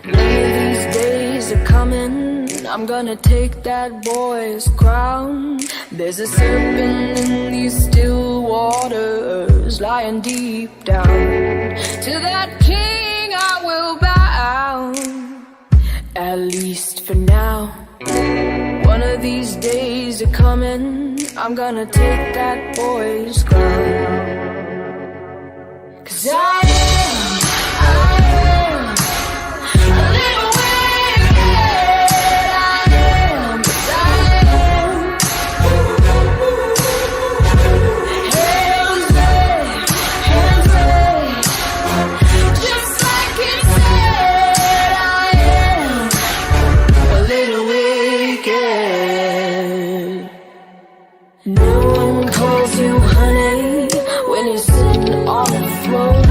One of these days are coming, I'm gonna take that boy's crown. There's a serpent in these still waters, lying deep down. To that king I will bow, at least for now. One of these days are coming, I'm gonna take that boy's crown. 'Cause I am a little wicked. I am, 'cause I am. Hands raised, just like it said. I am a little wicked. No one calls you honey when you're sitting on a throne.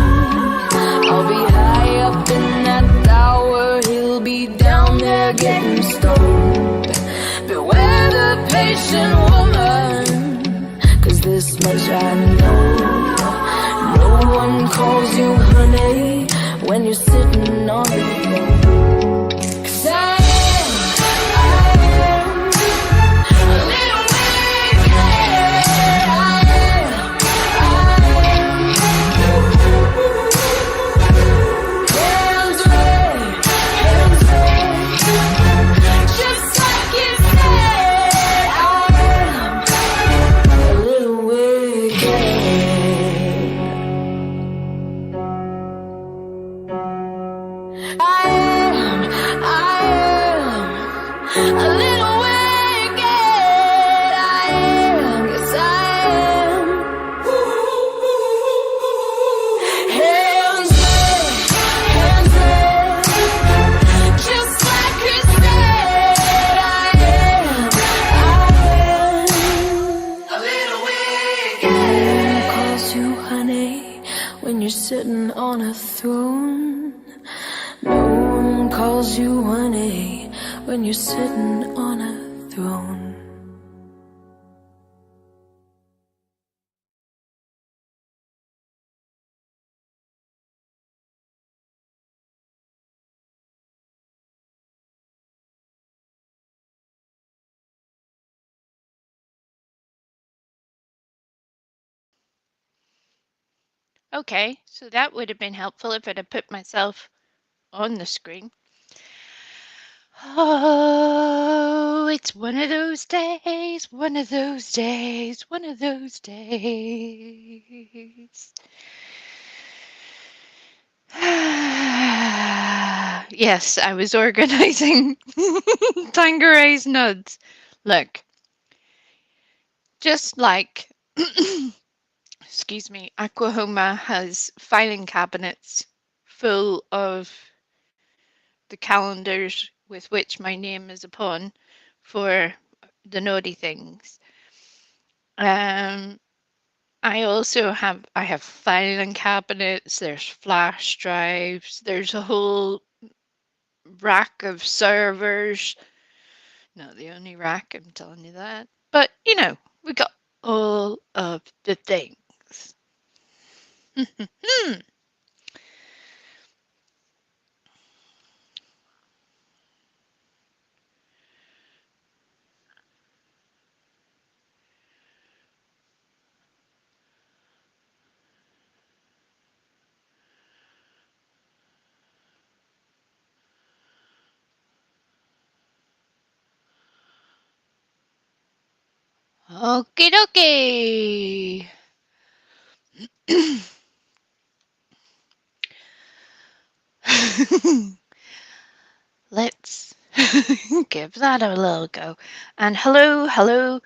I'll be high up in that tower, he'll be down there getting stoned. Beware the patient woman, 'cause this much I know. No one calls you honey when you're sitting on the throne. 'Cause I am a little wicked. Hands raised, just like it said. I am a little wicked. I am a little wicked. I am, yes I am. Hands raised, just like it said. I am a little wicked. No one calls you honey when you're sitting on a throne. No one calls you honey when you're sitting on a throne. Okay, so that would have been helpful if I'd have put myself on the screen. Oh, it's one of those days, one of those days, one of those days. Yes, I was organizing Tangeray's nuds. Look, just like, excuse me, Oklahoma has filing cabinets full of the calendars with which my name is upon for the naughty things. I also have filing cabinets, there's flash drives, there's a whole rack of servers. Not the only rack, I'm telling you that. But, you know, we got all of the things. Okie dokie. Let's give that a little go. And hello, hello.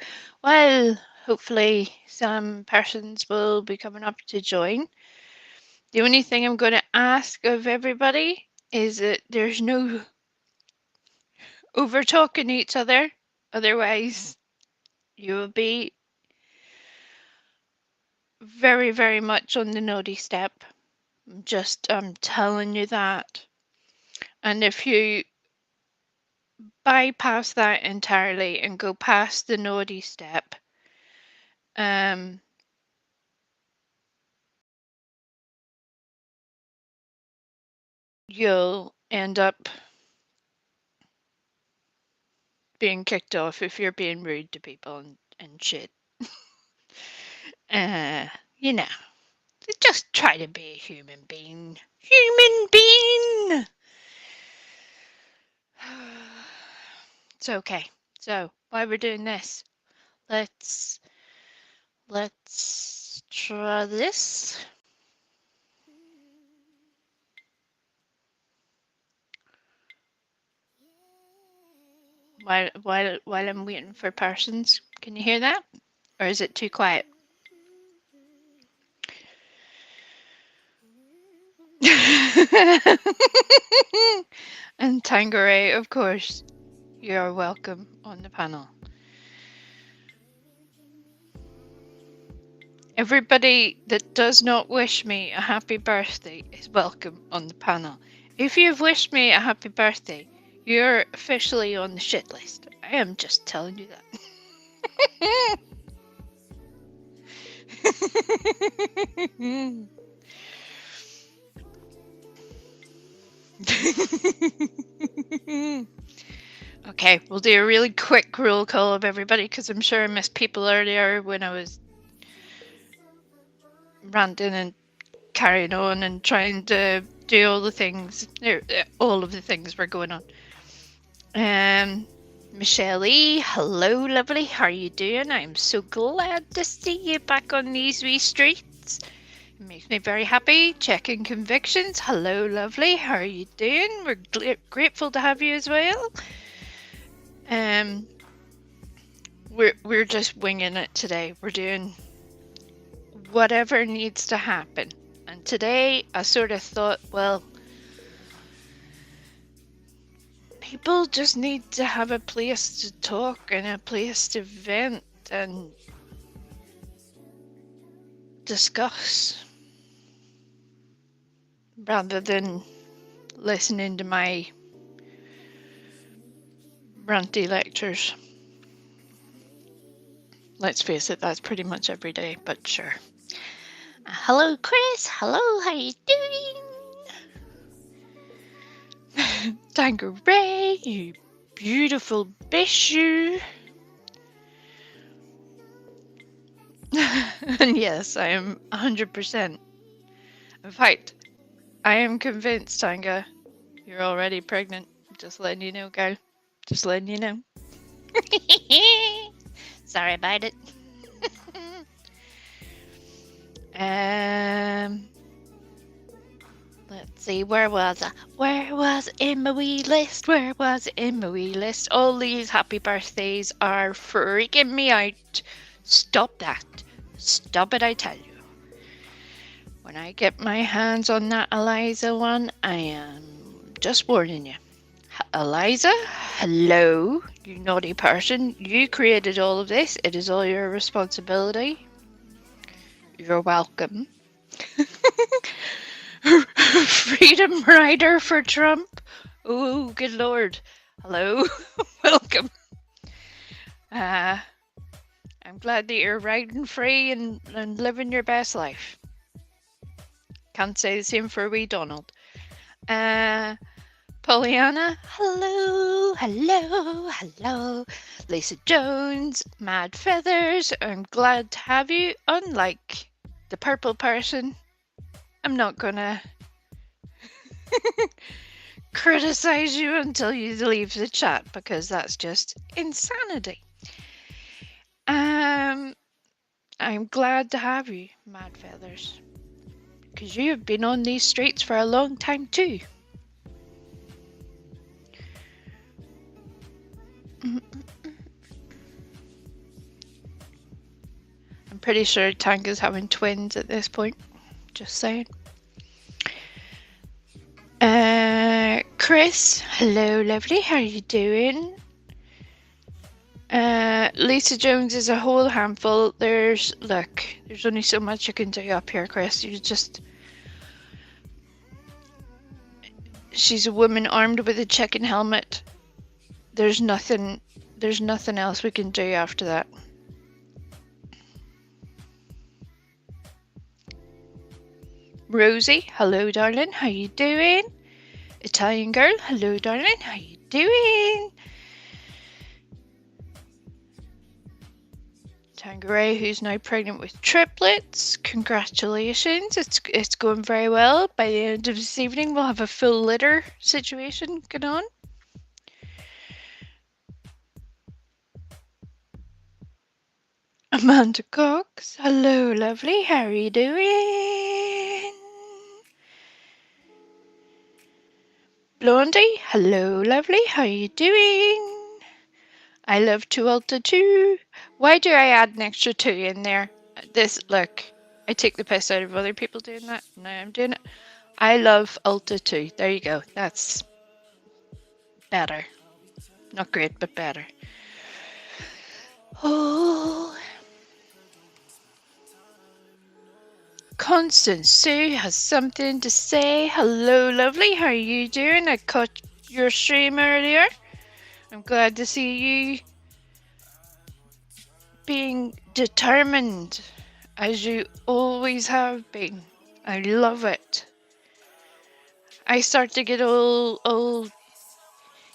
Well, hopefully some persons will be coming up to join. The only thing I'm going to ask of everybody is that there's no over talking each other. Otherwise, you will be very, very much on the naughty step. I'm telling you that. And if you bypass that entirely and go past the naughty step, you'll end up being kicked off if you're being rude to people and shit. You know, just try to be a human being. Human being! It's okay. So, why we're doing this? Let's try this. While I'm waiting for persons, can you hear that, or is it too quiet? And Tangeray, of course, you're welcome on the panel. Everybody that does not wish me a happy birthday is welcome on the panel. If you've wished me a happy birthday, you're officially on the shit list. I am just telling you that. Okay, we'll do a really quick roll call of everybody because I'm sure I missed people earlier when I was ranting and carrying on and trying to do all the things. All of the things were going on. Michelle E, hello, lovely. How are you doing? I'm so glad to see you back on these wee streets. It makes me very happy. Checking convictions. Hello, lovely. How are you doing? We're grateful to have you as well. We're just winging it today. We're doing whatever needs to happen. And today I sort of thought, well, people just need to have a place to talk and a place to vent and discuss rather than listening to my ranty lectures. Let's face it, that's pretty much every day, but sure. Hello, Chris. Hello, how you doing? Tangeray, you beautiful bish, you. And yes, I am 100%. In fact, I am convinced, Tanga, you're already pregnant. Just letting you know, girl. Just letting you know. Sorry about it. Let's see, where was I? Where was it in my wee list? Where was it in my wee list? All these happy birthdays are freaking me out. Stop that. Stop it, I tell you. When I get my hands on that Eliza one, I am just warning you. Eliza, hello, you naughty person. You created all of this. It is all your responsibility. You're welcome. Freedom Rider for Trump. Oh, good lord. Hello. Welcome. I'm glad that you're riding free and living your best life. Can't say the same for wee Donald. Pollyanna, hello, hello, hello. Lisa Jones, Mad Feathers, I'm glad to have you. Unlike the purple person, I'm not gonna criticize you until you leave the chat because that's just insanity. I'm glad to have you, Mad Feathers, because you have been on these streets for a long time too. I'm pretty sure Tanga's having twins at this point. Just saying. Chris, hello, lovely. How are you doing? Lisa Jones is a whole handful. There's only so much you can do up here, Chris. She's a woman armed with a chicken helmet. There's nothing else we can do after that. Rosie, hello darling, how you doing? Italian girl, hello darling, how you doing? Tangeray, who's now pregnant with triplets, congratulations, it's going very well. By the end of this evening we'll have a full litter situation going on. Amanda Cox, hello lovely, how are you doing? Blondie, hello lovely, how are you doing? I love 2 Ulta 2. Why do I add an extra 2 in there? Look, I take the piss out of other people doing that. Now I'm doing it. I love Ulta 2. There you go. That's better. Not great, but better. Oh. Constance Sue has something to say. Hello, lovely. How are you doing? I caught your stream earlier. I'm glad to see you being determined, as you always have been. I love it. I start to get all.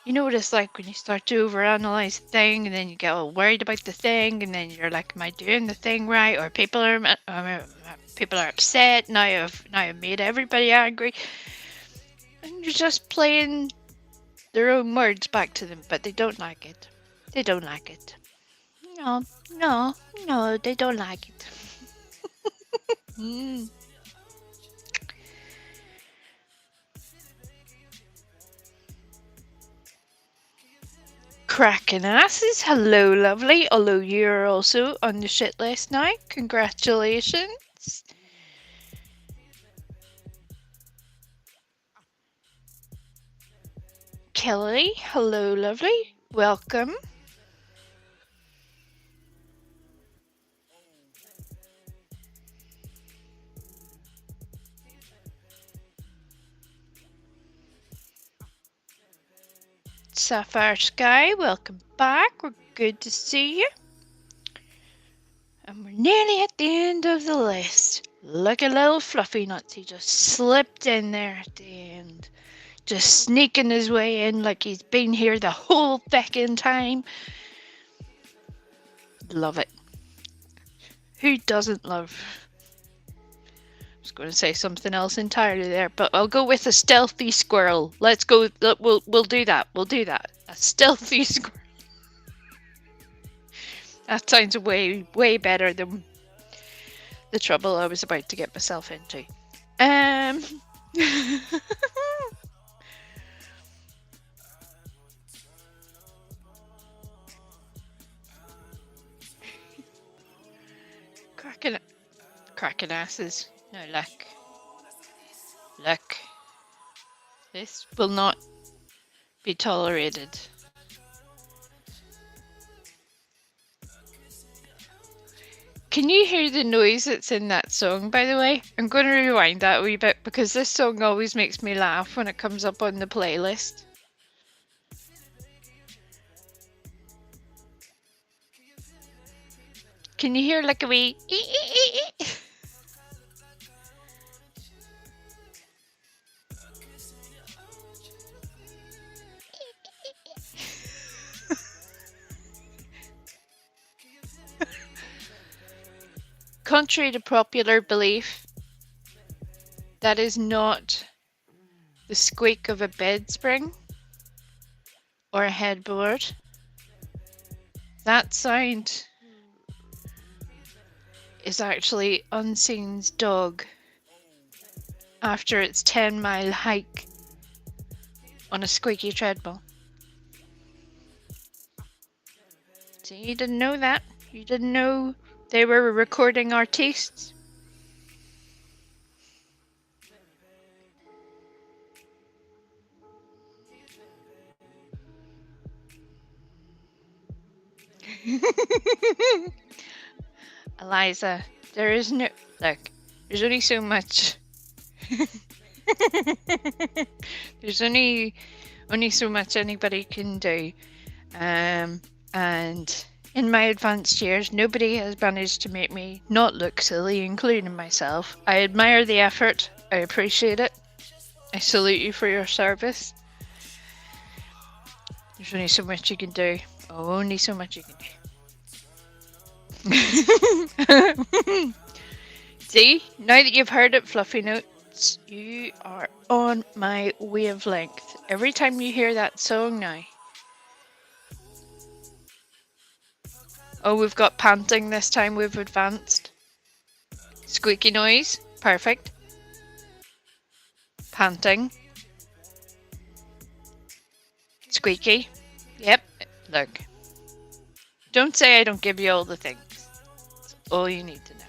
You know what it's like when you start to overanalyze a thing, and then you get all worried about the thing, and then you're like, "Am I doing the thing right?" Or people are upset. Now I've made everybody angry, and you're just playing their own words back to them, but they don't like it. They don't like it. No, they don't like it. Cracking asses. Hello, lovely. Although you're also on the shit list now. Congratulations. Kelly. Hello, lovely. Welcome. Sapphire Sky, welcome back. We're good to see you. And we're nearly at the end of the list. Look at little Fluffy Nuts. He just slipped in there at the end. Just sneaking his way in like he's been here the whole fucking time. Love it. Who doesn't love? I was going to say something else entirely there, but I'll go with a stealthy squirrel. Let's go. We'll do that. We'll do that. A stealthy squirrel. That sounds way better than the trouble I was about to get myself into. Cracking asses. No, look. This will not be tolerated. Can you hear the noise that's in that song, by the way? I'm going to rewind that a wee bit because this song always makes me laugh when it comes up on the playlist. Can you hear like a wee... Contrary to popular belief, that is not the squeak of a bed spring or a headboard. That sound is actually Unseen's dog after its 10-mile hike on a squeaky treadmill. So you didn't know that? You didn't know they were recording artists? Eliza, there is no... Look, there's only so much... there's only so much anybody can do. And in my advanced years, nobody has managed to make me not look silly, including myself. I admire the effort. I appreciate it. I salute you for your service. There's only so much you can do. Only so much you can do. See, now that you've heard it, Fluffy Notes, you are on my wavelength. Every time you hear that song now. Oh, we've got panting this time, we've advanced. Squeaky noise, perfect. Panting. Squeaky. Yep, look. Don't say I don't give you all the things. That's all you need to know.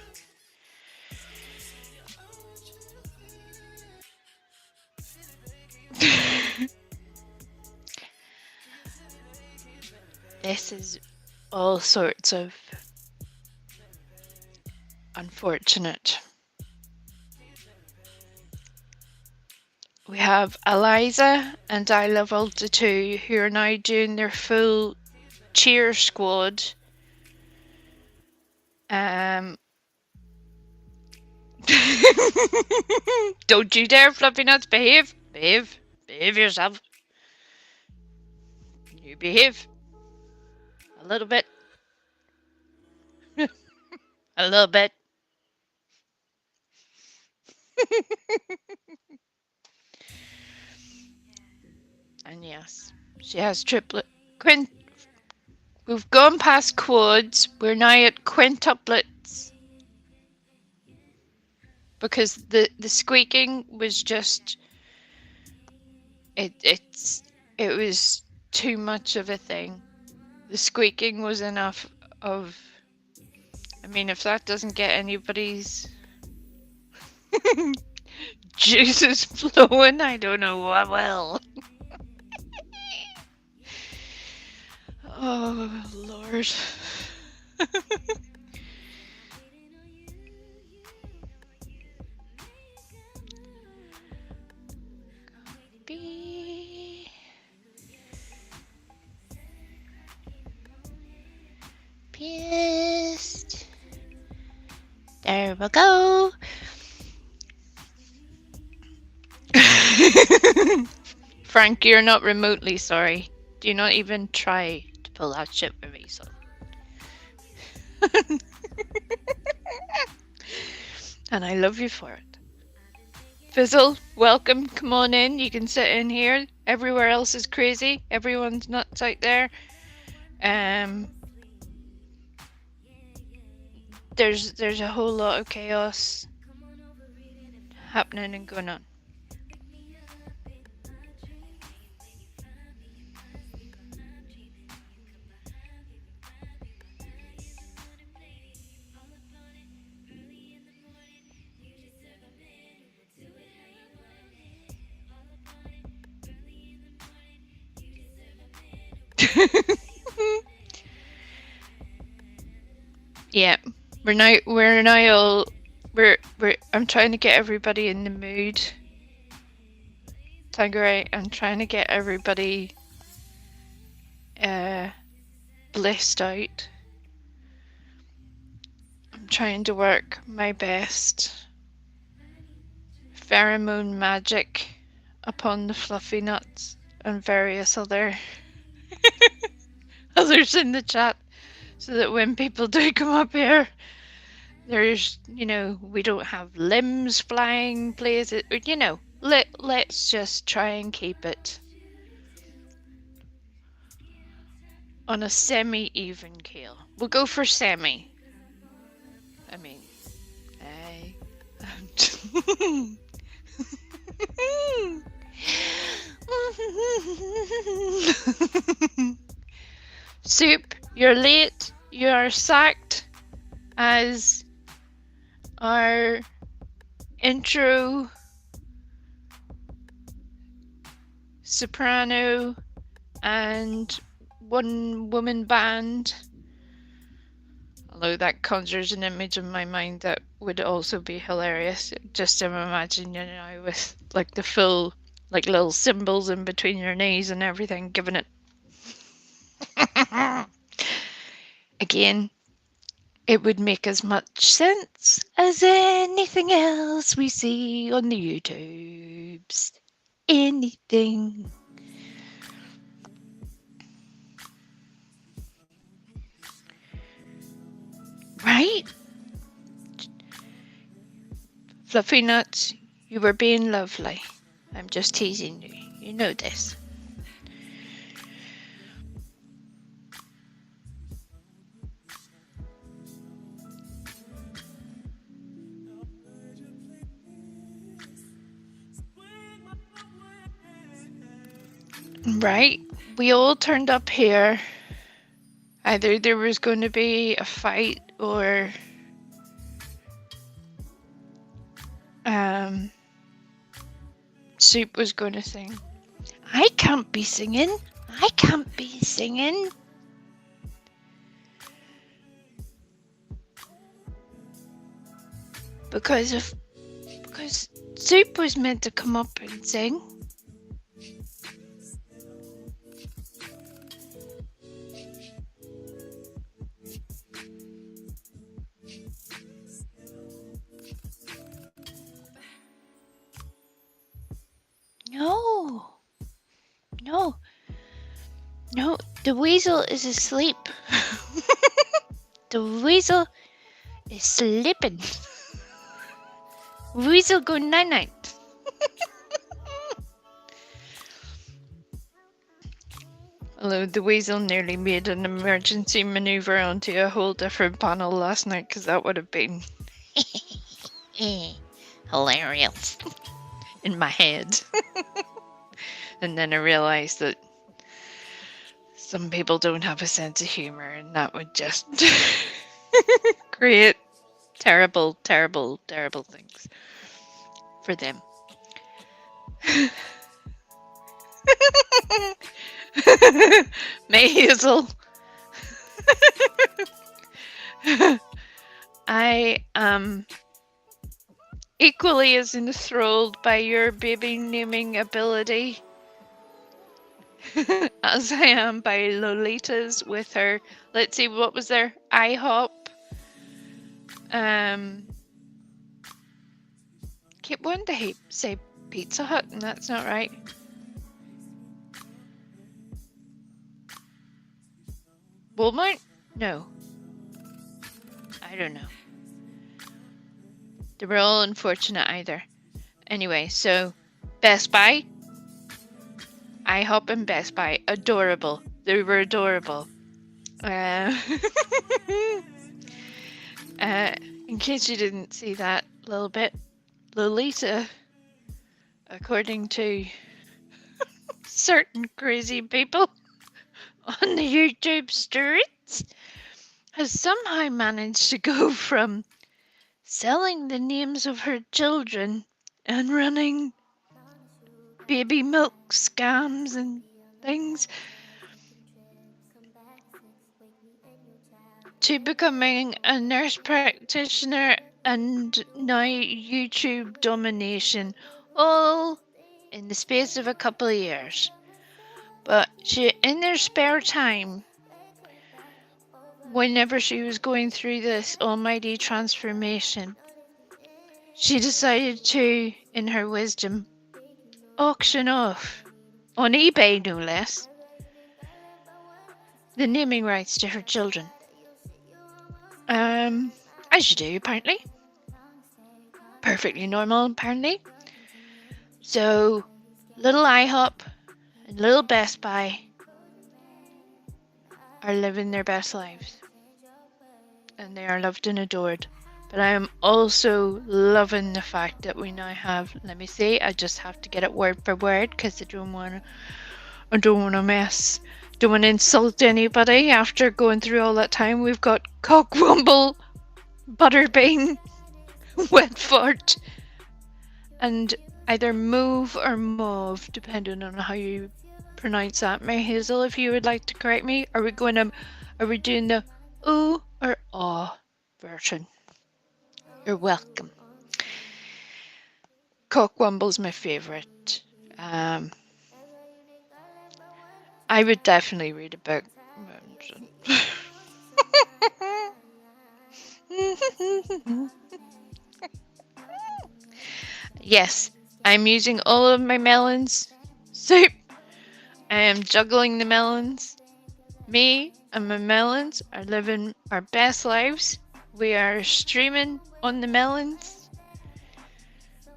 This is all sorts of unfortunate. We have Eliza and I Love Ulta 2 who are now doing their full cheer squad. Don't you dare, Fluffy Nuts, behave. Behave yourself. You behave. A little bit. A little bit. And yes, she has triplet. We've gone past quads. We're now at quintuplets. Because the squeaking was just it was too much of a thing. The squeaking was enough of, I mean, if that doesn't get anybody's juices flowing, I don't know what will. Oh Lord. Pissed. There we go. Frank, you're not remotely sorry. Do not even try to pull that shit with me, son. And I love you for it. Fizzle, welcome. Come on in. You can sit in here. Everywhere else is crazy. Everyone's nuts out there. There's a whole lot of chaos happening and going on. Yeah, I'm trying to get everybody in the mood. Tangeray, I'm trying to get everybody blissed out. I'm trying to work my best pheromone magic upon the fluffy nuts and various other others in the chat, so that when people do come up here, there's, we don't have limbs flying places, let's just try and keep it on a semi-even keel. We'll go for semi. I mean, Soup, you're late. You are sacked as our intro soprano and one-woman band. Although that conjures an image in my mind that would also be hilarious. Just imagine, with like the full, like little cymbals in between your knees and everything, giving it. Again, it would make as much sense as anything else we see on the YouTubes. anything. Right? Fluffy nuts, you were being lovely. I'm just teasing you. You know this. Right? We all turned up here. Either there was going to be a fight or Soup was going to sing. I can't be singing. I can't be singing. Because Soup was meant to come up and sing. No, the weasel is asleep. The weasel is sleeping. Weasel go night-night. Although the weasel nearly made an emergency maneuver onto a whole different panel last night, because that would have been hilarious in my head. And then I realised that some people don't have a sense of humour, and that would just create terrible, terrible, terrible things for them. May Hazel. I am equally as enthralled by your baby naming ability as I am by Lolita's with her. Let's see, what was there? IHOP. Keep wanting to say Pizza Hut, and that's not right. Walmart? No. I don't know. They were all unfortunate either. Anyway, so Best Buy. IHOP and Best Buy. Adorable. They were adorable. In case you didn't see that little bit, Lolita, according to certain crazy people on the YouTube streets, has somehow managed to go from selling the names of her children and running baby milk scams and things to becoming a nurse practitioner and now YouTube domination, all in the space of a couple of years. But she, in their spare time, whenever she was going through this almighty transformation, she decided to, in her wisdom, auction off, on eBay no less, the naming rights to her children. As you do, apparently. Perfectly normal, apparently. So, little IHOP and little Best Buy are living their best lives. And they are loved and adored. But I am also loving the fact that we now have, let me see, I just have to get it word for word because I don't want to mess, don't want to insult anybody after going through all that time. We've got Cockwomble, Butterbean, Wet Fart, and either Move or Mauve, depending on how you pronounce that. May Hazel, if you would like to correct me, are we doing the ooh or ah version? You're welcome. Cockwomble's my favourite. I would definitely read a book. Yes, I'm using all of my melons. Soup. I am juggling the melons. Me and my melons are living our best lives. We are streaming on the melons.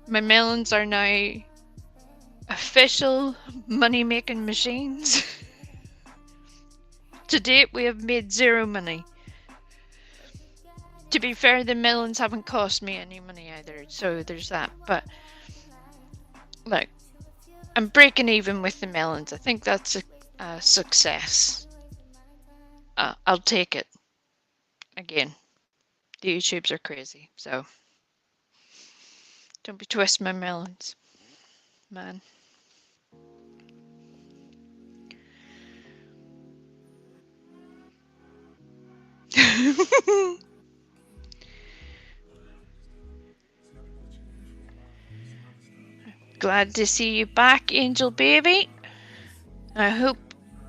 My melons are now official money-making machines. To date, we have made zero money. To be fair, the melons haven't cost me any money either, so there's that. But, look, I'm breaking even with the melons. I think that's a success. I'll take it. Again, the YouTubes are crazy, so don't be twisting my melons, man. Glad to see you back, Angel Baby. I hope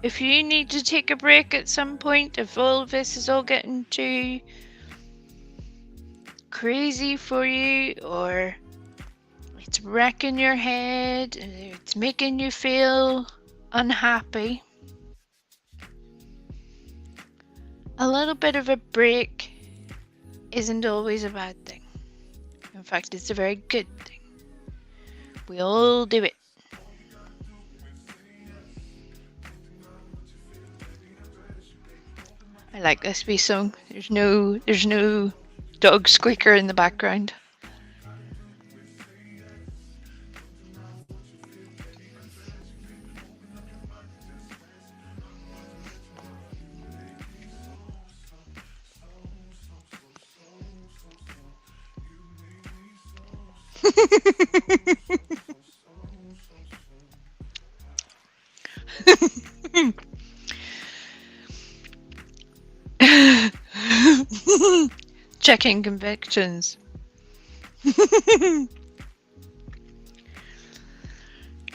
if you need to take a break at some point, if all of this is all getting too crazy for you, or it's wrecking your head, it's making you feel unhappy, a little bit of a break isn't always a bad thing. In fact, it's a very good thing. We all do it. I like this wee song. There's no dog squeaker in the background. Checking convictions.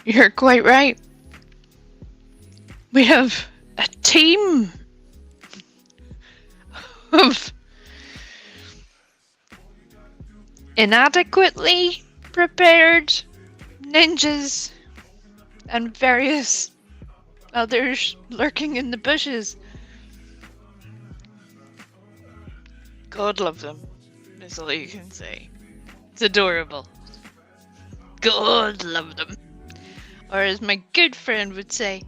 You're quite right. We have a team of inadequately prepared ninjas and various others lurking in the bushes. God love them, is all you can say. It's adorable. God love them. Or as my good friend would say,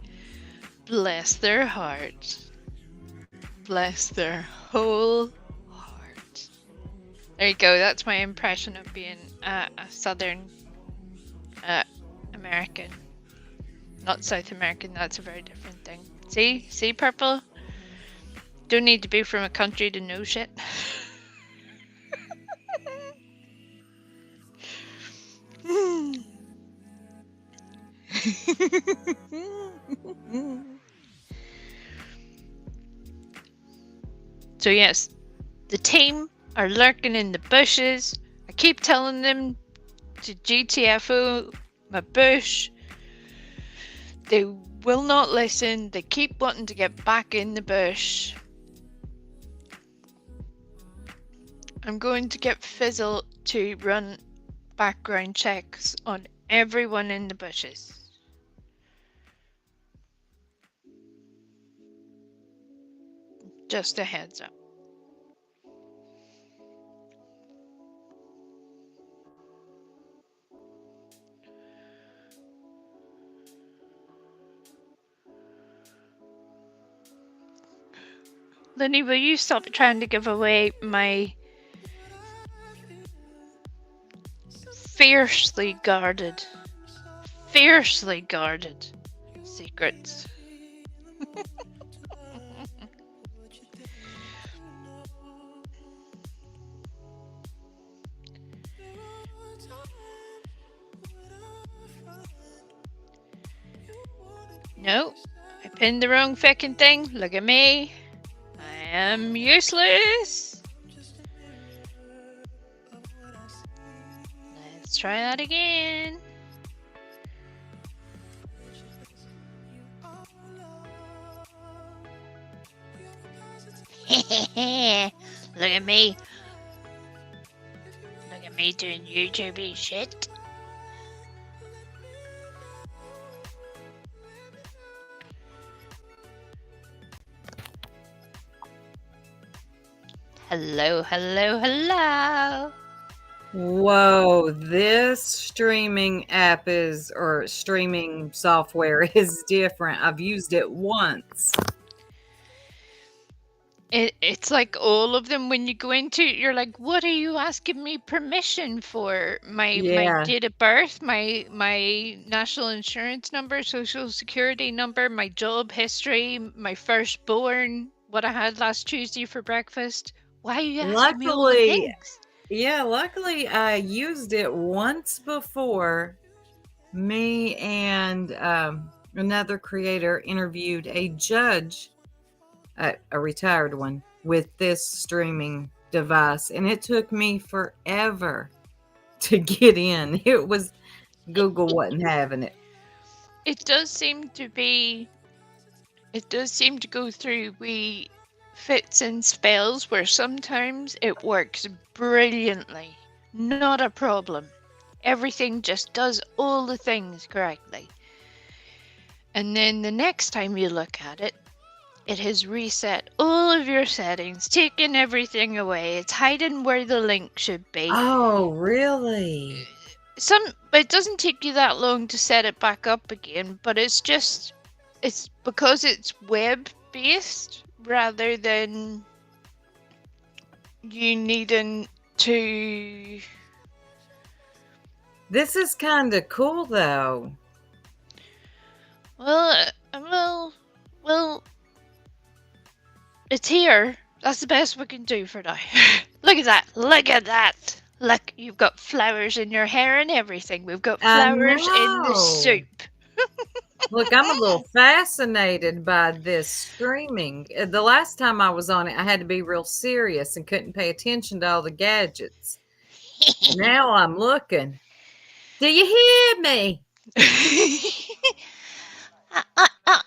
bless their heart. Bless their whole heart. There you go, that's my impression of being a Southern American. Not South American, that's a very different thing. See, Purple? Don't need to be from a country to know shit. So yes, the team are lurking in the bushes. I keep telling them to GTFO my bush. They will not listen. They keep wanting to get back in the bush. I'm going to get Fizzle to run background checks on everyone in the bushes. Just a heads up. Lenny, will you stop trying to give away my fiercely guarded secrets? No, I pinned the wrong fucking thing. Look at me. I am useless. Let's try that again. Look at me. Look at me doing YouTubey shit. Hello, hello, hello. Whoa, this streaming app or streaming software is different. I've used it once. It's like all of them when you go into it, you're like, what are you asking me permission for? My Yeah. date of birth, my national insurance number, social security number, my job history, my firstborn, what I had last Tuesday for breakfast. Why are you asking me all the Luckily, things? luckily I used it once before. Me and another creator interviewed a judge, a retired one, with this streaming device, and it took me forever to get in. Google wasn't having it. It does seem to be It does seem to go through wee fits and spells where sometimes it works brilliantly. Not a problem. Everything just does all the things correctly. And then the next time you look at it, it has reset all of your settings, taken everything away. It's hiding where the link should be. Oh, really? But it doesn't take you that long to set it back up again, but it's because it's web based rather than you needing to. This is kind of cool, though. Well, it's here. That's the best we can do for now. Look at that. Look at that. Look, you've got flowers in your hair and everything. We've got I flowers in the know. soup. Look, I'm a little fascinated by this streaming. The last time I was on it, I had to be real serious and couldn't pay attention to all the gadgets. Now I'm looking. Do you hear me?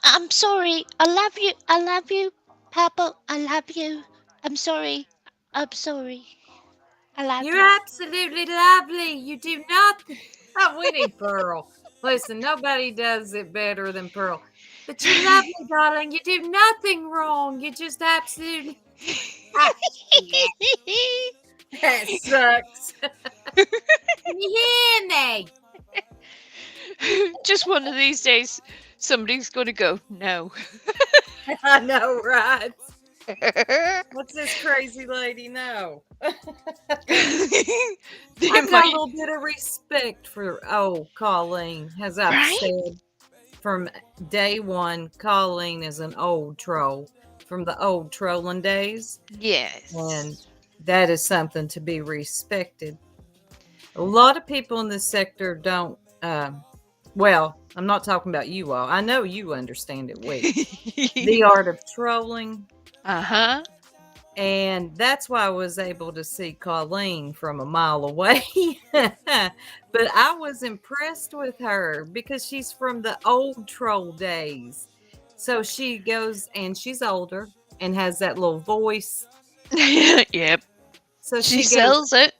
I'm sorry. I love you. I love you, Papa. I love you. I'm sorry. I'm sorry. I love You're you. absolutely lovely. You do not. Oh, we need Pearl. Listen, nobody does it better than Pearl. But you love me, darling. You do nothing wrong. You just absolutely. Ah, that sucks. Can you hear me? Just one of these days, somebody's going to go, no. I know, right? What's this crazy lady know? They I've got a might, little bit of respect for Colleen, as I've right? said from day one. Colleen is an old troll from the old trolling days, Yes. and that is something to be respected. A lot of people in this sector don't. Well, I'm not talking about you all. I know you understand it well. The art of trolling. Uh-huh. And that's why I was able to see Colleen from a mile away. But I was impressed with her because she's from the old troll days. So she goes, and she's older and has that little voice. Yep. So She sells it.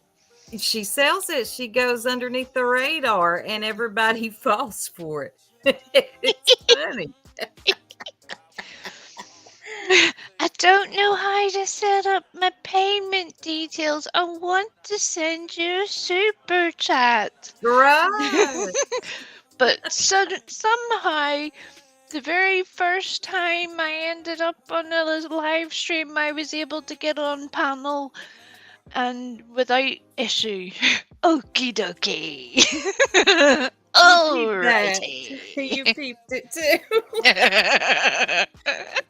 she sells it. She goes underneath the radar and everybody falls for it. It's funny. I don't know how to set up my payment details. I want to send you a super chat. Right. But somehow, the very first time I ended up on a live stream, I was able to get on panel and without issue. Okie dokie. Alrighty. You peeped it too. I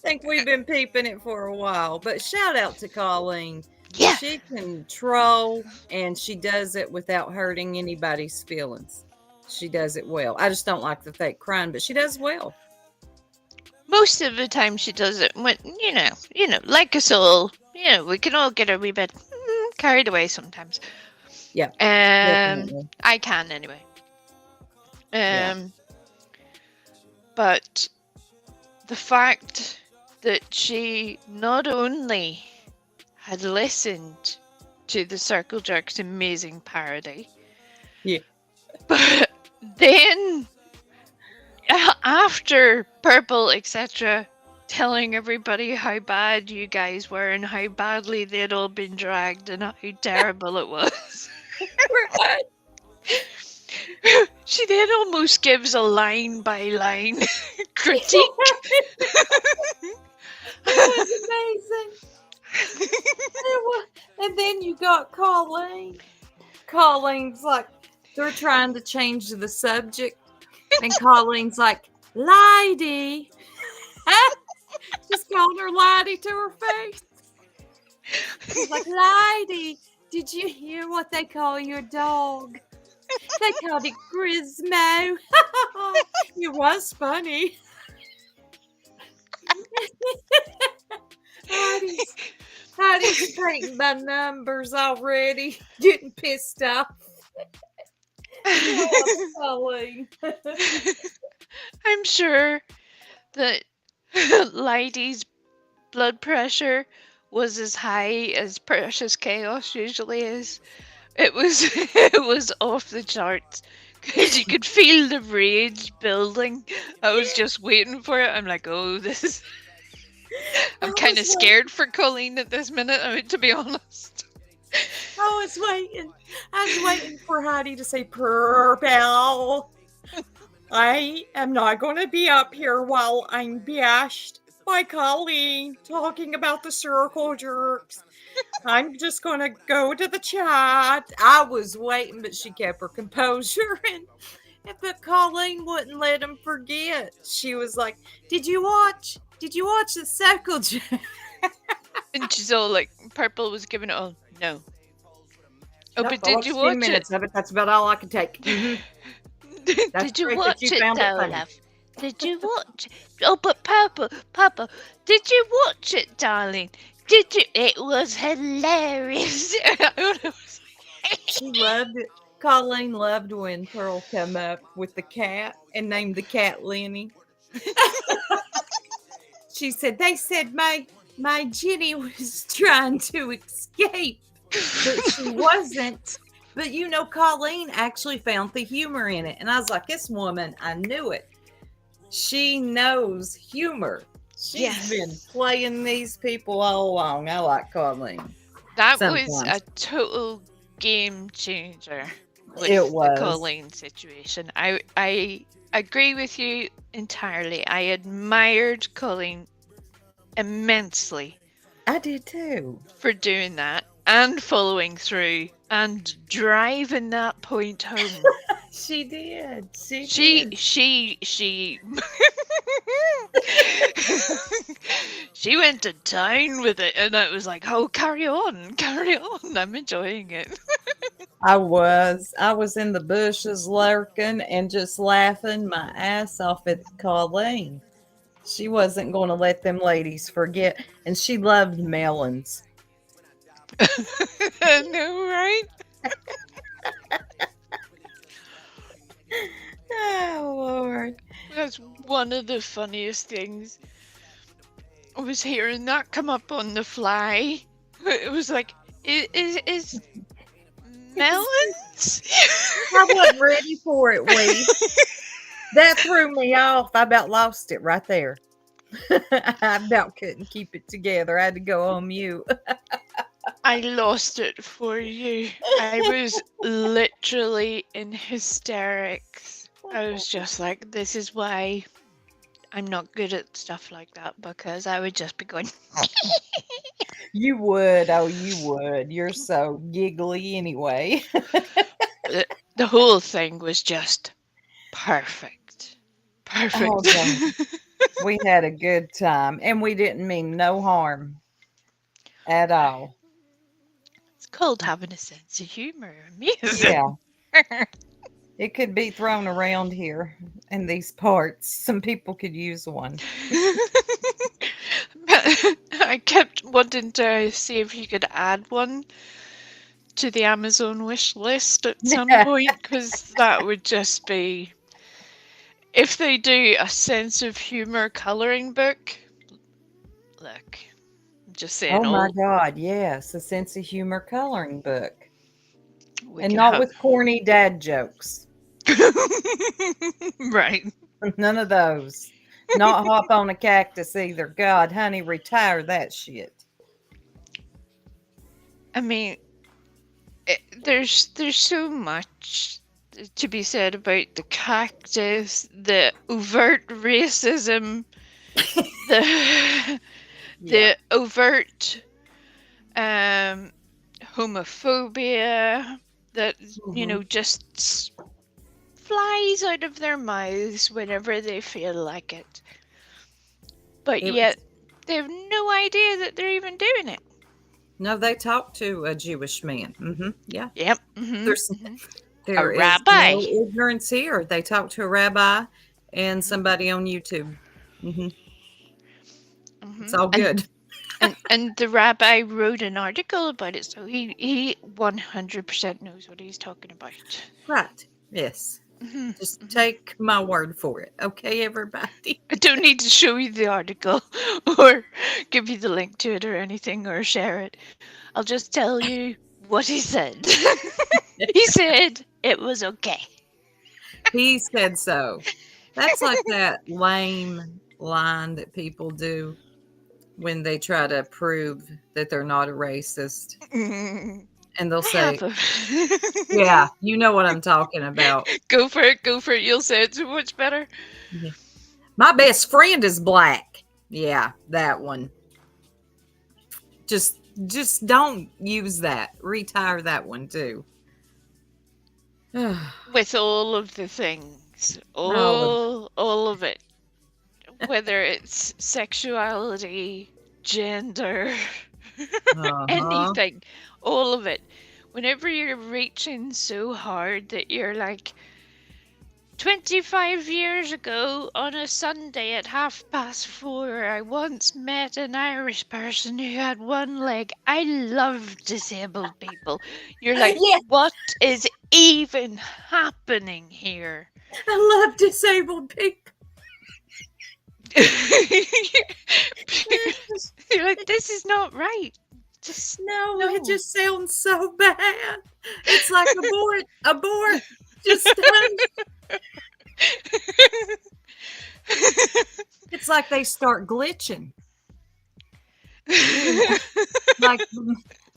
think we've been peeping it for a while, but shout out to Colleen. Yeah. She can troll and she does it without hurting anybody's feelings. She does it well. I just don't like the fake crying, but she does well. Most of the time she does it when, like us all, we can all get a wee bit carried away sometimes. Yeah. Definitely. I can anyway. Yeah. But the fact that she not only had listened to the Circle Jerk's amazing parody, Yeah. but then after Purple, etc., telling everybody how bad you guys were and how badly they'd all been dragged and how terrible it was. Right. She then almost gives a line by line critique. It was amazing. And then you got Colleen. Colleen's like, they're trying to change the subject. And Colleen's like, Lady. Just called her Lady to her face. She's like, Lady, did you hear what they call your dog? They called it Grismo. It was funny. Heidi's painting by numbers already, getting pissed off. Oh, Colleen. I'm sure that Lady's blood pressure was as high as Precious Chaos usually is. It was off the charts because you could feel the rage building. I was just waiting for it. I'm like, oh, this is. I'm kind of scared for Colleen at this minute. I mean, to be honest. I was waiting for Heidi to say purple. I am not going to be up here while I'm bashed by Colleen talking about the circle jerks. I'm just going to go to the chat. I was waiting, but she kept her composure. But Colleen wouldn't let him forget. She was like, Did you watch the circle jerk? And she's all like, Purple was giving it all. No. Oh, Nope, but I did watched you 10 watch minutes it? of it? That's about all I could take. Did you great that watch you it found it though, funny. love? Did you watch? Oh, but Papa, did you watch it, darling? Did you? It was hilarious. She loved it. Colleen loved when Pearl come up with the cat and named the cat Lenny. She said, they said my Jenny was trying to escape, but she wasn't. But Colleen actually found the humor in it. And I was like, this woman, I knew it. She knows humor. She's been playing these people all along. I like Colleen. That Sometimes. was a total game changer with It was. the Colleen situation. I agree with you entirely. I admired Colleen immensely. I did too. For doing that and following through and driving that point home. She did. She she went to town with it, and I was like, oh, carry on, I'm enjoying it. I was in the bushes lurking and just laughing my ass off at Colleen. She wasn't going to let them ladies forget, and she loved melons. I know, right? Oh, Lord. That's one of the funniest things. I was hearing that come up on the fly. It was like, is melons? I wasn't ready for it, Wee. That threw me off. I about lost it right there. I about couldn't keep it together. I had to go on mute. I lost it for you. I was literally in hysterics. I was just like, this is why I'm not good at stuff like that, because I would just be going. You would. Oh, you would. You're so giggly anyway. The whole thing was just perfect. Oh, we had a good time, and we didn't mean no harm at all. It's called having a sense of humor. Amazing. Yeah. It could be thrown around here in these parts. Some people could use one. I kept wanting to see if you could add one to the Amazon wish list at some point, because that would just be, if they do a sense of humor coloring book, look, I'm just saying. Oh my God, yes, a sense of humor coloring book. And can not with corny dad jokes. Right. None of those. Not hop on a cactus either. God, honey, retire that shit. I mean, there's so much to be said about the cactus, the overt racism, the Yeah. the overt homophobia that Mhm. just flies out of their mouths whenever they feel like it. But It yet was they have no idea that they're even doing it. no. They talked to a Jewish man. Yeah. Yep. There's A there is rabbi. no ignorance here. They talked to a rabbi and Mhm. somebody on YouTube. hmm It's Mhm. all good. And the rabbi wrote an article about it, so he 100% knows what he's talking about. Right. Yes. Mhm, Just mhm. take my word for it. Okay, everybody. I don't need to show you the article or give you the link to it or anything or share it. I'll just tell you what he said. He said it was okay. He said so. That's like that lame line that people do when they try to prove that they're not a racist. Mm, And they'll I say, have a. yeah, you know what I'm talking about. Go for it, go for it. You'll say it so much better. Yeah. My best friend is black. Yeah, that one. Just just don't use that. Retire that one too. With all of the things, No. all of it. Whether it's sexuality, gender, Uh-huh. anything, all of it. Whenever you're reaching so hard that you're like, 25 years ago on a Sunday at 4:30, I once met an Irish person who had one leg. I love disabled people. You're like, Yeah, what is even happening here? I love disabled people. You're like, this is not right. Just No, it no. just sounds so bad. It's like abort, abort. Just don't. It's like they start glitching. You know, like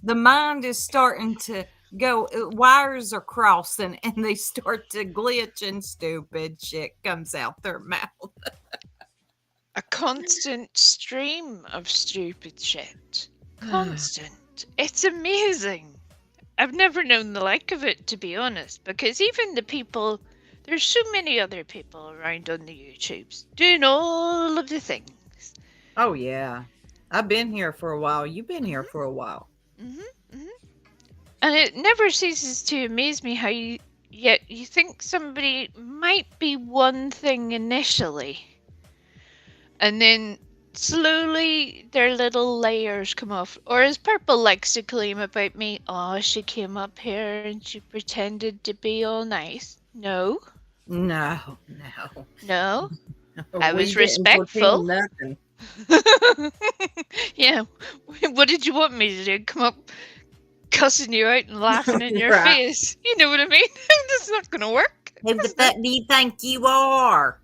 the mind is starting to go, wires are crossing and they start to glitch and stupid shit comes out their mouth. A constant stream of stupid shit. Constant. It's amazing. I've never known the like of it, to be honest, because even the people, there's so many other people around on the YouTubes doing all of the things. Oh, yeah. I've been here for a while. You've been here for a while. hmm hmm And it never ceases to amaze me how yet you think somebody might be one thing initially, and then slowly their little layers come off. Or as Purple likes to claim about me, oh, she came up here and she pretended to be all nice. No, No, no. no, I We was didn't respectful. pretend nothing. Yeah, what did you want me to do? Come up cussing you out and laughing in your Right. face? You know what I mean? That's not going to work. Who the fuck do you think you are?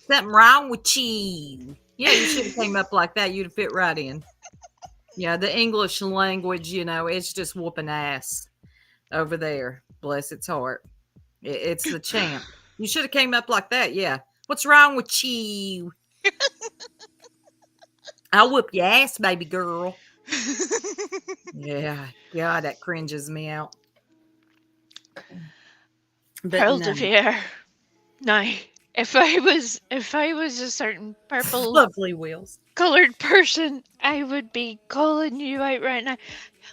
Something wrong with you. Yeah, you should have came up like that. You'd have fit right in. Yeah, the English language, it's just whooping ass over there. Bless its heart. It's the champ. You should have came up like that. Yeah. What's wrong with you? I'll whoop your ass, baby girl. Yeah. God, that cringes me out. But Pearl no. de Verre. Now, if I was a certain purple Lovely wheels. colored person, I would be calling you out right now.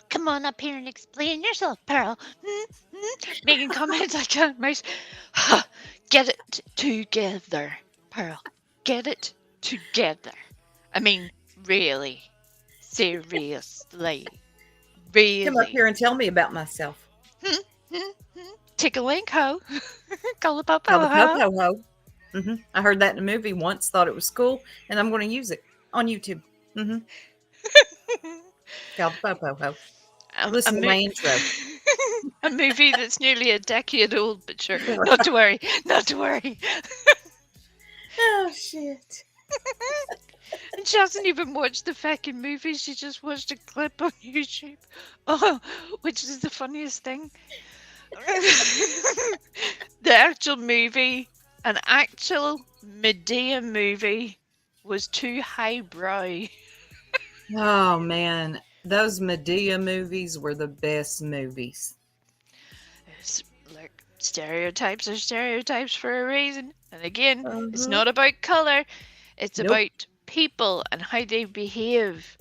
Come on up here and explain yourself, Pearl. Making comments like that. Get it together, Pearl. Get it together. I mean, really. Seriously. Come up Really. here and tell me about myself. Take a link, ho. Call a Call popo, the ho. Popo Ho. I heard that in a movie once, thought it was cool, and I'm going to use it on YouTube. Call the Popo Ho. Listen to my intro. A movie that's nearly a decade old, but sure, not to worry, not to worry. shit. And she hasn't even watched the fucking movie. She just watched a clip on YouTube. Oh, which is the funniest thing. The actual movie, an actual Medea movie, was too highbrow. Oh man, those Medea movies were the best movies. It's like stereotypes are stereotypes for a reason. And again, it's Uh-huh. not about color, it's Nope. about people and how they behave.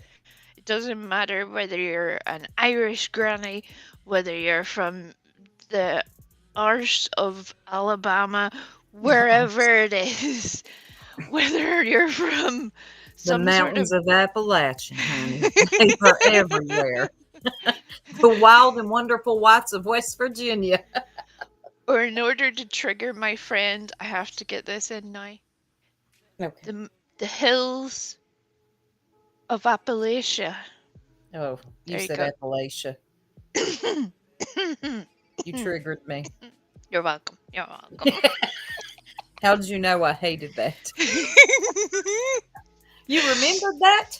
It doesn't matter whether you're an Irish granny, whether you're from the arse of Alabama, wherever it is, whether you're from The some sort mountains of of Appalachian, honey. They are everywhere. The wild and wonderful whites of West Virginia. or in order to trigger my friend, I have to get this in now. Okay. The hills of Appalachia. Oh, you There you said go. Appalachia. You triggered me. You're welcome. You're welcome. How did you know I hated that? You remembered that?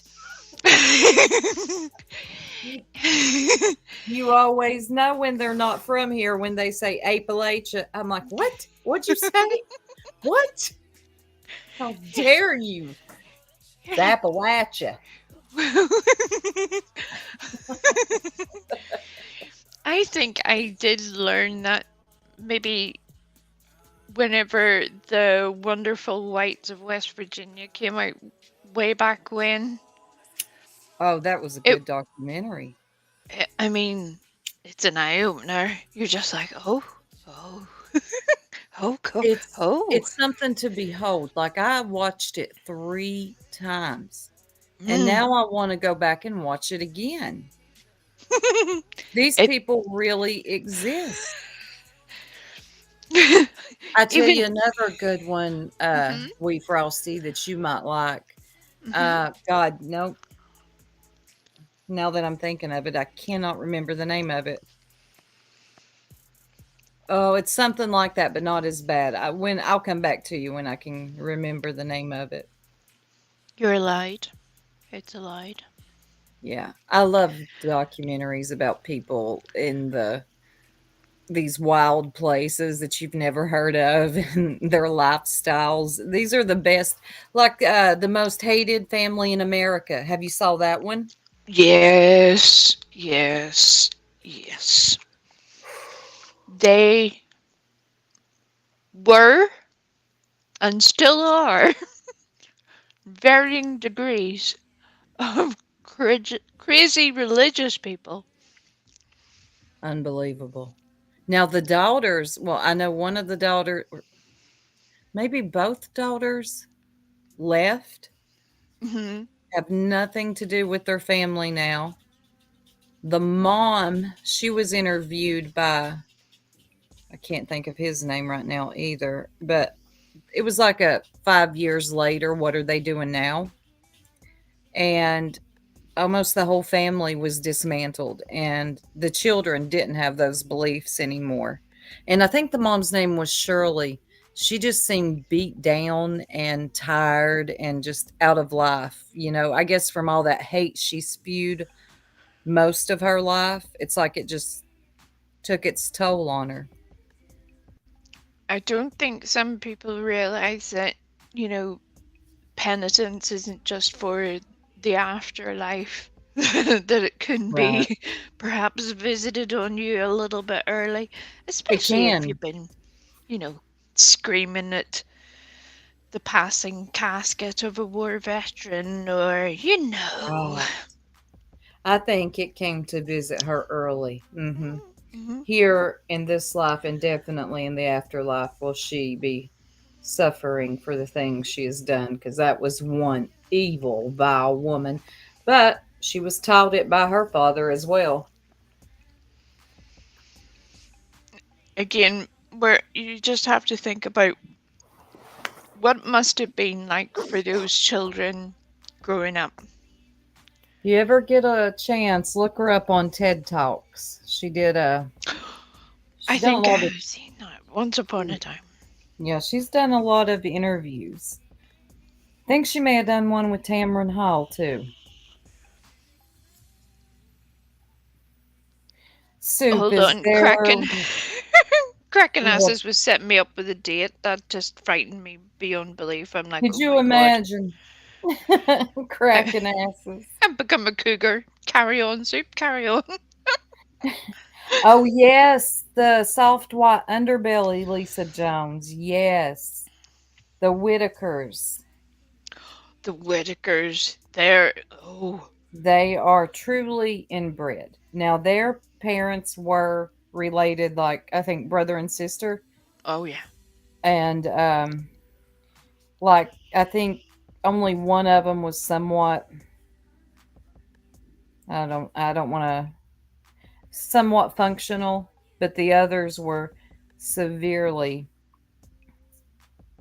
You always know when they're not from here when they say Appalachia. I'm like, what? What'd you say? What? How dare you? It's Appalachia. I think I did learn that maybe whenever the Wonderful Whites of West Virginia came out way back when. Oh, that was a It, good documentary. I mean, it's an eye opener. You're just like, oh, oh, oh, It's oh. it's something to behold. Like I watched it 3 times. And Mm. now I want to go back and watch it again. These It people really exist. I tell even. you another good one, Mhm, Wee Frosty, that you might like. mhm. God, no. Now that I'm thinking of it, I cannot remember the name of it. Oh, it's something like that, but not as bad. I'll come back to you when I can remember the name of it. You're allowed. It's allowed. Yeah, I love documentaries about people in these wild places that you've never heard of and their lifestyles. These are the best. Like the most hated family in America. Have you saw that one? Yes, yes, yes. They were and still are varying degrees of crazy religious people. Unbelievable. Now the daughters, well, I know one of the daughter, maybe both daughters left, Hmm. have nothing to do with their family now. The mom, she was interviewed by, I can't think of his name right now either, but it was like a 5 years later, what are they doing now? And almost the whole family was dismantled, and the children didn't have those beliefs anymore. And I think the mom's name was Shirley. She just seemed beat down and tired and just out of life. I guess from all that hate she spewed most of her life, it's like it just took its toll on her. I don't think some people realize that, you know, penitence isn't just for the afterlife, that it can Right. be perhaps visited on you a little bit early, It especially if can. you've been, you know, screaming at the passing casket of a war veteran or, you know. Right. I think it came to visit her early. Hmm. Here in this life and definitely in the afterlife will she be suffering for the things she has done, because that was one evil, vile woman. But she was taught it by her father as well. Again, where you just have to think about what must have been like for those children growing up. You ever get a chance, look her up on TED Talks. I She's done a think lot of I've seen that once upon a time. yeah, she's done a lot of interviews. Think she may have done one with Tamron Hall too. Soup Hold is on, there. Cracking Well, asses was setting me up with a date. That just frightened me beyond belief. I'm like, could oh you my god. imagine I, cracking asses? I've become a cougar. Carry on, soup, carry on. Oh yes, the soft white underbelly, Lisa Jones. Yes, the Whitakers. The Whitakers, they're. Oh, They are truly inbred. Now their parents were related, like I think brother and sister, oh yeah. and like I think only one of them was somewhat. I don't want to somewhat functional, but the others were severely.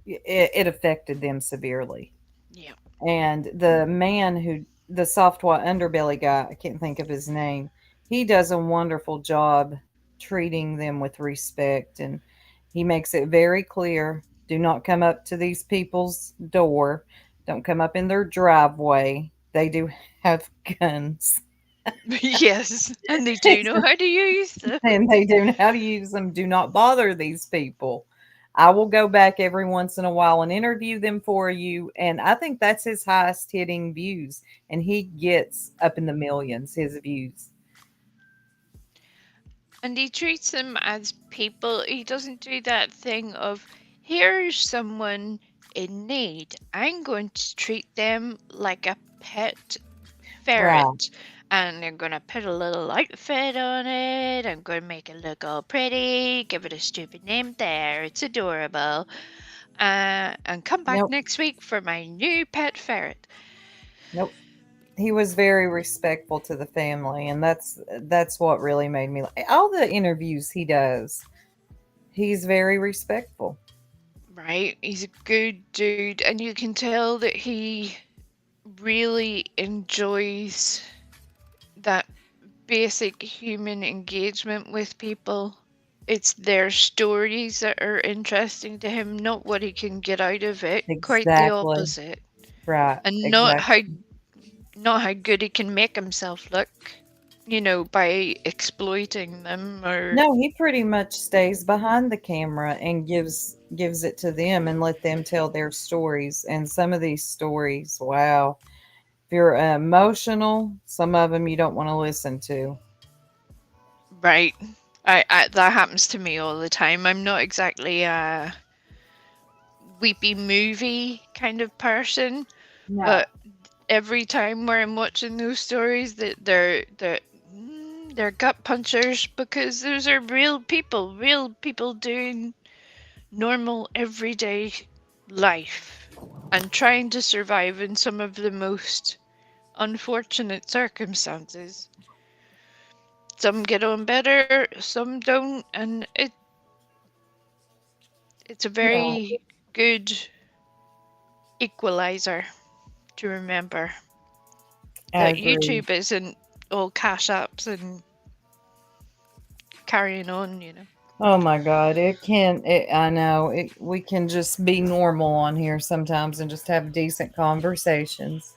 It affected them severely. Yeah. And the man who the soft white underbelly guy, I can't think of his name. He does a wonderful job treating them with respect, and he makes it very clear, do not come up to these people's door, don't come up in their driveway. They do have guns. Yes, and they do know how to use them. And they do know how to use them. Do not bother these people. I will go back every once in a while and interview them for you. And I think that's his highest hitting views. And he gets up in the millions, his views. And he treats them as people. He doesn't do that thing of, here's someone in need. I'm going to treat them like a pet Right. ferret. And I'm going to put a little outfit on it. I'm going to make it look all pretty. Give it a stupid name there. It's adorable. And come back Nope. next week for my new pet ferret. Nope. He was very respectful to the family. And that's what really made me like all the interviews he does. He's very respectful. Right? He's a good dude. And you can tell that he really enjoys that basic human engagement with people. It's their stories that are interesting to him, not what he can get out of it. Quite the Exactly. opposite. Right. And Exactly. not how good he can make himself look, by exploiting them or No, he pretty much stays behind the camera and gives it to them and let them tell their stories. And some of these stories, wow. If you're emotional, some of them you don't want to listen to. right. I that happens to me all the time. I'm not exactly a weepy movie kind of person, No. but every time where I'm watching those stories, that they're gut punchers because those are real people doing normal everyday life and trying to survive in some of the most unfortunate circumstances. Some get on better, some don't, and it's a Yeah, very good equalizer to remember I that agree. YouTube isn't all cash apps and carrying on. Oh my God, I know we can just be normal on here sometimes and just have decent conversations.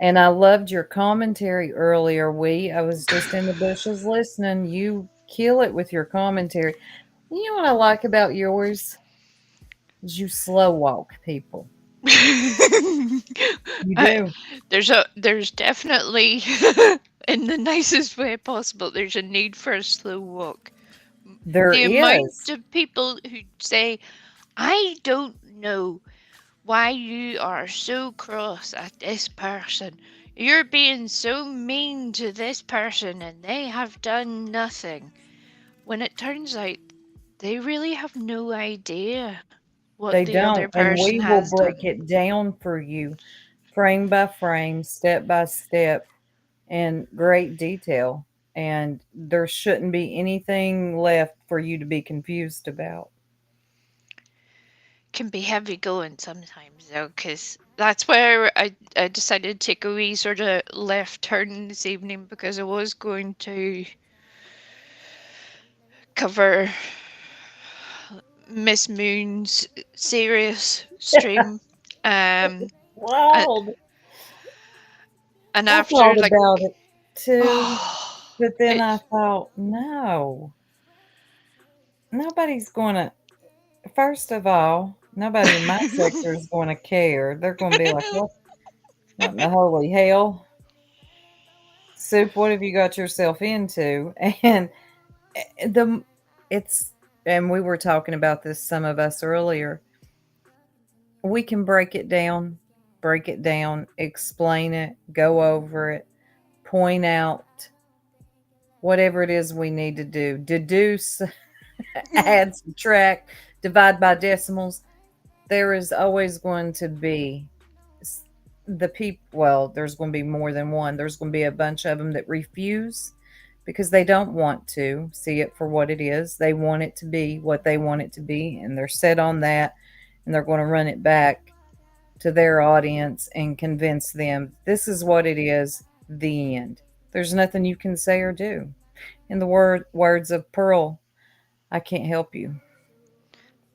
And I loved your commentary earlier. I was just in the bushes listening. You kill it with your commentary. You know what I like about yours? Is you slow walk people. You I, do. there's definitely in the nicest way possible there's a need for a slow walk. There The amount is. of people who say, I don't know why you are so cross at this person. You're being so mean to this person and they have done nothing. When it turns out they really have no idea what They the other don't. And person we will has break done. it down for you, frame by frame, step by step, in great detail. And there shouldn't be anything left for you to be confused about. Can be heavy going sometimes though, because that's where I decided to take a wee sort of left turn this evening because I was going to cover Miss Moon's serious stream. Um, a- Wild. and I after thought like, about it too, oh, but then it, I thought, no, nobody's going to, first of all, nobody in my sector is going to care. They're going to be like, what in the holy hell? Soup, what have you got yourself into? And the, it's, and we were talking about this, some of us earlier. We can break it down, explain it, go over it, point out whatever it is we need to do, deduce, add, subtract, divide by decimals. There is always going to be the people, well, there's going to be more than one. There's going to be a bunch of them that refuse because they don't want to see it for what it is. They want it to be what they want it to be, and they're set on that, and they're going to run it back to their audience and convince them this is what it is, the end. There's nothing you can say or do. In the words of Pearl, I can't help you.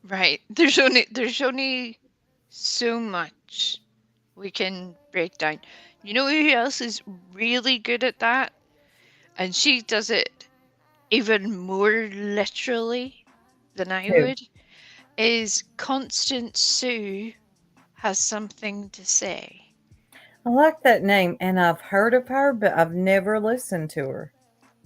right. There's only so much we can break down. You know who else is really good at that? And she does it even more literally than I Who? would. Is Constant Sue has something to say. I like that name, and I've heard of her, but I've never listened to her.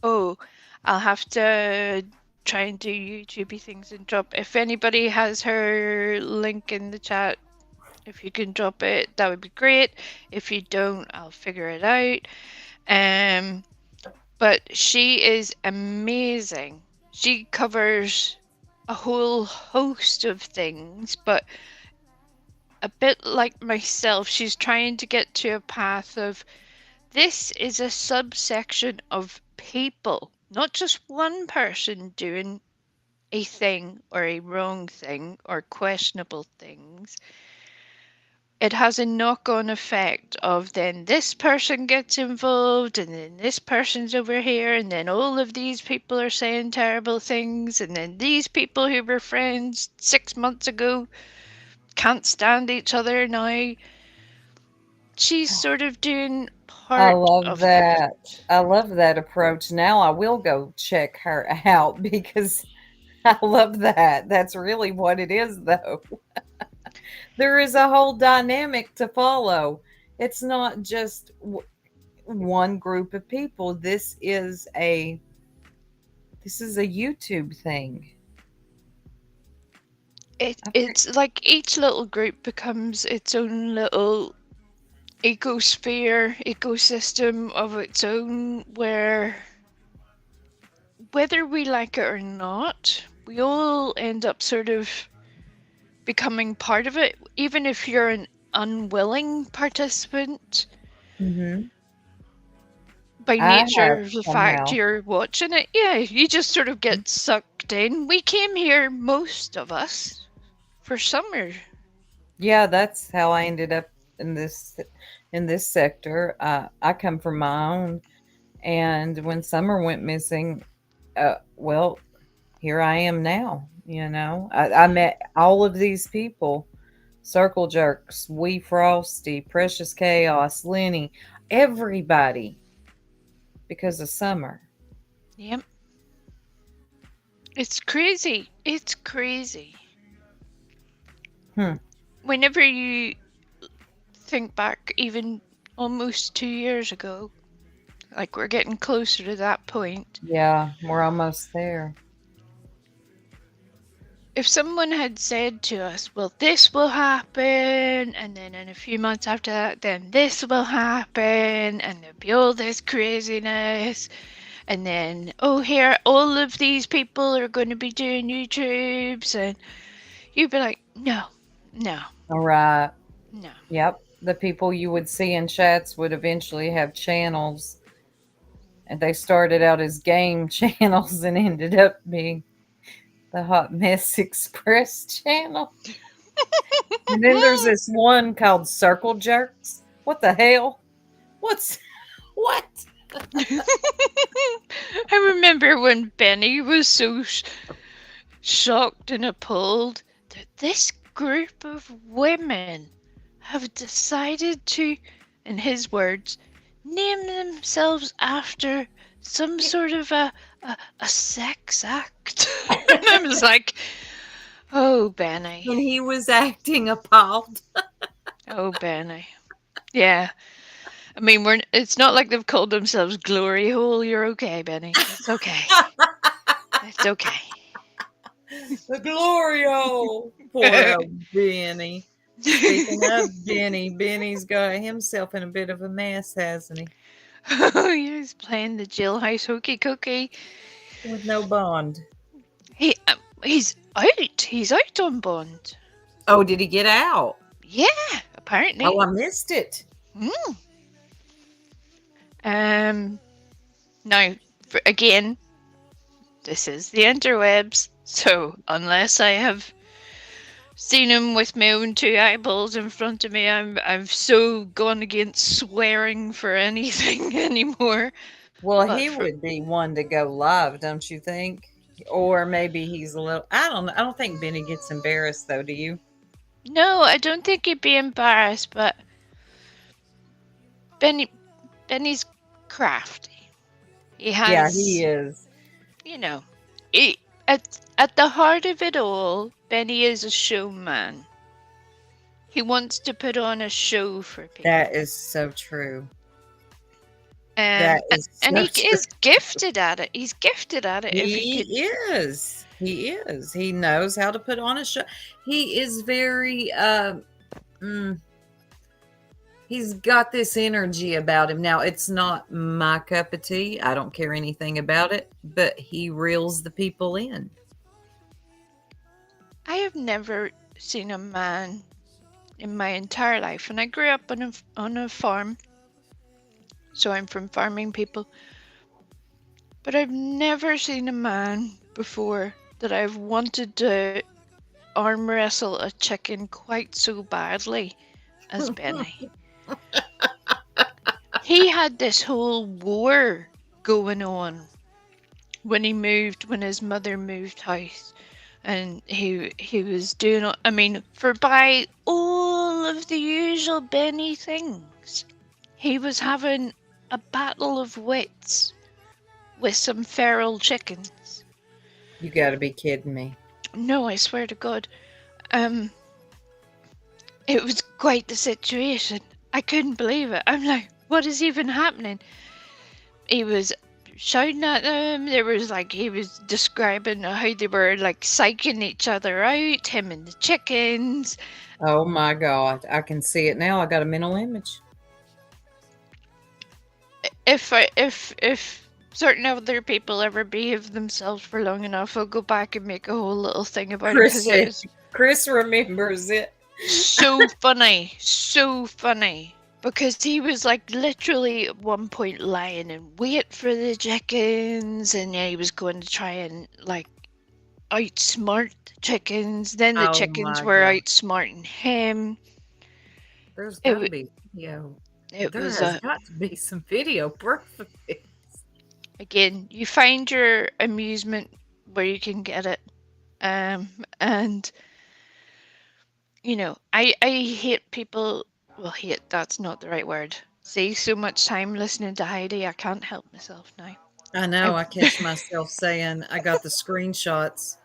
Oh, I'll have to try and do YouTubey things and drop. If anybody has her link in the chat, if you can drop it, that would be great. If you don't, I'll figure it out. But she is amazing. She covers a whole host of things, but a bit like myself, she's trying to get to a path of this is a subsection of people, not just one person doing a thing or a wrong thing or questionable things. It has a knock on effect of then this person gets involved and then this person's over here and then all of these people are saying terrible things and then these people who were friends 6 months ago can't stand each other now. She's sort of doing I part love of that. that. I love that approach. Now I will go check her out because I love that. That's really what it is, though. There is a whole dynamic to follow. It's not just one group of people. This is a YouTube thing. It's like each little group becomes its own little ecosphere, ecosystem of its own, where whether we like it or not, we all end up sort of becoming part of it, even if you're an unwilling participant Hmm. by I nature have of the fact somehow. you're watching it. Yeah, you just sort of get sucked in. We came here, most of us, for summer. Yeah, that's how I ended up in this sector. I come from my own, and when Summer went missing, well, here I am now. I met all of these people: Circle Jerks, Wee Frosty, Precious Chaos, Lenny, everybody because of Summer. Yep. It's crazy. It's crazy. Hmm. Whenever you think back, even almost 2 years ago, like we're getting closer to that point. Yeah, we're almost there. If someone had said to us, well, this will happen, and then in a few months after that, then this will happen, and there'll be all this craziness, and then, oh, here, all of these people are going to be doing YouTubes, and you'd be like, no, no, All right. no. Yep. The people you would see in chats would eventually have channels, and they started out as game channels and ended up being the Hot Mess Express channel. And then there's this one called Circle Jerks. What the hell? What's what? I remember when Benny was so shocked and appalled that this group of women have decided to, in his words, name themselves after some sort of a sex act. And I was like, oh, Benny. And he was acting appalled. Oh, Benny. Yeah. I mean, it's not like they've called themselves Glory Hole. You're okay, Benny. It's okay. It's okay. The glory hole. Poor old Benny. Speaking of Benny, Benny's got himself in a bit of a mess, hasn't he? Oh, he's playing the jailhouse hokey cookie. With no bond. He's out. He's out on bond. Oh, did he get out? Yeah, apparently. Oh, I missed it. Now, again, this is the interwebs, so unless I have seen him with my own two eyeballs in front of me, I've so gone against swearing for anything anymore. Well, But he would be one to go live, don't you think? Or maybe he's a little. I don't know. I don't think Benny gets embarrassed, though. Do you? No, I don't think he'd be embarrassed, but Benny's crafty. He has, Yeah, he is. you know, at the heart of it all, Benny is a showman. He wants to put on a show for people. That is so true. And so he true. is gifted at it. He's gifted at it. He is. He is. He knows how to put on a show. He is very. He's got this energy about him. Now, it's not my cup of tea. I don't care anything about it, but he reels the people in. I have never seen a man in my entire life, and I grew up on a farm, so I'm from farming people, but I've never seen a man before that I've wanted to arm wrestle a chicken quite so badly as Benny. He had this whole war going on when his mother moved house, and he was doing, I mean, for by all of the usual Benny things, he was having a battle of wits with some feral chickens. You got to be kidding me. No, I swear to God. It was quite the situation. I couldn't believe it. I'm like, what is even happening? He was shouting at them. There was like, he was describing how they were like psyching each other out, him and the chickens. Oh my God. I can see it now. I got a mental image. If certain other people ever behave themselves for long enough, I'll go back and make a whole little thing about it. Chris remembers it. So funny. Because he was like literally at one point lying in wait for the chickens, and he was going to try and like outsmart the chickens. Then the chickens were outsmarting him. There's got to be video. There's got to be some video proof of this. Again, you find your amusement where you can get it, and you know, I hate people. Well, hate, that's not the right word. See, so much time listening to Heidi, I can't help myself now. I know. I catch myself saying, I got the screenshots.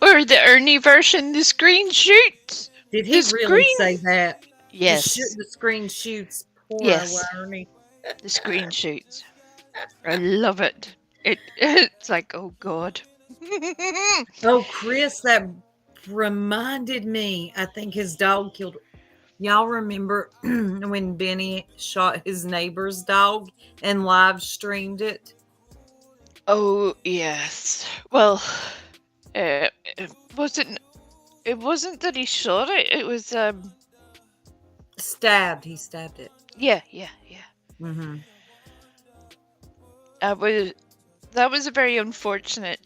Or the Ernie version, the screen shoots. Did he really say that? Yes. The screen shoots. Poor Ernie. The screen shoots. I love it. It's like, oh God. Oh, Chris, that reminded me. I think his dog killed. Y'all remember when Benny shot his neighbor's dog and live streamed it? Oh yes. Well, it wasn't that he shot it. It was stabbed. He stabbed it. Yeah. Mm-hmm. That was a very unfortunate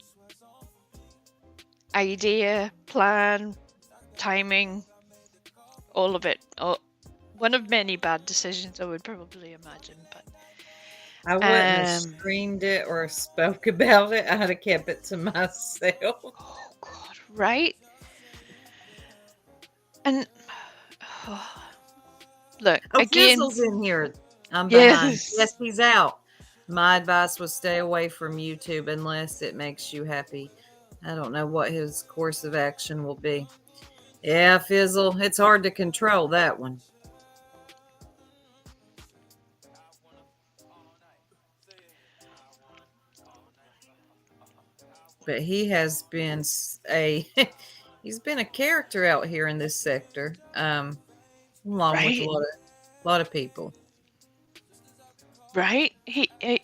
idea, plan, timing, all of it. One of many bad decisions, I would probably imagine, but I wouldn't have screamed it or spoke about it. I'd have kept it to myself. Oh God, right? And look, Oh, again, Fizzle's in here. I'm behind. Yes, yes, he's out. My advice was stay away from YouTube unless it makes you happy. I don't know what his course of action will be. Yeah, Fizzle, it's hard to control that one. But he has been a he's been a character out here in this sector, along with right, a lot of people. right.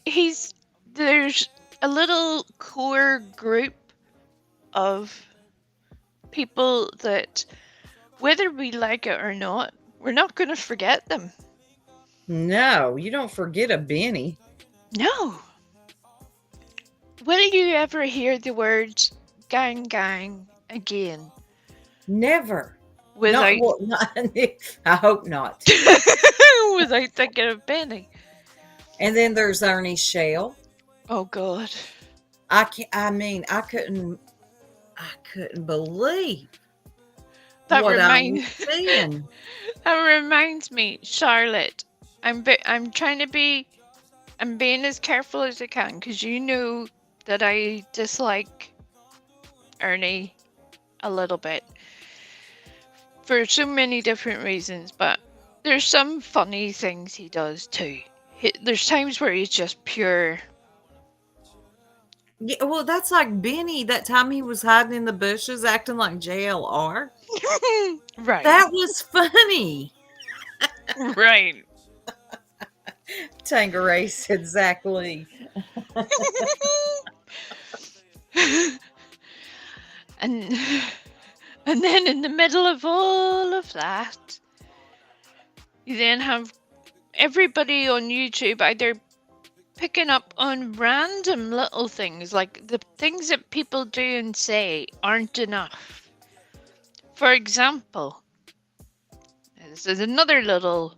He's there's a little core group of people that, whether we like it or not, we're not going to forget them. No, you don't forget a Benny. No. Will you ever hear the words "gang gang" again Never. without Not I hope not. without thinking of Benny? And then there's Ernie Shale. Oh God. I couldn't believe That what I reminds was seeing. that reminds me, Charlotte. I'm trying to be. I'm being as careful as I can because you know that I dislike Ernie a little bit for so many different reasons, but there's some funny things he does too. There's times where he's just pure. Yeah, well, that's like Benny. That time he was hiding in the bushes, acting like JLR. Right. That was funny. Right. Tangeray said exactly. and and then in the middle of all of that, you then have everybody on YouTube either picking up on random little things, like the things that people do and say aren't enough. For example, this is another little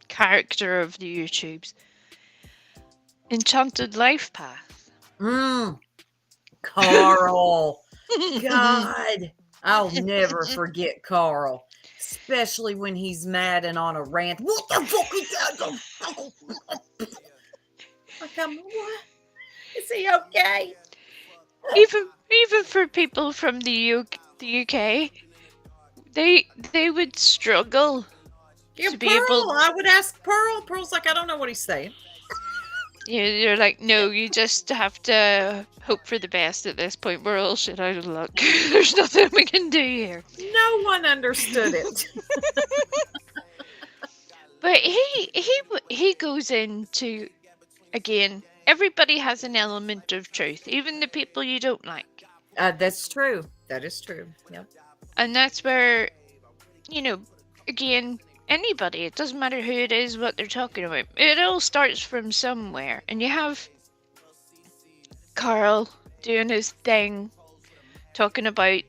character of the YouTubes. Enchanted Life Path. Carl. God. I'll never forget Carl. Especially when he's mad and on a rant. What the fuck is that? Like, what? Is he okay? Even for people from the UK, they would struggle Yeah, to Pearl. be able. I would ask Pearl. Pearl's like, I don't know what he's saying. You're like, no, you just have to hope for the best at this point. We're all shit out of luck. There's nothing we can do here. No one understood it. But he goes into, again, everybody has an element of truth, even the people you don't like. That's true. That is true. Yep. And that's where, again, anybody, it doesn't matter who it is, what they're talking about. It all starts from somewhere. And you have Carl doing his thing, talking about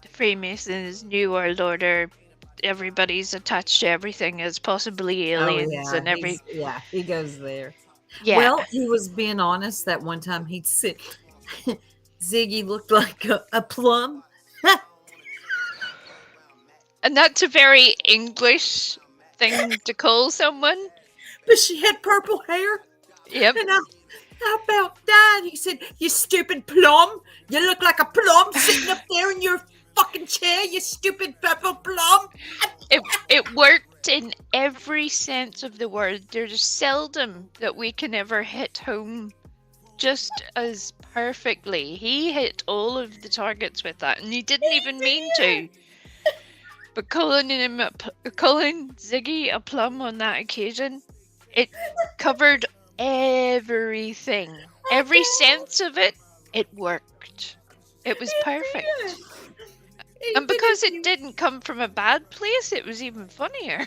the Freemasons, New World Order. Everybody's attached to everything as possibly aliens and every. He goes there. Yeah. Well, he was being honest that one time he'd sit. Ziggy looked like a plum. And that's a very English thing to call someone. But she had purple hair. Yep. And I about died. He said, "You stupid plum. You look like a plum sitting up there in your fucking chair, you stupid purple plum." It worked in every sense of the word. There's seldom that we can ever hit home just as perfectly. He hit all of the targets with that, and he didn't even mean to. But calling Ziggy a plum on that occasion, it covered everything. Every sense of it, it worked. It was perfect. And because it didn't come from a bad place, it was even funnier.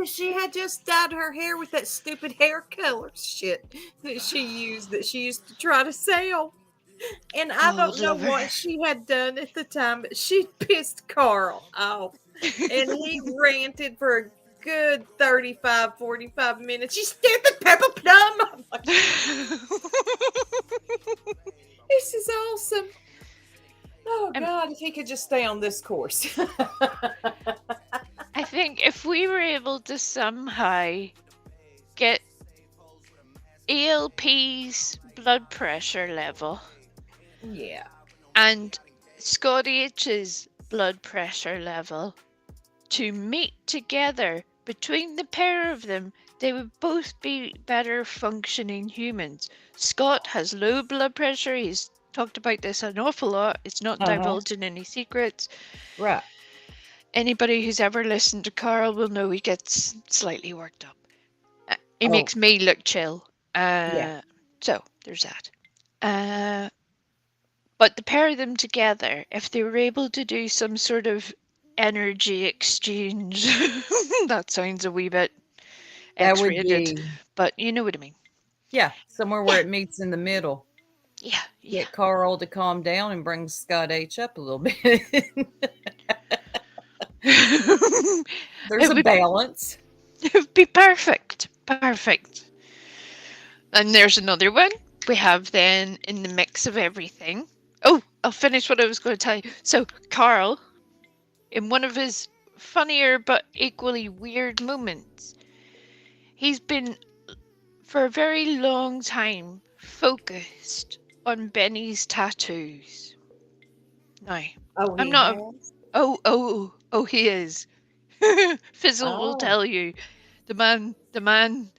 She had just dyed her hair with that stupid hair color shit that she used to try to sell. And I don't know what she had done at the time, but she pissed Carl off. And he ranted for a good 45 minutes. "You stupid purple plum." I'm like, this is awesome. Oh Um, God, if he could just stay on this course. I think if we were able to somehow get ELP's blood pressure level Yeah. and Scott H's blood pressure level to meet together, between the pair of them, they would both be better functioning humans. Scott has low blood pressure. He's talked about this an awful lot. It's not Uh-huh. divulging any secrets. Right. Anybody who's ever listened to Carl will know he gets slightly worked up. He Oh, makes me look chill. yeah. So there's that. But the pair of them together, if they were able to do some sort of energy exchange, that sounds a wee bit That would X-rated, be, but you know what I mean. yeah, somewhere where it meets in the middle. Yeah, yeah. Get Carl to calm down and bring Scott H up a little bit. There's it a would balance. it would be perfect, perfect. And there's another one we have then in the mix of everything. Oh, I'll finish what I was going to tell you. So Carl, in one of his funnier but equally weird moments, he's been for a very long time focused on Benny's tattoos. Now, Oh, I'm he not a, has? oh, he is. Fizzle will Oh, tell you. The man,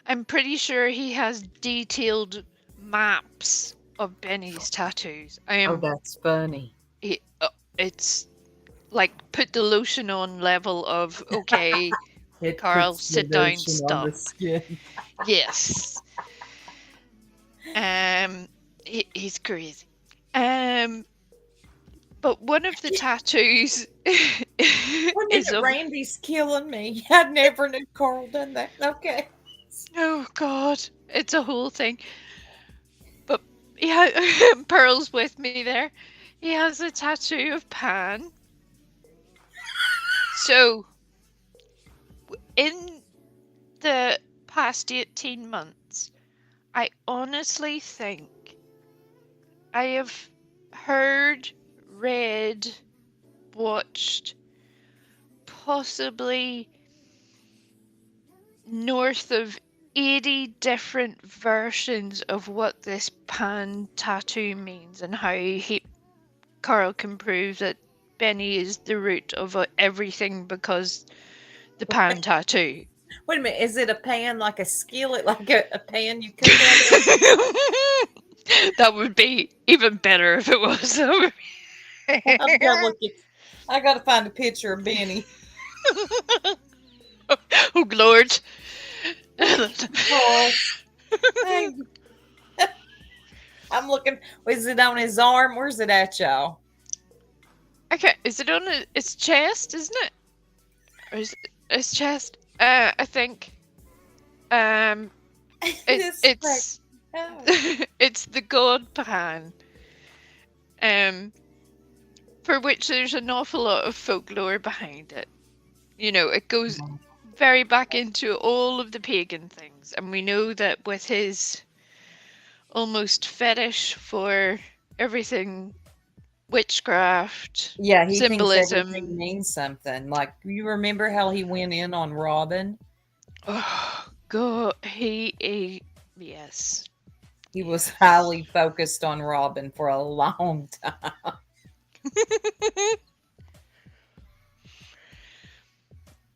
I'm pretty sure he has detailed maps of Benny's tattoos. oh, that's funny. He, it's like put the lotion on level of, okay, It Carl, puts the sit down, lotion on the stop. skin. Yes. He's crazy. Um, but one of the tattoos One is minute, of, Randy's killing me. I never knew Carl done that. Okay. oh God, it's a whole thing. But yeah, Pearl's with me there. He has a tattoo of Pan. So in the past 18 months, I honestly think I have heard, read, watched possibly north of 80 different versions of what this pan tattoo means and how Carl can prove that Benny is the root of everything because the pan tattoo. Wait a minute. Is it a pan like a skillet, like a pan you cook out of? That would be even better if it was. I've got to look at. I got to find a picture of Benny. Oh Lord. Carl. Hey, I'm looking. Is it on his arm? Where's it at, y'all? Okay, is it on its chest, isn't it? Or is it its chest? I think. This It's oh. it's the god pan. For which there's an awful lot of folklore behind it. You know, it goes very back into all of the pagan things, and we know that with his almost fetish for everything witchcraft, Yeah, he thinks symbolism. everything means something. Like, you remember how he went in on Robin? Oh God, yes. He was highly focused on Robin for a long time.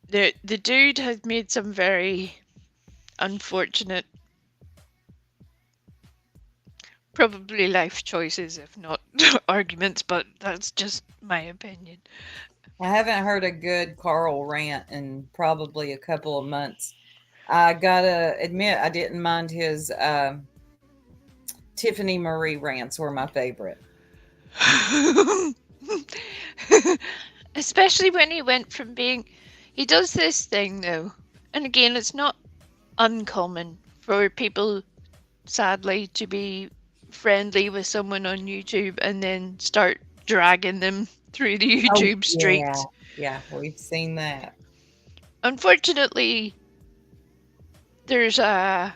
The dude has made some very unfortunate, probably life choices, if not arguments, but that's just my opinion. I haven't heard a good Carl rant in probably a couple of months. I gotta admit, I didn't mind his Tiffany Marie rants were my favorite. Especially when he went from being. He does this thing though, and again, it's not uncommon for people, sadly, to be friendly with someone on YouTube and then start dragging them through the Oh, YouTube yeah. streets. Yeah, we've seen that. Unfortunately, there's an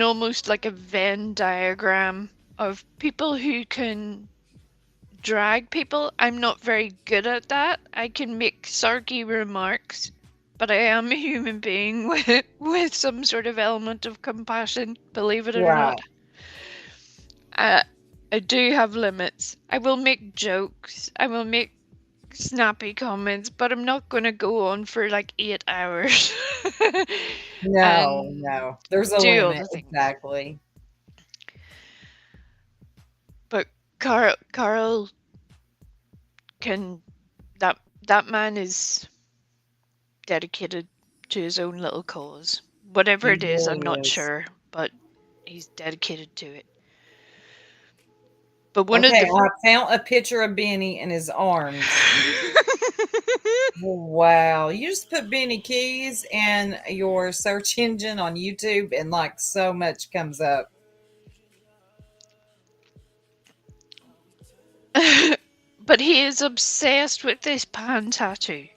almost like a Venn diagram of people who can drag people. I'm not very good at that. I can make sarky remarks, but I am a human being with some sort of element of compassion, believe it or Right. not. Uh, I do have limits. I will make jokes. I will make snappy comments, but I'm not going to go on for like 8 hours No, and no. There's a do all limit. the things. Exactly. But Carl can that man is dedicated to his own little cause. Whatever He it is, I'm really not is. sure, but he's dedicated to it. But one of Okay, the I found a picture of Benny in his arms. Wow. You just put Benny Keys in your search engine on YouTube and like so much comes up. but he is obsessed with this pan tattoo.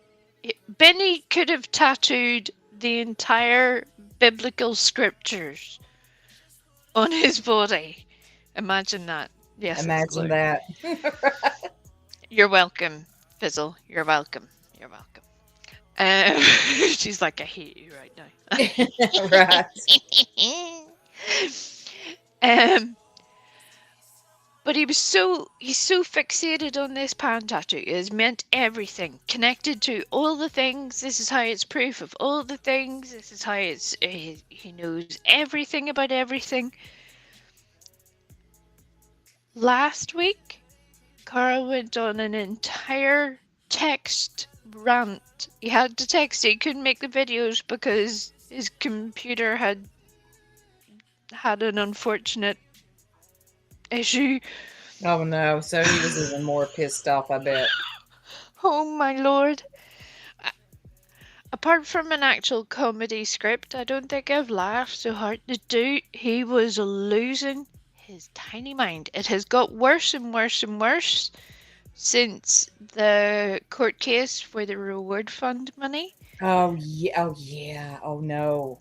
Benny could have tattooed the entire biblical scriptures on his body. Imagine that. Yes, it's Imagine glue. that. You're welcome, Fizzle. You're welcome. You're welcome. She's like, I hate you right Right. now. But he's so fixated on this pan tattoo. It has meant everything, connected to all the things. This is how it's proof of all the things. This is how it's he knows everything about everything. Last week, Carl went on an entire text rant. He had to text it. He couldn't make the videos because his computer had an unfortunate issue. Oh no. So he was even more pissed off, I bet. Oh my lord. Apart from an actual comedy script, I don't think I've laughed so hard to do. He was losing his tiny mind. It has got worse and worse and worse since the court case for the reward fund money. Oh yeah. Oh yeah. Oh no.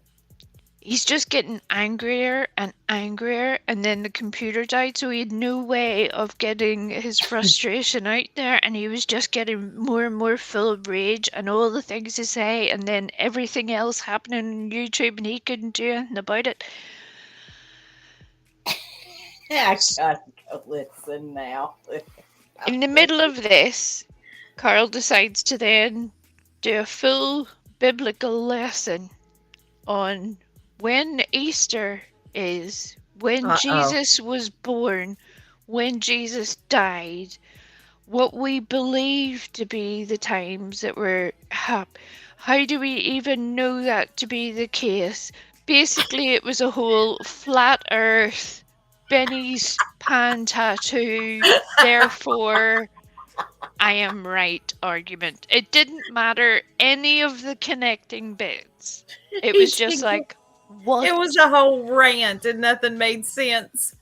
He's just getting angrier and angrier, and then the computer died, so he had no way of getting his frustration out there, and he was just getting more and more full of rage and all the things to say, and then everything else happening on YouTube, and he couldn't do anything about it. I gotta go listen now. In the middle of this, Carl decides to then do a full biblical lesson on when Easter is, when Uh-oh. Jesus was born, when Jesus died, what we believe to be the times that were happening. How do we even know that to be the case? Basically, it was a whole flat earth, Benny's pan tattoo, therefore I am right argument. It didn't matter any of the connecting bits. It was just like, what? It was a whole rant and nothing made sense.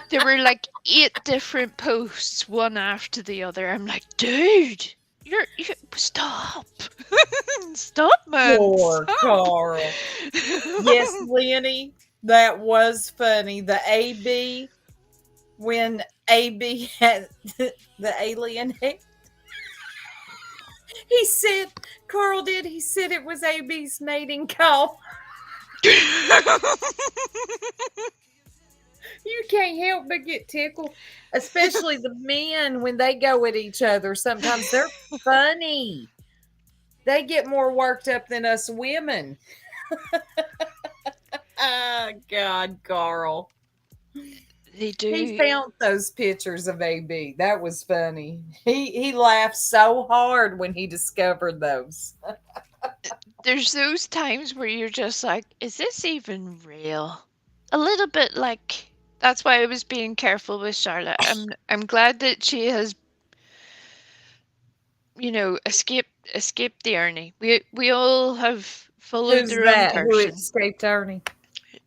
There were like 8 different posts, one after the other. I'm like, dude, you stop. Stop, man. Poor Stop. Carl. Yes, Lenny, that was funny. The AB, when AB had the alien head, he said, Carl did, he said it was AB's mating call. You can't help but get tickled, especially the men when they go at each other. Sometimes they're funny. They get more worked up than us women. Oh, God, Carl. They do. He found those pictures of AB. That was funny. He laughed so hard when he discovered those. There's those times where you're just like, is this even real? A little bit like, that's why I was being careful with Charlotte. I'm glad that she has, escaped the Ernie. We all have followed Who's the wrong that? Who person. escaped Ernie?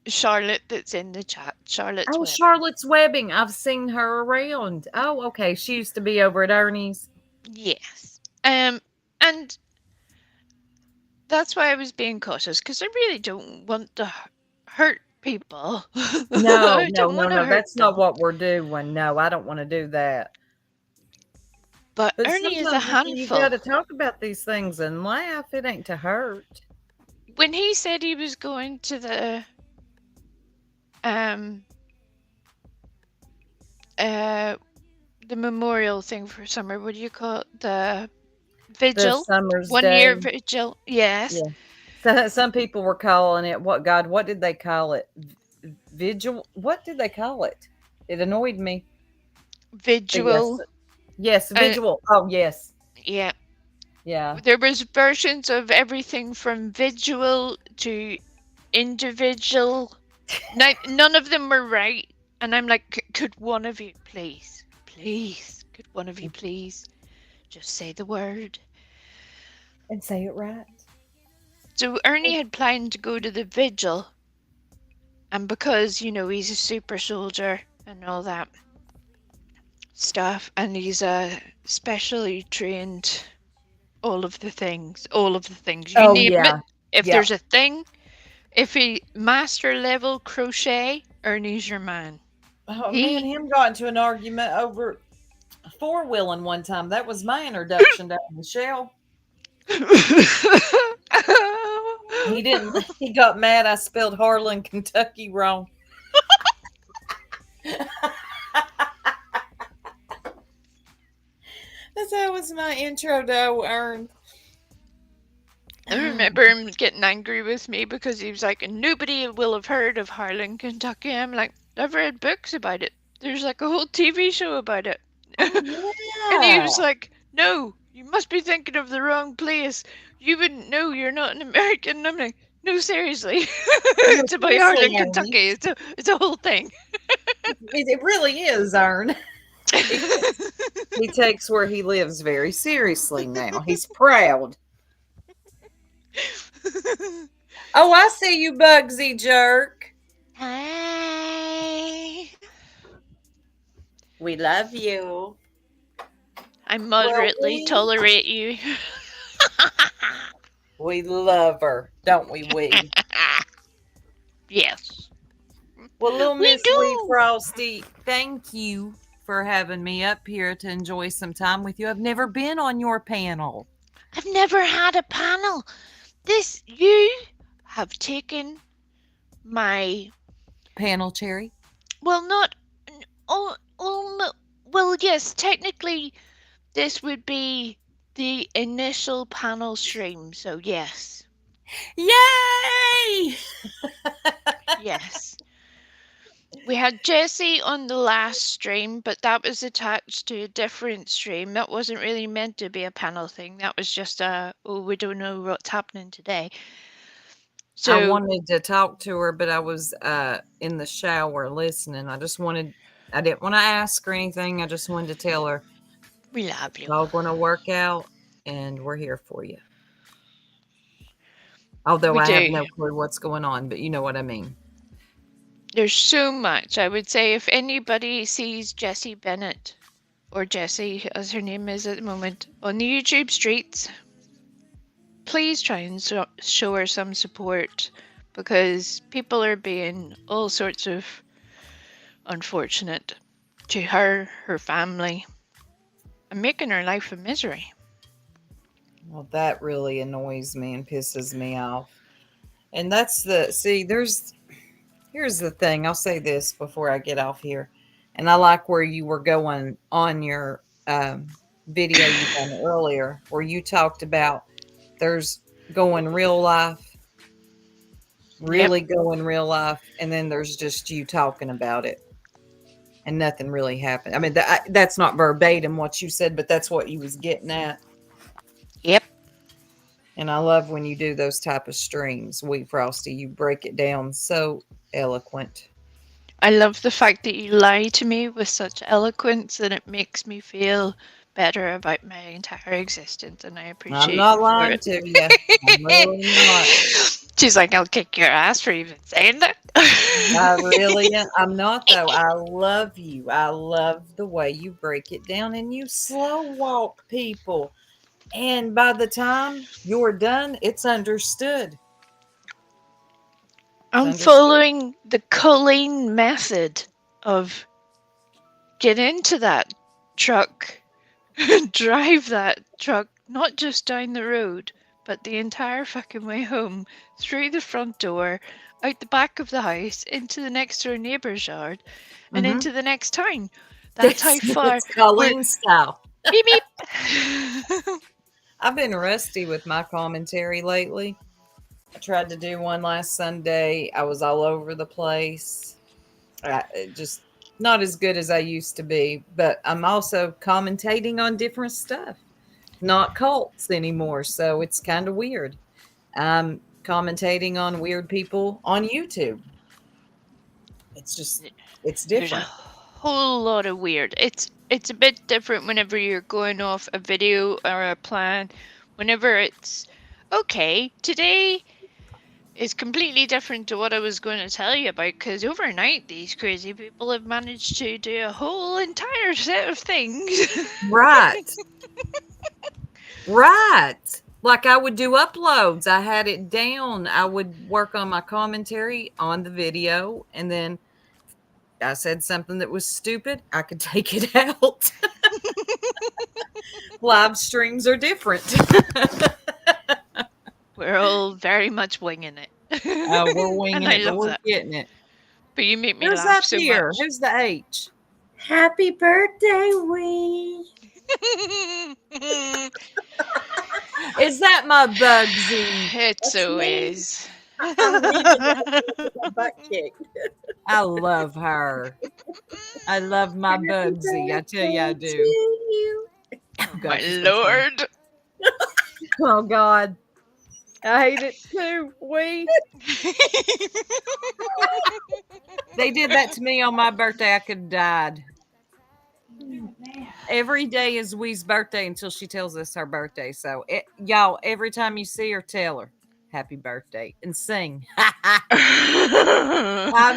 Charlotte that's in the chat. Charlotte's Oh, Webbing. Charlotte's Webbing. I've seen her around. Oh, okay. She used to be over at Ernie's. Yes. And that's why I was being cautious, because I really don't want to hurt people. No, I no, don't no, want to no. hurt That's not them. what we're doing. No, I don't want to do that. But But Ernie is a sometimes you got handful. to talk about these things and laugh. It ain't to hurt. When he said he was going to um uh the memorial thing for summer, what do you call it? The The vigil? summer's 1 year day. vigil. Yes. Yeah. So, some people were calling it what? God, what did they call it? Vigil. What did they call it? It annoyed me. But yes, Vigil. yes, Uh, visual. Oh, yes, yeah. yeah. There was versions of everything from visual to individual. None of them were right. And I'm like, could one of you please, please, could one of you please just say the word? And say it right. So Ernie had planned to go to the vigil, and because, he's a super soldier and all that stuff, and he's a specially trained all of the things. You Oh name it. yeah, If yeah. there's a thing, if he master level crochet, Ernie's your man. Oh, me and He him got into an argument over four wheeling one time. That was my introduction to Michelle. He didn't. He got mad. I spelled Harlan, Kentucky wrong. That was my intro to Earn. I remember him getting angry with me because he was like, nobody will have heard of Harlan, Kentucky. I'm like, I've read books about it. There's like a whole TV show about it. Oh And he yeah. was like, no, you must be thinking of the wrong place. You wouldn't know, you're not an American. And I'm like, no, seriously. No, It's about seriously, Harlan, Ernie. Kentucky. It's a whole thing. It really is, Ern. He, he takes where he lives very seriously now. He's proud. Oh, I see you, Bugsy jerk. Hi. We love you. I Well, moderately tolerate you. we love her, don't we? Yes. Well, little We Miss Wee do. Frosty, thank you for having me up here to enjoy some time with you. I've never been on your panel. I've never had a panel. You have taken my, Panel cherry. well, not, oh, well, yes, technically, this would be the initial panel stream, so yes. Yay! Yes. We had Jesse on the last stream, but that was attached to a different stream. That wasn't really meant to be a panel thing. That was just we don't know what's happening today. I So wanted to talk to her, but I was in the shower listening. I didn't want to ask her anything. I just wanted to tell her we love it's you. all going to work out and we're here for you. Although We I have do. no clue what's going on, but you know what I mean. There's so much. I would say if anybody sees Jessie Bennett, or Jessie as her name is at the moment, on the YouTube streets, please try and show her some support, because people are being all sorts of unfortunate to her, her family, and making her life a misery. Well, that really annoys me and pisses me off. And here's the thing. I'll say this before I get off here. And I like where you were going on your video you done earlier, where you talked about there's going real life, Yep. really going real life, and then there's just you talking about it. And nothing really happened. I mean, that's not verbatim what you said, but that's what you was getting at. Yep. And I love when you do those type of streams, Wheat Frosty. You break it down so eloquent. I love the fact that you lie to me with such eloquence, and it makes me feel better about my entire existence, and I I'm appreciate not you for lying it. to you. I'm really not. She's like, I'll kick your ass for even saying that. I really am. I'm not though. I love you. I love the way you break it down and you slow walk people. And by the time you're done, it's understood. I'm understood. following the Colleen method of get into that truck, drive that truck not just down the road, but the entire fucking way home, through the front door, out the back of the house, into the next door neighbour's yard, and Mm-hmm. into the next town. That's how That's, far that's we're. Colleen style. Beep beep. I've been rusty with my commentary lately. I tried to do one last Sunday. I was all over the place. Just not as good as I used to be, but I'm also commentating on different stuff, not cults anymore. So it's kind of weird. I'm commentating on weird people on YouTube. It's just, it's There's a different. whole lot of weird. It's a bit different whenever you're going off a video or a plan. Whenever it's okay, today is completely different to what I was going to tell you about, because overnight these crazy people have managed to do a whole entire set of things. Right. Right. Like I would do uploads. I had it down. I would work on my commentary on the video, and then I said something that was stupid, I could take it out. Live streams are different. We're all very much winging it. Oh, we're winging and I it, but love we're that. getting it. But you make me Who's laugh up so here? much. Who's the H? Happy birthday, Wee. Is that my Bugsy? It That's so me. is. I'm leaving now with my butt kicked. I love her. I love my Bugsy. I tell you I Birthday to do. you. Oh, God, My she's so funny. lord. Oh, God. I hate it too. They did that to me on my birthday. I could have died. Every day is Wee's birthday until she tells us her birthday. So, y'all, every time you see her, tell her happy birthday and sing. I'm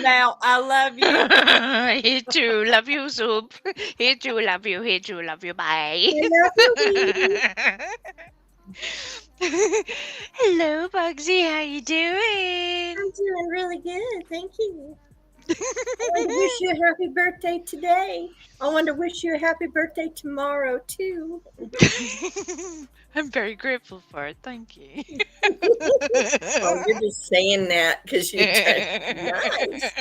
out. I love you. Hate you, love you, soup. Hate you, love you, hate you, love you, bye. We love you, Wee. Hello, Bugsy, how you doing? I'm doing really good. Thank you. I want to wish you a happy birthday today. I want to wish you a happy birthday tomorrow, too. I'm very grateful for it, thank you. Oh, you're just saying that because you're nice.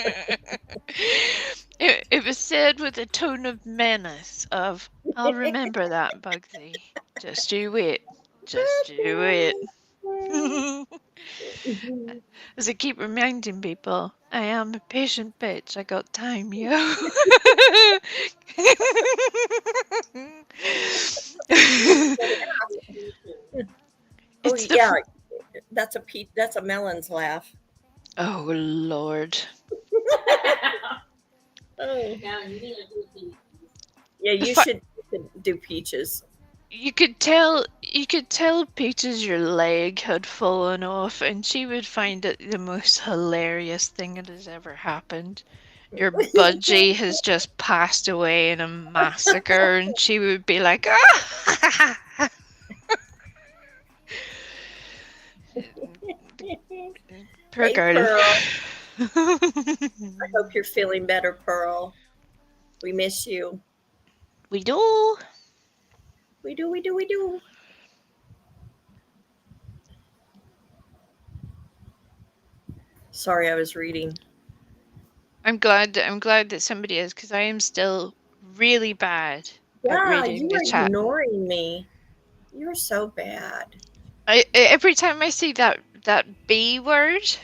It was said with a tone of menace of, I'll remember that, Bugsy. Just you wait. Just you wait. As I keep reminding people, I am a patient bitch. I got time, yo. Oh, It's the yeah. That's a Melon's laugh. Oh, Lord. Oh. Yeah, you If I- should do peaches. You could tell Peaches your leg had fallen off, and she would find it the most hilarious thing that has ever happened. Your budgie has just passed away in a massacre, and she would be like, ah! Poor Hey, girl. Pearl. I hope you're feeling better, Pearl. We miss you. We do. We do, we do, we do. Sorry, I was reading. I'm glad that somebody is, because I am still really bad at Yeah, reading you the were chat. ignoring me. You're so bad. Every time I see that B word,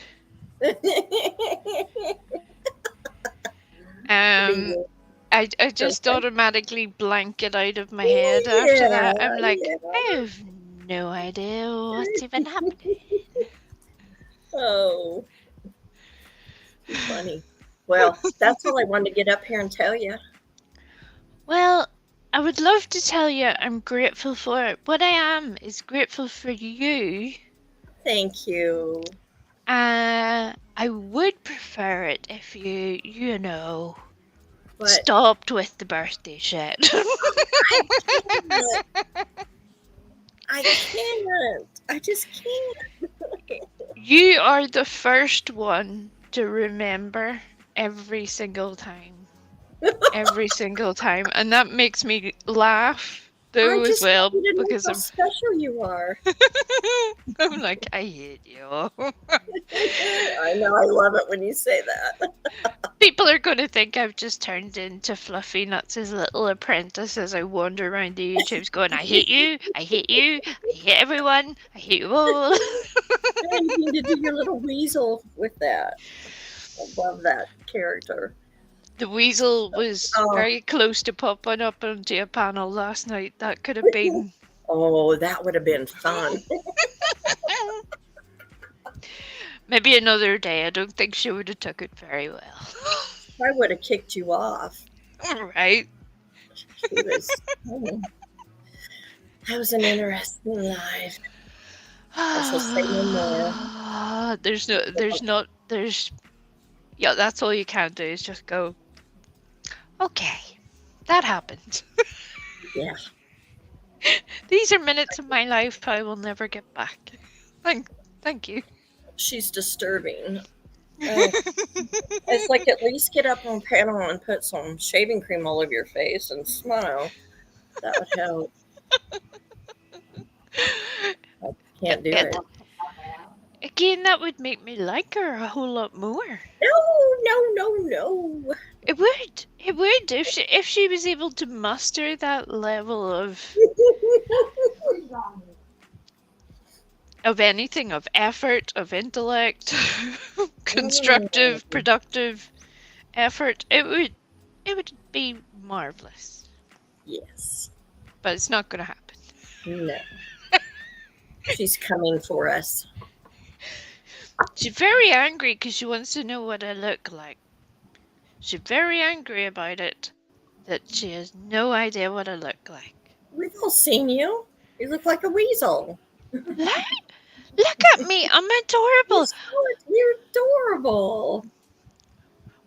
I just automatically blank it out of my head after that. I'm like, I have no idea what's even happening. Oh, funny. Well, that's all I wanted to get up here and tell you. Well, I would love to tell you I'm grateful for it. What I am is grateful for you. Thank you. I would prefer it if you know, But stopped with the birthday shit. I can't. I just can't. You are the first one to remember every single time. Every single time. And that makes me laugh I though as just well want you to know because how special you are. I'm like, I hate you. I know. I love it when you say that. People are going to think I've just turned into Fluffy Nuts' little apprentice as I wander around the YouTubes going, I hate you, I hate you, I hate everyone, I hate you all. Yeah, you need to do your little weasel with that. I love that character. The weasel was Oh, very close to popping up onto a panel last night. That could have been. oh, that would have been fun. Maybe another day. I don't think she would have took it very well. I would have kicked you off. Right? She was. Oh, that was an interesting life. I shall say no more. Yeah, that's all you can do is just go, okay, that happened. Yeah. These are minutes of my life I will never get back. Thank you. She's disturbing. It's like at least get up on panel and put some shaving cream all over your face and smile. That would help. I can't do it. Again, that would make me like her a whole lot more. No. It would. It would if she was able to muster that level of anything, of effort, of intellect, constructive, productive effort. It would be marvelous. Yes. But it's not going to happen. No. She's coming for us. She's very angry because she wants to know what I look like. She's very angry about it, that she has no idea what I look like. We've all seen you. You look like a weasel. Look at me, I'm adorable. You're adorable.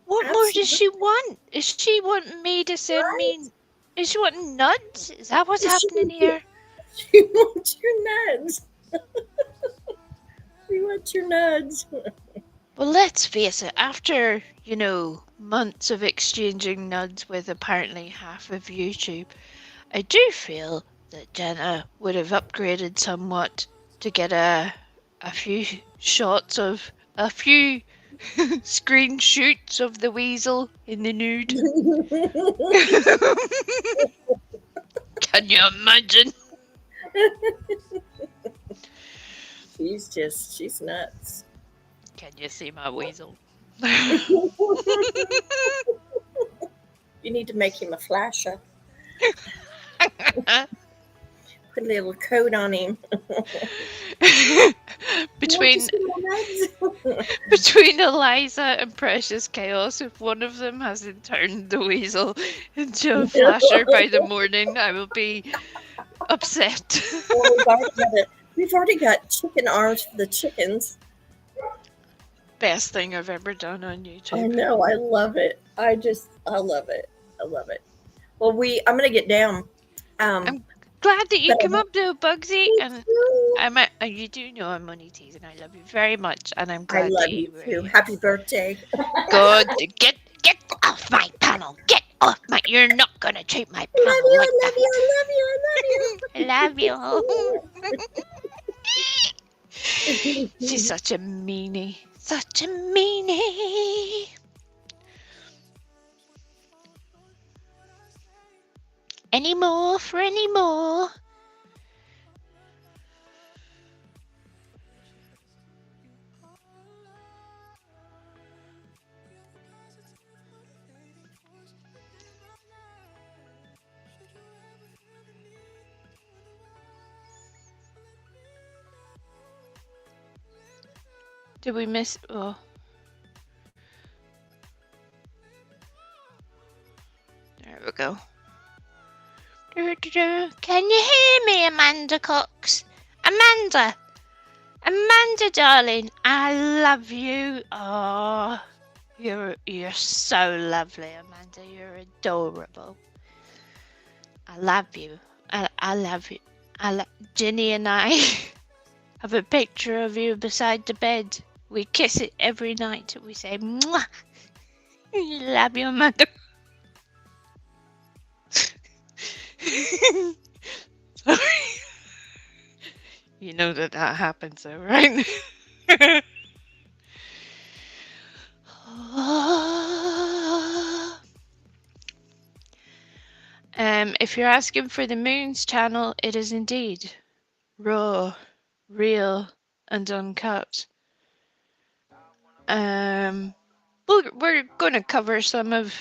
What more does she want? Is she wanting me to send me... Is she wanting nuts? Is that what's happening here? She wants your nuts. She wants your nuts. Well, let's face it, after, months of exchanging nuds with apparently half of YouTube, I do feel that Jenna would have upgraded somewhat to get a few shots of... a few screen shoots of the weasel in the nude. Can you imagine? She's nuts. Can you see my weasel? You need to make him a flasher. Put a little coat on him. Between Eliza and Precious Chaos, if one of them hasn't turned the weasel into a flasher by the morning, I will be upset. Well, we've already got chicken arms for the chickens. Best thing I've ever done on YouTube. I know, I love it. I love it. I love it. Well, I'm gonna get down. I'm glad that you come up though, Bugsy, and you do know I'm only teasing. I love you very much, and I'm glad I love that you were too. here. Happy birthday. Good. Get off my panel. Get off my... You're not gonna treat my panel like that. I love you. She's such a meanie. Such a meanie. Any more for any more? Did we miss... Oh. There we go. Can you hear me, Amanda Cox? Amanda, darling, I love you. Oh, you're so lovely, Amanda. You're adorable. I love you. I love you. Ginny and I have a picture of you beside the bed We kiss it every night. We say, "Mwah! Love your mother." Sorry. You know that happens, though, right? If you're asking for the Moon's channel, it is indeed raw, real, and uncut. We're going to cover some of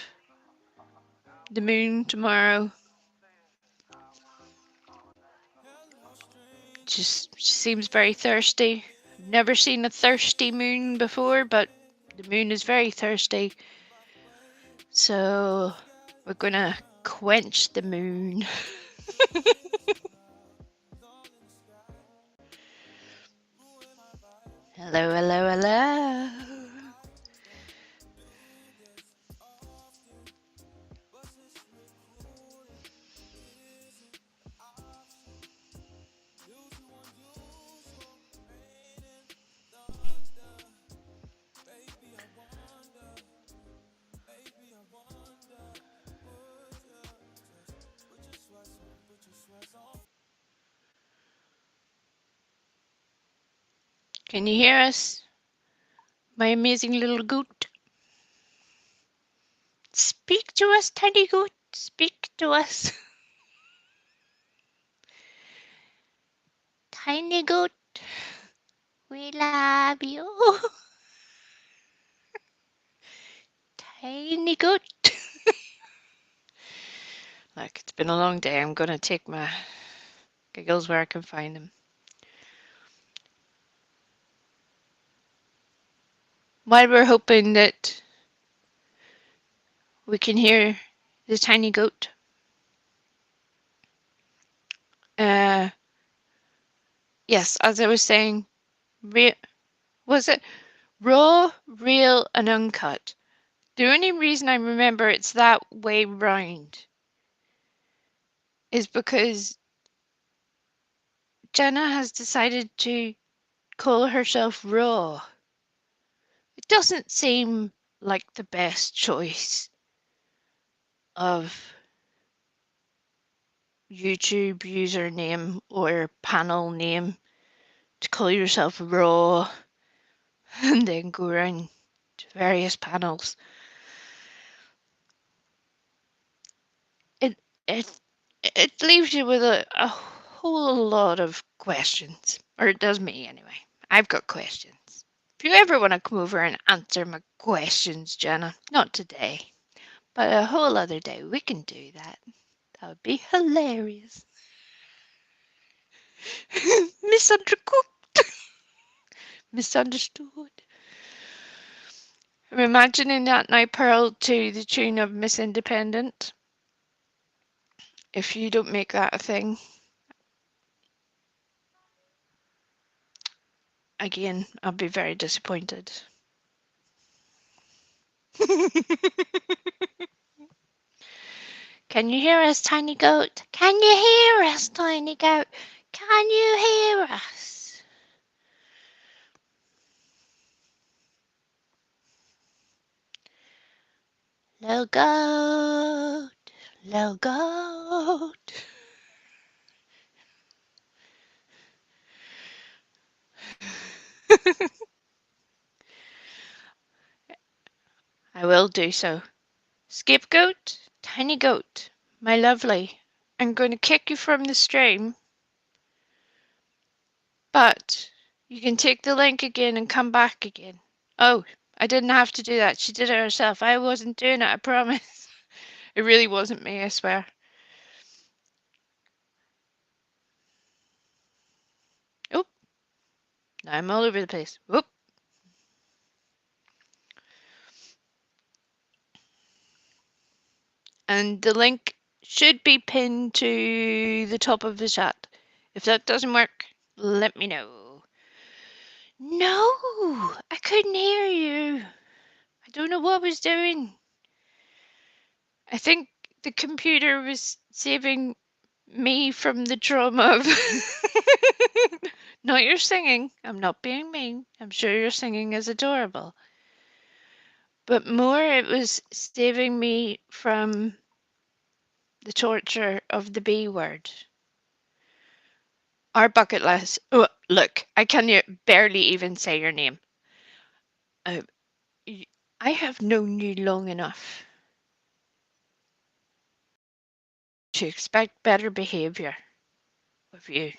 the Moon tomorrow. Just seems very thirsty. Never seen a thirsty moon before, but the moon is very thirsty. So we're gonna quench the moon. Hello, hello, hello. Can you hear us? My amazing little goat. Speak to us, tiny goat. Speak to us. Tiny goat, we love you. Tiny goat. Look, it's been a long day. I'm going to take my giggles where I can find them. While we're hoping that we can hear the tiny goat. Yes, as I was saying, was it raw, real, and uncut? The only reason I remember it's that way round is because Jenna has decided to call herself raw. It doesn't seem like the best choice of YouTube username or panel name to call yourself raw and then go around to various panels. It leaves you with a whole lot of questions, or it does me anyway. I've got questions. If you ever want to come over and answer my questions, Jenna, not today, but a whole other day, we can do that. That would be hilarious. Misunderstood. I'm imagining that now, Pearl, to the tune of Miss Independent. If you don't make that a thing, again, I'll be very disappointed. Can you hear us, tiny goat? Can you hear us, tiny goat? Can you hear us? Little goat, little goat. I will do so. Scapegoat, tiny goat, my lovely, I'm going to kick you from the stream, but you can take the link again and come back again. Oh, I didn't have to do that. She did it herself. I wasn't doing it, I promise. It really wasn't me, I swear. Oh, now I'm all over the place. Whoop. And the link should be pinned to the top of the chat. If that doesn't work, let me know. No, I couldn't hear you. I don't know what I was doing. I think the computer was saving me from the trauma of Not your singing. I'm not being mean. I'm sure your singing is adorable. But more, it was saving me from the torture of the B word. Our bucket list. Oh, look, I can barely even say your name. Uh, I have known you long enough to expect better behavior of you.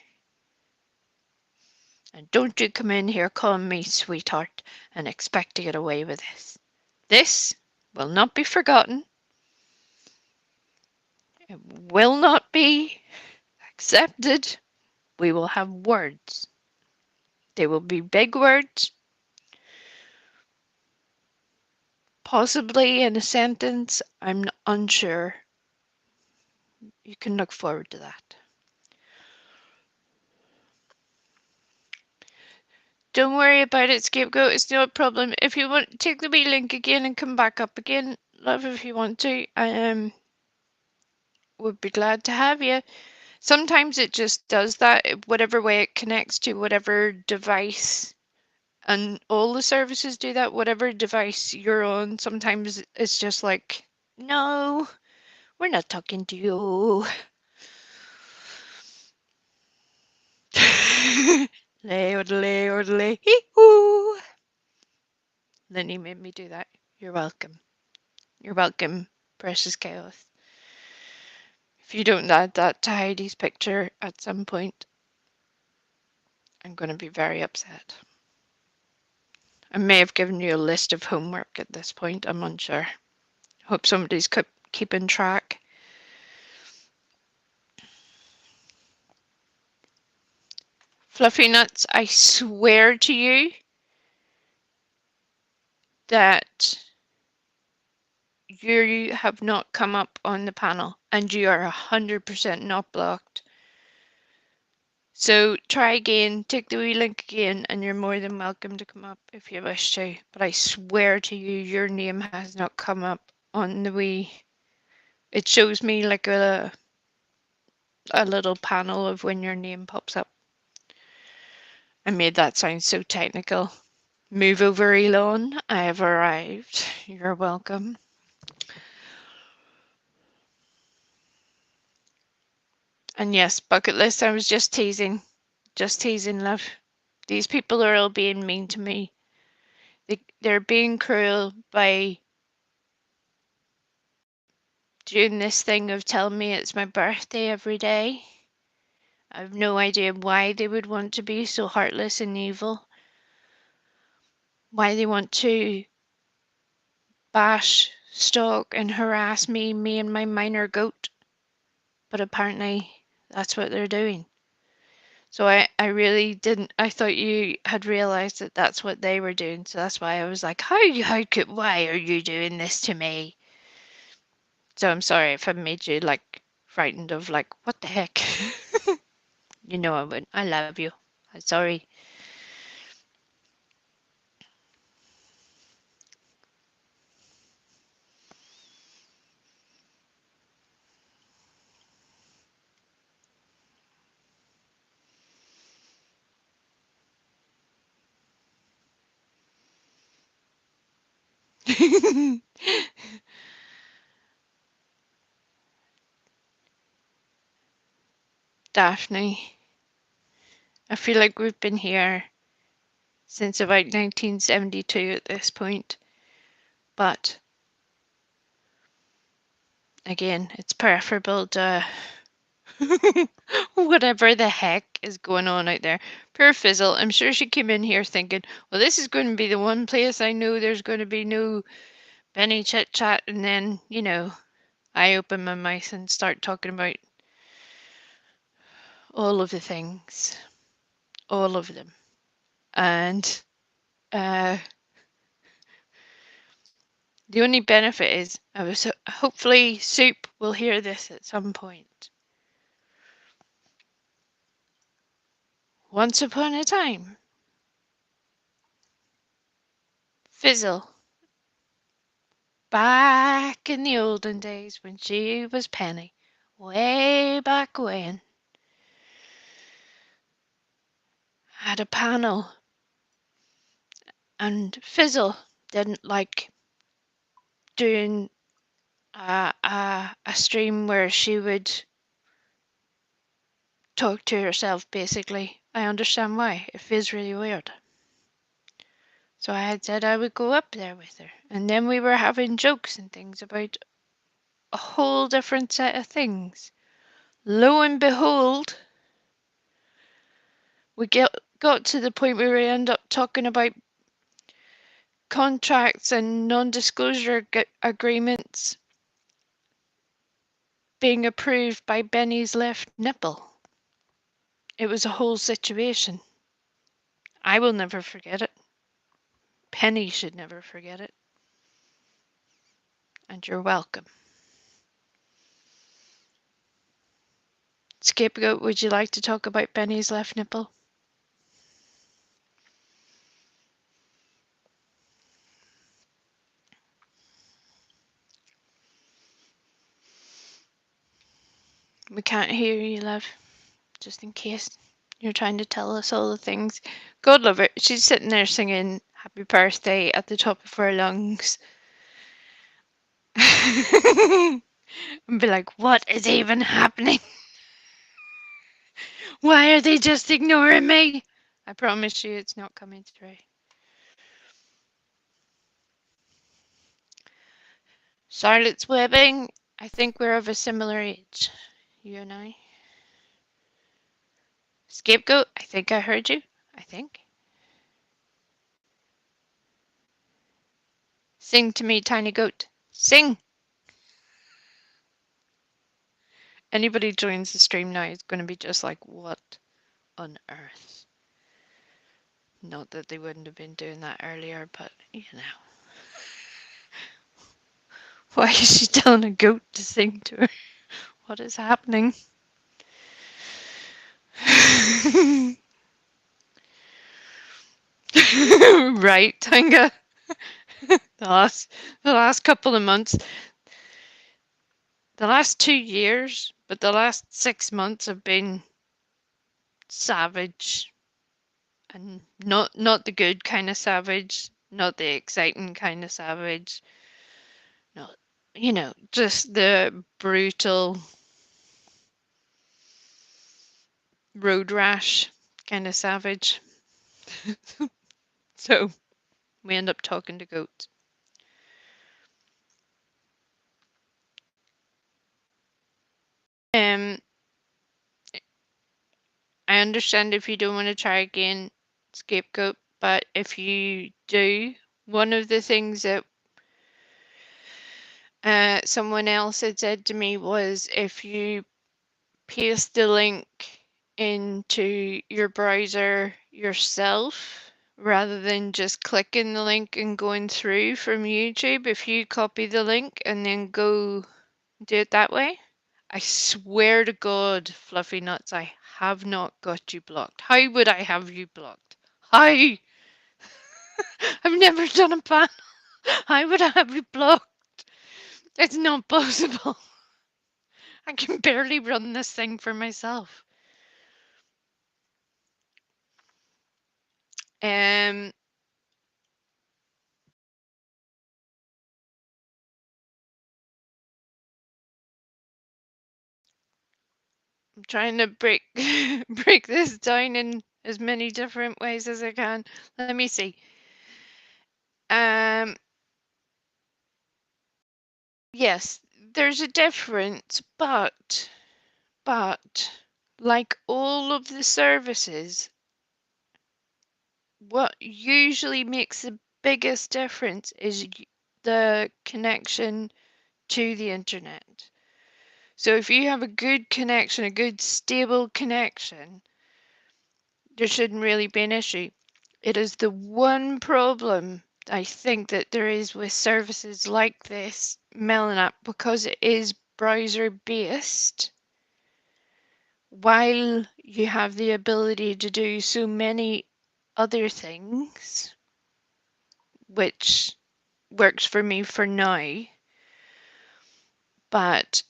And don't you come in here calling me sweetheart and expect to get away with this. This will not be forgotten. It will not be accepted. We will have words. They will be big words, possibly in a sentence. I'm unsure. You can look forward to that. Don't worry about it, Scapegoat. It's no problem. If you want, take the wee link again and come back up again. Love if you want to. I would be glad to have you. Sometimes it just does that, whatever way it connects to whatever device. And all the services do that, whatever device you're on. Sometimes it's just like, no, we're not talking to you. Lay, orderly, orderly, hee-hoo. Lenny made me do that. You're welcome. You're welcome, precious chaos. If you don't add that to Heidi's picture at some point, I'm going to be very upset. I may have given you a list of homework at this point. I'm unsure. Hope somebody's keeping track. Fluffy Nuts, I swear to you that you have not come up on the panel and you are 100% not blocked. So try again, take the wee link again, and you're more than welcome to come up if you wish to. But I swear to you, your name has not come up on the wee. It shows me like a little panel of when your name pops up. I made that sound so technical. Move over, Elon. I have arrived. You're welcome. And yes, bucket list, I was just teasing. Just teasing, love. These people are all being mean to me. They're being cruel by doing this thing of telling me it's my birthday every day. I have no idea why they would want to be so heartless and evil. Why they want to bash, stalk, and harass me and my minor goat. But apparently that's what they're doing. So I really didn't, I thought you had realized that that's what they were doing. So that's why I was like, why are you doing this to me? So I'm sorry if I made you like frightened of like, what the heck? You know I wouldn't. I love you. I'm sorry. Daphne, I feel like we've been here since about 1972 at this point. But again, it's preferable to whatever the heck is going on out there. Poor Fizzle, I'm sure she came in here thinking, well, this is going to be the one place I know there's going to be no Benny chit chat. And then, you know, I open my mouth and start talking about all of the things, all of them. And the only benefit is hopefully Soup will hear this at some point. Once upon a time, Fizzle, back in the olden days when she was Penny, way back when, had a panel, and Fizzle didn't like doing a stream where she would talk to herself, basically. I understand why. It feels really weird. So I had said I would go up there with her. And then we were having jokes and things about a whole different set of things. Lo and behold, we got to the point where we end up talking about contracts and non-disclosure agreements being approved by Benny's left nipple. It was a whole situation. I will never forget it. Penny should never forget it. And you're welcome. Scapegoat, would you like to talk about Benny's left nipple? We can't hear you, love. Just in case you're trying to tell us all the things. God love her. She's sitting there singing happy birthday at the top of her lungs. And be like, what is even happening? Why are they just ignoring me? I promise you it's not coming through. Charlotte's Webbing, I think we're of a similar age, you and I. Scapegoat, I think I heard you. I think. Sing to me, tiny goat. Sing! Anybody joins the stream now is going to be just like, what on earth? Not that they wouldn't have been doing that earlier, but you know. Why is she telling a goat to sing to her? What is happening? Right, Tanga. The last couple of months, the last 2 years, but the last 6 months have been savage, and not the good kind of savage, not the exciting kind of savage. No, you know, just the brutal road rash kind of savage. So we end up talking to goats. I understand if you don't want to try again, Scapegoat, but if you do, one of the things that someone else had said to me was if you paste the link into your browser yourself, rather than just clicking the link and going through from YouTube, if you copy the link and then go do it that way, I swear to God, Fluffy Nuts, I have not got you blocked. How would I have you blocked? How? I've never done a ban. How would I have you blocked? It's not possible. I can barely run this thing for myself. I'm trying to break break this down in as many different ways as I can. Let me see. Yes, there's a difference, but like all of the services, what usually makes the biggest difference is the connection to the internet. So if you have a good connection, a good stable connection, there shouldn't really be an issue. It is the one problem I think that there is with services like this Melon app, because it is browser based. While you have the ability to do so many other things, which works for me for now, but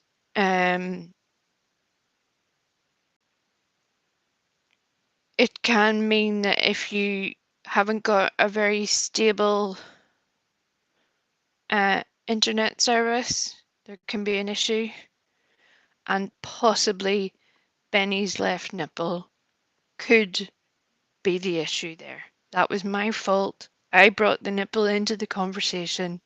it can mean that if you haven't got a very stable internet service, there can be an issue. And possibly Benny's left nipple could be the issue there. That was my fault. I brought the nipple into the conversation.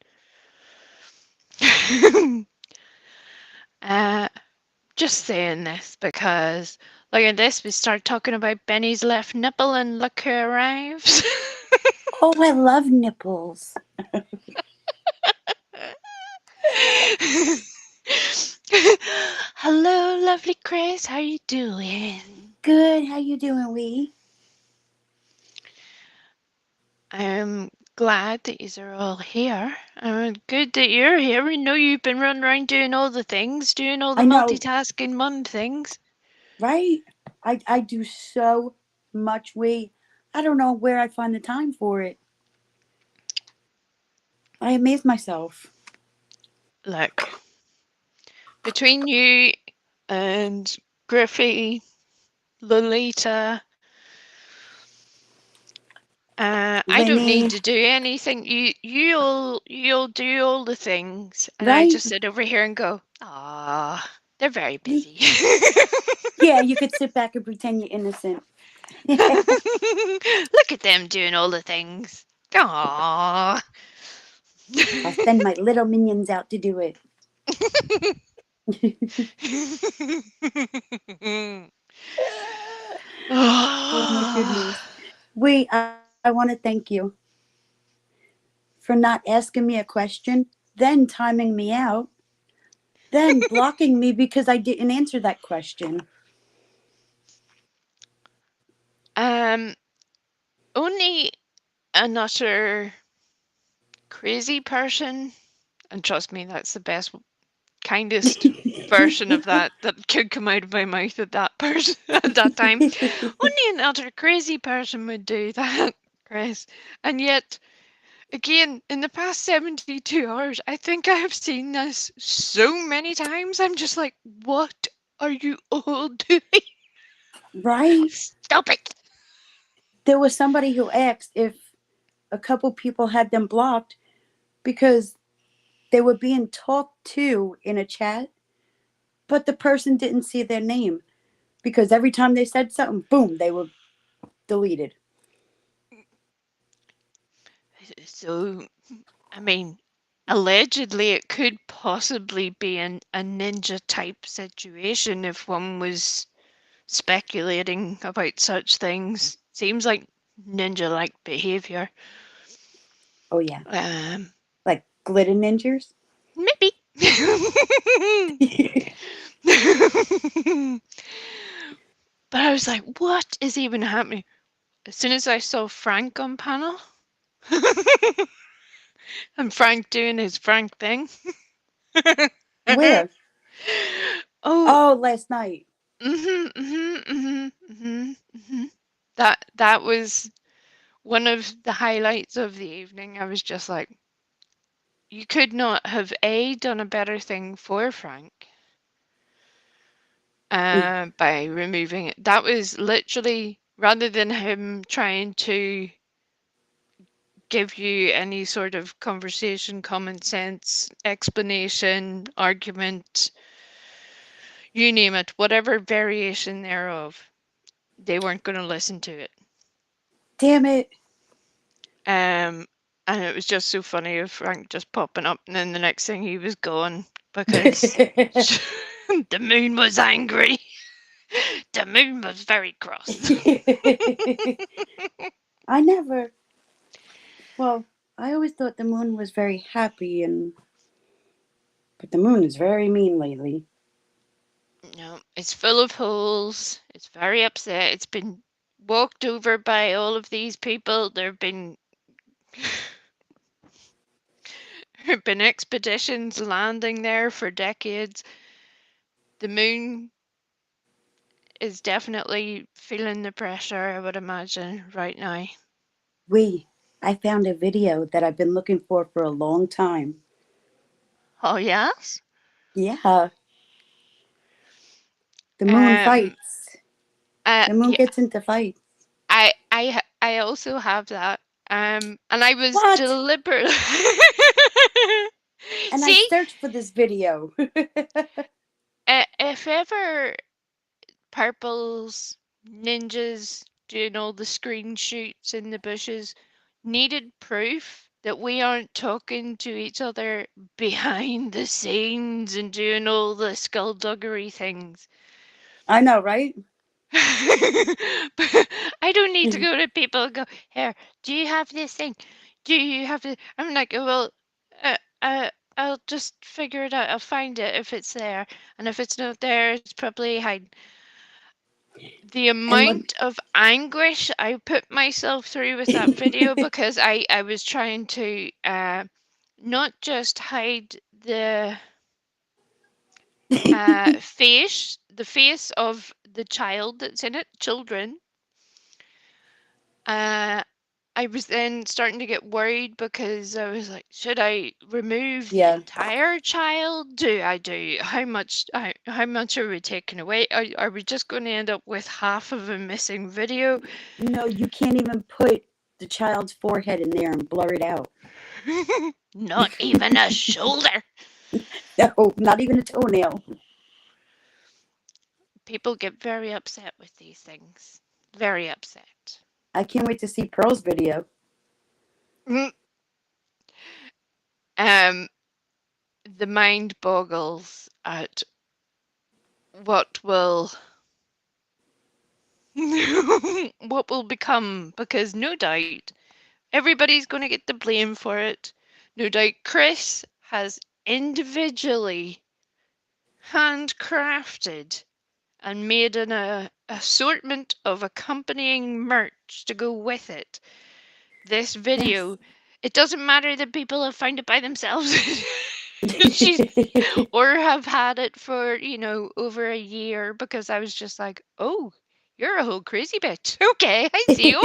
Just saying this because look at this, we start talking about Benny's left nipple and look who arrives. Oh, I love nipples. Hello, lovely Chris. How you doing? Good. How you doing, Wee? I'm glad that you are all here. Good that you're here. We know you've been running around doing all the things, doing all the I know, multitasking mum things. right? I do so much, Wee. I don't know where I find the time for it. I amaze myself. Look, between you and Griffey, Lolita, I don't Lenny, need to do anything. You'll do all the things, and I right? just sit over here and go, ah, they're very busy. Yeah, you could sit back and pretend you're innocent. Look at them doing all the things. Aww. I'll send my little minions out to do it. Oh my goodness. Wee, I want to thank you for not asking me a question, then timing me out, then blocking me because I didn't answer that question. Only an utter crazy person, and trust me, that's the best, kindest version of that could come out of my mouth at that person at that time. Only an utter crazy person would do that, Chris. And yet, again, in the past 72 hours, I think I have seen this so many times. I'm just like, what are you all doing? Right? Stop it. There was somebody who asked if a couple people had them blocked because they were being talked to in a chat, but the person didn't see their name because every time they said something, boom, they were deleted. So, I mean, allegedly, it could possibly be a ninja type situation if one was speculating about such things. Seems like ninja like behavior. Oh, yeah. Um, Like glitter ninjas. maybe. But I was like, what is even happening? As soon as I saw Frank on panel, and Frank doing his Frank thing. Where? Oh, Oh, last night. That was one of the highlights of the evening. I was just like, you could not have done a better thing for Frank by removing it. That was literally, rather than him trying to give you any sort of conversation, common sense, explanation, argument, you name it, whatever variation thereof, they weren't going to listen to it. Damn it. And it was just so funny of Frank just popping up, and then the next thing he was gone because the moon was angry. The moon was very cross. I never. Well, I always thought the moon was very happy, but the moon is very mean lately. No, it's full of holes. It's very upset. It's been walked over by all of these people. There've been expeditions landing there for decades. The moon is definitely feeling the pressure, I would imagine, right now. I found a video that I've been looking for a long time. Oh, yes? Yeah. The moon fights. The moon Yeah, gets into fights. I also have that. And I was What? deliberately And I see, searched for this video. if ever purples, ninjas doing all the screen shoots in the bushes needed proof that we aren't talking to each other behind the scenes and doing all the skullduggery things. I know, right? But I don't need to go to people and go, here, do you have this thing? Do you have this? I'm like, "Oh, well, uh, uh, I'll just figure it out. I'll find it if it's there. And if it's not there, it's probably hiding." The And let amount of anguish I put myself through with that video because I was trying to not just hide the face of the child that's in it, children. I was then starting to get worried because I was like, should I remove the yeah. entire child? How much are we taking away? Are we just going to end up with half of a missing video? No, you can't even put the child's forehead in there and blur it out. Not even a shoulder. No, not even a toenail. People get very upset with these things. Very upset. I can't wait to see Pearl's video. Mm. Um, the mind boggles at what will what will become, because no doubt everybody's going to get the blame for it. No doubt Chris has individually handcrafted and made an assortment of accompanying merch to go with it. This video, Yes. it doesn't matter that people have found it by themselves. She's or have had it for, over a year, because I was just like, oh, you're a whole crazy bitch. Okay, I see you.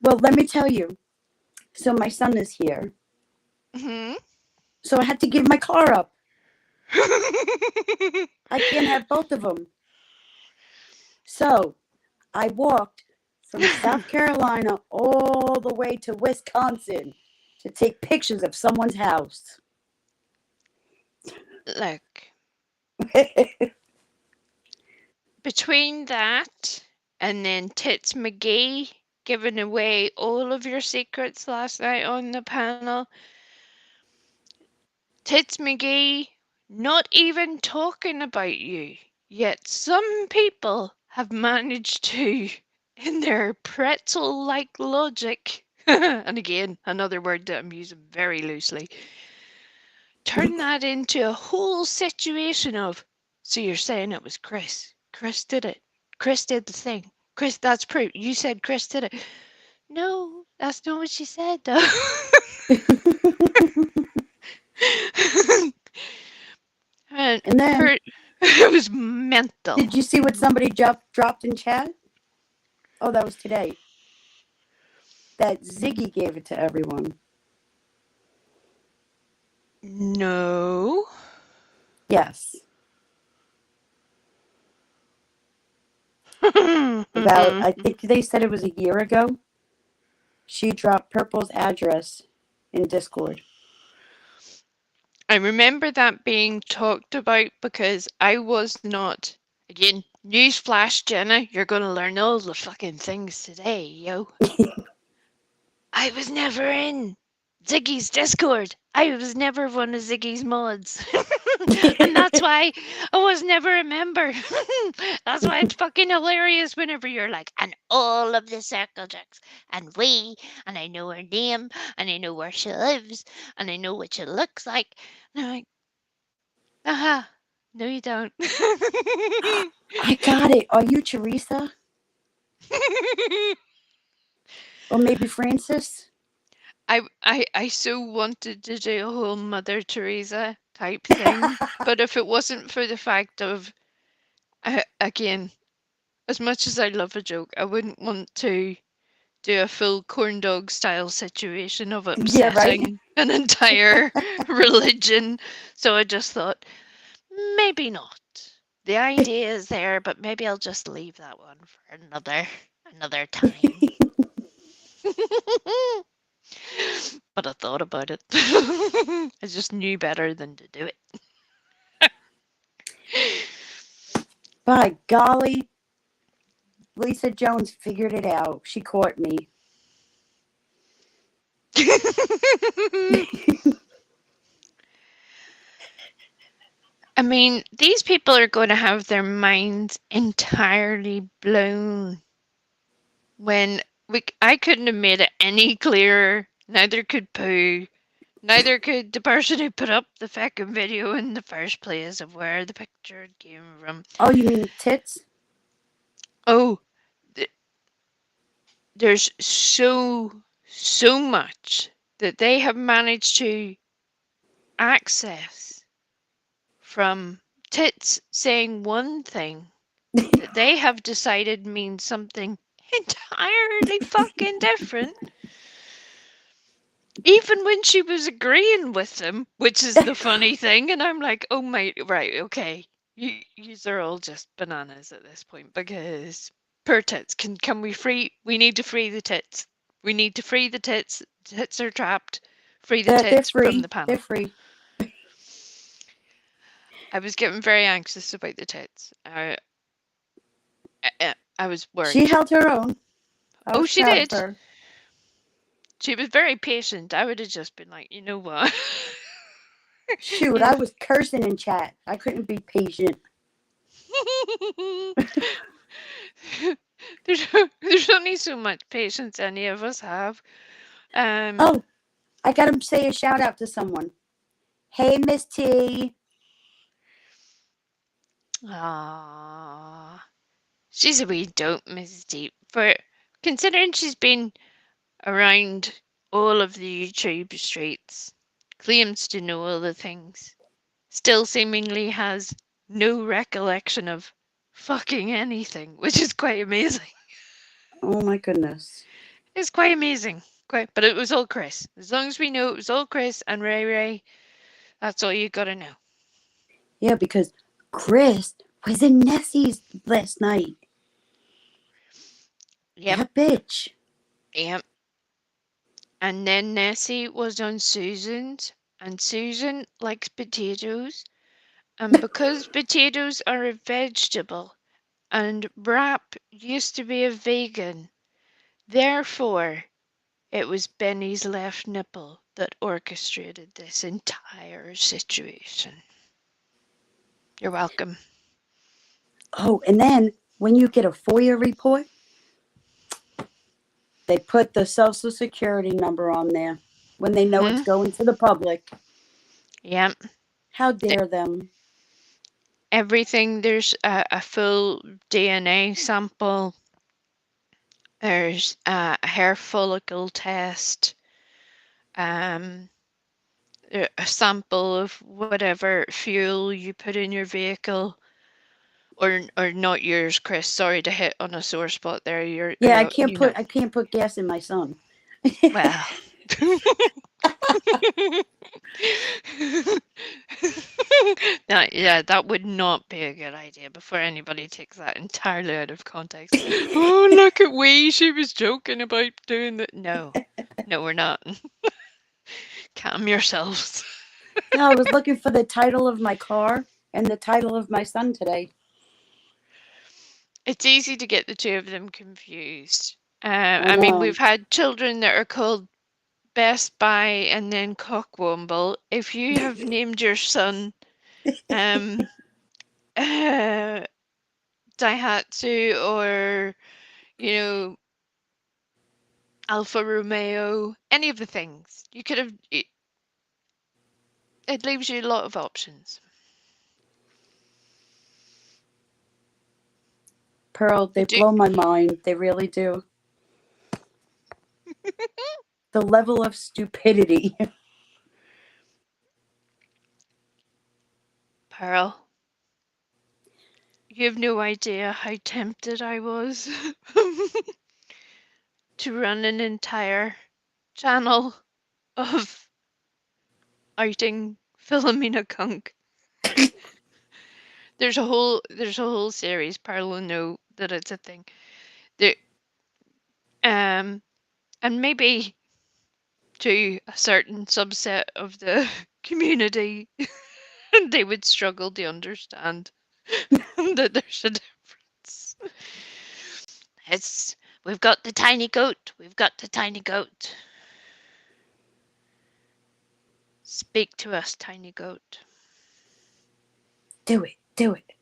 Well, let me tell you. So my son is here. Mhm. So I had to give my car up. I can't have both of them. So I walked from South Carolina all the way to Wisconsin to take pictures of someone's house. Look, between that and then Tits McGee giving away all of your secrets last night on the panel, Tits McGee not even talking about you, yet some people have managed to, in their pretzel-like logic, and again, another word that I'm using very loosely, turn that into a whole situation of, so you're saying it was Chris. Chris did it. Chris did the thing. Chris, that's proof. You said Chris did it. No, that's not what she said, though. And And then, it was mental. did you see what somebody dropped in chat? Oh, that was today. That Ziggy gave it to everyone. No. Yes. About, I think they said it was a year ago. She dropped Purple's address in Discord. I remember that being talked about because I was not. Again, newsflash, Jenna, you're going to learn all the fucking things today, yo. I was never in Ziggy's Discord. I was never one of Ziggy's mods. And that's why I was never a member. That's why it's fucking hilarious whenever you're like, and all of the circle jerks, and I know her name, and I know where she lives, and I know what she looks like. And I'm like, aha, no, you don't. I got it. Are you Teresa? Or maybe Francis? I so wanted to do a whole Mother Teresa type thing, but if it wasn't for the fact of, again, as much as I love a joke, I wouldn't want to do a full corn dog style situation of Yeah, right? upsetting an entire religion. So I just thought, maybe not The idea is there, but maybe I'll just leave that one for another time. But I thought about it. I just knew better than to do it. By golly, Lisa Jones figured it out. She caught me. I mean, these people are going to have their minds entirely blown when I couldn't have made it any clearer. Neither could Pooh. Neither could the person who put up the fucking video in the first place of where the picture came from. Oh, you mean tits? Oh, there's so much that they have managed to access from tits saying one thing that they have decided means something entirely fucking different. Even when she was agreeing with them, which is the funny thing, and I'm like, oh my, right, okay, yous are all just bananas at this point because poor tits, can we need to free the tits. We need to free the tits. Tits are trapped. Free the They're tits from free. the panel. They're free. I was getting very anxious about the tits. I was worried. She held her own. Oh, she did. Her. She was very patient. I would have just been like, you know what? Shoot, I was cursing in chat. I couldn't be patient. there's only so much patience any of us have. Oh, I gotta say a shout out to someone. Hey, Miss T. Aww. She's a wee dope, Mrs. Deep. For considering she's been around all of the YouTube streets, claims to know all the things, still seemingly has no recollection of fucking anything, which is quite amazing. Oh my goodness. It's quite amazing. But it was all Chris. As long as we know it was all Chris and Ray Ray, that's all you gotta know. Yeah, because Chris was in Nessie's last night. Yep. That bitch. Yep. And then Nessie was on Susan's, and Susan likes potatoes. And because potatoes are a vegetable, and Rap used to be a vegan, therefore it was Benny's left nipple that orchestrated this entire situation. You're welcome. Oh, and then when you get a FOIA report, they put the social security number on there when they know it's going to the public. Yep. How dare them? Everything, there's a full DNA sample. There's a hair follicle test. A sample of whatever fuel you put in your vehicle. Or not yours, Chris. Sorry to hit on a sore spot there. I can't put gas in my son. Well. That would not be a good idea before anybody takes that entirely out of context. Oh, look at Wee, she was joking about doing that. No, we're not. Calm yourselves. No, I was looking for the title of my car and the title of my son today. It's easy to get the two of them confused. I mean, we've had children that are called Best Buy and then Cockwomble. If you have named your son Daihatsu or, Alfa Romeo, any of the things, you could have, it leaves you a lot of options. Pearl, they blow my mind. They really do. The level of stupidity. Pearl, you have no idea how tempted I was to run an entire channel of outing Philomena Kunk. There's a whole series. Pearl will know that it's a thing. There, and maybe to a certain subset of the community, they would struggle to understand that there's a difference. We've got the tiny goat. We've got the tiny goat. Speak to us, tiny goat. Do it. Do it.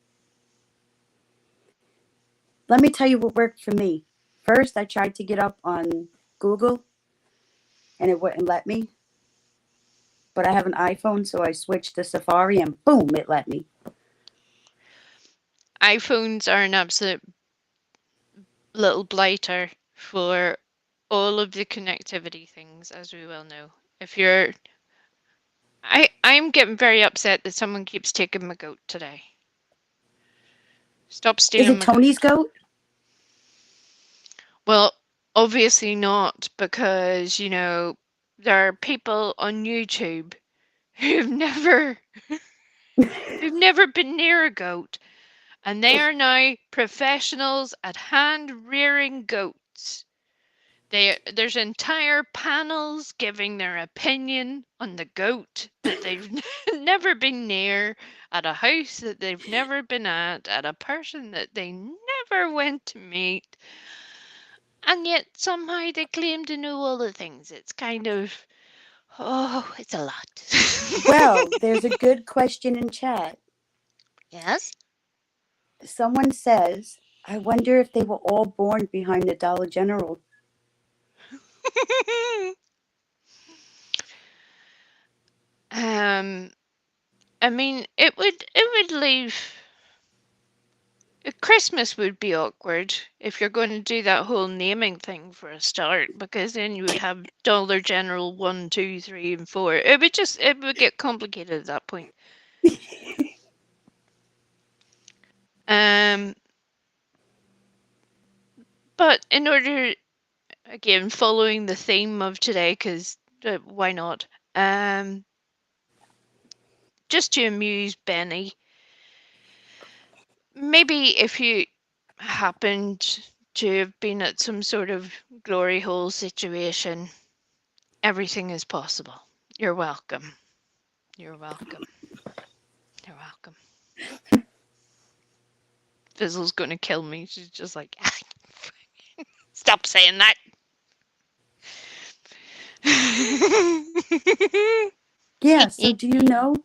Let me tell you what worked for me. First, I tried to get up on Google and it wouldn't let me. But I have an iPhone, so I switched to Safari and boom, it let me. iPhones are an absolute little blighter for all of the connectivity things, as we well know. If you're I'm getting very upset that someone keeps taking my goat today. Stop Is stealing it my Tony's goat. goat? Well, obviously not, because, you know, there are people on YouTube who've never been near a goat, and they are now professionals at hand rearing goats. There's entire panels giving their opinion on the goat that they've never been near, at a house that they've never been at a person that they never went to meet, and yet somehow they claim to know all the things. It's kind of, oh, it's a lot. Well, there's a good question in chat. Yes? Someone says, I wonder if they were all born behind the Dollar General. I mean, it would leave. Christmas would be awkward if you're going to do that whole naming thing for a start, because then you would have Dollar General 1, 2, 3, and 4. It would get complicated at that point. But in order, again, following the theme of today, because why not? Just to amuse Benny, maybe if you happened to have been at some sort of glory hole situation, everything is possible. You're welcome. You're welcome. You're welcome. Fizzle's going to kill me. She's just like, stop saying that. Yeah, so do you know,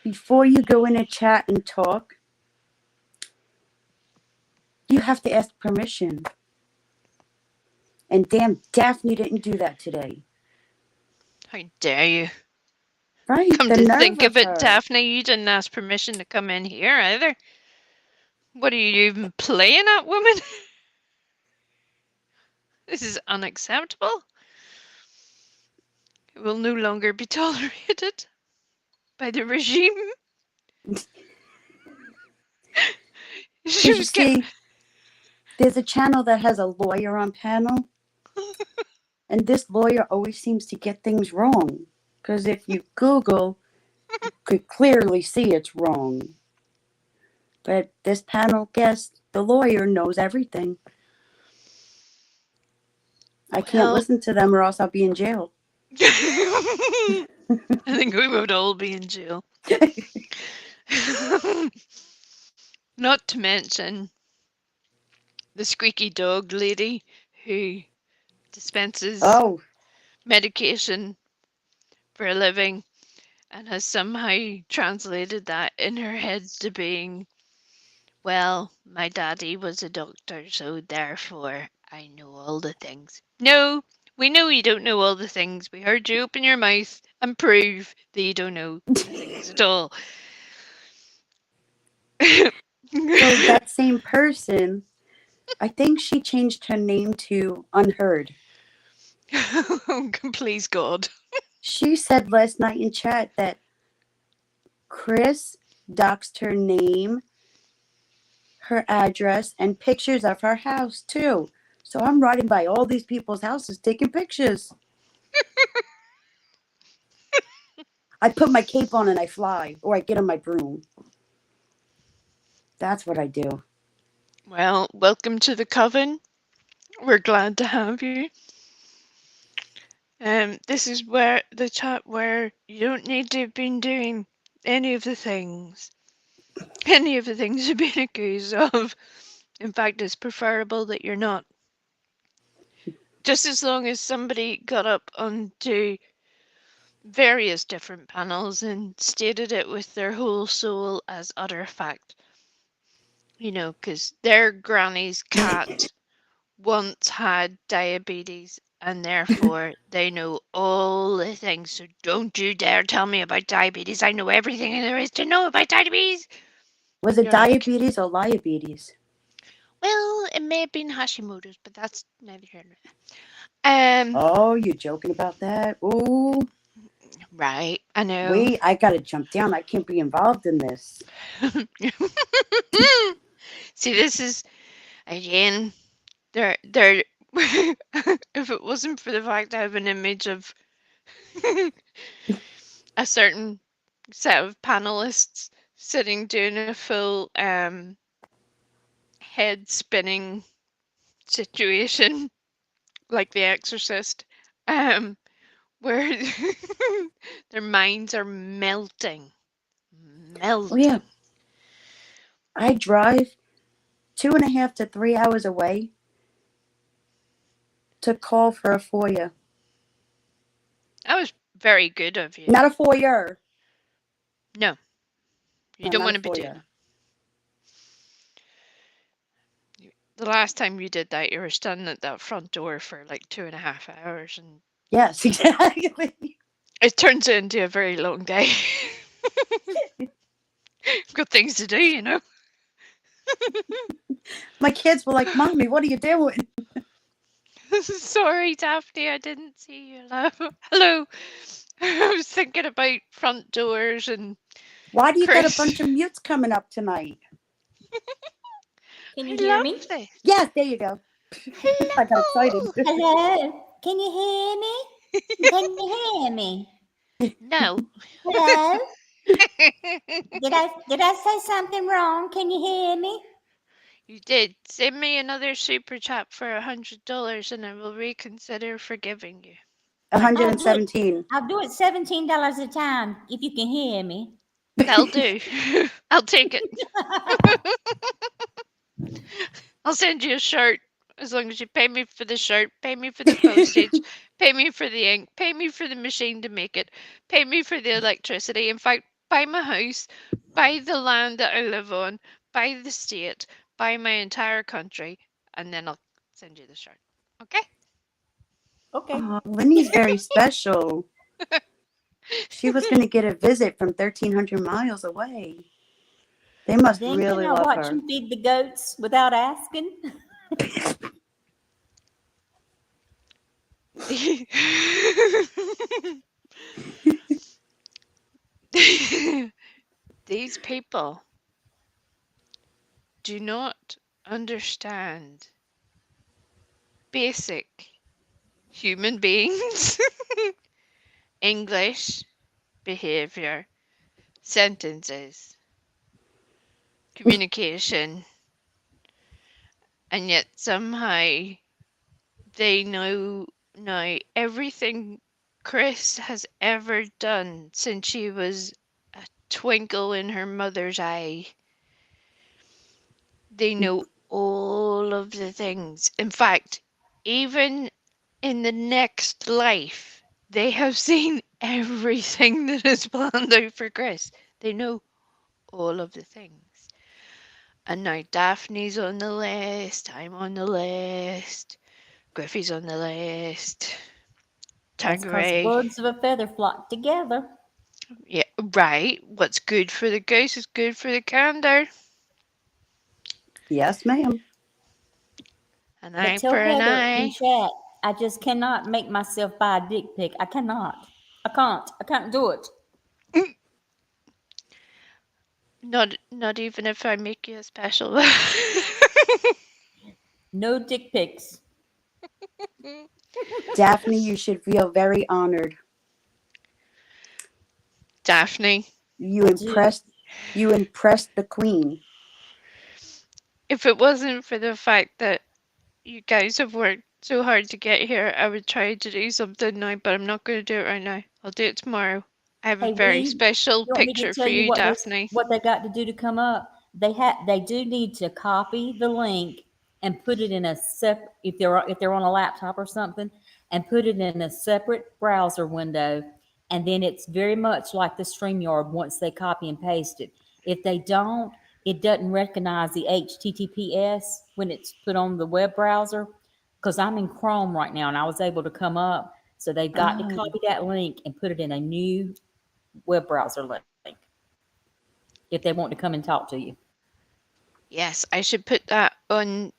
before you go in a chat and talk, you have to ask permission. And damn, Daphne didn't do that today. How dare you? Right, Come the to nerve think of it, her. Daphne, you didn't ask permission to come in here either. What are you even playing at, woman? This is unacceptable. It will no longer be tolerated by the regime. Because you see, there's a channel that has a lawyer on panel, and this lawyer always seems to get things wrong. Because if you Google, you could clearly see it's wrong. But this panel guest, the lawyer, knows everything. I can't listen to them or else I'll be in jail. I think we would all be in jail. Not to mention the squeaky dog lady who dispenses medication for a living and has somehow translated that in her head to being, well, my daddy was a doctor, so therefore I know all the things. No, we know you don't know all the things. We heard you open your mouth and prove that you don't know the things at all. So that same person, I think she changed her name to Unheard. Please God. She said last night in chat that Chris doxed her name, her address, and pictures of her house too. So I'm riding by all these people's houses taking pictures. I put my cape on and I fly, or I get on my broom. That's what I do. Well, welcome to the coven. We're glad to have you. This is where the chat where you don't need to have been doing any of the things. Any of the things you've been accused of. In fact, it's preferable that you're not. Just as long as somebody got up onto various different panels and stated it with their whole soul as utter fact. You know, because their granny's cat once had diabetes and therefore they know all the things. So don't you dare tell me about diabetes. I know everything there is to know about diabetes. Was it You're like, diabetes or liabetes? well, it may have been Hashimoto's, but that's neither here nor there. Oh, you're joking about that? Ooh, Right, I know. wait, I gotta jump down. I can't be involved in this. See, this is again. There. If it wasn't for the fact I have an image of a certain set of panelists sitting doing a full head spinning situation like The Exorcist, where their minds are melting. Oh, yeah. I drive 2.5 to 3 hours away to call for a FOIA. That was very good of you. Not a FOIA. No, you No, don't not want a to be doing FOIA. it. The last time you did that, you were standing at that front door for like 2.5 hours, and Yes, exactly. it turns into a very long day. Got things to do, you know. My kids were like, Mommy, what are you doing? Sorry, Daphne, I didn't see you. Hello. I was thinking about front doors and Why do you got a Chris. bunch of mutes coming up tonight? Can I you hear me? love this. Yes, there you go. I got excited. Hello. Can you hear me? Can you hear me? No. Hello. Did I say something wrong? Can you hear me? You did. Send me another super chat for $100 and I will reconsider forgiving you. 117. I'll do it $17 a time if you can hear me. That'll do. I'll take it. I'll send you a shirt as long as you pay me for the shirt, pay me for the postage, pay me for the ink, pay me for the machine to make it, pay me for the electricity. In fact, buy my house, buy the land that I live on, buy the state, buy my entire country, and then I'll send you the shirt. Okay? Okay. Oh, Winnie's very special. She was going to get a visit from 1,300 miles away. They must Then really can I love watch her. you feed the goats without asking? These people do not understand basic human beings, English, behavior, sentences, communication, and yet somehow they know now everything Chris has ever done since she was a twinkle in her mother's eye. They know all of the things. In fact, even in the next life, they have seen everything that is planned out for Chris. They know all of the things. And now Daphne's on the list, I'm on the list, Griffey's on the list, That's because Tangeray. birds of a feather flock together. Yeah, right. What's good for the goose is good for the gander. Yes, ma'am. An But eye tell for an Heather in eye. chat, I just cannot make myself buy a dick pic. I cannot. I can't do it. Not even if I make you a special. No dick pics. Daphne, you should feel very honored. Daphne. You impressed the queen. if it wasn't for the fact that you guys have worked so hard to get here, I would try to do something now, but I'm not going to do it right now. I'll do it tomorrow. I have a Hey, very Reed, special you want me to picture tell for you you, Daphne. what they got to do to come up? They do need to copy the link and put it in a if they're on a laptop or something, and put it in a separate browser window, and then it's very much like the StreamYard once they copy and paste it. If they don't, it doesn't recognize the HTTPS when it's put on the web browser. Because I'm in Chrome right now and I was able to come up. So they've got to Oh. copy that link and put it in a new web browser link if they want to come and talk to you. Yes, I should put that on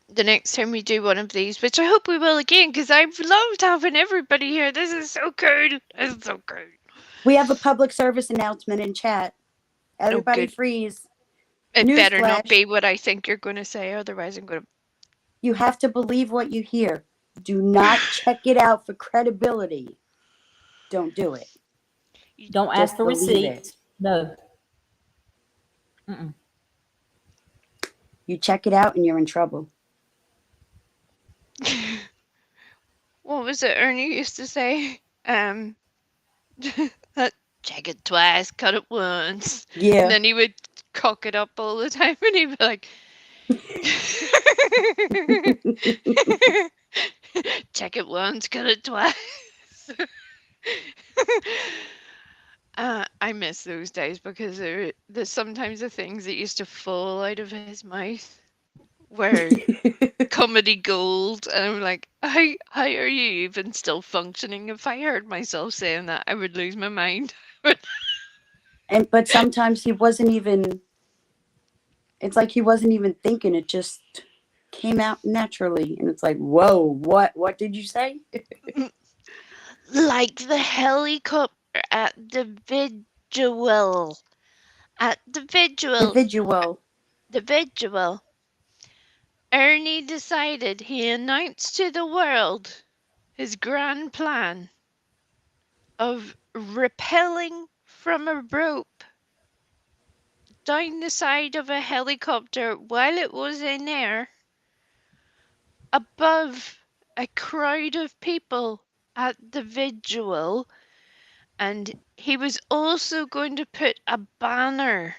the next time we do one of these, which I hope we will again, because I've loved having everybody here. This is so cool. This is so cool. We have a public service announcement in chat. Everybody good. freeze. It better not Newsflash. be what I think you're going to say, otherwise I'm going to... You have to believe what you hear. Do not check it out for credibility. Don't do it. Don't Just ask for believe receipts. it. No. You check it out and you're in trouble. What was it Ernie used to say? Check it twice, cut it once. Yeah. And then he would cock it up all the time and he'd be like, check it once, cut it twice. I miss those days because there's sometimes the things that used to fall out of his mouth were comedy gold, and I'm like, how are you even still functioning? If I heard myself saying that, I would lose my mind. But sometimes he wasn't even. It's like he wasn't even thinking. It just came out naturally, and it's like, whoa, what did you say? Like the helicopter at the vigil. At the vigil. The vigil. Ernie decided he announced to the world his grand plan of rappelling from a rope down the side of a helicopter while it was in air above a crowd of people at the vigil, and he was also going to put a banner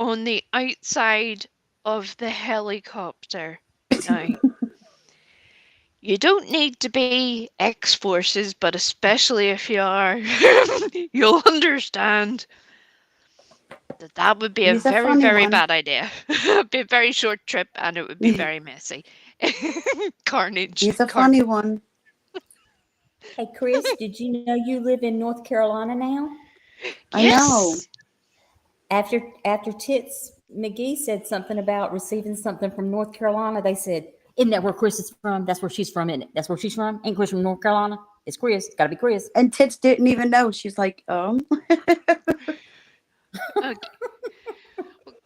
on the outside of the helicopter. Now, you don't need to be ex-forces, but especially if you are, you'll understand that would be a He's a very, funny very one. bad idea. It'd be a very short trip and it would be very messy. Carnage. He's a funny one. Hey, Chris, did you know you live in North Carolina now? I know. Yes. After Tits McGee said something about receiving something from North Carolina, they said, isn't that where Chris is from? That's where she's from, isn't it? That's where she's from? Ain't Chris from North Carolina? It's Chris. Gotta be Chris. And Tits didn't even know. She's like, Okay. Well,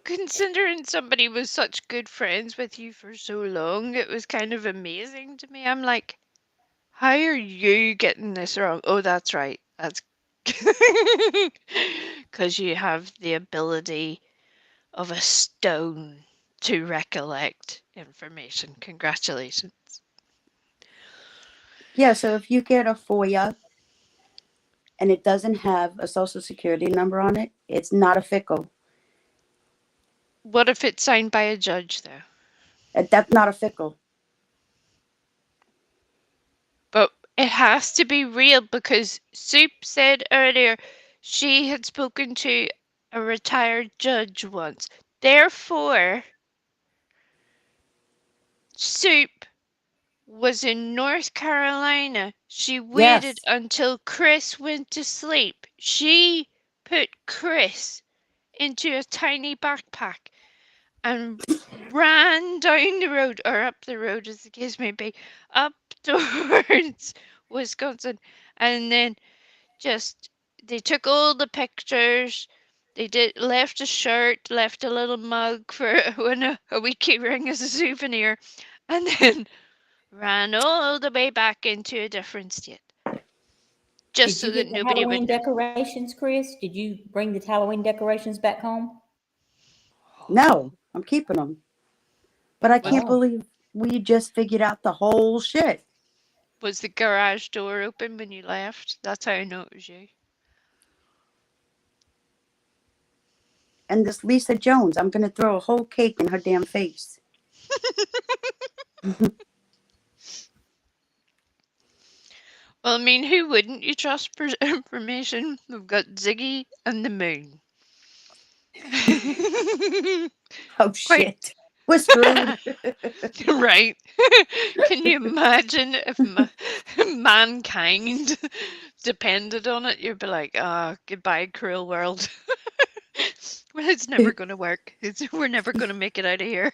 considering somebody was such good friends with you for so long, it was kind of amazing to me. I'm like, how are you getting this wrong? Oh, that's right. That's because you have the ability of a stone to recollect information. Congratulations. yeah, so if you get a FOIA and it doesn't have a social security number on it, it's not a FICO. What if it's signed by a judge, though? That's not a FICO. But it has to be real because Soup said earlier she had spoken to a retired judge once. Therefore, Soup was in North Carolina. She waited until Chris went to sleep. She put Chris into a tiny backpack and ran down the road, or up the road as the case may be, up towards Wisconsin, and then just they took all the pictures. They left a shirt, left a little mug for when a wee key ring as a souvenir, and then ran all the way back into a different state. Just so Did you that get the nobody would Halloween know. decorations, Chris? Did you bring the Halloween decorations back home? No, I'm keeping them. But I can't Oh. believe we just figured out the whole shit. Was the garage door open when you left? That's how I know it was you. And this Lisa Jones, I'm going to throw a whole cake in her damn face. Well, I mean, who wouldn't you trust for information? We've got Ziggy and the moon. Oh, Quite shit. We're screwed. right. Can you imagine if mankind depended on it? You'd be like, ah, goodbye, cruel world. Well, it's never going to work. We're never going to make it out of here.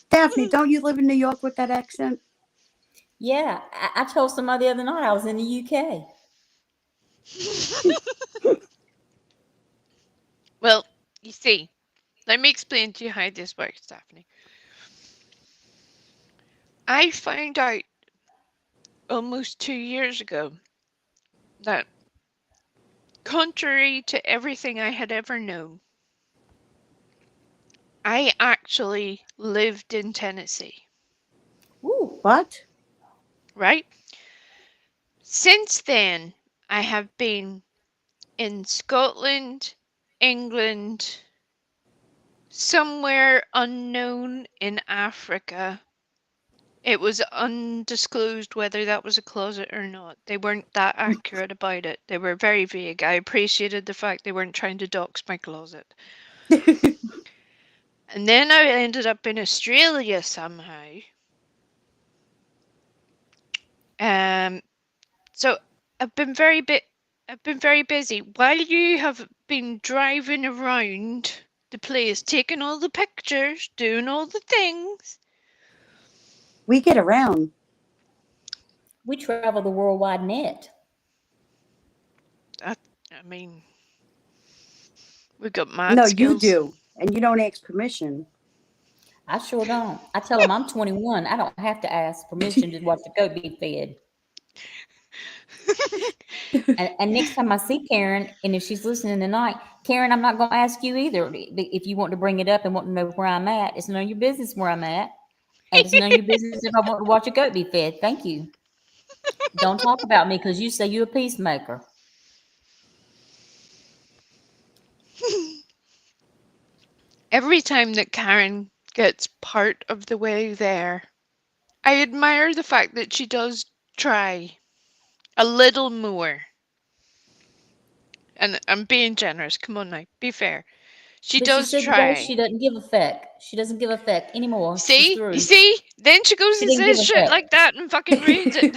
Daphne, don't you live in New York with that accent? Yeah, I told somebody the other night I was in the UK. Well, you see, let me explain to you how this works, Daphne. I found out almost 2 years ago that, contrary to everything I had ever known, I actually lived in Tennessee, Ooh, What? right? Since then, I have been in Scotland, England, somewhere unknown in Africa. It was undisclosed whether that was a closet or not. They weren't that accurate about it. They were very vague. I appreciated the fact they weren't trying to dox my closet. And then I ended up in Australia somehow. So I've been very busy. While you have been driving around the place, taking all the pictures, doing all the things. We get around. we travel the worldwide net. I mean, we've got mad No, you skills. do. And you don't ask permission. I sure don't. I tell them I'm 21. I don't have to ask permission to watch the goat be fed. And next time I see Karen, and if she's listening tonight, Karen, I'm not going to ask you either. If you want to bring it up and want to know where I'm at, it's none of your business where I'm at. And it's none of your business if I want to watch a goat be fed. Thank you. Don't talk about me because you say you're a peacemaker. Every time that Karen gets part of the way there, I admire the fact that she does try a little more. And I'm being generous. Come on now, be fair. She But she does said today try. she doesn't give a fuck. She doesn't give a fuck anymore. She's See? through. You see? Then she goes She and didn't give says a shit fuck. like that and fucking ruins it.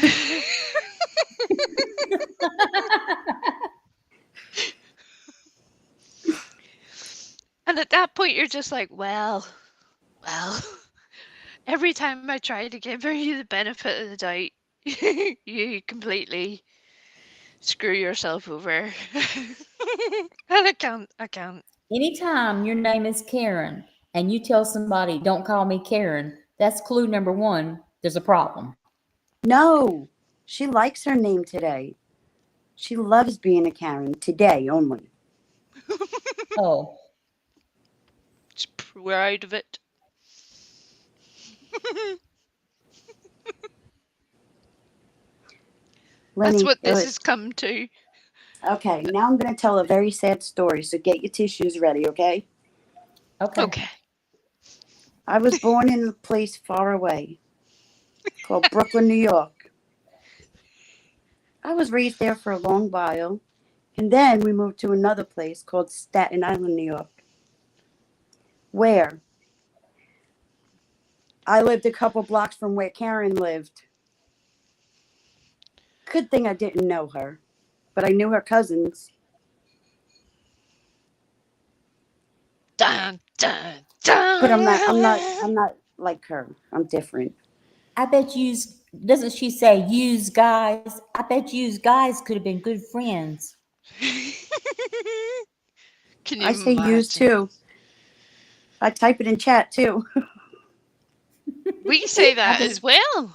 And at that point, you're just like, well, every time I try to give her you the benefit of the doubt, you completely screw yourself over. And I can't. Anytime your name is Karen and you tell somebody, don't call me Karen, that's clue number one. There's a problem. No. She likes her name today. She loves being a Karen today only. Oh, We're out of it. Lenny, That's what do this it. has come to. Okay, now I'm going to tell a very sad story, so get your tissues ready, okay? okay. Okay. I was born in a place far away called Brooklyn, New York. I was raised there for a long while, and then we moved to another place called Staten Island, New York, where I lived a couple blocks from where Karen lived. Good thing I didn't know her, but I knew her cousins. Dun, dun, dun. But I'm not like her. I'm different. I bet yous, doesn't she say use guys? I bet yous guys could have been good friends. Can you I say use imagine? too. I type it in chat too. We say that just- as well.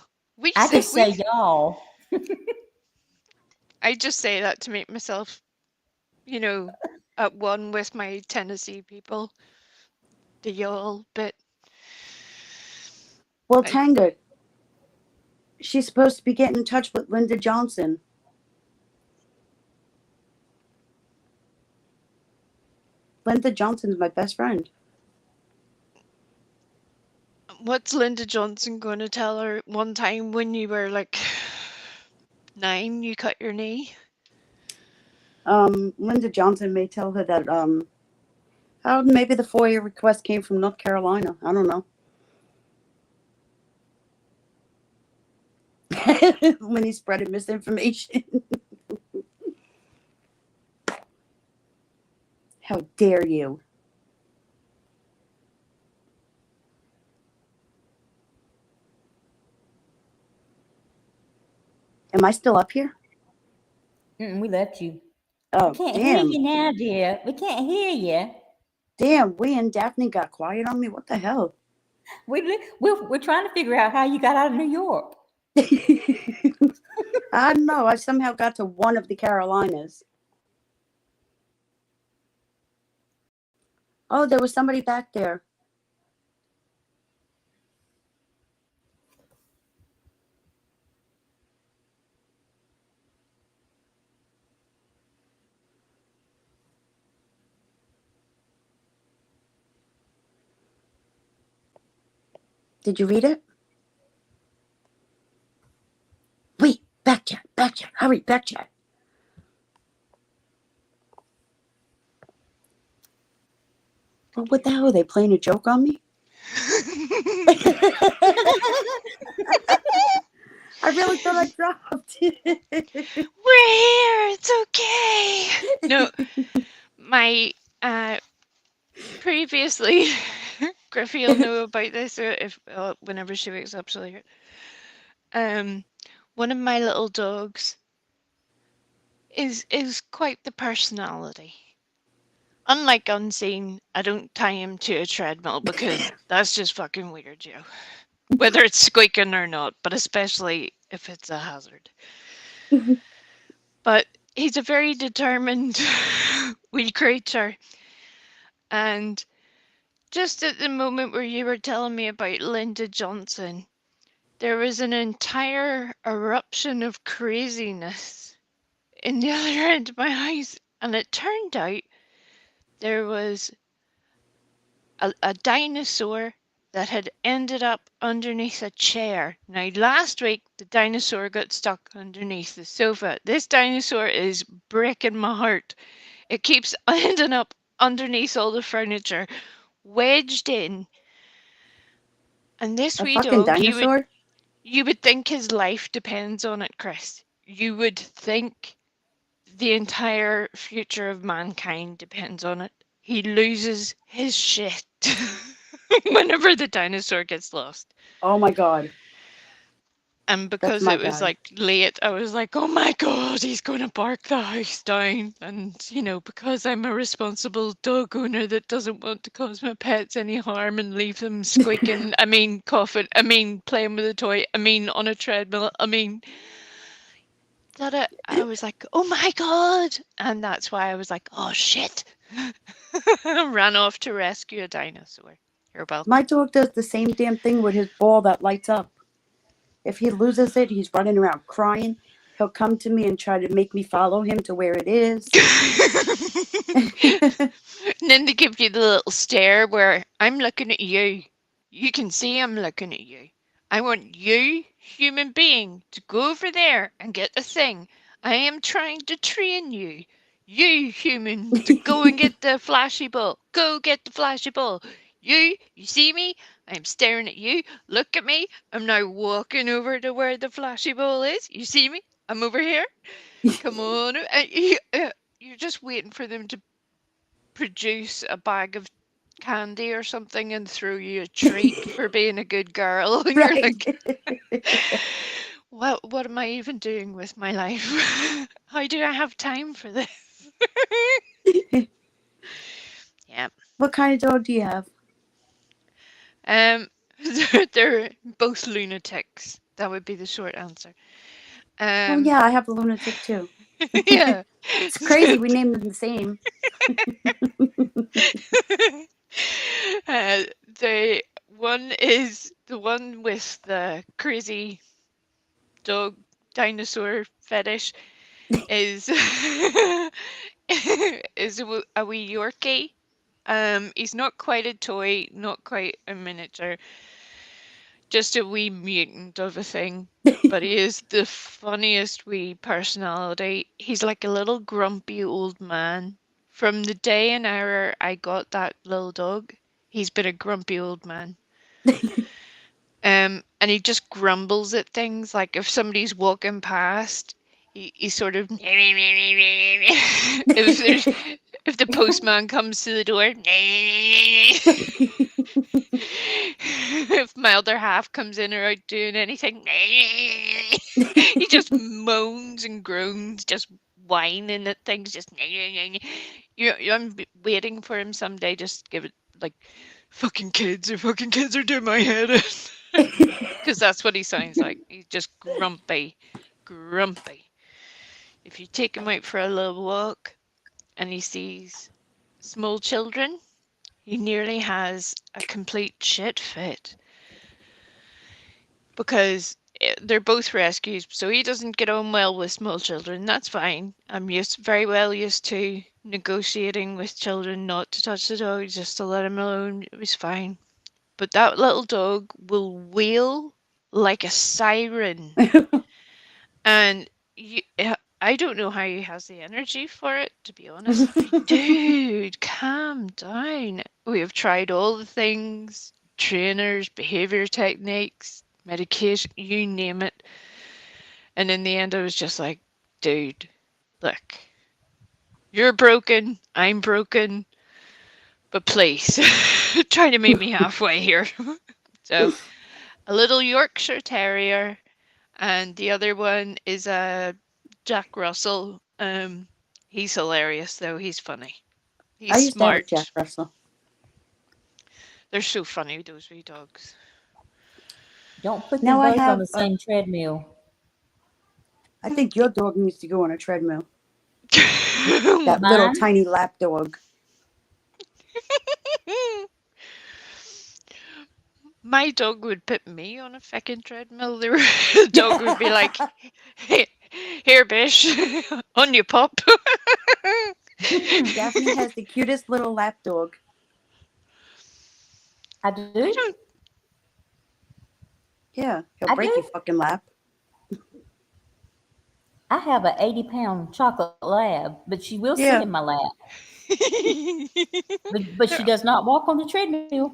I just say y'all. I just say that to make myself you know, at one with my Tennessee people, the y'all bit. Well, I, Tanga, she's supposed to be getting in touch with Linda Johnson. Linda Johnson's my best friend. what's Linda Johnson going to tell her? One time when you were like 9, you cut your knee. Linda Johnson may tell her that maybe the FOIA request came from North Carolina. I don't know. When he's spreading misinformation. How dare you? Am I still up here? We left you. Oh, We can't hear damn. you now, dear. We can't hear you. Damn, we and Daphne got quiet on me. What the hell? We're trying to figure out how you got out of New York. I don't know. I somehow got to one of the Carolinas. Oh, there was somebody back there. Did you read it? Wait, back chat, hurry, back chat. Well, what the hell? Are they playing a joke on me? I really thought I dropped. We're here. It's okay. No, my previously, Griffey will know about this if whenever she wakes up, she'll hear it. One of my little dogs is quite the personality. Unlike Unseen, I don't tie him to a treadmill because that's just fucking weird, yo. Whether it's squeaking or not, but especially if it's a hazard. But he's a very determined wee creature. And just at the moment where you were telling me about Linda Johnson, there was an entire eruption of craziness in the other end of my house. And it turned out there was a dinosaur that had ended up underneath a chair. Now, last week, the dinosaur got stuck underneath the sofa. This dinosaur is breaking my heart. It keeps ending up underneath all the furniture, wedged in. And this A wee fucking dog, dinosaur? you would think his life depends on it, Chris. You would think the entire future of mankind depends on it. He loses his shit whenever the dinosaur gets lost. Oh my god. And That's because my it was bad. like late, I was like, oh my god, he's going to bark the house down. And, you know, because I'm a responsible dog owner that doesn't want to cause my pets any harm and leave them squeaking, coughing, playing with a toy, on a treadmill, that I was like, oh my god. And that's why I was like, oh shit. Ran off to rescue a dinosaur. You're welcome. My dog does the same damn thing with his ball that lights up. If he loses it, he's running around crying. He'll come to me and try to make me follow him to where it is. And then they give you the little stare where I'm looking at you. You can see I'm looking at you. I want you, human being, to go over there and get the thing. I am trying to train you. You, human, to go and get the flashy ball. Go get the flashy ball. You see me? I'm staring at you. Look at me. I'm now walking over to where the flashy ball is. You see me? I'm over here. Come on. You're just waiting for them to produce a bag of candy or something and throw you a treat for being a good girl. And you're like, Right. what am I even doing with my life? How do I have time for this? Yeah. What kind of dog do you have? Um, they're both lunatics. That would be the short answer. Oh yeah, I have a lunatic too. Yeah. It's crazy. We named them the same. uh, the one is the one with the crazy dog dinosaur fetish is is a wee Yorkie. He's not quite a toy, not quite a miniature, just a wee mutant of a thing. But he is the funniest wee personality. He's like a little grumpy old man. From the day and hour I got that little dog, he's been a grumpy old man. And he just grumbles at things. Like if somebody's walking past, he sort of if there's if the postman comes to the door, if my other half comes in or out doing anything, he just moans and groans, just whining at things. Just I'm waiting for him someday. Just give it like fucking kids are doing my head in. Because that's what he sounds like. He's just grumpy, grumpy. If you take him out for a little walk and he sees small children, he nearly has a complete shit fit. Because they're both rescues, so he doesn't get on well with small children. That's fine. I'm very well used to negotiating with children not to touch the dog, just to let him alone. It was fine. But that little dog will wail like a siren. And I don't know how he has the energy for it, to be honest. Dude, calm down. We have tried all the things, trainers, behavior techniques, medication, you name it. And in the end, I was just like, dude, look, you're broken, I'm broken, but please, try to meet me halfway here. So, a little Yorkshire Terrier, and the other one is a Jack Russell. He's hilarious though. He's funny. I He's used to have a smart. Jack Russell. They're so funny, those wee dogs. Don't put them Now I both on have. the same treadmill. I think your dog needs to go on a treadmill. That little Mine? tiny lap dog. My dog would put me on a fucking treadmill. The dog would be like, hey, here, bish, on you pop. Daphne has the cutest little lap dog. I I do. don't. Yeah, he'll I break do. your fucking lap. I have an 80-pound chocolate lab, but she will sit Yeah. in my lap. But she does not walk on the treadmill.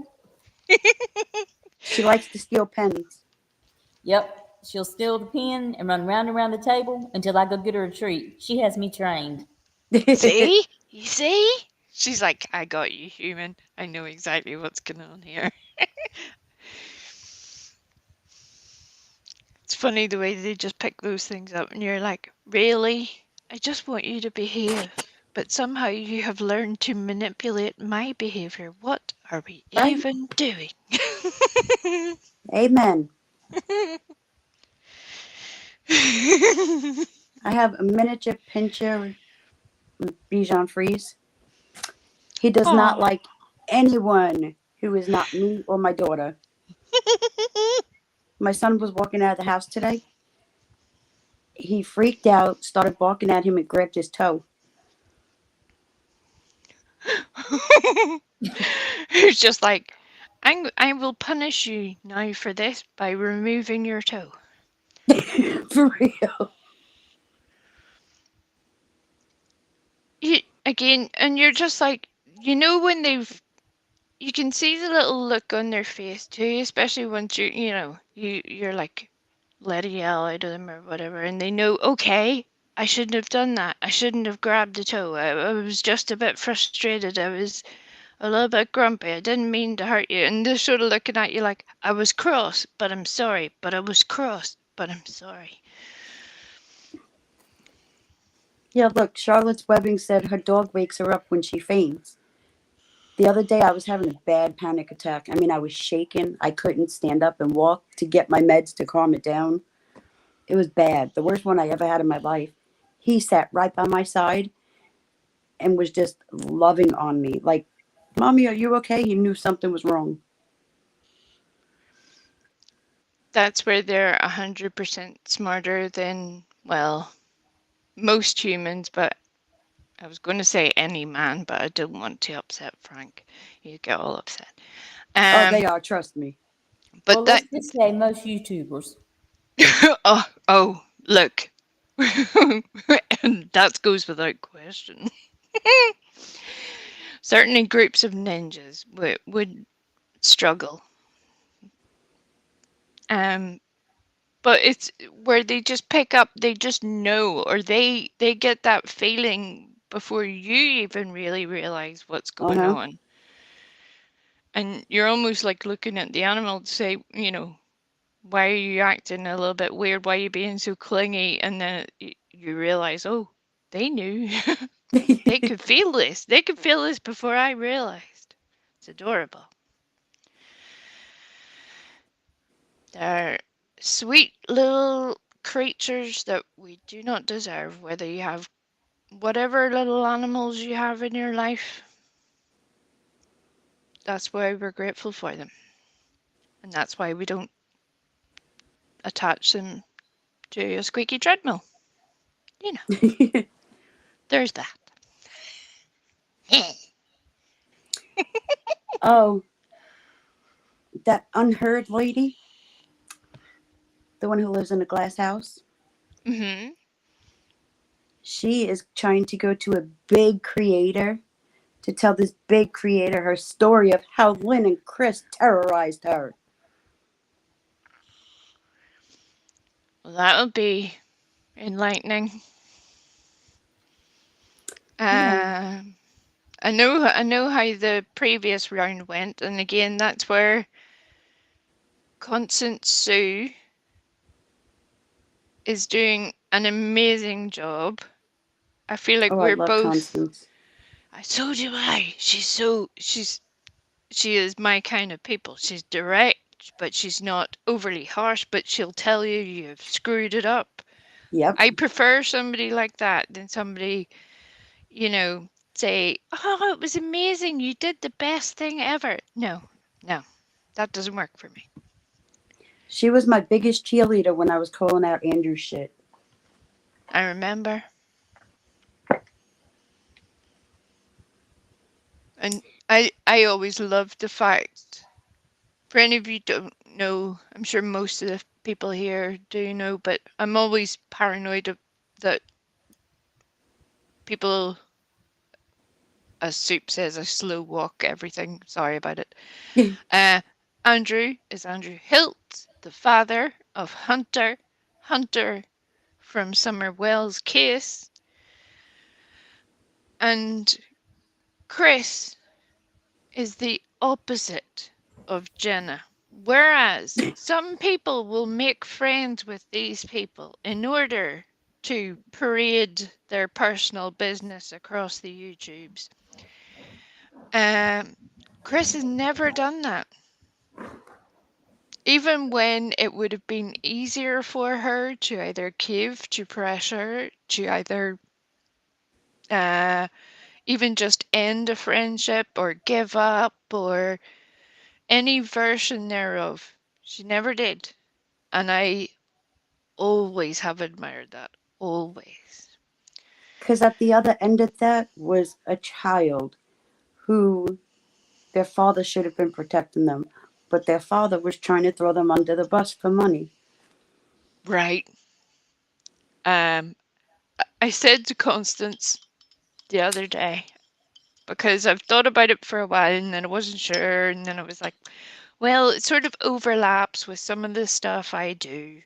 She likes to steal pens. Yep. She'll steal the pen and run round and around the table until I go get her a treat. She has me trained. See? You see? She's like, I got you, human. I know exactly what's going on here. It's funny the way they just pick those things up and you're like, really? I just want you to behave. But somehow you have learned to manipulate my behavior. What are we Right. even doing? Amen. I have a miniature pincher Bichon Frise. He does not Aw. like anyone who is not me or my daughter. My son was walking out of the house today. He freaked out, started barking at him, and grabbed his toe. It's just like, I will punish you now for this by removing your toe. For real. Again, and you're just like, when you can see the little look on their face too, especially once you're like, let a yell out of them or whatever, and they know, okay, I shouldn't have done that. I shouldn't have grabbed the toe. I was just a bit frustrated. I was a little bit grumpy. I didn't mean to hurt you. And they're sort of looking at you like, I was cross, but I'm sorry. But I was cross, but I'm sorry. Yeah, look, Charlotte's Webbing said her dog wakes her up when she faints. The other day, I was having a bad panic attack. I mean, I was shaking. I couldn't stand up and walk to get my meds to calm it down. It was bad. The worst one I ever had in my life. he sat right by my side and was just loving on me. Like, Mommy, are you okay? He knew something was wrong. That's where they're 100% smarter than, well, most humans, but I was going to say any man, but I don't want to upset Frank. You get all upset. Oh, they are, trust me. Well, But that, let's just say most YouTubers. oh, look. And that goes without question. Certainly groups of ninjas would struggle. But it's where they just pick up, they just know, or they get that feeling before you even really realize what's going Uh-huh. on. And you're almost like looking at the animal to say, why are you acting a little bit weird? Why are you being so clingy? And then you realize, oh, they knew. They could feel this. They could feel this before I realized. It's adorable. They're sweet little creatures that we do not deserve, whether you have whatever little animals you have in your life. That's why we're grateful for them. And that's why we don't attach them to a squeaky treadmill. There's that. Oh, that unheard lady, the one who lives in a glass house, Mm-hmm. she is trying to go to a big creator to tell this big creator her story of how Lynn and Chris terrorized her. Well, that would be enlightening. Yeah. I know how the previous round went, and again, that's where Constant Sue is doing an amazing job. I feel like Oh, I we're love both. Constance. So do I. She is my kind of people. She's direct, but she's not overly harsh. But she'll tell you you've screwed it up. Yep. I prefer somebody like that than somebody, say, "Oh, it was amazing. You did the best thing ever." No, that doesn't work for me. She was my biggest cheerleader when I was calling out Andrew's shit. I remember. And I always loved the fact, for any of you don't know, I'm sure most of the people here do know, but I'm always paranoid that people, as Soup says, I slow walk everything. Sorry about it. Andrew is Andrew Hilt, the father of Hunter from Summer Wells' case. And Chris is the opposite of Jenna. Whereas some people will make friends with these people in order to parade their personal business across the YouTubes. Chris has never done that. Even when it would have been easier for her to either cave to pressure, to either even just end a friendship or give up or any version thereof. She never did. And I always have admired that. Always. Because at the other end of that was a child who their father should have been protecting them, but their father was trying to throw them under the bus for money. Right. I said to Constance the other day, because I've thought about it for a while and then I wasn't sure, and then I was like, well, it sort of overlaps with some of the stuff I do.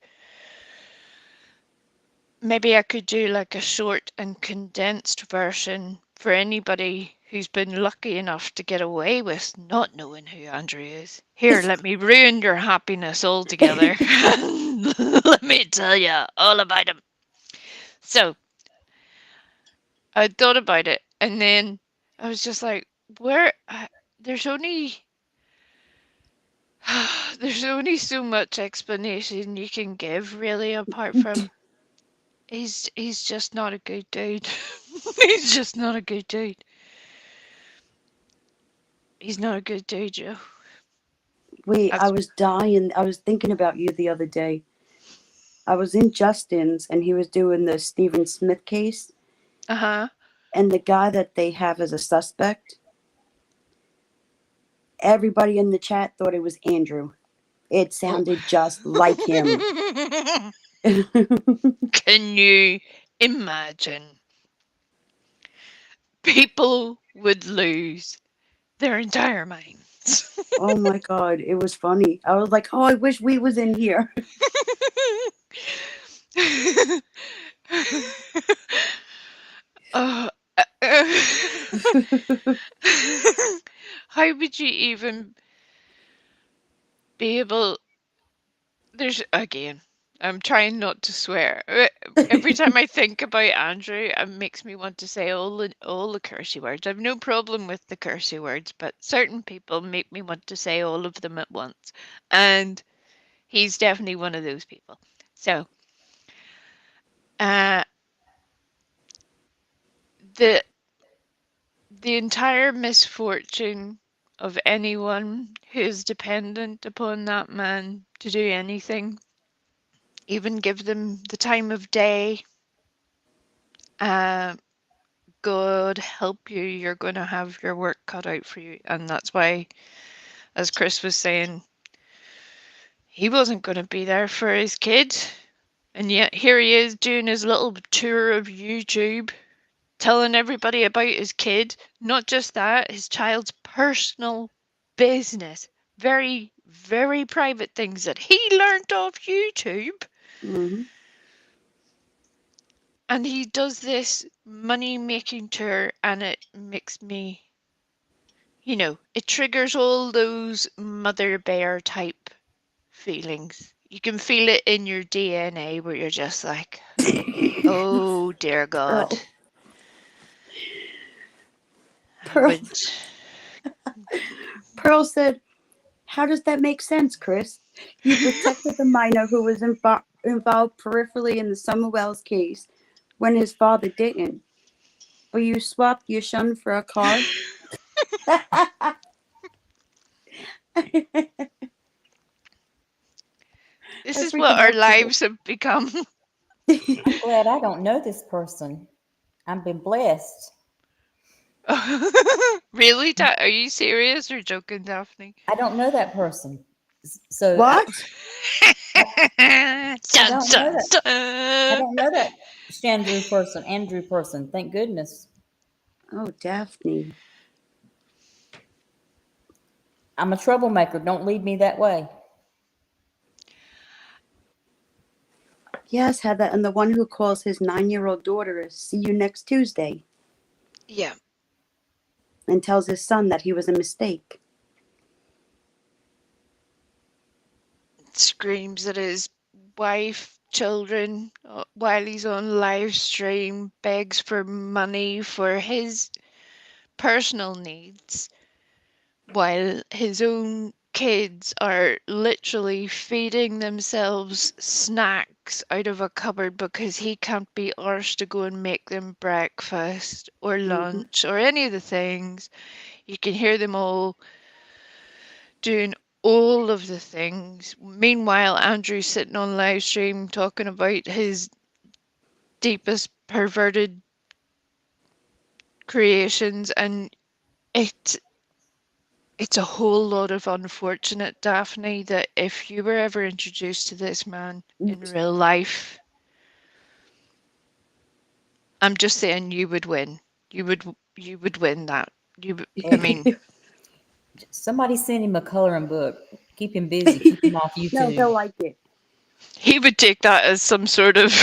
Maybe I could do like a short and condensed version for anybody who's been lucky enough to get away with not knowing who Andrew is. Here, let me ruin your happiness altogether. Let me tell you all about him. So, I thought about it, and then I was just like, there's only there's only so much explanation you can give, really, apart from He's just not a good dude. He's just not a good dude. He's not a good dude, Joe. Wait, I That's was dying. I was thinking about you the other day. I was in Justin's and he was doing the Stephen Smith case. uh-huh. And the guy that they have as a suspect, everybody in the chat thought it was Andrew. It sounded just like him. Can you imagine? People would lose their entire minds. Oh my God, it was funny. I was like, oh, I wish we was in here. uh, how would you even be able? There's again. I'm trying not to swear. Every time I think about Andrew, it makes me want to say all the cursey words. I've no problem with the cursey words, but certain people make me want to say all of them at once, and he's definitely one of those people. So, uh, the the entire misfortune of anyone who is dependent upon that man to do anything, even give them the time of day, uh, God help you, you're going to have your work cut out for you. And that's why, as Chris was saying, he wasn't going to be there for his kid. And yet here he is doing his little tour of YouTube, telling everybody about his kid. Not just that, his child's personal business. Very, very private things that he learned off YouTube. Mhm. And he does this money making tour, and it makes me, it triggers all those mother bear type feelings. You can feel it in your DNA where you're just like, oh dear God. I Pearl, would. Pearl said, how does that make sense, Chris? You protected the minor who was involved peripherally in the Summer Wells case when his father didn't. But you swapped your son for a car? This I is what freaking our loved lives have become. I'm glad I don't know this person. I've been blessed. Really? Are you serious or joking, Daphne? I don't know that person. So What? I Dun, don't know dun, that. I dun. don't know that Andrew person. Thank goodness. Oh, Daphne. I'm a troublemaker. Don't lead me that way. Yes, Heather, and the one who calls his 9-year-old daughter, see you next Tuesday, Yeah. and tells his son that he was a mistake. Screams at his wife, children, while he's on live stream, begs for money for his personal needs, while his own kids are literally feeding themselves snacks out of a cupboard because he can't be arsed to go and make them breakfast or Mhm. lunch or any of the things. You can hear them all doing all of the things. Meanwhile, Andrew's sitting on live stream talking about his deepest perverted creations, and it it's a whole lot of unfortunate, Daphne, that if you were ever introduced to this man in real life, I'm just saying you would win. You would win that. I mean, Somebody send him a coloring book. Keep him busy. Keep him off No, YouTube. he'll like it. he would take that as some sort of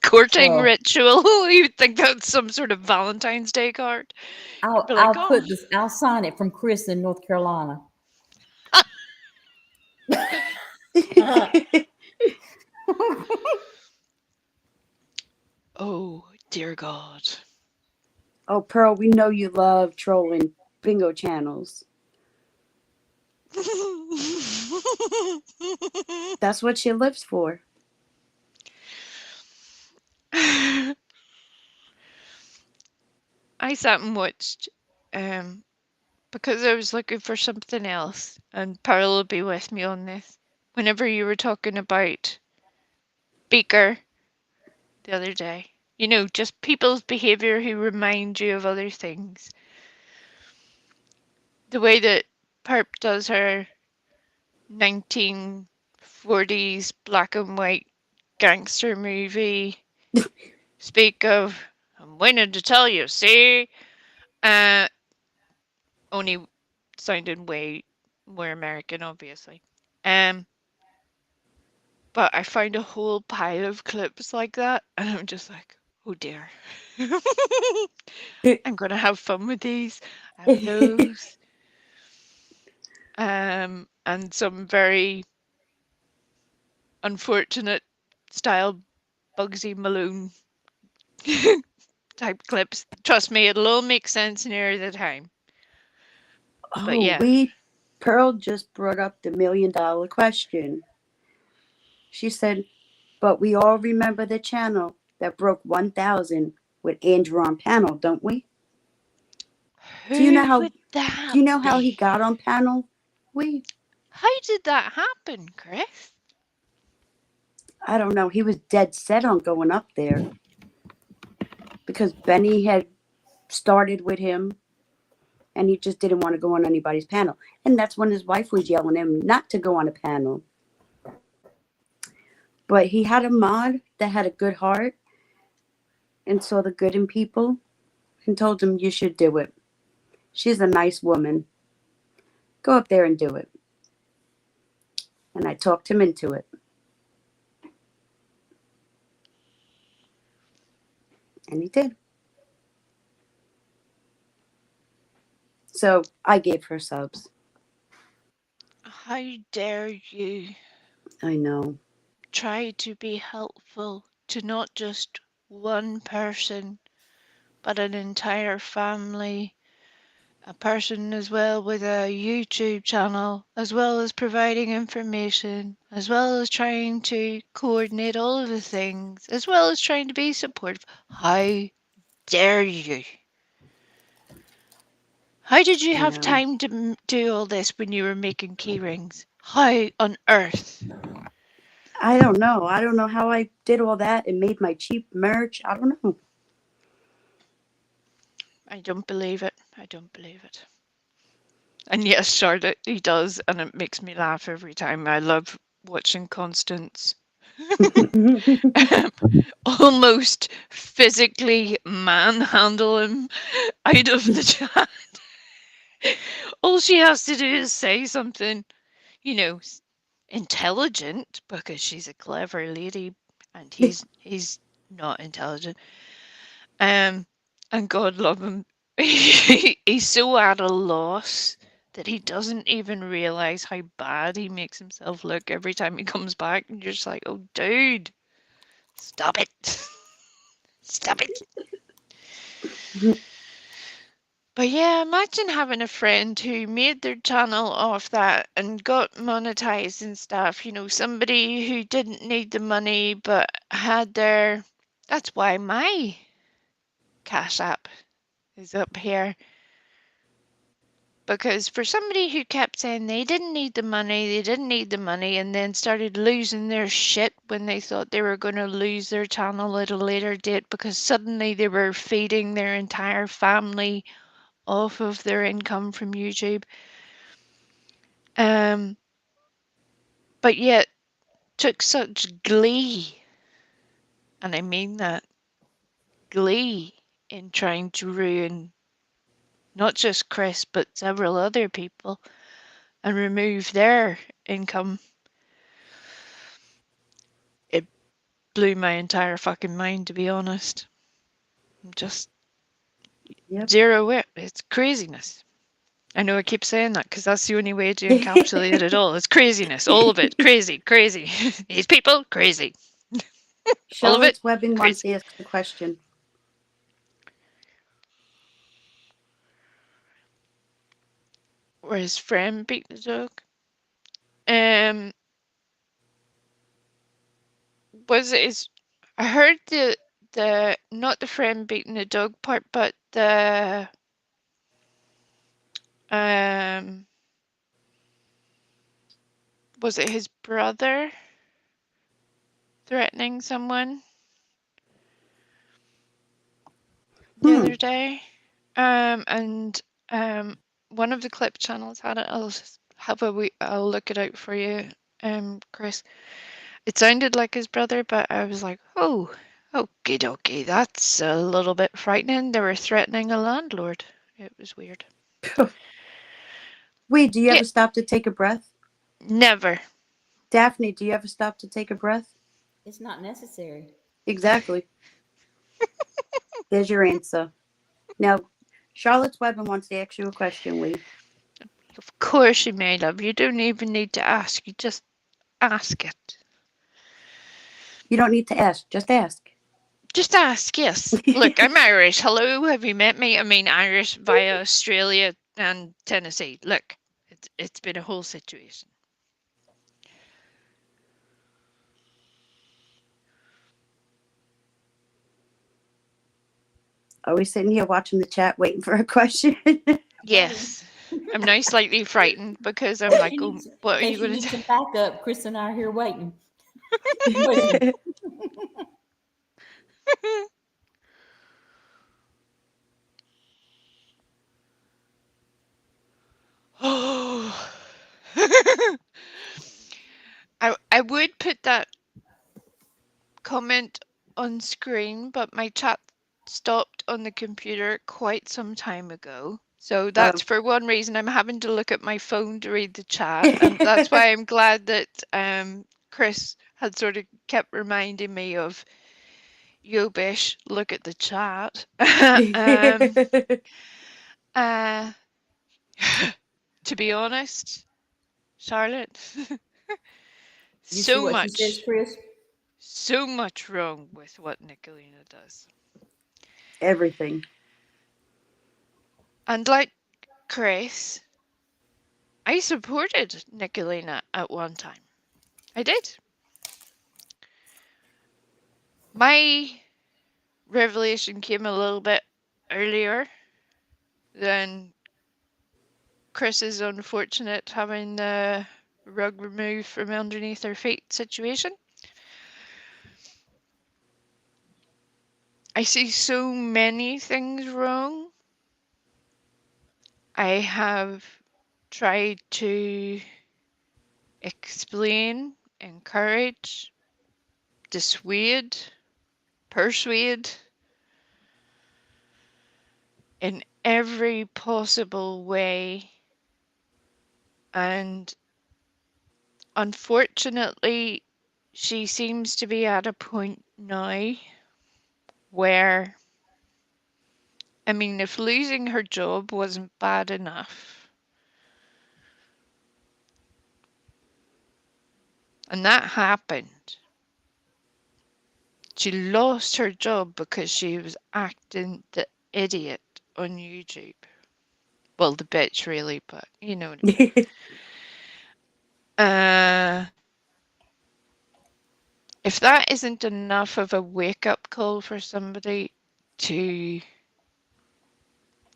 courting Well, ritual. He would think that's some sort of Valentine's Day card. He'd be like, I'll oh, put this. I'll sign it from Chris in North Carolina. oh dear God. Oh, Pearl, we know you love trolling bingo channels. That's what she lives for. I sat and watched because I was looking for something else, and Pearl will be with me on this. Whenever you were talking about Beaker the other day, you know, just people's behavior who remind you of other things. The way that Perp does her 1940s black and white gangster movie speak of, I'm waiting to tell you, see? Uh, only sounding way more American, obviously. Um, but I found a whole pile of clips like that, and I'm just like, oh dear. I'm gonna have fun with these. I have those. And some very unfortunate style Bugsy Malone type clips. Trust me, it'll all make sense near the time. But Oh, yeah. Pearl just brought up the $1,000,000 question. She said, but we all remember the channel that broke 1,000 with Andrew on panel, don't we? Do you know Who how would that do you know how he be? got on panel? How did that happen, Chris? I don't know. He was dead set on going up there because Benny had started with him and he just didn't want to go on anybody's panel. And that's when his wife was yelling at him not to go on a panel. But he had a mod that had a good heart and saw the good in people and told him, you should do it. She's a nice woman. Go up there and do it. And I talked him into it. And he did. So I gave her subs. How dare you I know. try to be helpful to not just one person, but an entire family, a person as well with a YouTube channel, as well as providing information, as well as trying to coordinate all of the things, as well as trying to be supportive. How dare you? How did you I have know. time to do all this when you were making key rings? How on earth? I don't know. I don't know how I did all that and made my cheap merch. I don't know. I don't believe it. I don't believe it. And yes, Charlotte, he does, and it makes me laugh every time. I love watching Constance almost physically manhandle him out of the chat. All she has to do is say something, you know, intelligent, because she's a clever lady and he's not intelligent. And God love him. He's so at a loss that he doesn't even realize how bad he makes himself look every time he comes back. And you're just like, oh, dude, stop it. Stop it. But yeah, imagine having a friend who made their channel off that and got monetized and stuff. You know, somebody who didn't need the money but had their. That's why my Cash App is up here. Because for somebody who kept saying they didn't need the money, they didn't need the money, and then started losing their shit when they thought they were going to lose their channel at a later date because suddenly they were feeding their entire family off of their income from YouTube. But yet took such glee, and I mean that glee, in trying to ruin not just Chris but several other people and remove their income. It blew my entire fucking mind, to be honest. Just Yep. zero it. It's craziness. I know I keep saying that because that's the only way to encapsulate it all. It's craziness. All of it. Crazy, crazy. These people, crazy. All of it, Charlotte's Webbing wants crazy. to ask a question. Where his friend beat the dog. Um, was it his? I heard the not the friend beating the dog part, but the um was it his brother threatening someone the other day? And one of the clip channels had it. I'll look it out for you, Chris. It sounded like his brother, but I was like, oh, okie dokie, that's a little bit frightening. They were threatening a landlord. It was weird. Wait, do you Yeah, ever stop to take a breath? never. Daphne, do you ever stop to take a breath? It's not necessary. Exactly. There's your answer. Now, Charlotte's Webber wants to ask you a question, Lee. Of course you may, love. You don't even need to ask. You just ask it. You don't need to ask, just ask. Just ask, yes. Look, I'm Irish. Hello, have you met me? I mean, Irish via Australia and Tennessee. Look, it's been a whole situation. Are we sitting here watching the chat waiting for a question? Yes. I'm now slightly frightened because I'm like, oh, what are you If you going need to do? some backup, Chris and I are here waiting. Waiting. Oh. I would put that comment on screen, but my chat stopped on the computer quite some time ago. So that's Oh. for one reason I'm having to look at my phone to read the chat, and that's why I'm glad that Chris had sort of kept reminding me of yo bish, look at the chat. Uh, to be honest, Charlotte, You see so what she says, much, Chris? so much wrong with what Nicolina does. Everything. And like Chris, I supported Nicolina at one time. I did. My revelation came a little bit earlier than Chris's unfortunate having the rug removed from underneath her feet situation. I see so many things wrong. I have tried to explain, encourage, dissuade, persuade in every possible way. And unfortunately, she seems to be at a point now where, I mean, if losing her job wasn't bad enough, and that happened, she lost her job because she was acting the idiot on YouTube. Well, the bitch, really, but you know what I mean. If that isn't enough of a wake-up call for somebody to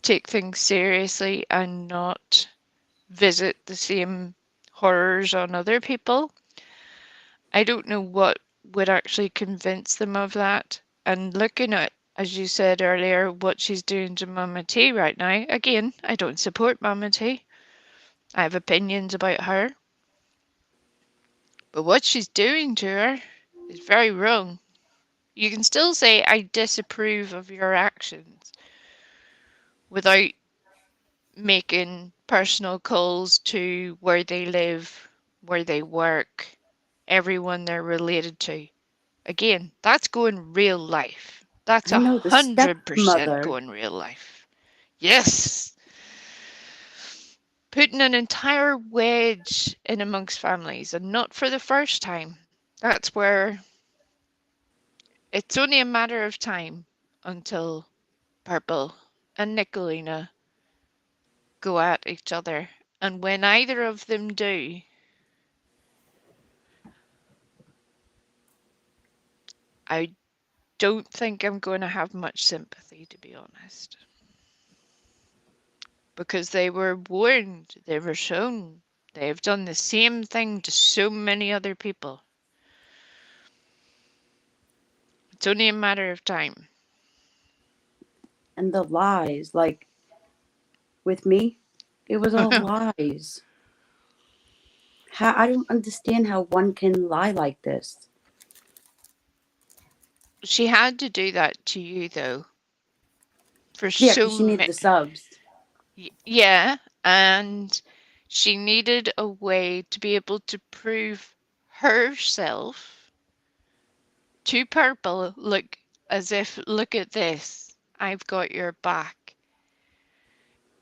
take things seriously and not visit the same horrors on other people, I don't know what would actually convince them of that. And looking at, as you said earlier, what she's doing to Mama T right now, again, I don't support Mama T. I have opinions about her. But what she's doing to her is very wrong. You can still say, I disapprove of your actions without making personal calls to where they live, where they work, everyone they're related to. Again, that's going real life. That's I know the 100% stepmother. going real life. Yes. Putting an entire wedge in amongst families, and not for the first time. That's where it's only a matter of time until Purple and Nicolina go at each other. And when either of them do, I don't think I'm going to have much sympathy, to be honest. because they were warned, they were shown. They have done the same thing to so many other people. It's only a matter of time. And the lies, like with me, it was all lies. How I don't understand how one can lie like this. She had to do that to you, though. For Yeah, so because she needed many. the subs. Yeah, and she needed a way to be able to prove herself to Purple, look, as if, look at this, I've got your back.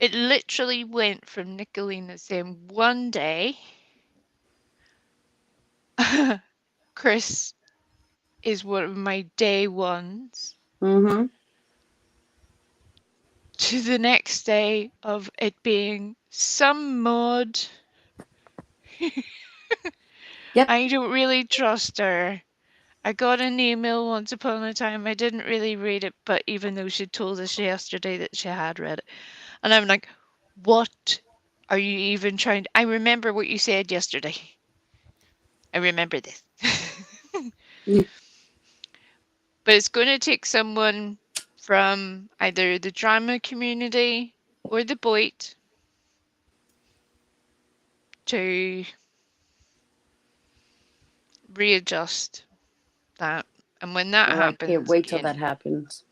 It literally went from Nicolina saying one day, Chris is one of my day ones, Mm-hmm. to the next day of it being some mod. Yep. I don't really trust her. I got an email once upon a time. I didn't really read it, but even though she told us yesterday that she had read it. And I'm like, what are you even trying to... I remember what you said yesterday. I remember this. Yeah. But it's going to take someone from either the drama community or the Boit to readjust that. And when that Oh, I can't happens wait till that again, happens.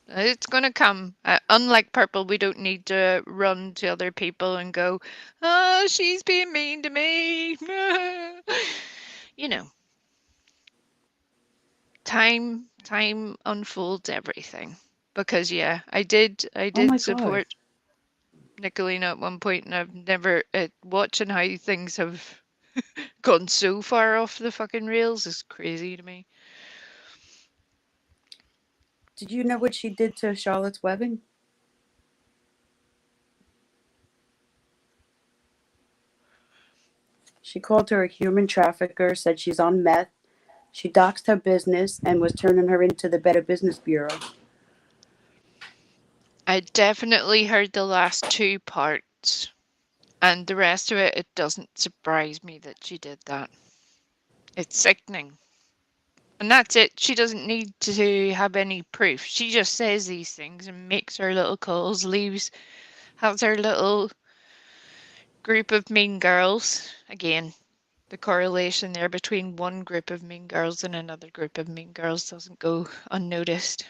it's going to come. Unlike Purple, we don't need to run to other people and go, oh, she's being mean to me. You know, time unfolds everything. Because yeah, I Oh my did god. support Nicolina at one point, and I've never watching how things have gone so far off the fucking rails is crazy to me. Did you know what she did to Charlotte's Webing? She called her a human trafficker, said she's on meth. She doxed her business and was turning her into the Better Business Bureau. I definitely heard the last two parts, and the rest of it, it doesn't surprise me that she did that. It's sickening. And that's it. She doesn't need to have any proof. She just says these things and makes her little calls, leaves, has her little group of mean girls. Again, the correlation there between one group of mean girls and another group of mean girls doesn't go unnoticed.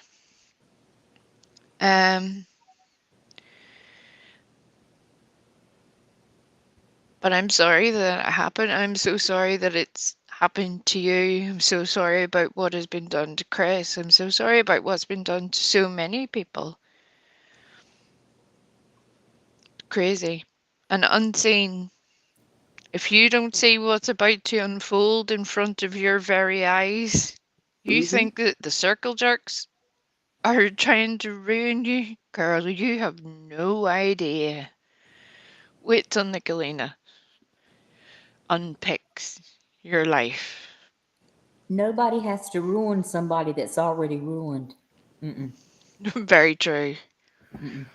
But I'm sorry that it happened. I'm so sorry that it's happened to you. I'm so sorry about what has been done to Chris. I'm so sorry about what's been done to so many people. Crazy and unseen. If you don't see what's about to unfold in front of your very eyes, you Mm-hmm. think that the circle jerks are trying to ruin you? Girl, you have no idea. Wait till Nicolina unpicks your life. Nobody has to ruin somebody that's already ruined. Mm-mm. Very true. Mm-mm.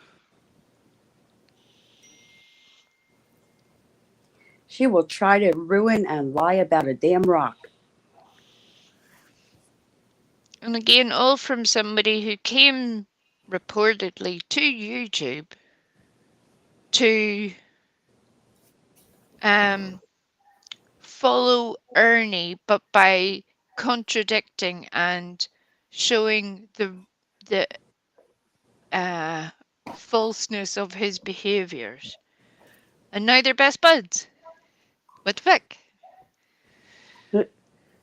She will try to ruin and lie about a damn rock. And again, all from somebody who came reportedly to YouTube to follow Ernie, but by contradicting and showing the falseness of his behaviors. And now they're best buds. What the fuck?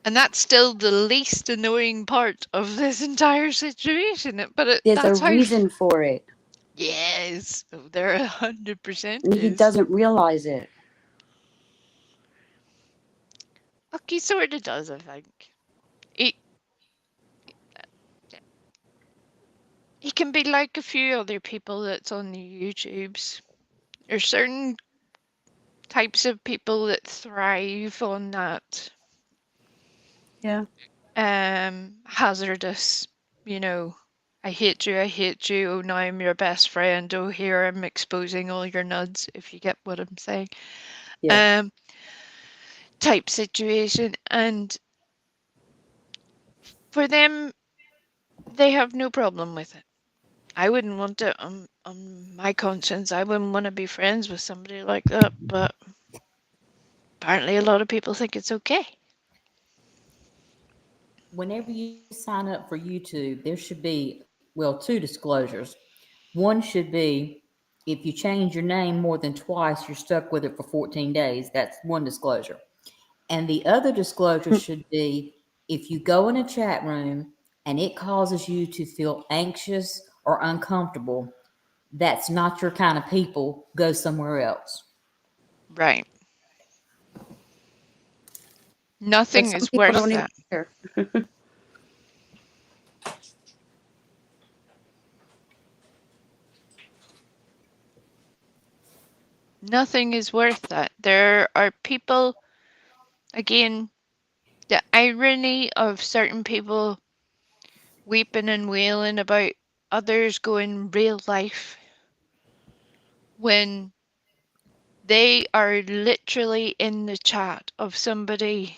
And that's still the least annoying part of this entire situation. But There's a that's how. reason for it. Yes, there 100% And he is. doesn't realize it. Look, he sort of does, I think. He, he can be like a few other people that's on the YouTubes. There's certain types of people that thrive on that Yeah. hazardous, you know, I hate you, I hate you, oh now I'm your best friend, oh here I'm exposing all your nuds, if you get what I'm saying. Yeah. Type situation. And for them, they have no problem with it. I wouldn't want it on my conscience. I wouldn't want to be friends with somebody like that, but apparently a lot of people think it's okay. Whenever you sign up for YouTube, there should be, well, two disclosures. One should be if you change your name more than twice, you're stuck with it for 14 days. That's one disclosure. And the other disclosure should be if you go in a chat room and it causes you to feel anxious or uncomfortable, that's not your kind of people. Go somewhere else. Right. But Nothing some is people worth don't even that. care. Nothing is worth that. There are people, again, the irony of certain people weeping and wailing about others going real life when they are literally in the chat of somebody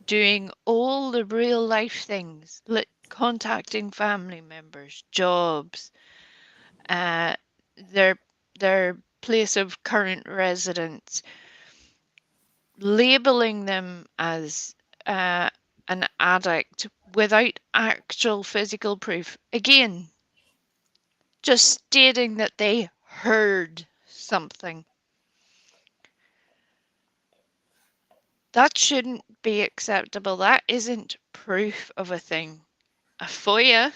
doing all the real life things, contacting family members, jobs, uh, their their place of current residence, labeling them as an addict without actual physical proof. Again, just stating that they heard something. That shouldn't be acceptable. That isn't proof of a thing. A FOIA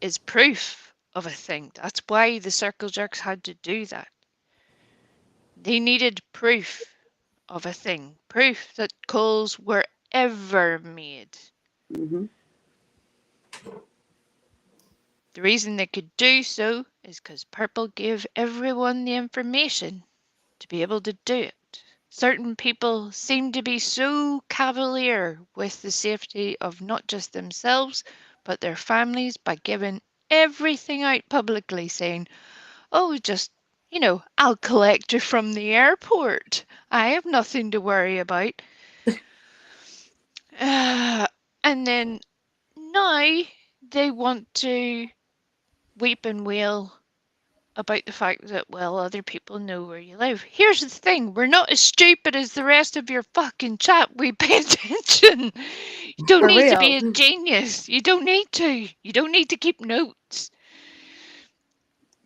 is proof of a thing. That's why the circle jerks had to do that. They needed proof of a thing, proof that calls were ever made. Hmm. The reason they could do so is because Purple gave everyone the information to be able to do it. Certain people seem to be so cavalier with the safety of not just themselves, but their families by giving everything out publicly, saying, oh, just, I'll collect you from the airport. I have nothing to worry about. And then now they want to weep and wail about the fact that, well, other people know where you live. Here's the thing, we're not as stupid as the rest of your fucking chat. We pay attention. You don't For need to be real. a genius. You don't need to. You don't need to keep notes.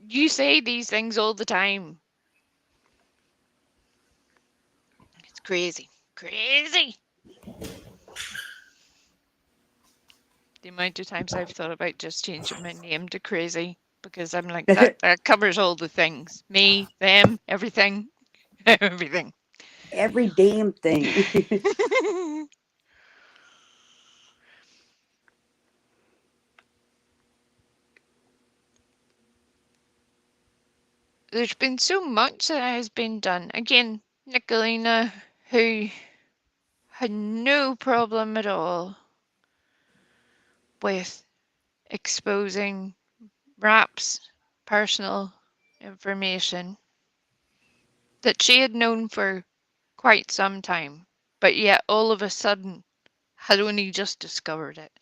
You say these things all the time. It's crazy. Crazy. The amount of times I've thought about just changing my name to Crazy because I'm like, that covers all the things. Me, them, everything. Everything. Every damn thing. There's been so much that has been done. Again, Nicolina, who had no problem at all with exposing Rap's personal information that she had known for quite some time, but yet all of a sudden had only just discovered it.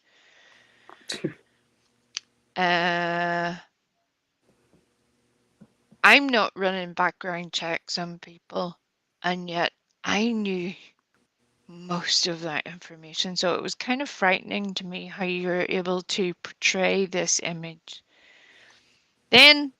I'm not running background checks on people, and yet I knew most of that information. So it was kind of frightening to me how you're able to portray this image. Then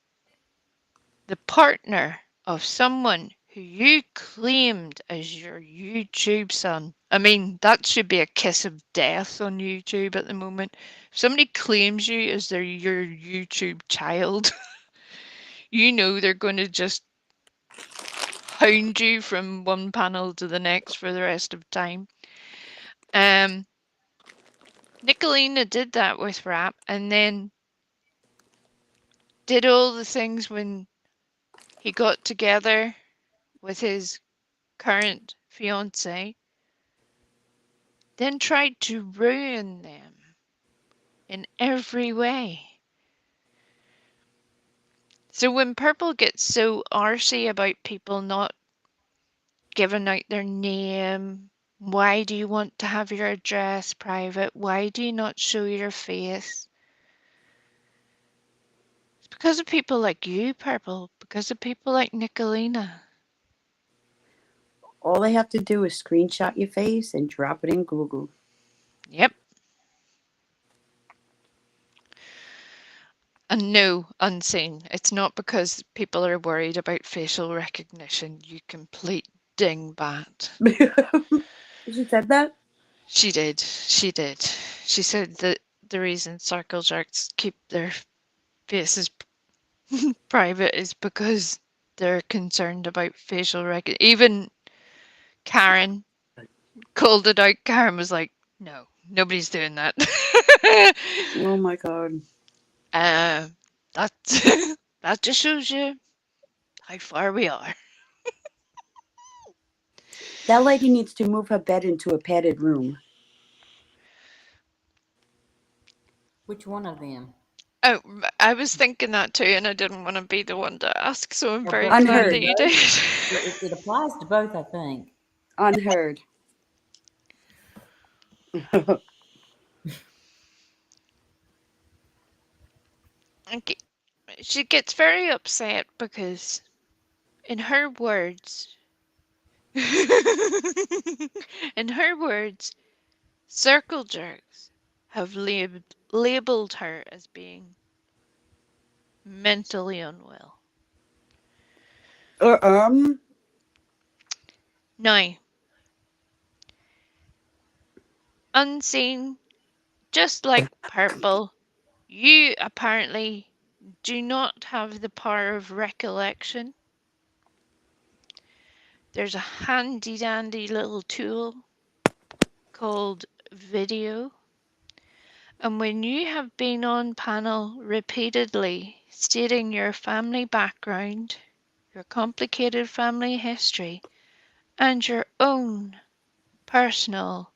the partner of someone who you claimed as your YouTube son. I mean, that should be a kiss of death on YouTube at the moment. If somebody claims you as your YouTube child, you know they're going to just hound you from one panel to the next for the rest of time. Nicolina did that with Rap and then did all the things when he got together with his current fiance, then tried to ruin them in every way. So when Purple gets so arsy about people not giving out their name, why do you want to have your address private? Why do you not show your face? It's because of people like you, Purple, because of people like Nicolina. All they have to do is screenshot your face and drop it in Google. Yep. And no, unseen. It's not because people are worried about facial recognition, you complete dingbat. She said that? She did. She did. She said that the reason circle jerks keep their faces private is because they're concerned about facial recognition. Even Karen called it out. Karen was like, no, nobody's doing that. Oh my god. That that just shows you how far we are. That lady needs to move her bed into a padded room. Which one of them? Oh, I was thinking that too, and I didn't want to be the one to ask, so I'm Or very both? glad Unheard. that you did. It applies to both, I think. Unheard. Okay. She gets very upset because, in her words, in her words, circle jerks have labeled her as being mentally unwell. Uh, Now, unseen, just like Purple, you apparently do not have the power of recollection. There's a handy dandy little tool called video. And when you have been on panel repeatedly stating your family background, your complicated family history, and your own personal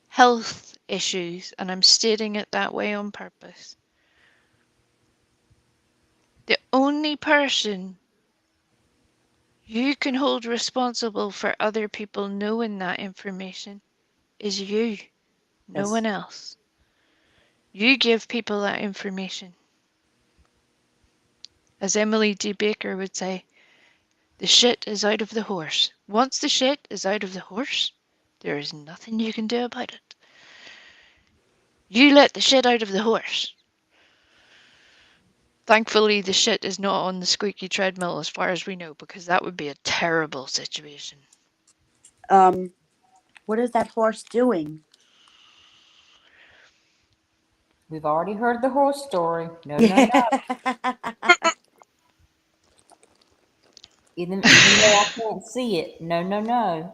health issues, and I'm stating it that way on purpose, the only person you can hold responsible for other people knowing that information is you, no yes. one else. You give people that information. As Emily D. Baker would say, the shit is out of the horse. Once the shit is out of the horse, there is nothing you can do about it. You let the shit out of the horse. Thankfully, the shit is not on the squeaky treadmill as far as we know, because that would be a terrible situation. What is that horse doing? We've already heard the horse story. No, no, no. Even though I can't see it. No, no, no.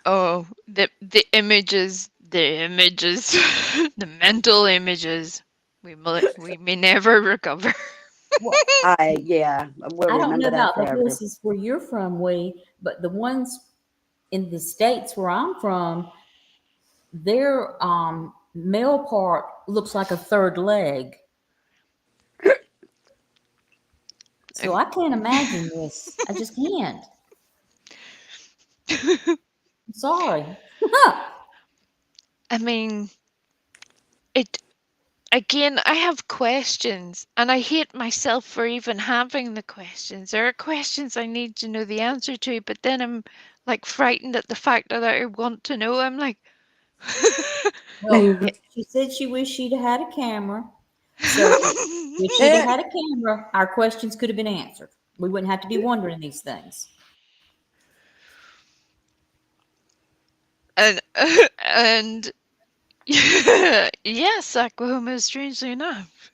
Oh, the images, the mental images. We may never recover. Well, We'll I don't know remember that about the forever. horses where you're from, but the ones in the states where I'm from, their male part looks like a third leg. So I can't imagine this. I just can't. I'm sorry. I mean, it again, I have questions, and I hate myself for even having the questions. There are questions I need to know the answer to, but then I'm like frightened at the fact that I want to know. I'm like, Well, she said she wished she'd had a camera. So if she'd have had a camera, our questions could have been answered. We wouldn't have to be wondering these things. and and yes, Oklahoma, strangely enough.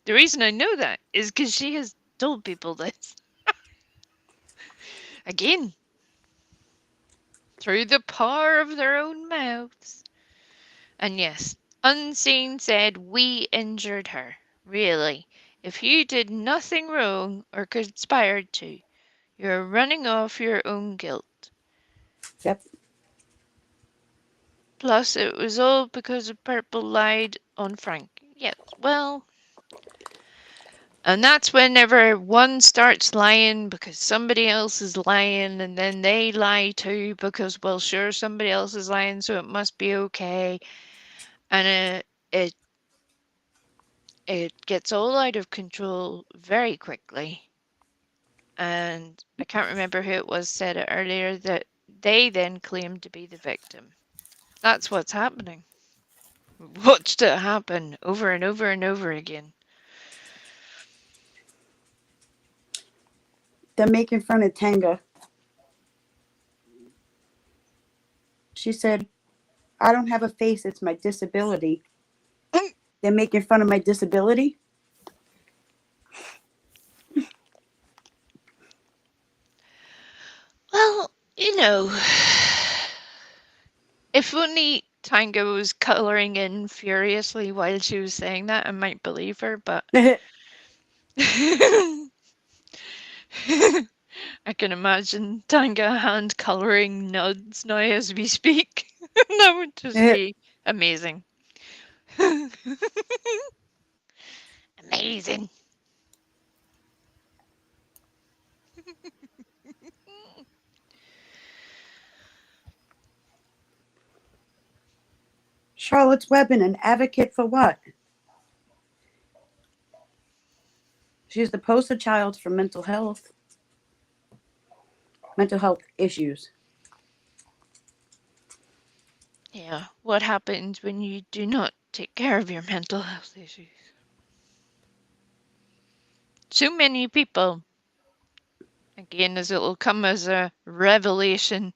The reason I know that is because she has told people this. Again, through the power of their own mouths. And yes, Unseen said we injured her. Really, if you did nothing wrong or conspired to, You're running off your own guilt. Yep. Plus, it was all because Purple lied on Frank. Yes, well, and that's whenever one starts lying because somebody else is lying, and then they lie too because, well, sure, somebody else is lying, so it must be okay. And it gets all out of control very quickly. And I can't remember who it was said it earlier that they then claim to be the victim. That's what's happening. Watched it happen over and over and over again. They're making fun of Tanga. She said, I don't have a face, it's my disability. They're making fun of my disability? Well, if only Tanga was colouring in furiously while she was saying that, I might believe her, but I can imagine Tanga hand colouring nuds now as we speak. That would just be amazing. Amazing. Charlotte's Webben, an advocate for what? She's the poster child for mental health issues. Yeah, what happens when you do not take care of your mental health issues? So many people, again, as it will come as a revelation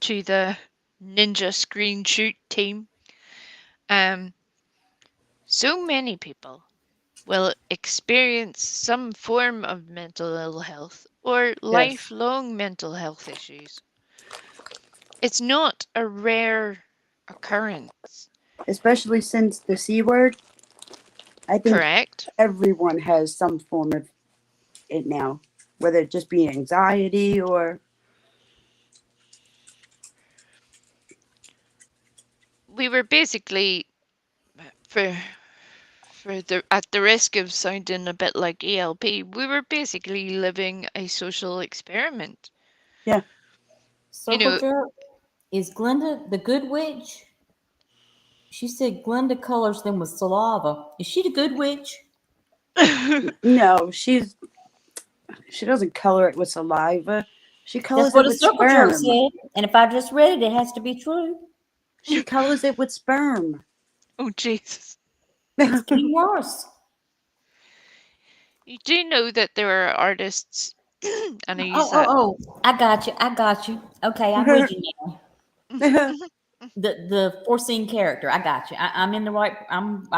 to the Ninja Screen Shoot team, so many people will experience some form of mental ill health or lifelong mental health issues. It's not a rare occurrence. Especially since the C word. I think Correct? everyone has some form of it now, whether it just be anxiety or We were basically, for at the risk of sounding a bit like ELP, we were basically living a social experiment. yeah. Circle jerk. Is Glenda the good witch? She said Glenda colors them with saliva. Is she the good witch? No, she doesn't color it with saliva. She That's colors what it a with circle jerk sperm. said. And if I just read it, it has to be true. She colors it with sperm. Oh, Jesus. It's getting worse. You do know that there are artists, and I use Oh, that. oh, oh. I got you. I got you. Okay, I'm with you now. The foreseen character. I got you. I'm in the right. I'm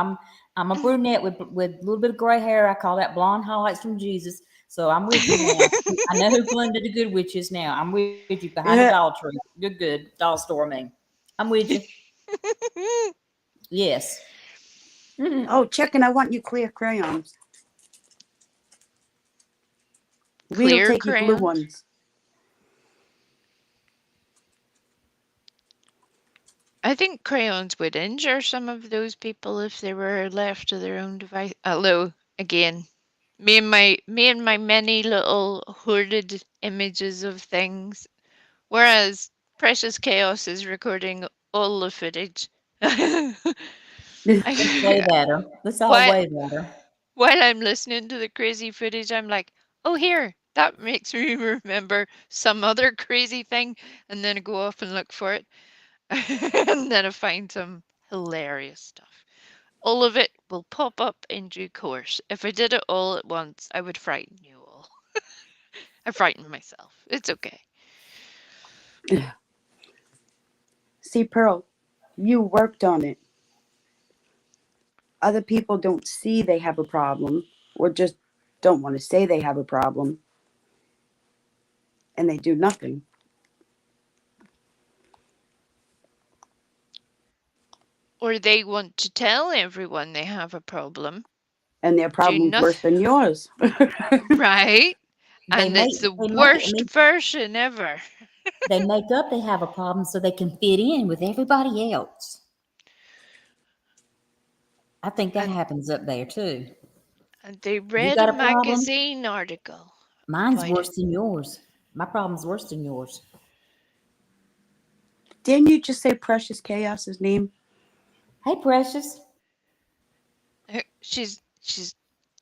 a brunette with a little bit of gray hair. I call that blonde highlights from Jesus. So I'm with you now. I know who Glenda the Good Witch is now. I'm with you behind the doll tree. Good doll store. I mean, I'm with you. Yes. Oh, chicken, I want you clear crayons. We'll Clear take you blue crayons. ones. I think crayons would injure some of those people if they were left to their own device. Although, again, me and my many little hoarded images of things, whereas Precious Chaos is recording all the footage. Way better. That's all while, way better. while I'm listening to the crazy footage, I'm like, oh, here, that makes me remember some other crazy thing, and then I go off and look for it. And then I find some hilarious stuff. All of it will pop up in due course. If I did it all at once, I would frighten you all. I frightened myself. It's okay. See, Pearl, you worked on it. Other people don't see they have a problem or just don't want to say they have a problem. And they do nothing. Or they want to tell everyone they have a problem. And their Do problem's worse nothing. than yours. Right? And it's the They worst make version ever. they make up they have a problem so they can fit in with everybody else. I think that And happens up there too. they You read a got a problem? magazine article Mine's about it. worse than yours. My problem's worse than yours. Didn't you just say Precious Chaos's name? Hey, Precious. She's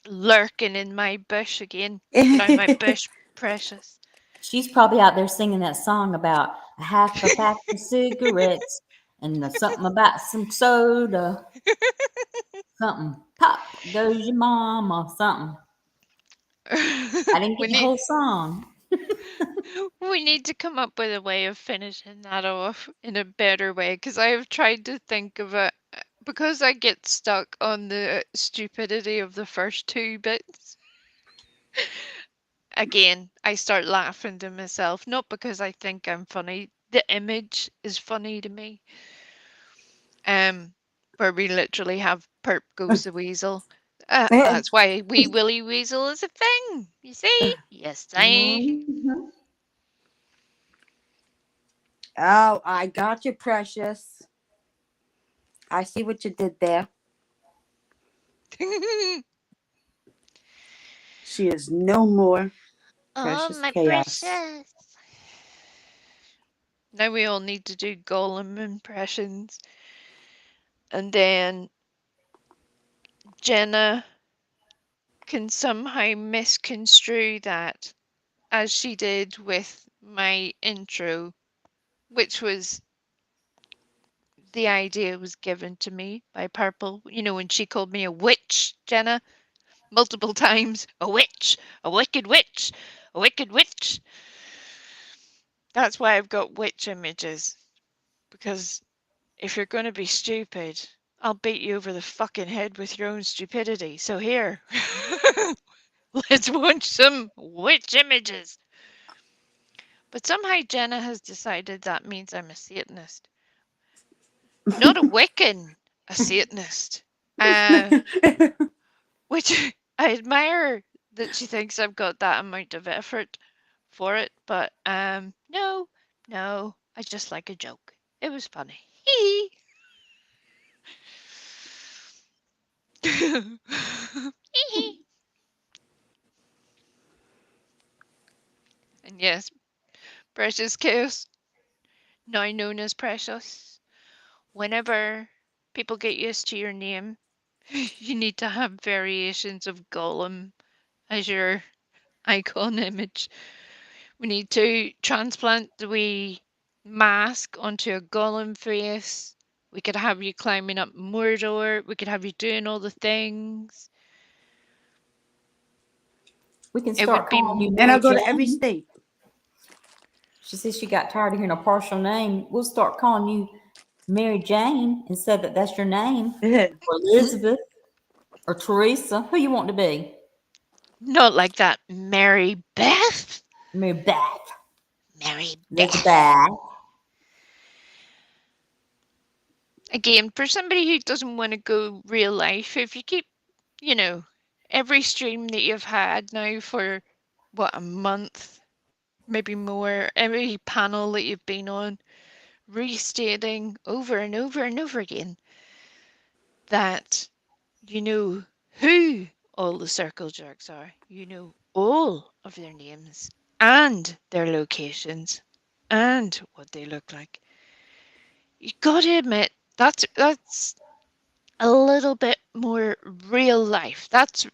lurking in my bush again. Get out of my bush, Precious. She's probably out there singing that song about a half a pack of cigarettes and something about some soda. Something. Pop goes your mama. Something. I didn't we get the need whole song. we need to come up with a way of finishing that off in a better way, because I have tried to think of it, because I get stuck on the stupidity of the first two bits. Again, I start laughing to myself, not because I think I'm funny. The image is funny to me. Where we literally have Perp goes the weasel. That's why Wee Willie Weasel is a thing. You see? Yes, I. Mhm. Oh, I got you, Precious. I see what you did there. She is no more Oh, Precious my Chaos. precious. Now we all need to do Gollum impressions. And then Jenna can somehow misconstrue that, as she did with my intro, which was the idea was given to me by Purple. You know, when she called me a witch, Jenna, multiple times. A witch, a wicked witch, a wicked witch. That's why I've got witch images. Because if you're going to be stupid, I'll beat you over the fucking head with your own stupidity. So here, let's watch some witch images. But somehow Jenna has decided that means I'm a Satanist. Not a Wiccan, a Satanist. Which I admire that she thinks I've got that amount of effort for it, but no, I just like a joke. It was funny. Hee hee. And yes, Precious Chaos, now known as Precious. Whenever people get used to your name, you need to have variations of Gollum as your icon image. We need to transplant the wee mask onto a Gollum face. We could have you climbing up Mordor. We could have you doing all the things. We can It would start be calling you And I'll Mary go to every Jane. state. She says she got tired of hearing a partial name. We'll start calling you Mary Jane and say that that's your name. Or Elizabeth or Teresa. Who you want to be? not like that. Mary Beth? Mary Beth. Mary Beth. Elizabeth. Again, for somebody who doesn't want to go real life, if you keep, you know, every stream that you've had now for, what, a month, maybe more, every panel that you've been on, restating over and over and over again that you know who all the circle jerks are. You know all of their names and their locations and what they look like. You gotta admit that's a little bit more real life. That's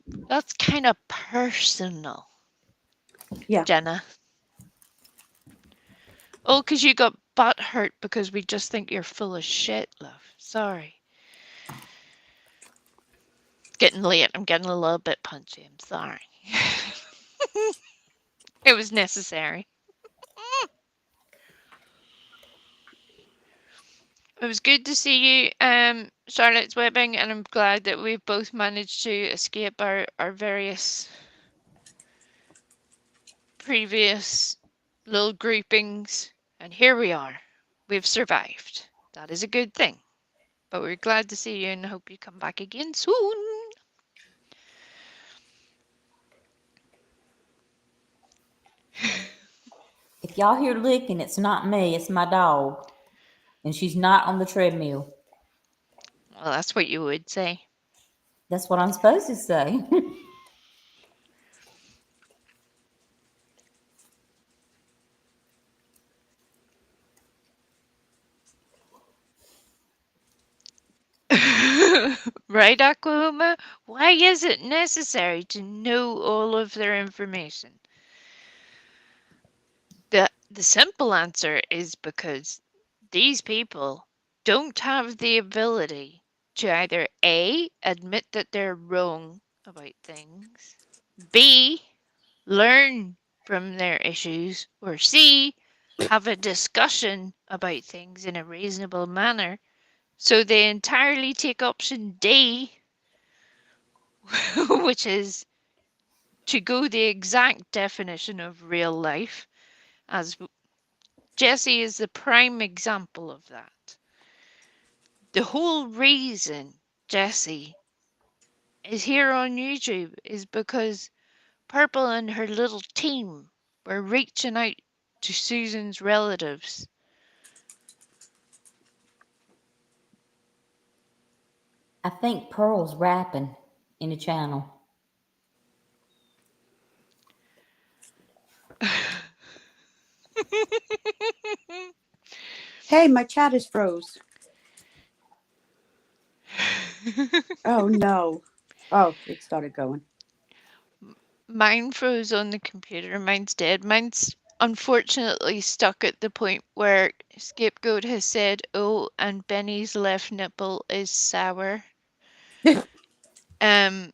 kind of personal, Yeah. Jenna. Oh, because you got butt hurt because we just think you're full of shit, love. Sorry. It's getting late. I'm getting a little bit punchy. I'm sorry. It was necessary. It was good to see you, Charlotte's Webbing, and I'm glad that we've both managed to escape our various previous little groupings. And here we are. We've survived. That is a good thing. But we're glad to see you and hope you come back again soon. If y'all hear licking, it's not me, it's my dog. And she's not on the treadmill. Well, that's what you would say. That's what I'm supposed to say. Right, Oklahoma? Why is it necessary to know all of their information? The simple answer is because these people don't have the ability to either A, admit that they're wrong about things, B, learn from their issues, or C, have a discussion about things in a reasonable manner. So they entirely take option D, which is to go the exact definition of real life, as Jesse is the prime example of that. The whole reason Jesse is here on YouTube is because Purple and her little team were reaching out to Susan's relatives. I think Pearl's rapping in the channel. Hey, my chat is froze. Oh no. Oh, it started going. Mine froze on the computer. Mine's dead. Mine's unfortunately stuck at the point where Scapegoat has said, "Oh, and Benny's left nipple is sour." um,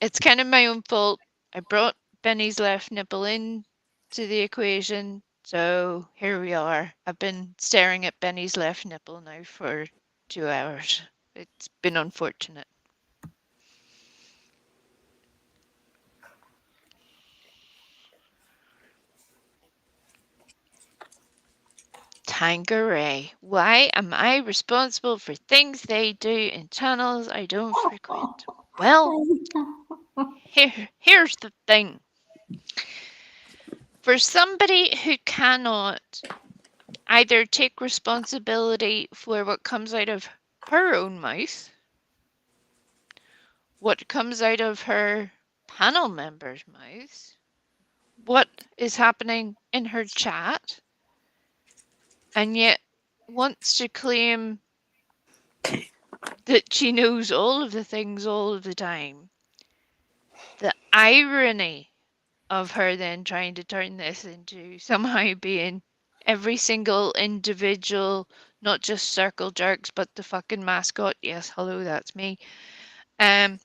it's kind of my own fault. I brought Benny's left nipple in to the equation, so here we are. I've been staring at Benny's left nipple now for 2 hours. It's been unfortunate. Tanqueray, why am I responsible for things they do in channels I don't frequent? Well, here's the thing. For somebody who cannot either take responsibility for what comes out of her own mouth, what comes out of her panel members' mouths, what is happening in her chat, and yet wants to claim that she knows all of the things all of the time. The irony of her then trying to turn this into somehow being every single individual, not just circle jerks, but the fucking mascot. Yes, hello, that's me. And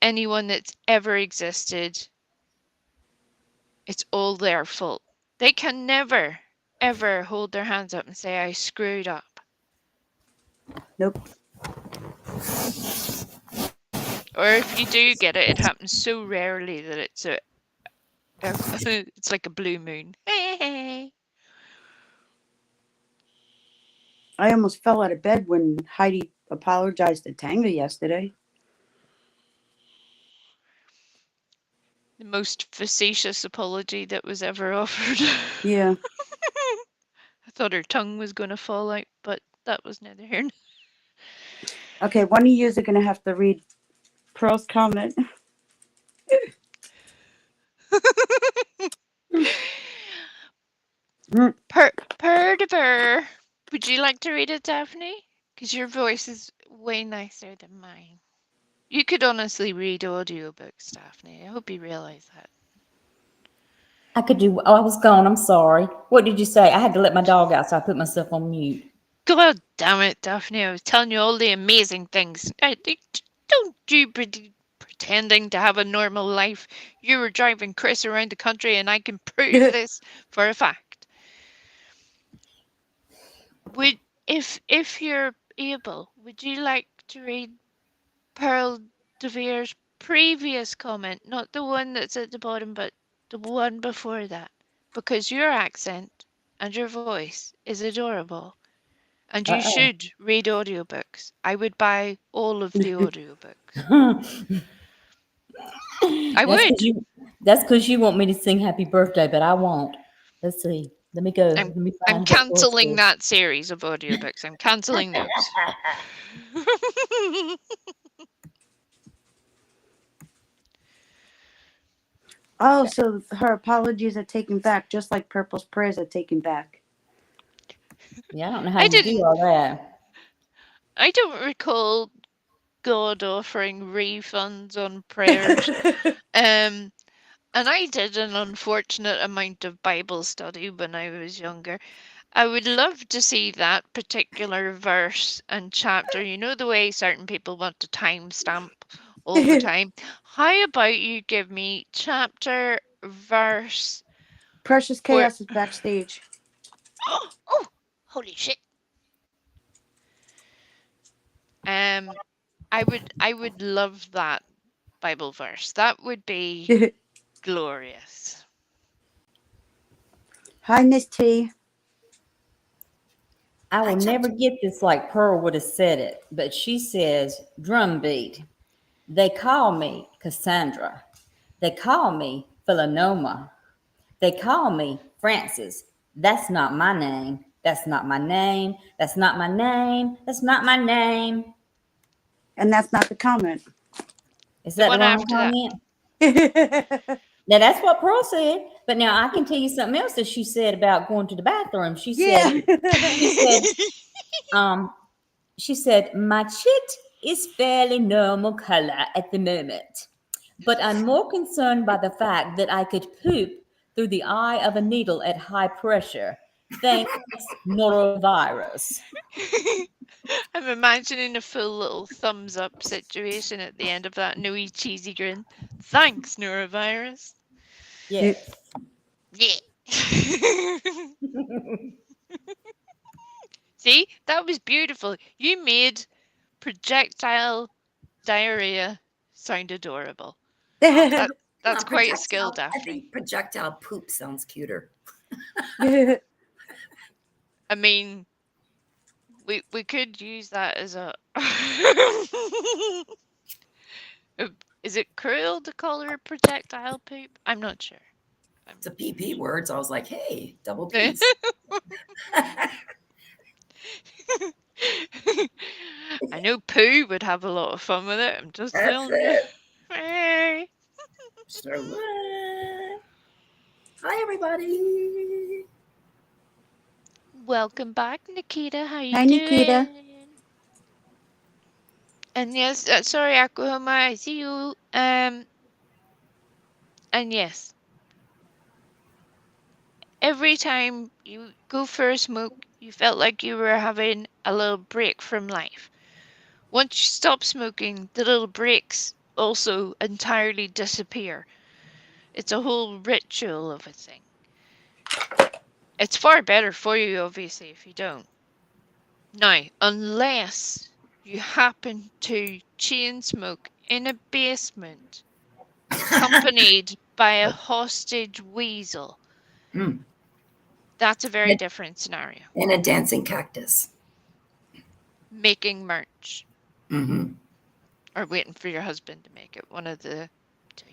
anyone that's ever existed, it's all their fault. They can never, ever hold their hands up and say, I screwed up. Nope. Or if you do get it, it happens so rarely that it's it's like a blue moon. I almost fell out of bed when Heidi apologized to Tanga yesterday. The most facetious apology that was ever offered. Yeah. I thought her tongue was going to fall out, but that was neither here nor Okay, one of you are going to have to read Pearl's comment. Perdiver. Would you like to read it, Daphne? Because your voice is way nicer than mine. You could honestly read audiobooks, Daphne. I hope you realize that. I could do. Oh, I was gone. I'm sorry. What did you say? I had to let my dog out, so I put myself on mute. God damn it, Daphne. I was telling you all the amazing things. Don't you pretending to have a normal life. You were driving Chris around the country, and I can prove this for a fact. If you're able, would you like to read Pearl DeVere's previous comment, not the one that's at the bottom, but the one before that? Because your accent and your voice is adorable. And you should read audiobooks. I would buy all of the audiobooks. I would. That's because you want me to sing happy birthday, but I won't. Let's see. Let me go. I'm Let me I'm find what yours canceling is. that series of audiobooks. I'm canceling those. Oh, so her apologies are taken back, just like Purple's prayers are taken back. Yeah, I don't know how I you do didn't all that. I don't recall God offering refunds on prayers. Um and I did an unfortunate amount of Bible study when I was younger. I would love to see that particular verse and chapter. You know the way certain people want to timestamp all the time. How about you give me chapter, verse, Precious where Chaos is backstage. oh, holy shit. Um I would love that Bible verse. That would be glorious. Hi, Miss T. I I will never jumped. get this like Pearl would have said it, but she says, drumbeat. They call me Cassandra. They call me Philanoma. They call me Francis. That's not my name. That's not my name. That's not my name. That's not my name. And that's not the comment. Is The that the one wrong after that. comment? Now that's what Pearl said. But now I can tell you something else that she said about going to the bathroom. Yeah. Um, she said, my chit is fairly normal color at the moment, but I'm more concerned by the fact that I could poop through the eye of a needle at high pressure. Thanks, norovirus. I'm imagining a full little thumbs up situation at the end of that nooey cheesy grin. Thanks, Neurovirus. Yes. Yeah. See, that was beautiful. You made projectile diarrhea sound adorable. That that's No, quite a skill, I Daphne. think projectile poop sounds cuter. I mean, we could use that as a. Is it cruel to call her projectile poop? I'm not sure. It's a PP word, so I was like, hey, double P's. I know Pooh would have a lot of fun with it. I'm just That's telling you. it. Hey. So, hi, everybody. Welcome back, Nikita. How you Hi, Nikita. doing? And yes, sorry, Akuhama, I see you. And yes, every time you go for a smoke, you felt like you were having a little break from life. Once you stop smoking, the little breaks also entirely disappear. It's a whole ritual of a thing. It's far better for you, obviously, if you don't. Now, unless you happen to chain smoke in a basement, accompanied by a hostage weasel, Mm. that's a very different scenario. And a dancing cactus. Making merch Mm-hmm. or waiting for your husband to make it, one of the two.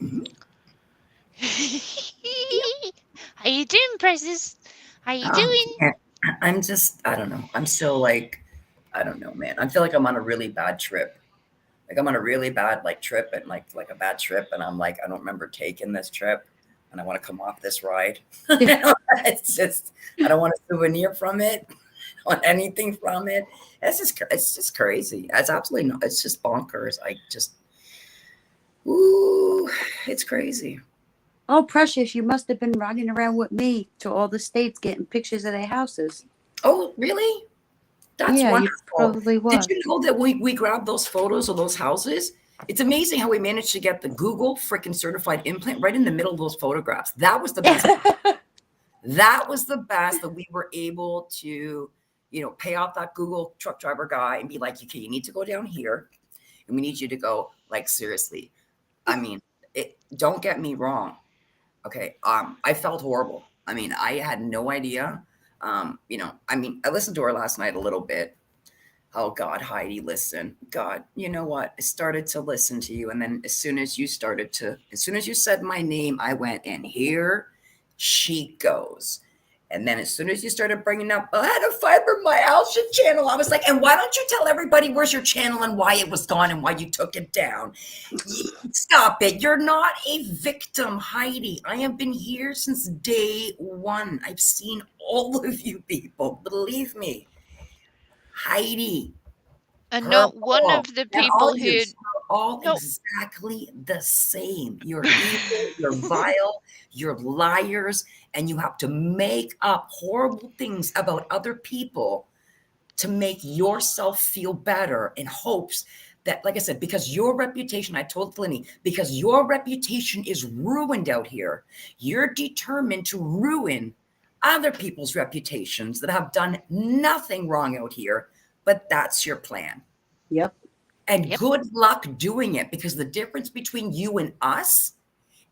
Mm-hmm. How you doing, Princess? How you doing? Yeah, I'm just, I don't know. I'm still like, I don't know, man. I feel like I'm on a really bad trip. Like I'm on a really bad trip and like a bad trip, and I'm like, I don't remember taking this trip, and I want to come off this ride. It's just, I don't want a souvenir from it, on anything from it. It's just crazy. It's absolutely no, it's just bonkers. I just, ooh, it's crazy. Oh, Precious, you must have been riding around with me to all the states getting pictures of their houses. Oh, really? That's Yeah, you wonderful. probably Did was. you know that we grabbed those photos of those houses? It's amazing how we managed to get the Google freaking certified implant right in the middle of those photographs. That was the best. That was the best that we were able to, pay off that Google truck driver guy and be like, okay, you need to go down here and we need you to go like seriously. I mean, don't get me wrong. Okay. I felt horrible. I mean, I had no idea. I listened to her last night a little bit. Oh God, Heidi, listen. God, you know what? I started to listen to you. And then as soon as you said my name, I went, and here she goes. And then as soon as you started bringing up, I had a fibromyalgia channel, I was like, and why don't you tell everybody where's your channel and why it was gone and why you took it down? Stop it. You're not a victim, Heidi. I have been here since day one. I've seen all of you people. Believe me. Heidi, And not one Purple, of the and all people of you who are all no exactly the same. You're evil, you're vile, you're liars, and you have to make up horrible things about other people to make yourself feel better in hopes that, like I said, because your reputation, I told Lenny, because your reputation is ruined out here, you're determined to ruin other people's reputations that have done nothing wrong out here, but that's your plan. Yep. And Yep. good luck doing it, because the difference between you and us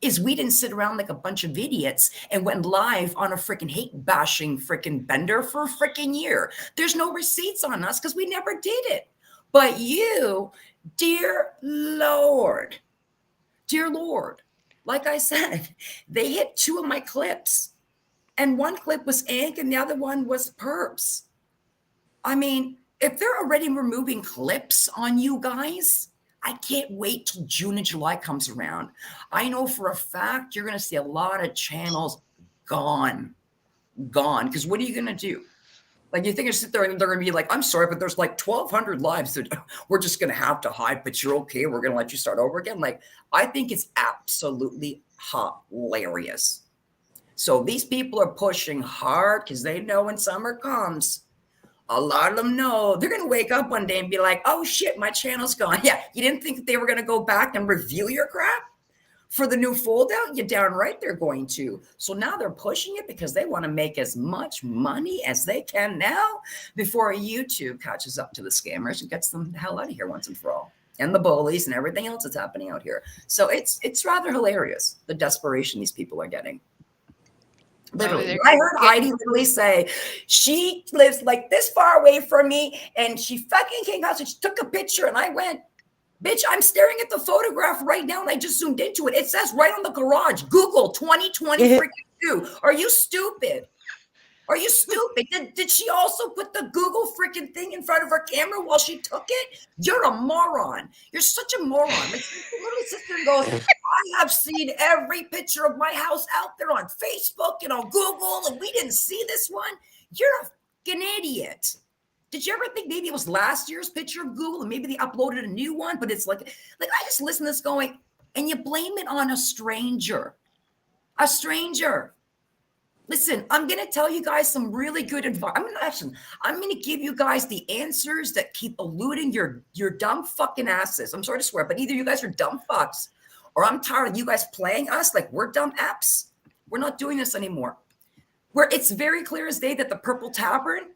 is we didn't sit around like a bunch of idiots and went live on a freaking hate bashing freaking bender for a freaking year. There's no receipts on us because we never did it. But you, dear Lord, like I said, they hit 2 of my clips. And one clip was Ank and the other one was Perps. I mean, if they're already removing clips on you guys, I can't wait till June and July comes around. I know for a fact you're going to see a lot of channels gone. Because what are you going to do? Like, you think you sit there and they're going to be like, I'm sorry, but there's like 1,200 lives that we're just going to have to hide, but you're okay. We're going to let you start over again. Like, I think it's absolutely hilarious. So these people are pushing hard because they know when summer comes, a lot of them know they're going to wake up one day and be like, oh shit, my channel's gone. Yeah, you didn't think that they were going to go back and review your crap for the new fold out? You're damn right they're going to. So now they're pushing it because they want to make as much money as they can now before YouTube catches up to the scammers and gets them the hell out of here once and for all. And the bullies and everything else that's happening out here. So it's rather hilarious, the desperation these people are getting. Literally, I heard Heidi literally say she lives like this far away from me, and she fucking came out and she took a picture, and I went, bitch, I'm staring at the photograph right now, and I just zoomed into it. It says right on the garage, Google 2020 freaking 2. Are you stupid? Are you stupid? Did she also put the Google freaking thing in front of her camera while she took it? You're a moron. You're such a moron. Like, she literally sits there and goes, I have seen every picture of my house out there on Facebook and on Google, and we didn't see this one. You're a fucking idiot. Did you ever think maybe it was last year's picture of Google and maybe they uploaded a new one? But it's like I just listen to this going, and you blame it on a stranger. A stranger. Listen, I'm going to tell you guys some really good advice. I'm going to give you guys the answers that keep eluding your dumb fucking asses. I'm sorry to swear, but either you guys are dumb fucks or I'm tired of you guys playing us like we're dumb apps. We're not doing this anymore. Where it's very clear as day that the Purple Tavern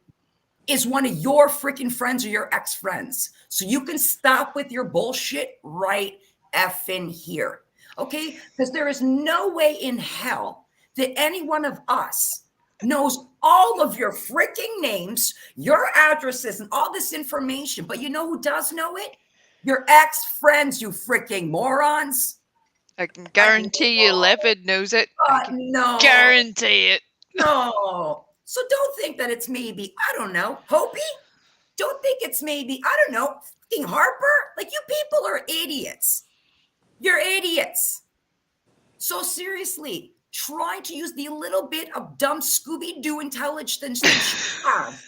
is one of your freaking friends or your ex-friends. So you can stop with your bullshit right effing here. Okay? Because there is no way in hell that any one of us knows all of your freaking names, your addresses, and all this information. But you know who does know it? Your ex-friends, you freaking morons. I can guarantee you Leopard knows it. I can guarantee it. No. So don't think that it's maybe, I don't know, Hopi? Don't think it's maybe, I don't know, fucking Harper? Like, you people are idiots. You're idiots. So seriously, try to use the little bit of dumb Scooby-Doo intelligence that you have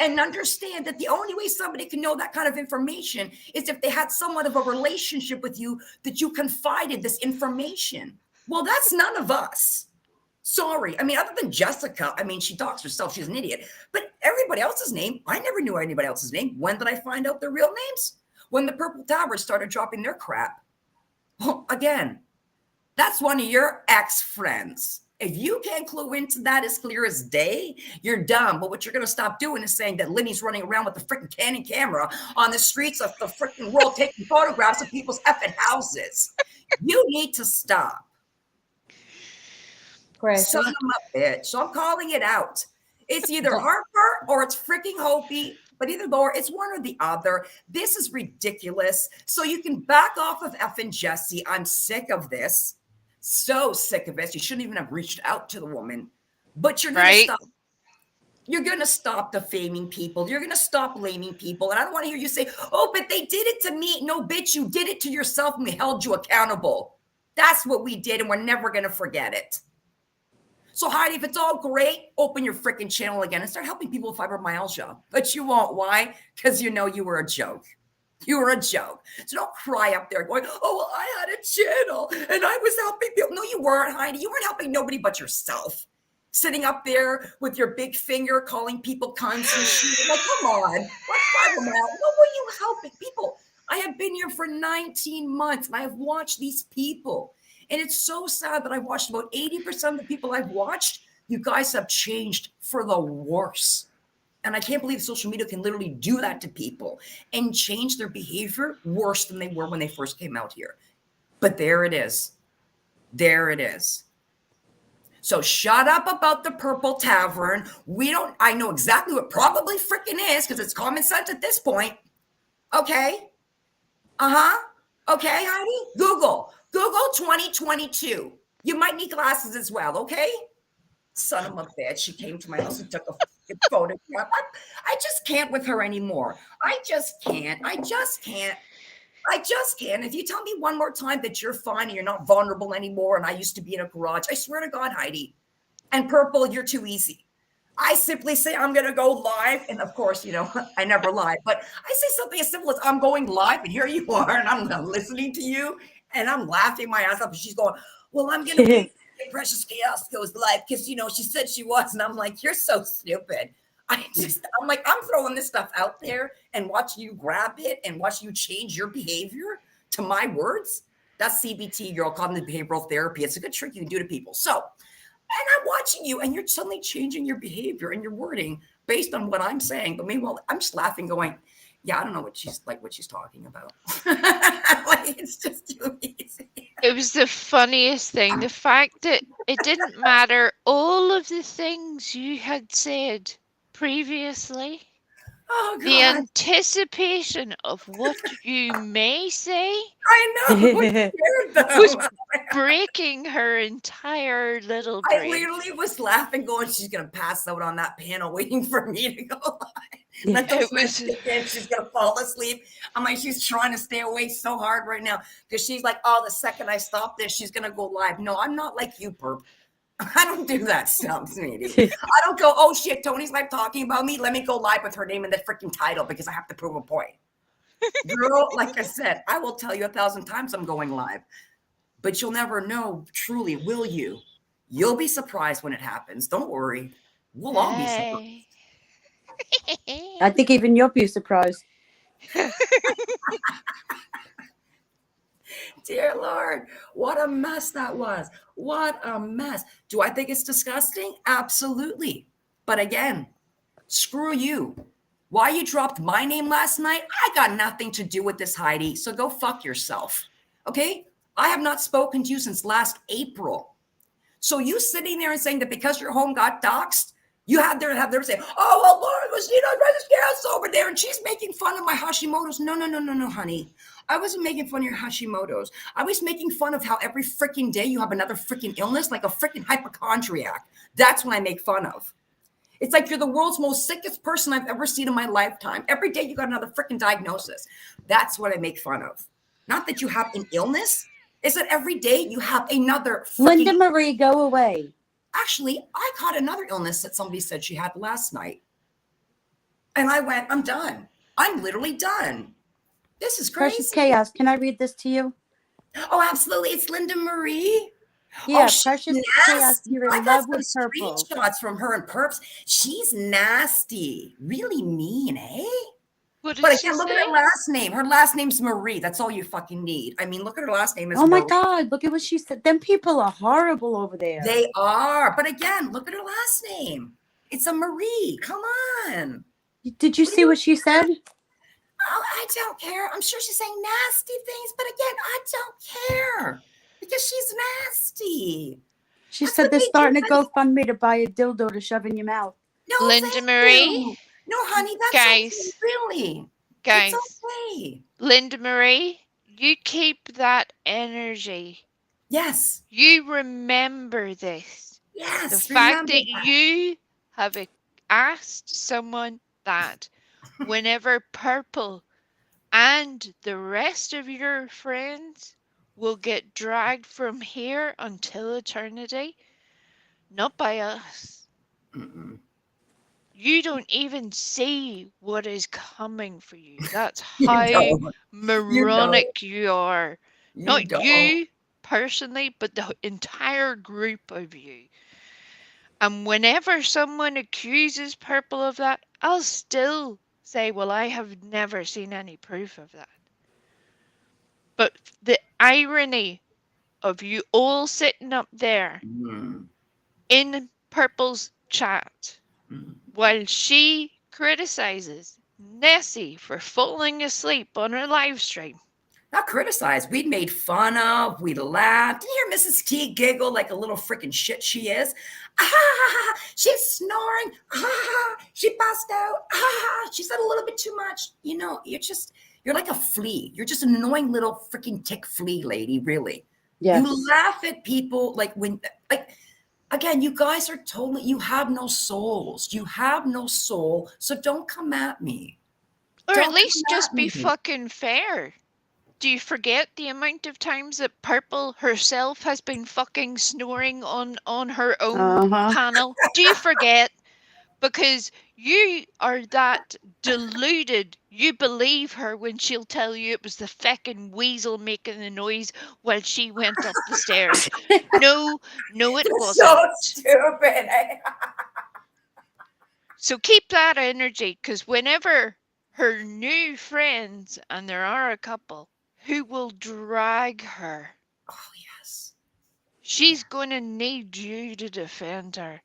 and understand that the only way somebody can know that kind of information is if they had somewhat of a relationship with you that you confided this information. Well, that's none of us. Sorry. I mean, other than Jessica, I mean, she talks herself. She's an idiot. But everybody else's name, I never knew anybody else's name. When did I find out their real names? When the Purple Towers started dropping their crap. Well, again, that's one of your ex-friends. If you can't clue into that as clear as day, you're dumb. But what you're going to stop doing is saying that Lenny's running around with the freaking Canon camera on the streets of the freaking world taking photographs of people's effing houses. You need to stop. Precious. Son of a bitch. So I'm calling it out. It's either Harper or it's freaking Hopi. But either Laura, it's one or the other. This is ridiculous. So you can back off of effing Jesse. I'm sick of this. So sick of this. You shouldn't even have reached out to the woman. But you're going to Right? stop. You're going to stop defaming people. You're going to stop blaming people. And I don't want to hear you say, oh, but they did it to me. No, bitch, you did it to yourself and we held you accountable. That's what we did, and we're never going to forget it. So, Heidi, if it's all great, open your freaking channel again and start helping people with fibromyalgia. But you won't. Why? Because you know you were a joke. You were a joke. So don't cry up there going, oh, well, I had a channel and I was helping people. No, you weren't, Heidi. You weren't helping nobody but yourself. Sitting up there with your big finger calling people cunts and shit. Like, come on. What fibromyalgia? What were you helping people? I have been here for 19 months and I have watched these people. And it's so sad that I've watched about 80% of the people I've watched. You guys have changed for the worse. And I can't believe social media can literally do that to people and change their behavior worse than they were when they first came out here. But there it is. There it is. So shut up about the Purple Tavern. I know exactly what probably freaking is because it's common sense at this point. Okay. Okay, Heidi? Google 2022. You might need glasses as well, okay? Son of a bitch. She came to my house and took a photograph. I just can't with her anymore. I just can't. If you tell me one more time that you're fine and you're not vulnerable anymore and I used to be in a garage, I swear to God, Heidi. And Purple, you're too easy. I simply say I'm going to go live. And of course, I never lie. But I say something as simple as I'm going live and here you are and I'm listening to you and I'm laughing my ass off. And she's going, well, I'm going to wait till Precious Chaos goes live because, she said she was. And I'm like, you're so stupid. I'm throwing this stuff out there and watching you grab it and watching you change your behavior to my words. That's CBT, girl, cognitive behavioral therapy. It's a good trick you can do to people. So, and I'm watching you and you're suddenly changing your behavior and your wording based on what I'm saying. But meanwhile, I'm just laughing going, yeah, I don't know what she's talking about. It's just too easy. It was the funniest thing. The fact that it didn't matter all of the things you had said previously. Oh, God. The anticipation of what you may say I know. was breaking her entire little brain. I literally was laughing, going, she's going to pass out on that panel waiting for me to go live. She's going to fall asleep. I'm like, she's trying to stay awake so hard right now because she's like, oh, the second I stop this, she's going to go live. No, I'm not like you, Perp. I don't do that stuff, sweetie. I don't go, oh, shit, Tony's like talking about me. Let me go live with her name in the freaking title because I have to prove a point. Girl, like I said, I will tell you 1,000 times I'm going live. But you'll never know, truly, will you? You'll be surprised when it happens. Don't worry. We'll all be surprised. I think even you'll be surprised. Dear Lord, what a mess that was. What a mess. Do I think it's disgusting? Absolutely. But again, screw you. Why you dropped my name last night? I got nothing to do with this, Heidi. So go fuck yourself. Okay? I have not spoken to you since last April. So you sitting there and saying that because your home got doxxed, you have there to say, oh, well, Lauren was, Registrar's over there and she's making fun of my Hashimoto's. No, honey. I wasn't making fun of your Hashimoto's. I was making fun of how every freaking day you have another freaking illness, like a freaking hypochondriac. That's what I make fun of. It's like you're the world's most sickest person I've ever seen in my lifetime. Every day you got another freaking diagnosis. That's what I make fun of. Not that you have an illness. It's that every day you have another freaking... Linda Marie, go away. Actually, I caught another illness that somebody said she had last night. And I went, I'm done. I'm literally done. This is crazy. Precious Chaos, can I read this to you? Oh, absolutely. It's Linda Marie. Yeah, oh, Precious Chaos, you're in love with purple. Screenshots from her and Perps. She's nasty. Really mean, eh? What did But she again, look say? at her last name. Her last name's Marie. That's all you fucking need. I mean, look at her last name. Oh my Marie. God, look at what she said. Them people are horrible over there. They are. But again, look at her last name. It's a Marie. Come on. Did you see what she said? Oh, I don't care. I'm sure she's saying nasty things, but again, I don't care because she's nasty. She That's said what they're they starting do. a GoFundMe to buy a dildo to shove in your mouth. No, Linda thank Marie? you. No, honey, that's okay. Guys, Really, it's guys, okay. Linda Marie, you keep that energy. Yes, You remember this. The yes. fact Remember that that. you have asked someone that whenever Purple and the rest of your friends will get dragged from here until eternity, not by us. Mm-mm. You don't even see what is coming for you. That's You how don't. You don't. moronic you are. You Not don't. you personally, but the entire group of you. And whenever someone accuses Purple of that, I'll still say, well, I have never seen any proof of that. But the irony of you all sitting up there Mm, in Purple's chat mm. while she criticizes Nessie for falling asleep on her live stream. Not criticized. We'd made fun of. We laughed. Did you hear Mrs. T giggle like a little freaking shit she is? Ah, she's snoring. Ah, she passed out. Ah, she said a little bit too much. You know, you're like a flea. You're just an annoying little freaking tick flea, lady. Really. Yes. You laugh at people like again, you guys are totally. You have no souls. You have no soul. So don't come at me. Or at Don't come least just at be me. fucking fair. Do you forget the amount of times that Purple herself has been fucking snoring on her own Uh-huh. panel? Do you forget? Because you are that deluded. You believe her when she'll tell you it was the feckin' weasel making the noise while she went up the stairs. No, no, it You're so wasn't. stupid. So keep that energy, because whenever her new friends, and there are a couple, who will drag her, Oh, yes. she's going to need you to defend her.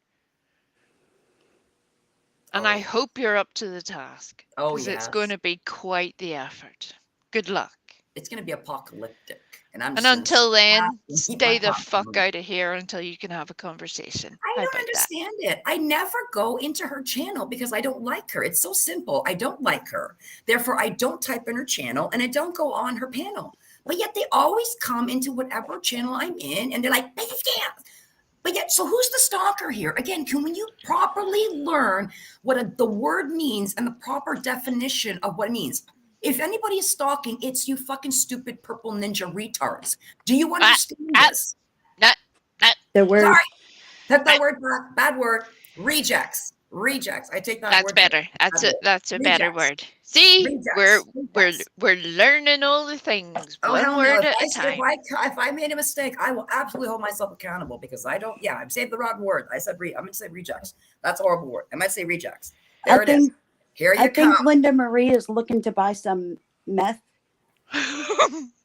And Oh, I yeah. hope you're up to the task, Oh, because it's going yes. to be quite the effort. Good luck. It's going to be apocalyptic. And I'm And just going to until then, keep my stay the fuck popcorn. out of here until you can have a conversation. I How don't about that? understand it. I never go into her channel because I don't like her. It's so simple. I don't like her. Therefore, I don't type in her channel and I don't go on her panel. But yet they always come into whatever channel I'm in and they're like, "Make it scam." But yet, so who's the stalker here? Again, can you properly learn what the word means and the proper definition of what it means? If anybody is stalking, it's you fucking stupid purple ninja retards. Do you understand this? That, The word. Sorry, take that word back. Bad word. Rejects. Rejects. I take that that's word back. better. Bad word. That's a better Rejects. word. See, Rejects. Rejects. we're learning all the things Oh one hell no! word at a time. If I made a mistake, I will absolutely hold myself accountable because I don't. Yeah, I've said the wrong word. I said I'm going to say rejects. That's a horrible word. I might say rejects. There I it is. think Here I you come. think Linda Marie is looking to buy some meth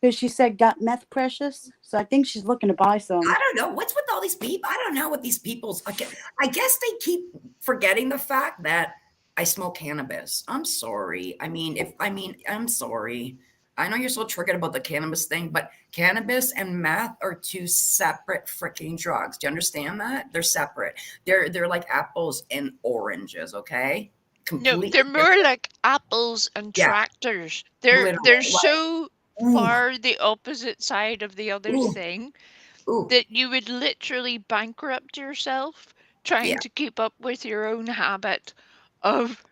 because she said got meth precious. So I think she's looking to buy some. I don't know what's with all these people. I don't know what these people's. I guess they keep forgetting the fact that I smoke cannabis. I'm sorry. I'm sorry. I know you're so triggered about the cannabis thing, but cannabis and meth are two separate freaking drugs. Do you understand that? They're separate. They're like apples and oranges. Okay, No, completely they're different. more like apples and Yeah, tractors. literally. They're Like, so ooh, far the opposite side of the other ooh, thing ooh. that you would literally bankrupt yourself trying Yeah. to keep up with your own habit of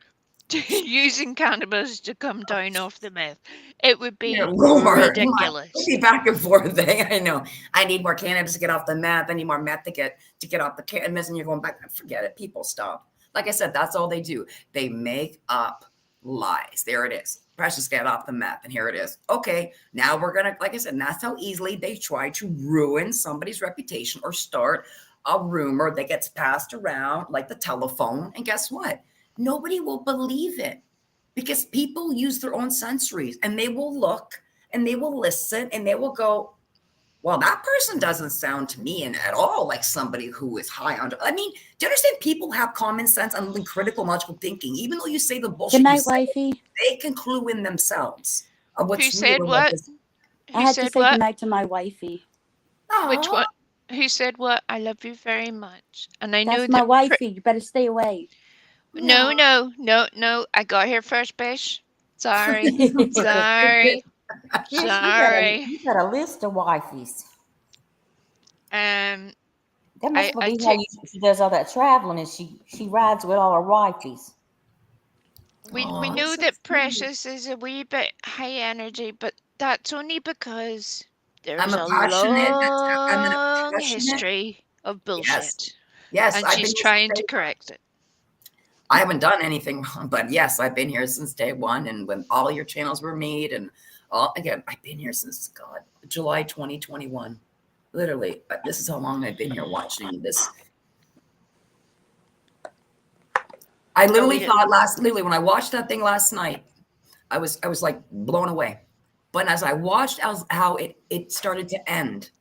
using cannabis to come down off the meth. It would Yeah, be Lord, we'll ridiculous. be back and forth. I know. I need more cannabis to get off the meth. I need more meth to get off the cannabis, and you're going back. Forget it. People stop. Like I said, that's all they do. They make up lies. There it is. Precious get off the meth, and here it is. Okay, now we're gonna, like I said, and that's how easily they try to ruin somebody's reputation or start a rumor that gets passed around like the telephone. And guess what? Nobody will believe it because people use their own sensories and they will look and they will listen and they will go, well, that person doesn't sound to me at all like somebody who is high on. I mean, do you understand? People have common sense and critical logical thinking. Even though you say the bullshit, Good you night, say, wifey. they can clue in themselves of Who what's real said or what what? is. I Who had to said say what? goodnight to my wifey. Which Oh, one? Who said what? I love you very much. And I know That's my that wifey. You better stay away. No. I got here first, Bish. Sorry. you Sorry. Sorry. got a list of wifeys. Um, That must I be how took she does all that traveling, and she rides with all her wifeys. we Oh, know that's so that sweet. Precious is a wee bit high energy, but that's only because I'm there's a a passionate. I'm a long passionate. history of Yes. bullshit, Yes, and I've been she's here since trying day to one. correct it. I haven't done anything wrong, but yes, I've been here since day one. And when all your channels were made, and all again, I've been here since God, July 2021. Literally, this is how long I've been here watching this. I literally we thought literally when I watched that thing last night, I was like blown away. But as I watched how it started to end,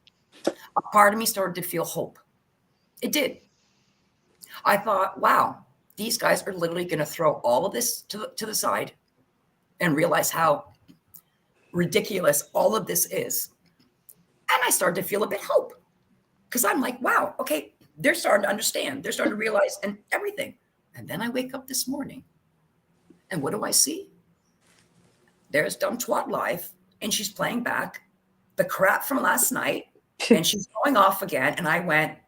a part of me started to feel hope. It did. I thought, wow, these guys are literally going to throw all of this to the side and realize how ridiculous all of this is. And I started to feel a bit hope because I'm like, wow, okay, they're starting to understand. They're starting to realize and everything. And then I wake up this morning and what do I see? There's Dumb Twat Live and she's playing back the crap from last night and she's going off again. And I went,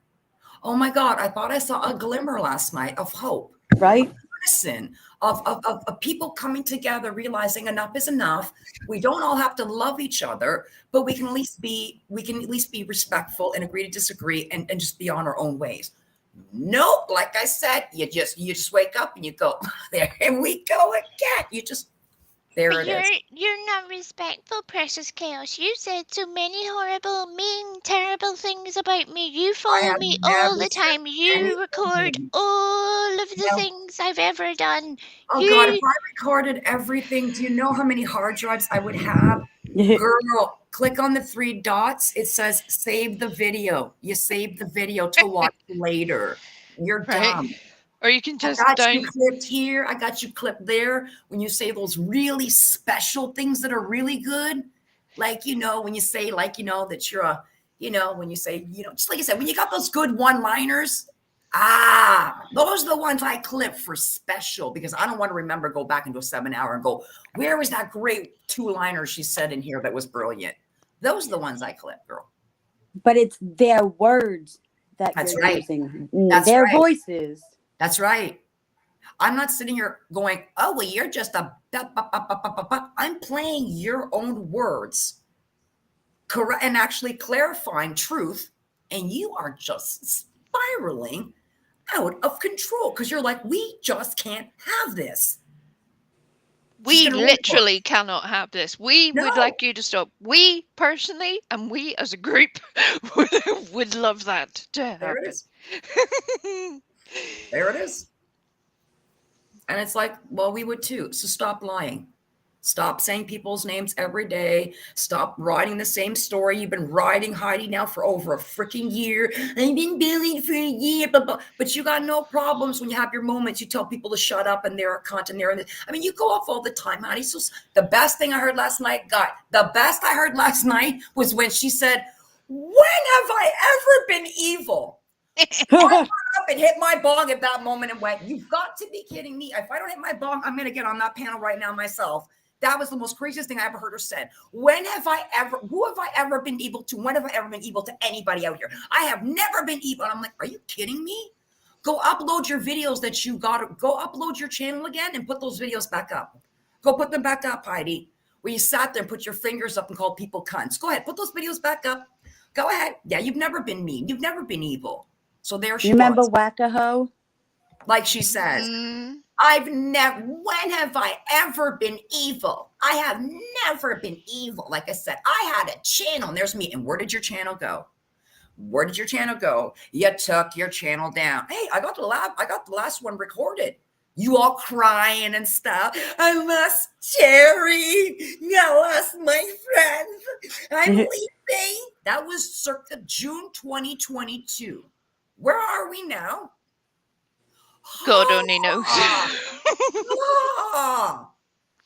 oh my God, I thought I saw a glimmer last night of hope. Right? Listen, of people coming together, realizing enough is enough. We don't all have to love each other, but we can at least be respectful and agree to disagree and just be on our own ways. Nope, like I said, you just wake up and you go, there we go again. There But it is. you're not respectful, Precious Chaos. You said so many horrible, mean, terrible things about me. You I follow have me all never the said time. You record anything. all of the No. things I've ever done. Oh God, if You I recorded everything, do you know how many hard drives I would have? Girl, click on the three dots. It says save the video. You save the video to watch later. You're right? dumb. Or you can I just got you down. clipped here. I got you clipped there. When you say those really special things that are really good, like, when you say, like, that you're when you say, just like I said, when you got those good one-liners, those are the ones I clip for special because I don't want to remember, go back into a 7-hour and go, where was that great two-liner she said in here that was brilliant? Those are the ones I clip, girl. But it's their words that That's you're right. using, That's their right. voices. That's right. I'm not sitting here going, oh, well, you're just a. I'm playing your own words, correct, and actually clarifying truth, and you are just spiraling out of control because you're like, we just can't have this. She's We gonna write a book. literally cannot have this. We would No, like you to stop. We personally, and we as a group, would love that to there it happen. is. There it is. And it's like, well, we would too. So stop lying. Stop saying people's names every day. Stop writing the same story. You've been writing, Heidi, now for over a freaking year. I've been billing for a year, but you got no problems when you have your moments. You tell people to shut up and they're content there. I mean, you go off all the time, Heidi. So the best thing I heard last night, was when she said, when have I ever been evil? I got up and hit my bong at that moment and went, you've got to be kidding me. If I don't hit my bong, I'm going to get on that panel right now myself. That was the most craziest thing I ever heard her said. Who have I ever been evil to? When have I ever been evil to anybody out here? I have never been evil. And I'm like, are you kidding me? Go upload your videos that you got. Go upload your channel again and put those videos back up. Go put them back up, Heidi. Where you sat there and put your fingers up and called people cunts. Go ahead, put those videos back up. Go ahead. Yeah, you've never been mean. You've never been evil. So there she You remember was. Wackaho? Like she says, when have I ever been evil? I have never been evil. Like I said, I had a channel and there's me. And where did your channel go? Where did your channel go? You took your channel down. Hey, I got the last one recorded. You all crying and stuff. I lost Jerry. I lost my friends. I'm leaving. That was circa June 2022. Where are we now? God only knows.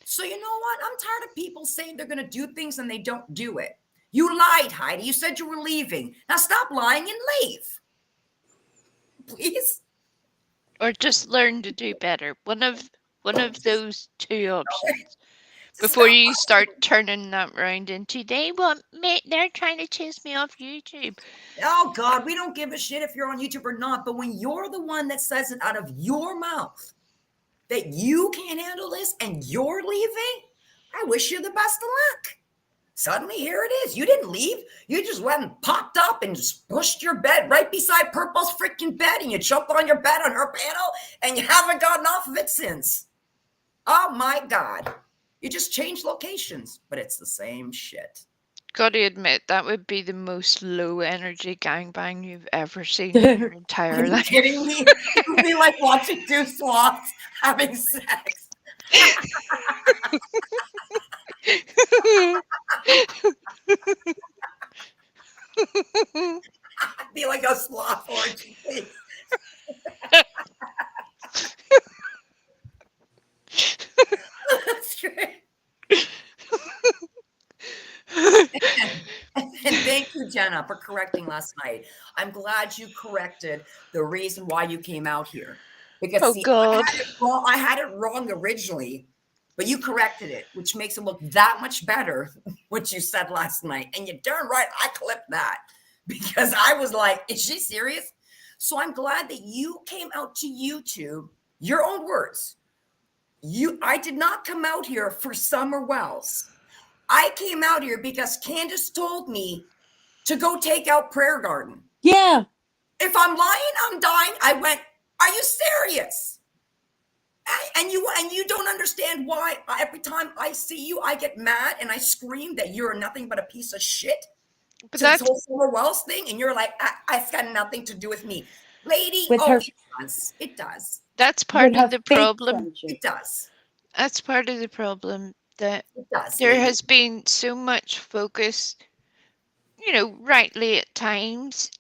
So you know what? I'm tired of people saying they're going to do things and they don't do it. You lied, Heidi. You said you were leaving. Now stop lying and leave. Please. Or just learn to do better. One of those two options. Before Stop. you start turning that round into they want me, they're trying to chase me off YouTube. Oh God, we don't give a shit if you're on YouTube or not. But when you're the one that says it out of your mouth that you can't handle this and you're leaving, I wish you the best of luck. Suddenly, here it is. You didn't leave. You just went and popped up and just pushed your bed right beside Purple's freaking bed, and you jumped on your bed on her panel, and you haven't gotten off of it since. Oh my God. You just changed locations, but it's the same shit. Gotta admit, that would be the most low energy gangbang you've ever seen in your Are entire you life. kidding me? It would be like watching two sloths having sex. I'd be like a sloth orgy, please. That's great. And thank you, Jenna, for correcting last night. I'm glad you corrected the reason why you came out here. Because Oh see, God. I had it wrong originally, but you corrected it, which makes it look that much better, what you said last night. And you're darn right, I clipped that because I was like, is she serious? So I'm glad that you came out to YouTube, your own words. I did not come out here for Summer Wells. I came out here because Candace told me to go take out Prayer Garden. Yeah. If I'm lying, I'm dying. I went, are you serious? And you don't understand why every time I see you, I get mad and I scream that you're nothing but a piece of shit. But To this that's whole Summer Wells thing, and you're like, it's got nothing to do with me. Lady, With her- it does. It does. that's part With her of the fake problem. friendship. It does. That's part of the problem that It does. there lady. has been so much focus, rightly at times,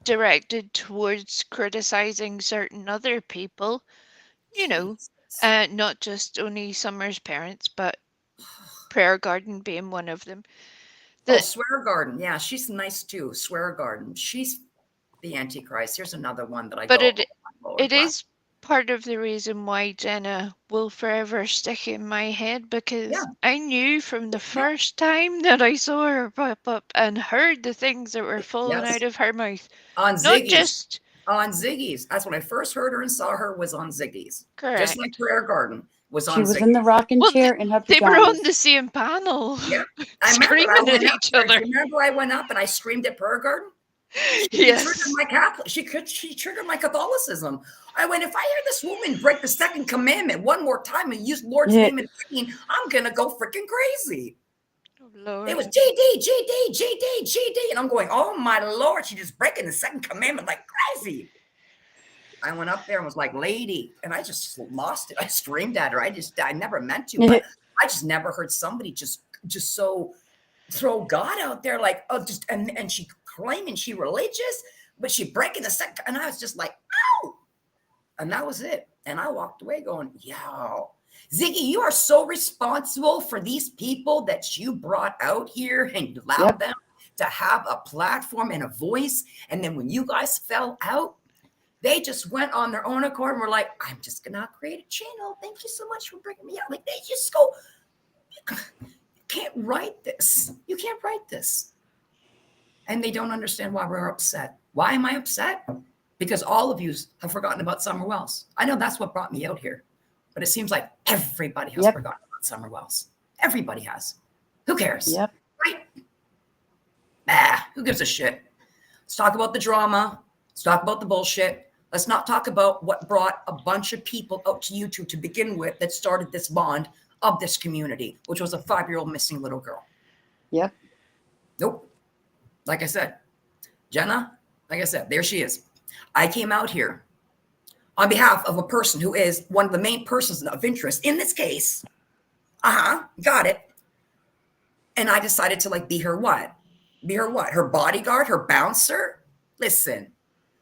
directed towards criticizing certain other people, Jesus. not just only Summer's parents, but Prayer Garden being one of them. Oh, Swear Garden. Yeah, she's nice too. Swear Garden. She's the Antichrist. Here's another one that I But go. it is part of the reason why Jenna will forever stick in my head, because Yeah. I knew from the first time that I saw her pop up and heard the things that were falling Yes. out of her mouth. On Not Ziggy's. just On Ziggy's. That's when I first heard her and saw her was on Ziggy's. correct. Just like Prayer Garden was on She was Ziggy's. in the rocking Well, chair in her they were pajamas. on the same panel. Yeah. I remember Screaming I went at up each there. other. Remember I went up and I screamed at Prayer Garden? She Yes. triggered my Catholic. She triggered my Catholicism. I went, if I hear this woman break the second commandment one more time and use Lord's Yeah. name in vain, I'm gonna go freaking crazy. Oh, Lord. It was GD, and I'm going, oh my Lord, she's just breaking the second commandment like crazy. I went up there and was like, lady, and I just lost it. I screamed at her. I never meant to, but I just never heard somebody just so throw God out there, like, oh, just and she claiming she religious, but she breaking the second, and I was just like, ow, and that was it. And I walked away going, yo, Ziggy, you are so responsible for these people that you brought out here and allowed them to have a platform and a voice. And then when you guys fell out, they just went on their own accord and were like, I'm just gonna create a channel. Thank you so much for bringing me out. Like, they just go, you can't write this. You can't write this. And they don't understand why we're upset. Why am I upset? Because all of you have forgotten about Summer Wells. I know that's what brought me out here. But it seems like everybody has forgotten about Summer Wells. Everybody has. Who cares? Yep. Right? Who gives a shit? Let's talk about the drama. Let's talk about the bullshit. Let's not talk about what brought a bunch of people out to YouTube to begin with that started this bond of this community, which was a 5-year-old missing little girl. Yep. Nope. Like I said, Jenna, like I said, there she is. I came out here on behalf of a person who is one of the main persons of interest in this case. Got it. And I decided to be her what? Be her what? Her bodyguard, her bouncer? Listen,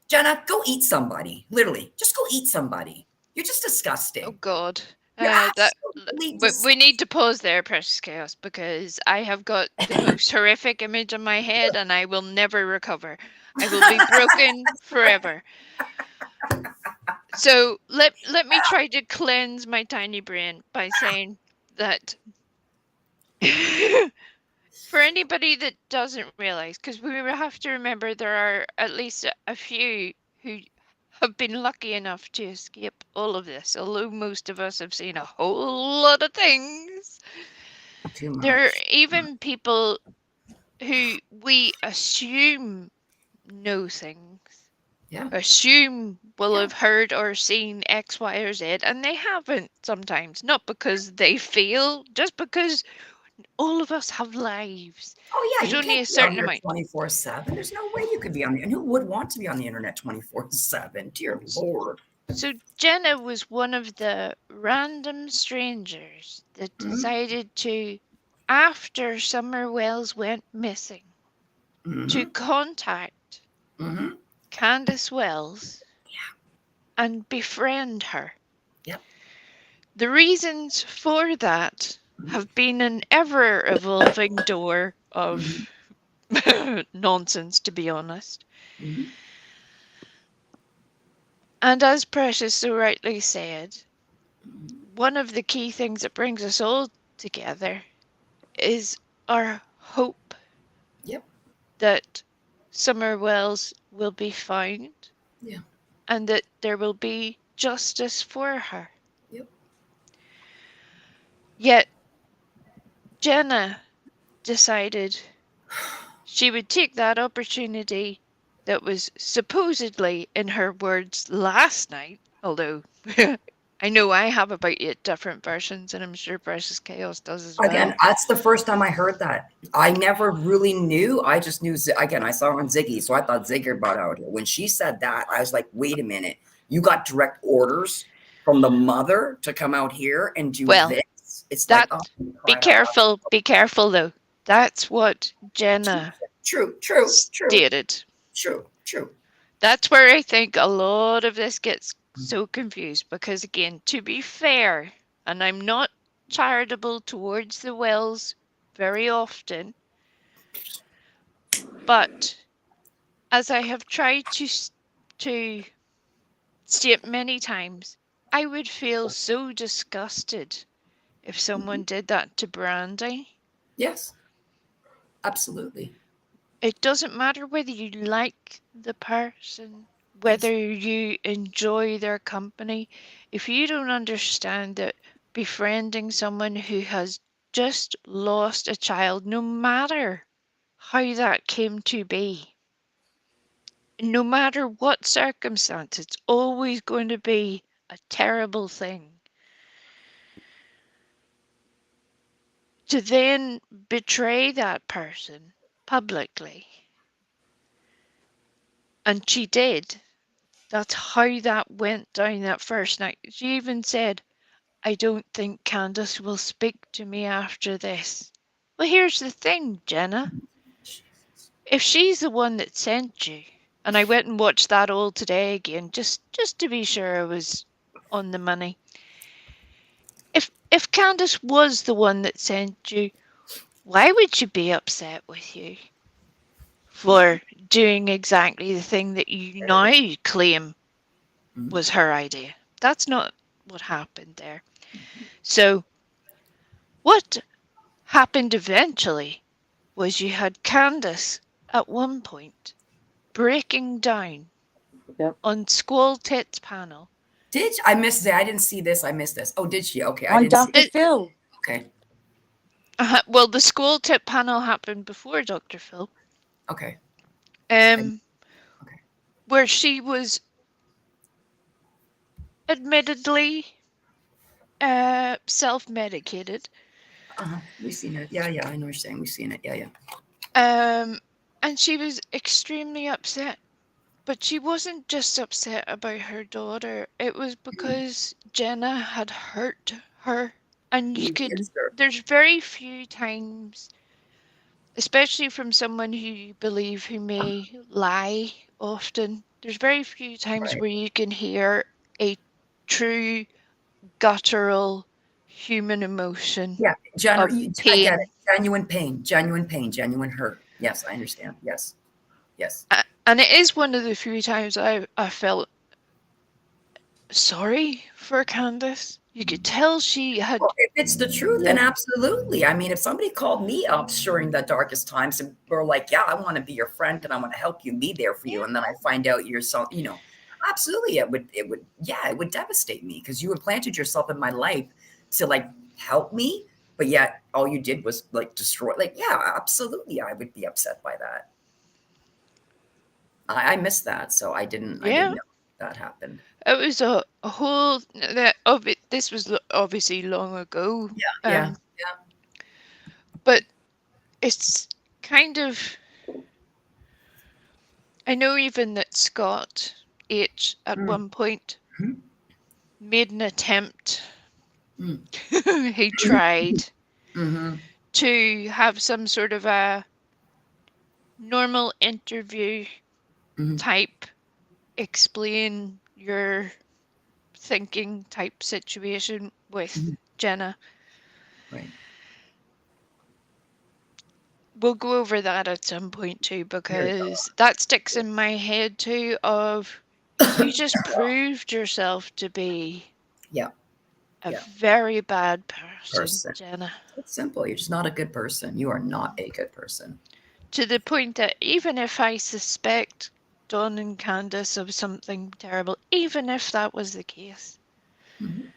Jenna, go eat somebody. Literally, just go eat somebody. You're just disgusting. Oh, God. You're We need to pause there, Precious Chaos, because I have got the most horrific image in my head and I will never recover. I will be broken forever. So let me try to cleanse my tiny brain by saying that for anybody that doesn't realize, because we have to remember there are at least a few who have been lucky enough to escape all of this, although most of us have seen a whole lot of things. Too much. There are even people who we assume know things, Yeah. assume will Yeah. have heard or seen X, Y, or Z, and they haven't sometimes. Not because they fail, just because all of us have lives. Oh yeah, There's you only can't a be on certain there amount. 24/7. There's no way you could be on the, and who would want to be on the internet 24/7? Dear Lord. So Jenna was one of the random strangers that Mhm. decided to, after Summer Wells went missing, to Mhm. contact Mhm. Candace Wells and befriend her. Yep. The reasons for that have been an ever evolving door of nonsense, to be honest. Mhm. And as Precious so rightly said, one of the key things that brings us all together is our hope Yep. that Summer Wells will be found Yeah. and that there will be justice for her. Yep. Yet Jenna decided she would take that opportunity that was supposedly, in her words, last night, although I know I have about 8 different versions, and I'm sure Precious Chaos does as well. Again, that's the first time I heard that. I never really knew. I just knew, again, I saw her on Ziggy, so I thought Ziggy brought out here. When she said that, I was like, wait a minute. You got direct orders from the mother to come out here and do Well, this? It's like, that oh, be cried out loud. careful though. That's what Jenna True, true, true, stated. true, true. That's where I think a lot of this gets so confused because, again, to be fair, and I'm not charitable towards the Wells very often, but as I have tried to state many times, I would feel so disgusted if someone did that to Brandy. Yes, absolutely. It doesn't matter whether you like the person, Yes. whether you enjoy their company. If you don't understand that befriending someone who has just lost a child, no matter how that came to be, no matter what circumstance, it's always going to be a terrible thing. To then betray that person publicly, and she did. That's how that went down that first night. She even said, I don't think Candace will speak to me after this. Well, here's the thing, Jenna. If she's the one that sent you, and I went and watched that all today again, just to be sure I was on the money. If Candace was the one that sent you, why would she be upset with you for doing exactly the thing that you now claim was her idea? That's not what happened there. So, what happened eventually was you had Candace at one point breaking down Yep. on Squall Tit's panel. I missed it? I didn't see this. I missed this. Oh, did she? Okay, I On didn't see Dr. it. Phil. Okay, Well, the Squall Tit panel happened before Dr. Phil. okay. Um, Okay. where she was admittedly self-medicated. We've seen it. Yeah, yeah. I know what you're saying. We've seen it. Yeah, yeah. And she was extremely upset. But she wasn't just upset about her daughter. It was because Jenna had hurt her. And you could, there's very few times, especially from someone who you believe who may lie often, there's very few times Right. where you can hear a true guttural human emotion Yeah, of I get pain. it. Genuine pain, genuine hurt. Yes, I understand. Yes, yes. And it is one of the few times I felt sorry for Candace. You could tell she had. Well, if it's the truth, then absolutely. I mean, if somebody called me up during the darkest times and were like, "Yeah, I want to be your friend and I want to help you, be there for you," and then I find out you're so, absolutely, it would devastate me because you implanted yourself in my life to like help me, but yet all you did was like destroy. Like, yeah, absolutely, I would be upset by that. I missed that, so I didn't Yeah. know that happened. It was a whole that of it. This was obviously long ago. Yeah. But it's kind of. I know even that Scott H at one point Mhm. made an attempt. Mm. He tried Mm-hmm. to have some sort of a normal interview Mhm. type, explain your thinking type situation with Mhm. Jenna. Right. We'll go over that at some point too, because that sticks in my head too of you just proved yourself to be Yeah. a Yeah. very bad person, Person. Jenna. It's simple. You're just not a good person. You are not a good person. To the point that even if I suspect Don and Candace of something terrible, even if that was the case, Mhm.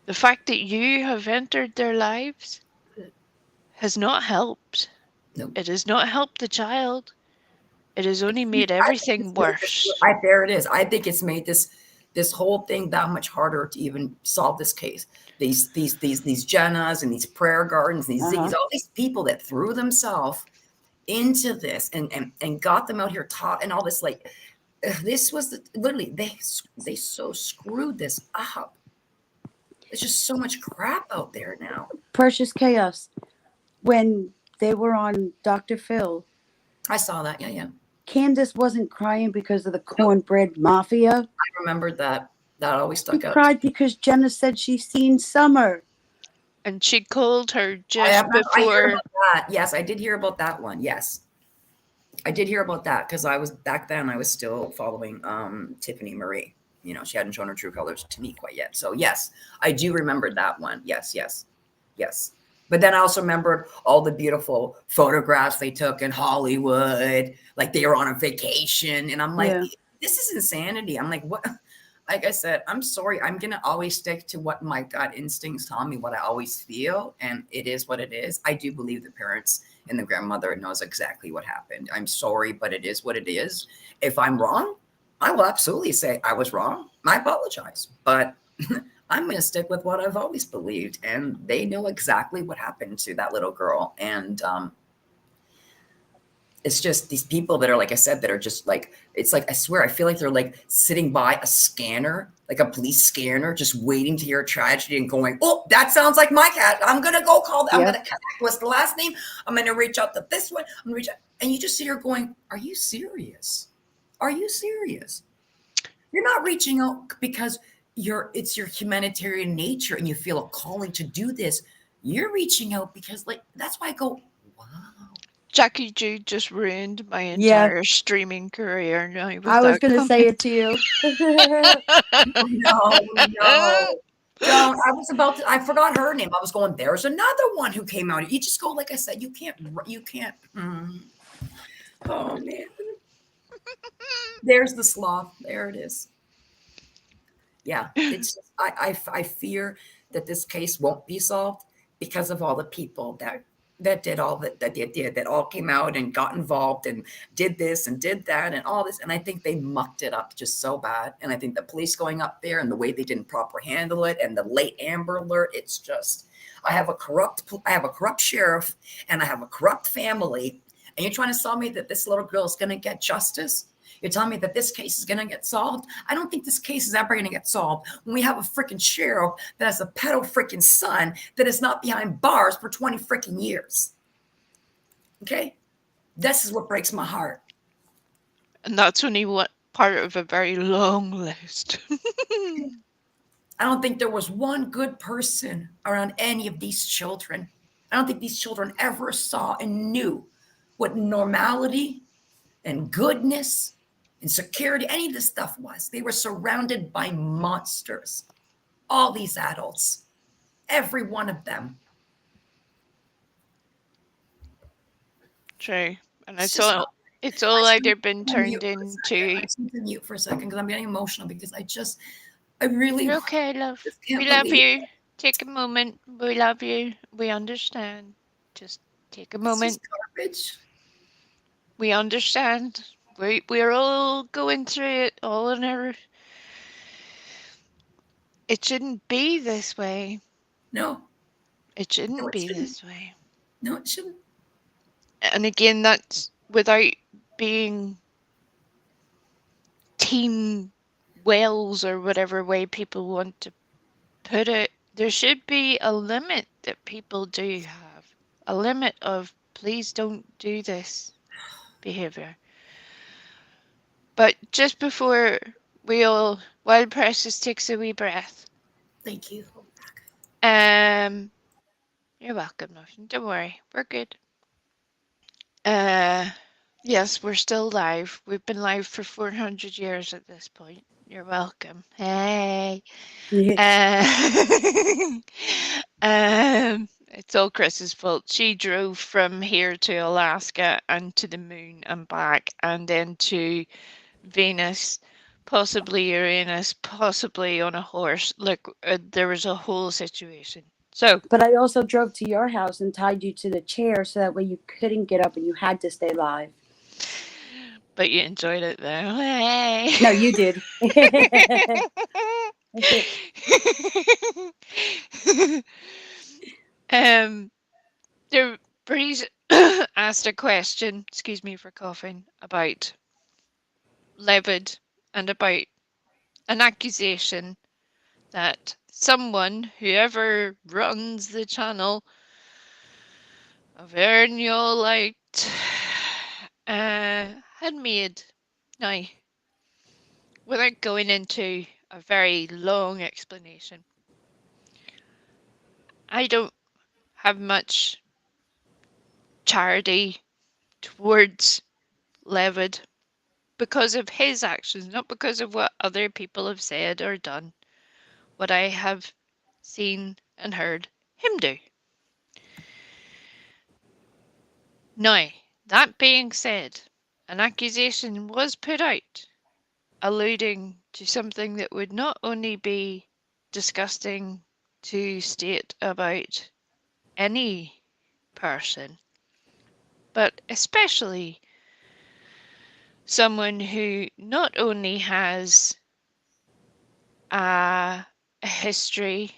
the fact that you have entered their lives has not helped. Nope. It has not helped the child. It has only made I think everything it's made worse. there it is. I think it's made this whole thing that much harder to even solve this case. These Jennas and these prayer gardens, these Ziggies, all these people that threw themselves into this and got them out here taught and all this like this was literally they so screwed this up. There's just so much crap out there now. Precious Chaos. When they were on Dr. Phil, I saw that. Yeah. Candace wasn't crying because of the cornbread mafia. I remembered that. That always She stuck out. cried because Jenna said she seen Summer. And she called her I just heard before. about that. Yes, I did hear about that one. Yes. I did hear about that because I was back then I was still following Tiffany Marie. She hadn't shown her true colors to me quite yet. So yes, I do remember that one. Yes. But then I also remembered all the beautiful photographs they took in Hollywood, like they were on a vacation. And I'm like, Yeah. this is insanity. I'm like, what? Like I said, I'm sorry. I'm going to always stick to what my gut instincts tell me, what I always feel. And it is what it is. I do believe the parents and the grandmother knows exactly what happened. I'm sorry, but it is what it is. If I'm wrong, I will absolutely say I was wrong. I apologize. But I'm going to stick with what I've always believed. And they know exactly what happened to that little girl. And it's just these people that are, like I said, that are just like, it's like, I swear, I feel like they're like sitting by a scanner, like a police scanner, just waiting to hear a tragedy and going, oh, that sounds like my cat. I'm going to go call them. I'm going to connect. What's the last name? I'm going to reach out to this one. I'm going to reach out. And you just sit here going, are you serious? Are you serious? You're not reaching out because it's your humanitarian nature and you feel a calling to do this. You're reaching out because like, that's why I go, wow. Jackie Jude just ruined my entire streaming career now. I was going to say it to you. No. Don't. I forgot her name. I was going, there's another one who came out. You just go, like I said, you can't. Oh, man. There's the sloth. There it is. Yeah. It's, I fear that this case won't be solved because of all the people that did all that all came out and got involved and did this and did that and all this. And I think they mucked it up just so bad. And I think the police going up there and the way they didn't proper handle it and the late Amber Alert, it's just, I have a corrupt sheriff and I have a corrupt family. And you're trying to tell me that this little girl is going to get justice? You're telling me that this case is going to get solved? I don't think this case is ever going to get solved when we have a freaking sheriff that has a pedo freaking son that is not behind bars for 20 freaking years. Okay? This is what breaks my heart. And that's only part of a very long list. I don't think there was one good person around any of these children. I don't think these children ever saw and knew what normality and goodness insecurity, any of this stuff was. They were surrounded by monsters. All these adults, every one of them. True. And It's just not. it's all either been turned I into. just need to mute for a second because I'm getting emotional because I really You're okay, love. just can't We love believe you. Take a moment. We love you. We understand. Just take a it's moment. just garbage. We understand. We're all going through it all in our. It shouldn't be this way. No, It no, shouldn't it be shouldn't. this way. No, it shouldn't. And again, that's without being team wells or whatever way people want to put it. There should be a limit that people do have. A limit of please don't do this behavior. But just before Wild Precious takes a wee breath. Thank you. You're welcome, nothing. Don't worry, we're good. Yes, we're still live. We've been live for 400 years at this point. You're welcome. Hey. It's all Chris's fault. She drove from here to Alaska and to the moon and back, and then to Venus, possibly Uranus, possibly on a horse. Look, there was a whole situation. So, But I also drove to your house and tied you to the chair so that way you couldn't get up and you had to stay live. but you enjoyed it though. Hey. No, you did. There, Breeze asked a question, excuse me for coughing, about Levid and about an accusation that someone, whoever runs the channel of Earn Your Light, had made. Now, without going into a very long explanation, I don't have much charity towards Levid because of his actions, not because of what other people have said or done, what I have seen and heard him do. Now, that being said, an accusation was put out alluding to something that would not only be disgusting to state about any person, but especially someone who not only has a history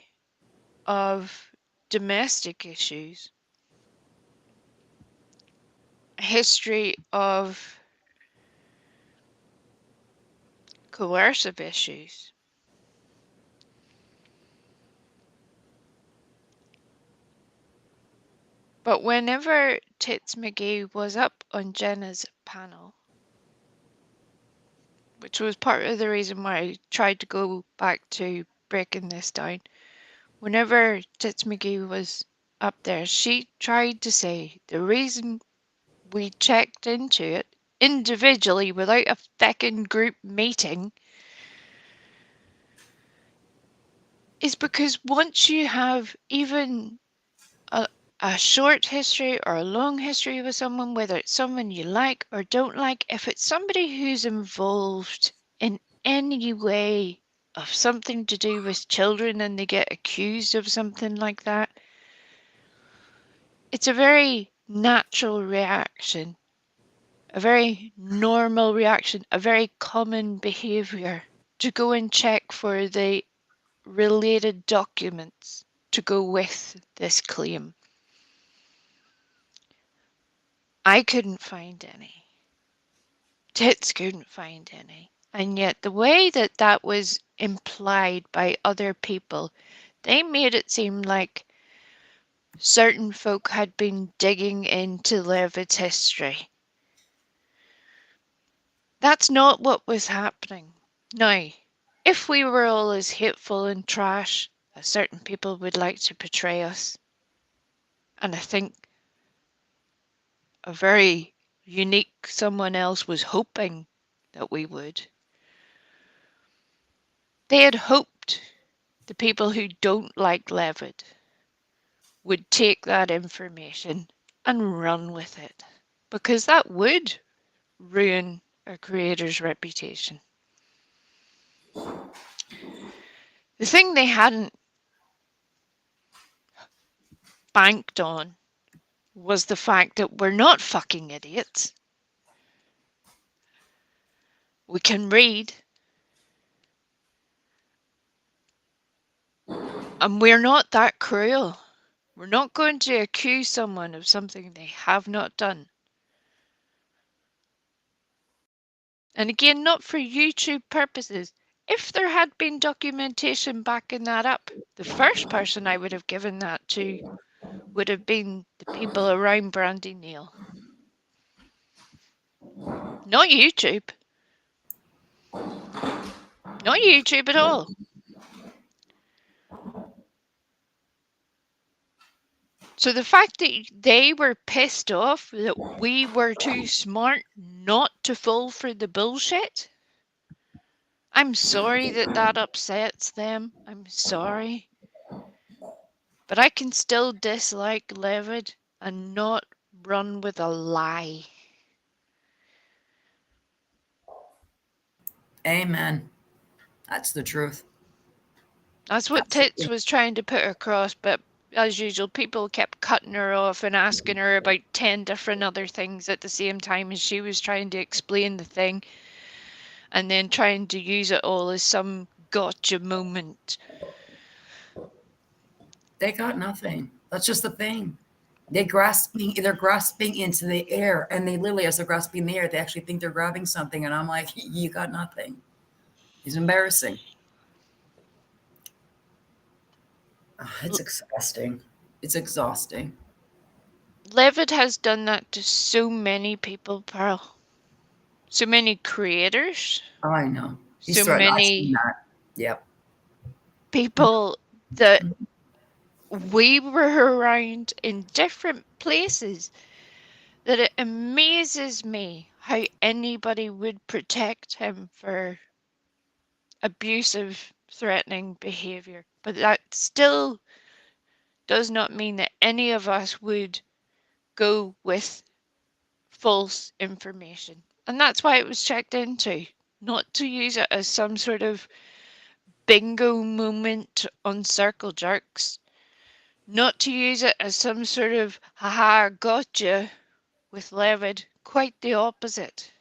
of domestic issues, a history of coercive issues, but whenever Tits McGee was up on Jenna's panel, which was part of the reason why I tried to go back to breaking this down. Whenever Tits McGee was up there, she tried to say the reason we checked into it individually without a feckin' group meeting is because once you have even a short history or a long history with someone, whether it's someone you like or don't like, if it's somebody who's involved in any way of something to do with children and they get accused of something like that, it's a very natural reaction, a very normal reaction, a very common behavior to go and check for the related documents to go with this claim. I couldn't find any. Tits couldn't find any. And yet the way that that was implied by other people, they made it seem like certain folk had been digging into Levitt's history. That's not what was happening. Now, if we were all as hateful and trash as certain people would like to portray us, and I think a very unique someone else was hoping that we would. They had hoped the people who don't like Levitt would take that information and run with it, because that would ruin a creator's reputation. The thing they hadn't banked on was the fact that we're not fucking idiots. We can read. And we're not that cruel. We're not going to accuse someone of something they have not done. And again, not for YouTube purposes. If there had been documentation backing that up, the first person I would have given that to would have been the people around Brandy Neal. Not YouTube. Not YouTube at all. So the fact that they were pissed off that we were too smart not to fall for the bullshit, I'm sorry that that upsets them. I'm sorry. But I can still dislike Levitt and not run with a lie. Amen. That's the truth. That's what Tits was trying to put across, but as usual, people kept cutting her off and asking her about 10 different other things at the same time as she was trying to explain the thing, and then trying to use it all as some gotcha moment. They got nothing. That's just the thing. They're grasping into the air, and they literally, as they're grasping the air, they actually think they're grabbing something. And I'm like, you got nothing. It's embarrassing. It's exhausting. It's exhausting. Levitt has done that to so many people, Pearl. So many creators. Oh, I know. He's So threatened. I've seen many that. Yep. people that we were around in different places, that it amazes me how anybody would protect him for abusive, threatening behavior. But that still does not mean that any of us would go with false information. And that's why it was checked into, not to use it as some sort of bingo moment on circle jerks, not to use it as some sort of haha gotcha with Levitt. Quite the opposite.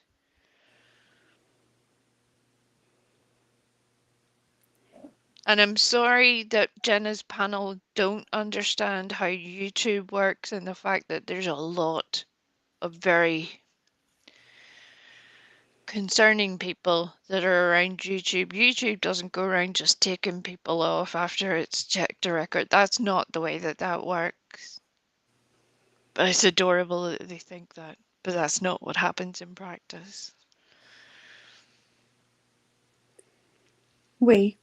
And I'm sorry that Jenna's panel don't understand how YouTube works and the fact that there's a lot of very concerning people that are around YouTube. YouTube doesn't go around just taking people off after it's checked a record. That's not the way that that works. But it's adorable that they think that. But that's not what happens in practice. Wait,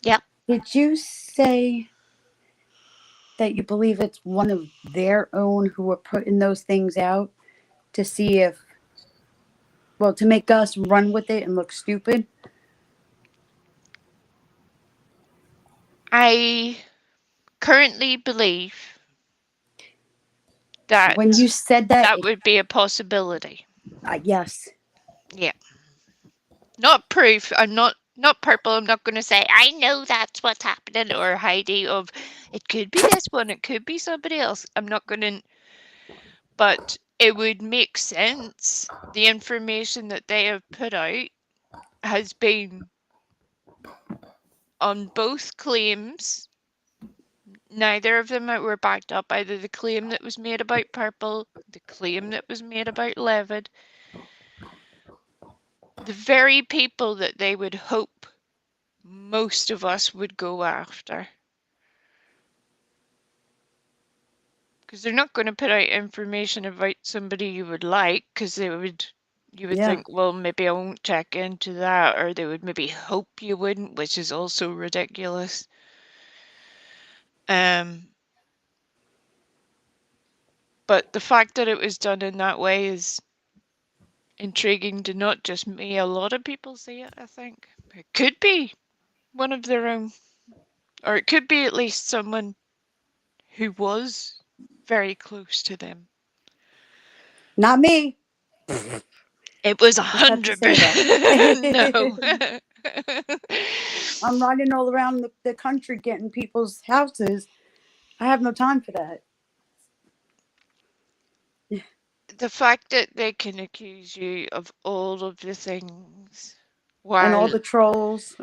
Yep. did you say that you believe it's one of their own who are putting those things out to see if, well, to make us run with it and look stupid? I currently believe that When you said that, that would be a possibility. yes. Yeah. Not proof. I'm not purple. I'm not going to say I know that's what's happening, or Heidi of it could be this one, it could be somebody else. I'm not going to. But it would make sense. The information that they have put out has been on both claims. Neither of them were backed up. Either the claim that was made about purple, the claim that was made about Levitt. The very people that they would hope most of us would go after. Because they're not going to put out information about somebody you would like, because you would think, well, maybe I won't check into that, or they would maybe hope you wouldn't, which is also ridiculous. But the fact that it was done in that way is intriguing to not just me, a lot of people see it, I think. It could be one of their own, or it could be at least someone who was very close to them. Not me. It was Just have to 100%. say that. No. I'm riding all around the country getting people's houses. I have no time for that. The fact that they can accuse you of all of the things And all while, the trolls.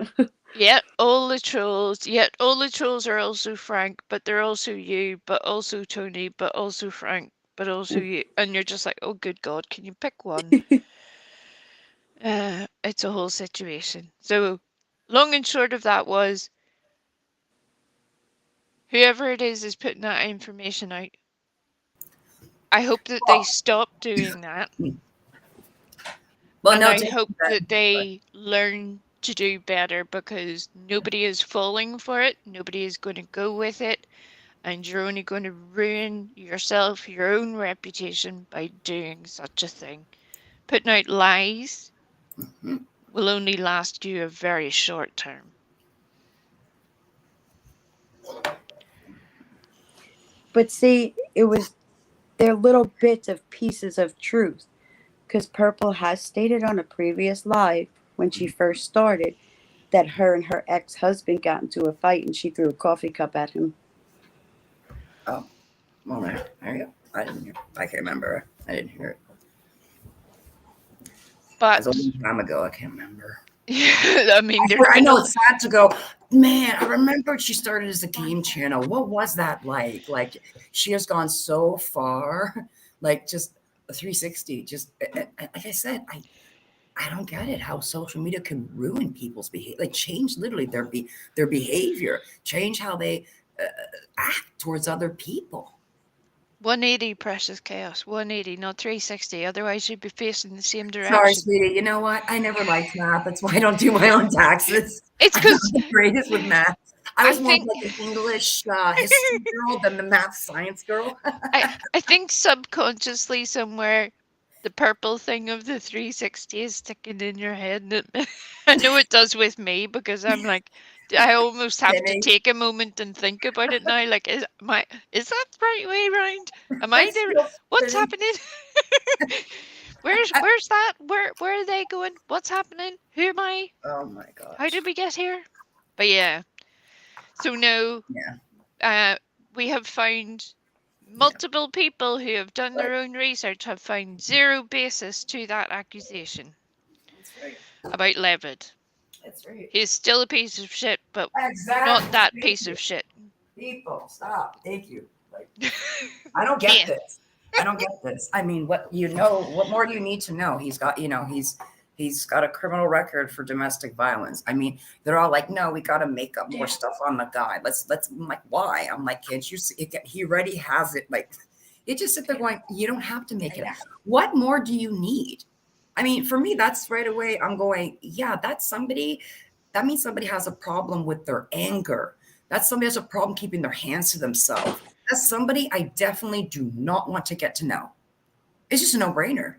yet all the trolls, yet all the trolls are also Frank, but they're also you, but also Tony, but also Frank, but also you. And you're just like, oh, good God, can you pick one? It's a whole situation. So, long and short of that was, whoever it is putting that information out, I hope that they stop doing that. Well, And no, I to hope that they learn to do better, because nobody is falling for it. Nobody is going to go with it. And you're only going to ruin yourself, your own reputation by doing such a thing. Putting out lies will only last you a very short term. But see, it was their little bits of pieces of truth. Because Purple has stated on a previous live when she first started that her and her ex husband got into a fight and she threw a coffee cup at him. Oh, well, there you go. I didn't hear. I can't remember. I didn't hear it. But It was a long time ago. I can't remember. I mean, there's I been know a it's sad to go, man. I remember she started as a game channel. What was that like? Like, she has gone so far, like just a 360. Just like I said, I don't get it how social media can ruin people's behavior, like change literally their behavior, change how they act towards other people. 180, precious chaos. 180, not 360. Otherwise, you'd be facing the same Sorry, direction. sweetie. You know what? I never liked math. That's why I don't do my own taxes. It's I'm not because the greatest with math. I I was more think like an English history girl than the math science girl. I think subconsciously somewhere the purple thing of the 360 is sticking in your head. And I know it does with me, because I'm like, I almost have to Penny, take a moment and think about it now. Like, is that the right way round? Am I I'm there? still What's spinning. happening? Where's that? Where are they going? What's happening? Who am I? Oh my How gosh. did we get here? But yeah. So no, Yeah. we have found multiple people who have done Right. their own research have found zero basis to that accusation That's right. about Levitt. That's right. He is still a piece of shit, but not Exactly. that Thank piece you. of shit. People, stop. Thank you. Like, I don't get Yeah. this. I don't get this. I mean, what more do you need to know? He's got, he's got a criminal record for domestic violence. I mean, they're all like, no, we got to make up more stuff on the guy. I'm like, why? I'm like, can't you see? He already has it. Like, you just sit there going, you don't have to make it up. What more do you need? I mean, for me, that's right away. I'm going, yeah, that's somebody. That means somebody has a problem with their anger. That's somebody has a problem keeping their hands to themselves. That's somebody I definitely do not want to get to know. It's just a no-brainer,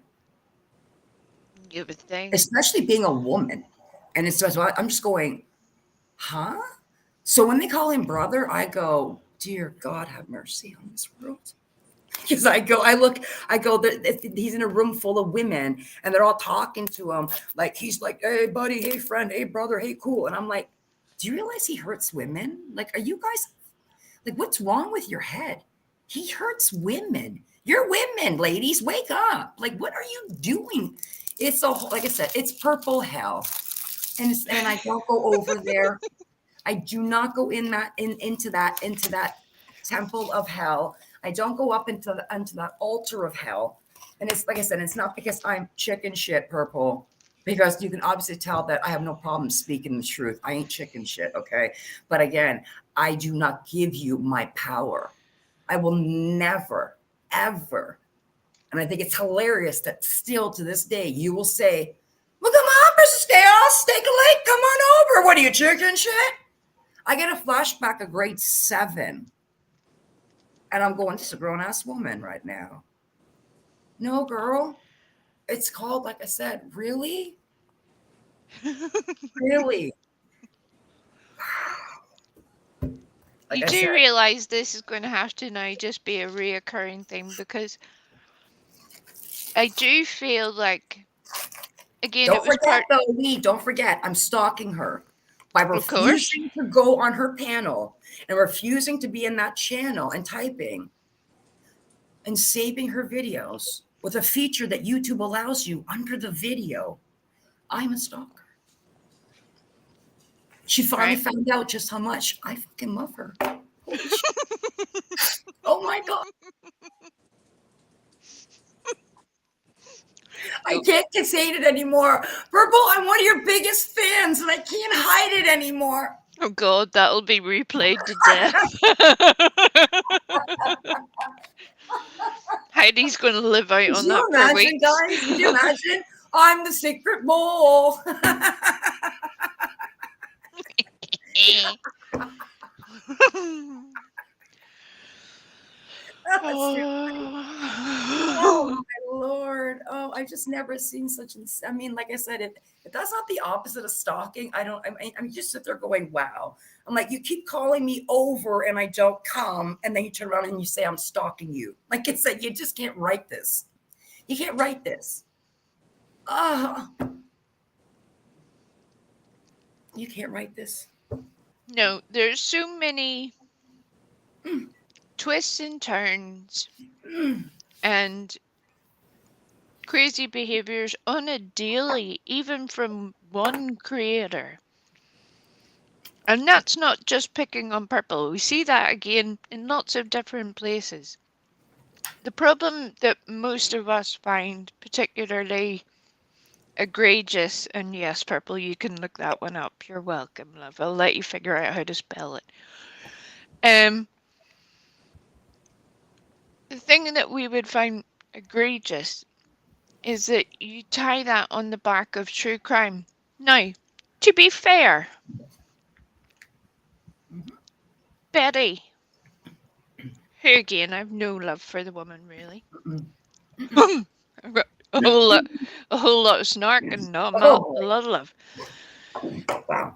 You would think. especially being a woman. And it's just, I'm just going, huh? So when they call him brother, I go, dear God, have mercy on this world. Because I go, he's in a room full of women and they're all talking to him. Like, he's like, hey, buddy, hey, friend, hey, brother, hey, cool. And I'm like, do you realize he hurts women? Like, are you guys, like, what's wrong with your head? He hurts women. You're women, ladies. Wake up. Like, what are you doing? It's like I said, it's purple hell. And I don't go over there. I do not go into that temple of hell. I don't go up into that altar of hell. And it's like I said, it's not because I'm chicken shit purple, because you can obviously tell that I have no problem speaking the truth. I ain't chicken shit, okay? But again, I do not give you my power. I will never, ever. And I think it's hilarious that still to this day you will say, well, come on, Mrs. Chaos, take a lake, come on over. What are you, chicken shit? I get a flashback of grade 7. And I'm going, this is a grown-ass woman right now. No, girl. It's called, like I said, really? Really? Like You I do said, realize this is going to have to now just be a reoccurring thing, because I do feel like, again, it don't was forget part, though, Lee, don't forget, I'm stalking her by of course, refusing to go on her panel and refusing to be in that channel and typing and saving her videos with a feature that YouTube allows you under the video. I'm a stalker. She finally right? found out just how much I fucking love her. Holy shit. Oh my God. I Go. can't contain it anymore. Purple, I'm one of your biggest fans and I can't hide it anymore. Oh God, that'll be replayed to death. Heidi's going to live out Could on you that for imagine, weeks. guys? Could you imagine? I'm the secret mole. Oh Oh. my Lord. Oh, I've just never seen such I mean, like I said, if that's not the opposite of stalking, I'm just sit there going, wow. I'm like, you keep calling me over and I don't come, and then you turn around and you say I'm stalking you. Like it's like you just can't write this. You can't write this. Oh, you can't write this. No, there's so many Mm, twists and turns mm. and crazy behaviors on a daily, even from one creator. And that's not just picking on Purple. We see that again in lots of different places. The problem that most of us find particularly egregious, and yes, Purple, you can look that one up. You're welcome, love. I'll let you figure out how to spell it. The thing that we would find egregious is that you tie that on the back of true crime. Now, to be fair, Betty, who again, I've no love for the woman really. I've got a whole lot of snark and not a Oh, lot of love. wow.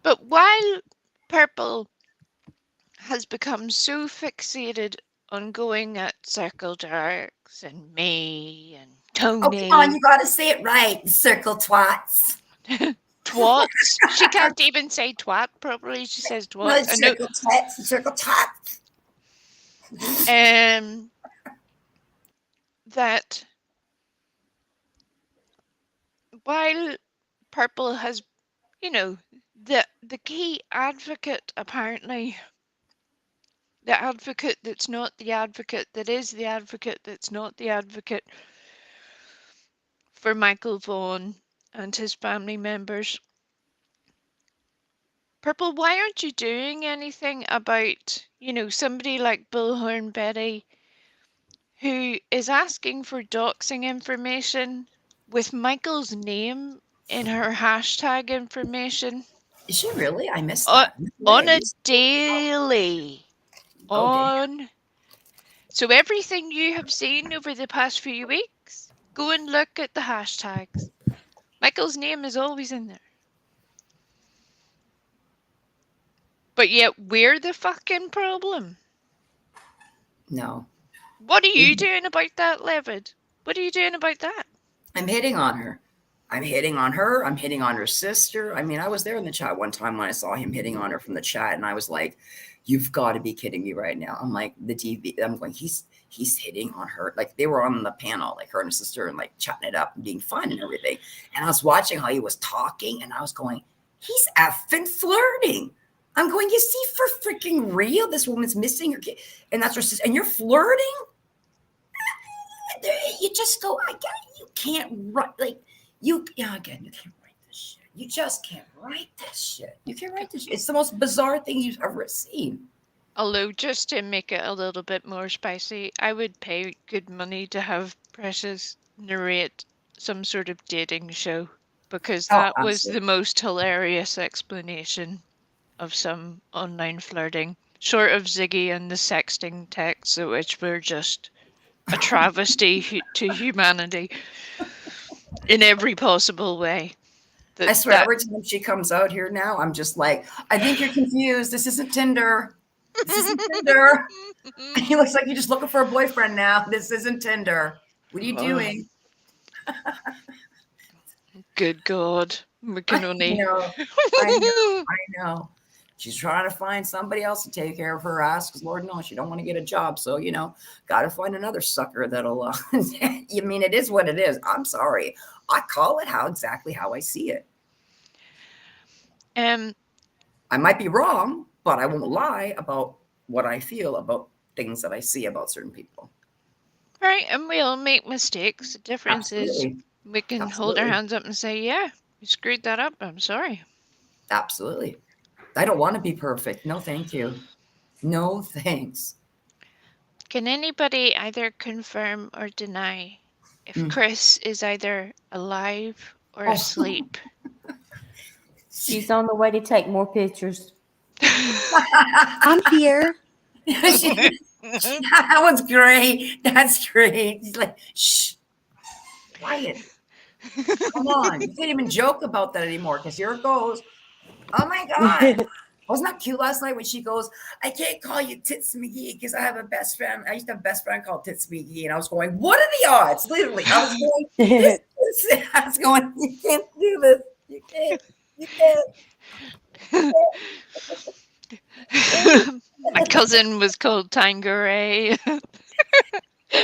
But while Purple has become so fixated on going at Circle Jerks and me and Oh, come on, Tony, you gotta say it right. Circle twats. twats. She can't even say twat properly. She says No, twats. it's I know. circle twats, circle twats. That while Purple has, you know, the key advocate apparently, the advocate that's not the advocate that is the advocate that's not the advocate for Michael Vaughan and his family members. Purple, why aren't you doing anything about, somebody like Bullhorn Betty who is asking for doxing information with Michael's name in her hashtag information Is she really? I missed on, that. No on a way. daily? Okay. So everything you have seen over the past few weeks, go and look at the hashtags. Michael's name is always in there. But yet we're the fucking problem. No. What are you doing about that, Levid? What are you doing about that? I'm hitting on her. I'm hitting on her. I'm hitting on her sister. I mean, I was there in the chat one time when I saw him hitting on her from the chat, and I was like, "You've got to be kidding me right now." I'm like, the TV. I'm going, he's hitting on her. Like they were on the panel, like her and her sister, and like chatting it up and being fun and everything. And I was watching how he was talking, and I was going, he's effing flirting. I'm going, you see, for freaking real, this woman's missing her kid, and that's her sister, and you're flirting. You just go, I get it. You can't write you can't write this shit. You just can't write this shit. You can't write this shit. It's the most bizarre thing you've ever seen. Although, just to make it a little bit more spicy, I would pay good money to have Precious narrate some sort of dating show, because Oh, that was absolutely. the most hilarious explanation of some online flirting, short of Ziggy and the sexting texts, which were just a travesty to humanity in every possible way. I swear, every time she comes out here now, I'm just like, I think you're confused. This isn't Tinder. This isn't Tinder. He looks like you're just looking for a boyfriend now. This isn't Tinder. What are you doing? Good God. We can only. I know. She's trying to find somebody else to take care of her ass because Lord knows she don't want to get a job. So, got to find another sucker that'll, I mean, it is what it is. I'm sorry. I call it exactly how I see it. I might be wrong, but I won't lie about what I feel about things that I see about certain people. Right, and we all make mistakes. The difference is we can hold our hands up and say, yeah, we screwed that up. I'm sorry. Absolutely. I don't want to be perfect. No, thank you. No, thanks. Can anybody either confirm or deny if Chris is either alive or asleep? She's on the way to take more pictures. I'm here. That was great. That's great. He's like, shh, quiet. Come on. You can't even joke about that anymore because here it goes. Oh my God. Wasn't that cute last night when she goes, I can't call you Tits McGee because I have a best friend. I used to have a best friend called Tits McGee. And I was going, what are the odds? Literally. I was going, you can't do this. You can't. You can't. My cousin was called Tangeray.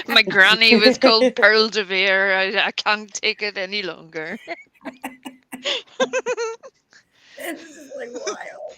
My granny was called Pearl de Vere. I can't take it any longer. This is like wild.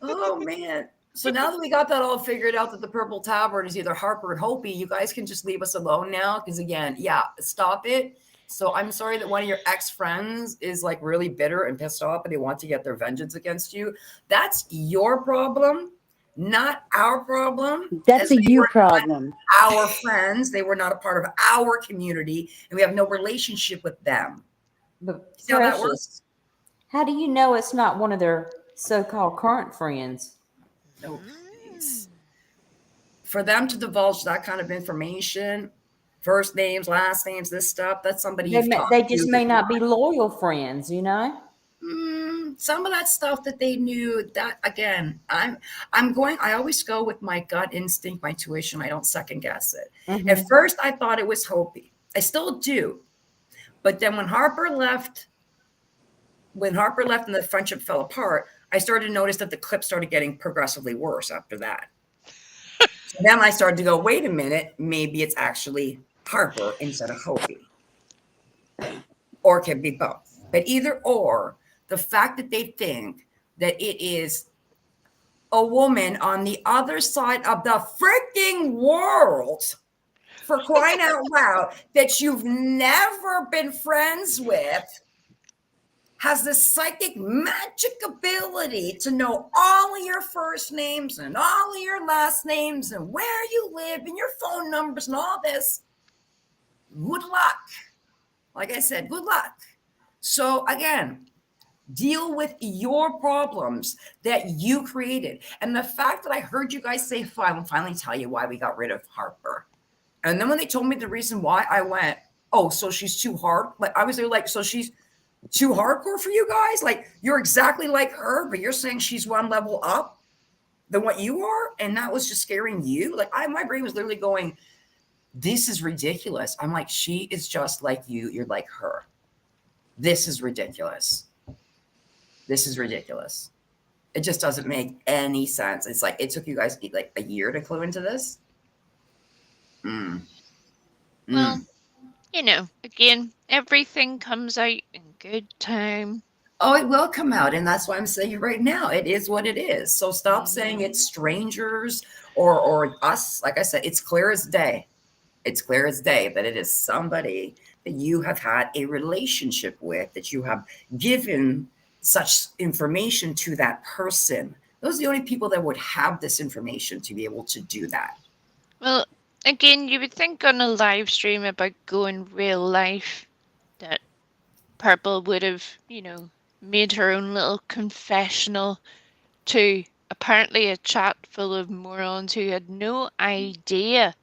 Oh man. So now that we got that all figured out that the Purple Tavern is either Harper or Hopi, you guys can just leave us alone now. Because again, stop it. So I'm sorry that one of your ex-friends is like really bitter and pissed off and they want to get their vengeance against you. That's your problem, not our problem. That's a you problem. Our friends, they were not a part of our community and we have no relationship with them. But See how that works? How do you know it's not one of their so-called current friends? No, please. For them to divulge that kind of information, first names, last names, this stuff, that's somebody They just may not be loyal friends, Some of that stuff that they knew, that again, I always go with my gut instinct, my tuition. I don't second guess it. At first I thought it was Hopi. I still do. But then when Harper left and the friendship fell apart, I started to notice that the clip started getting progressively worse after that. So then I started to go, wait a minute, maybe it's actually Harper instead of Hopi. Or it can be both. But either or, the fact that they think that it is a woman on the other side of the freaking world, for crying out loud, that you've never been friends with, has this psychic magic ability to know all of your first names and all of your last names and where you live and your phone numbers and all this. Good luck. Like I said, good luck. So again, deal with your problems that you created. And the fact that I heard you guys say, I'll finally tell you why we got rid of Harper. And then when they told me the reason why, I went, oh, so she's too hard. Like I was there like, so she's too hardcore for you guys? Like you're exactly like her, but you're saying she's one level up than what you are? And that was just scaring you? Like my brain was literally going, this is ridiculous. I'm like, she is just like you. You're like her. This is ridiculous. This is ridiculous. It just doesn't make any sense. It's like, it took you guys like a year to clue into this. Well, again, everything comes out in good time. Oh, it will come out. And that's why I'm saying it right now. It is what it is. So stop saying it's strangers or us. Like I said, it's clear as day. It's clear as day that it is somebody that you have had a relationship with, that you have given such information to that person. Those are the only people that would have this information to be able to do that. Well, again, you would think on a live stream about going real life that Purple would have, made her own little confessional to apparently a chat full of morons who had no idea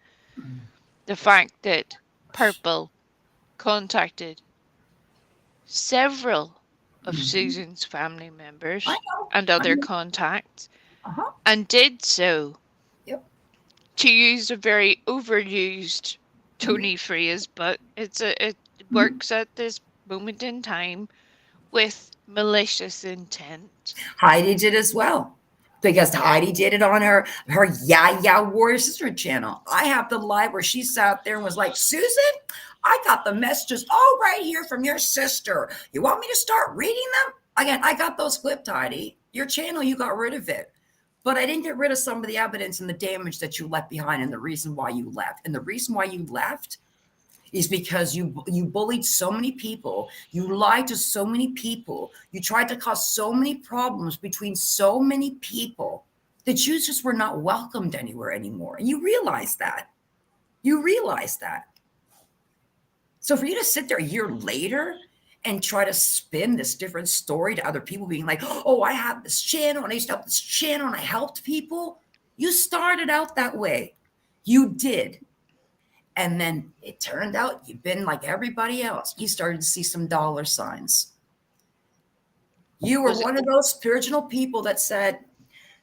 the fact that Purple contacted several of Susan's family members I know. and I other know. contacts, Uh-huh. and did so, Yep. to use a very overused Mhm. Tony phrase, but it Mhm. works at this moment in time with malicious intent. Heidi did as well. Because Heidi did it on her Yeah Warrior Sister channel. I have the live where she sat there and was like, Susan, I got the messages all right here from your sister. You want me to start reading them? Again, I got those clipped, Heidi. Your channel, you got rid of it. But I didn't get rid of some of the evidence and the damage that you left behind and the reason why you left. And the reason why you left is because you bullied so many people, you lied to so many people, you tried to cause so many problems between so many people that you just were not welcomed anywhere anymore. And you realize that. You realize that. So for you to sit there a year later and try to spin this different story to other people being like, oh, I have this channel and I used to have this channel and I helped people. You started out that way. You did. And then it turned out you've been like everybody else. You started to see some dollar signs. You were Was it, one of those original people that said,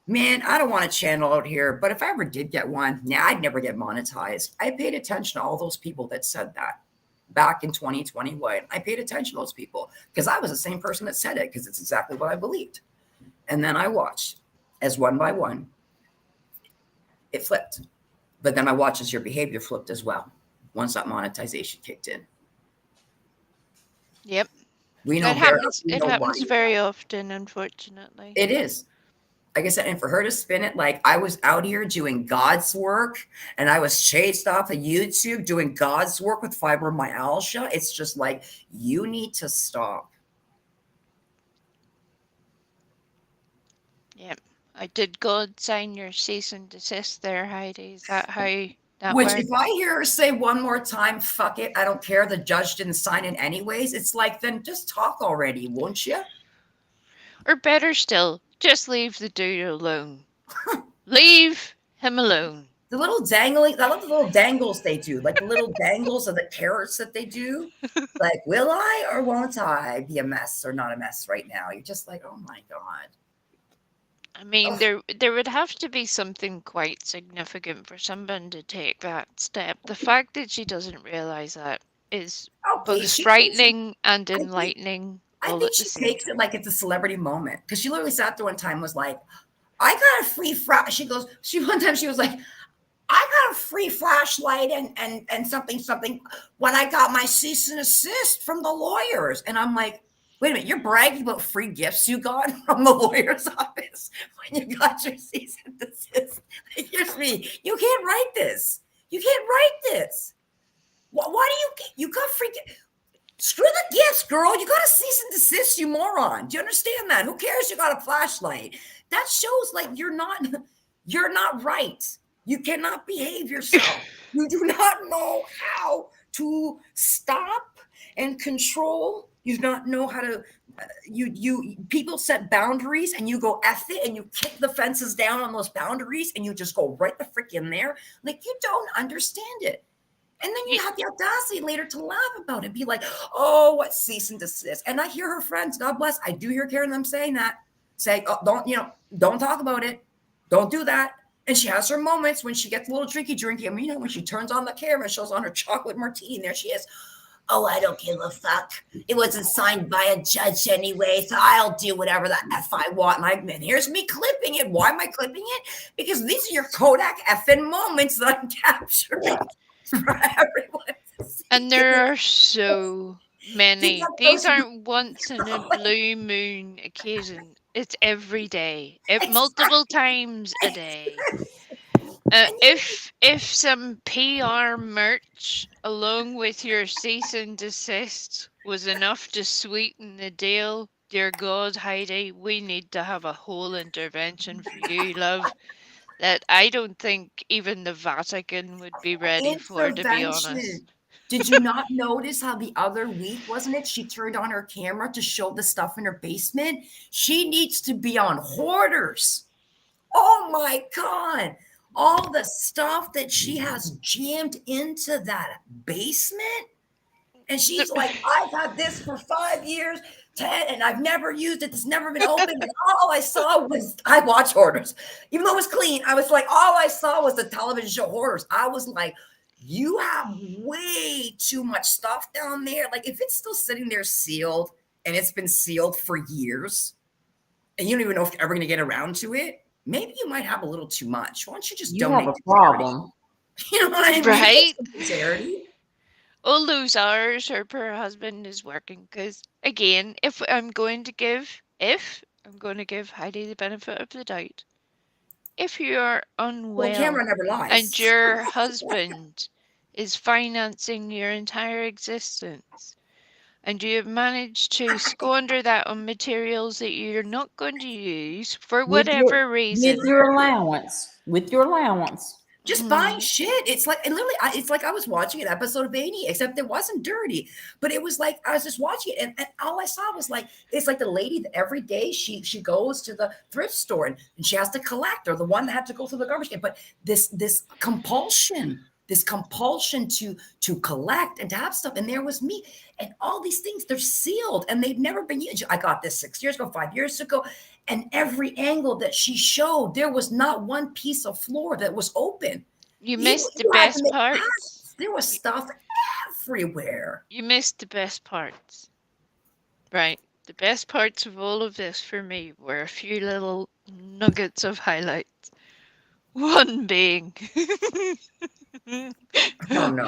man, I don't want a channel out here, but if I ever did get one, I'd never get monetized. I paid attention to all those people that said that back in 2021. I paid attention to those people because I was the same person that said it because it's exactly what I believed. And then I watched as one by one, it flipped. But then I watched as your behavior flipped as well once that monetization kicked in. yep. We know It very, happens. we It know why happens you very often, unfortunately. it is. Like I said, and for her to spin it like I was out here doing God's work and I was chased off of YouTube doing God's work with fibromyalgia, it's just like, you need to stop. Yep. I did God sign your cease and desist there, Heidi. Is that how that Which, if works? I hear her say one more time, fuck it, I don't care, the judge didn't sign it anyways, it's like, then just talk already, won't you? Or better still, just leave the dude alone. Leave him alone. The little dangling, I love the little dangles they do, like the little dangles of the carrots that they do. Like, will I or won't I be a mess or not a mess right now? You're just like, oh my God. I mean, Oh, there would have to be something quite significant for someone to take that step. The fact that she doesn't realize that is okay, both she takes it. frightening and I think enlightening I all think at the she same takes it time. like it's a celebrity moment because she literally sat there one time and was like, I got a free she goes, one time she was like, I got a free flashlight and something when I got my cease and assist from the lawyers. And I'm like, wait a minute, you're bragging about free gifts you got from the lawyer's office when you got your cease and desist. Here's me. You can't write this. You can't write this. Why do you got free gifts? Screw the gifts, girl. You got to cease and desist, you moron. Do you understand that? Who cares you got a flashlight? That shows like you're not right. You cannot behave yourself. You do not know how to stop and control. You do not know how to you people set boundaries and you go F it and you kick the fences down on those boundaries and you just go right the frick in there. Like you don't understand it. And then you have the audacity later to laugh about it, be like, oh, what cease and desist. And I hear her friends, God bless, I do hear Karen them saying that, say, oh, don't talk about it. Don't do that. And she has her moments when she gets a little drinky. I mean, when she turns on the camera, shows on her chocolate martini, and there she is. Oh, I don't give a fuck. It wasn't signed by a judge anyway, so I'll do whatever the F I want. And here's me clipping it. Why am I clipping it? Because these are your Kodak effing moments that I'm capturing for everyone to see. And there are so many. got These those- aren't once in a blue moon occasion. It's every day, Exactly. multiple times a day. If some PR merch along with your cease and desist was enough to sweeten the deal, dear God, Heidi, we need to have a whole intervention for you, love, that I don't think even the Vatican would be ready for, to be honest. Intervention. Did you not notice how the other week, wasn't it? She turned on her camera to show the stuff in her basement. She needs to be on Hoarders. Oh my God. All the stuff that she has jammed into that basement. And she's like, I've had this for 5 years, 10, and I've never used it. It's never been open. And all I saw was, I watch Hoarders. Even though it was clean, I was like, all I saw was the television show Hoarders. I was like, you have way too much stuff down there. Like, if it's still sitting there sealed and it's been sealed for years, and you don't even know if you're ever going to get around to it, maybe you might have a little too much. Why don't you just You donate have a to charity? problem. You know what I mean? Right? Charity. All those hours her poor husband is working. Because, again, if I'm going to give Heidi the benefit of the doubt, if you're Well, unwell camera never lies. and your husband is financing your entire existence, and you have managed to squander that on materials that you're not going to use for whatever reason. With your allowance. With your allowance. Just buying shit. It's like, and literally, it's like I was watching an episode of 80, except it wasn't dirty, but it was like I was just watching it, and all I saw was like, it's like the lady that every day she goes to the thrift store and she has to collect, or the one that had to go through the garbage can. But this compulsion to collect and to have stuff, and there was me, and all these things, they're sealed and they've never been used. I got this 6 years ago, 5 years ago. And every angle that she showed, there was not one piece of floor that was open. You missed the best parts. There was stuff everywhere. You missed the best parts. Right. The best parts of all of this for me were a few little nuggets of highlights. One being. Oh, no.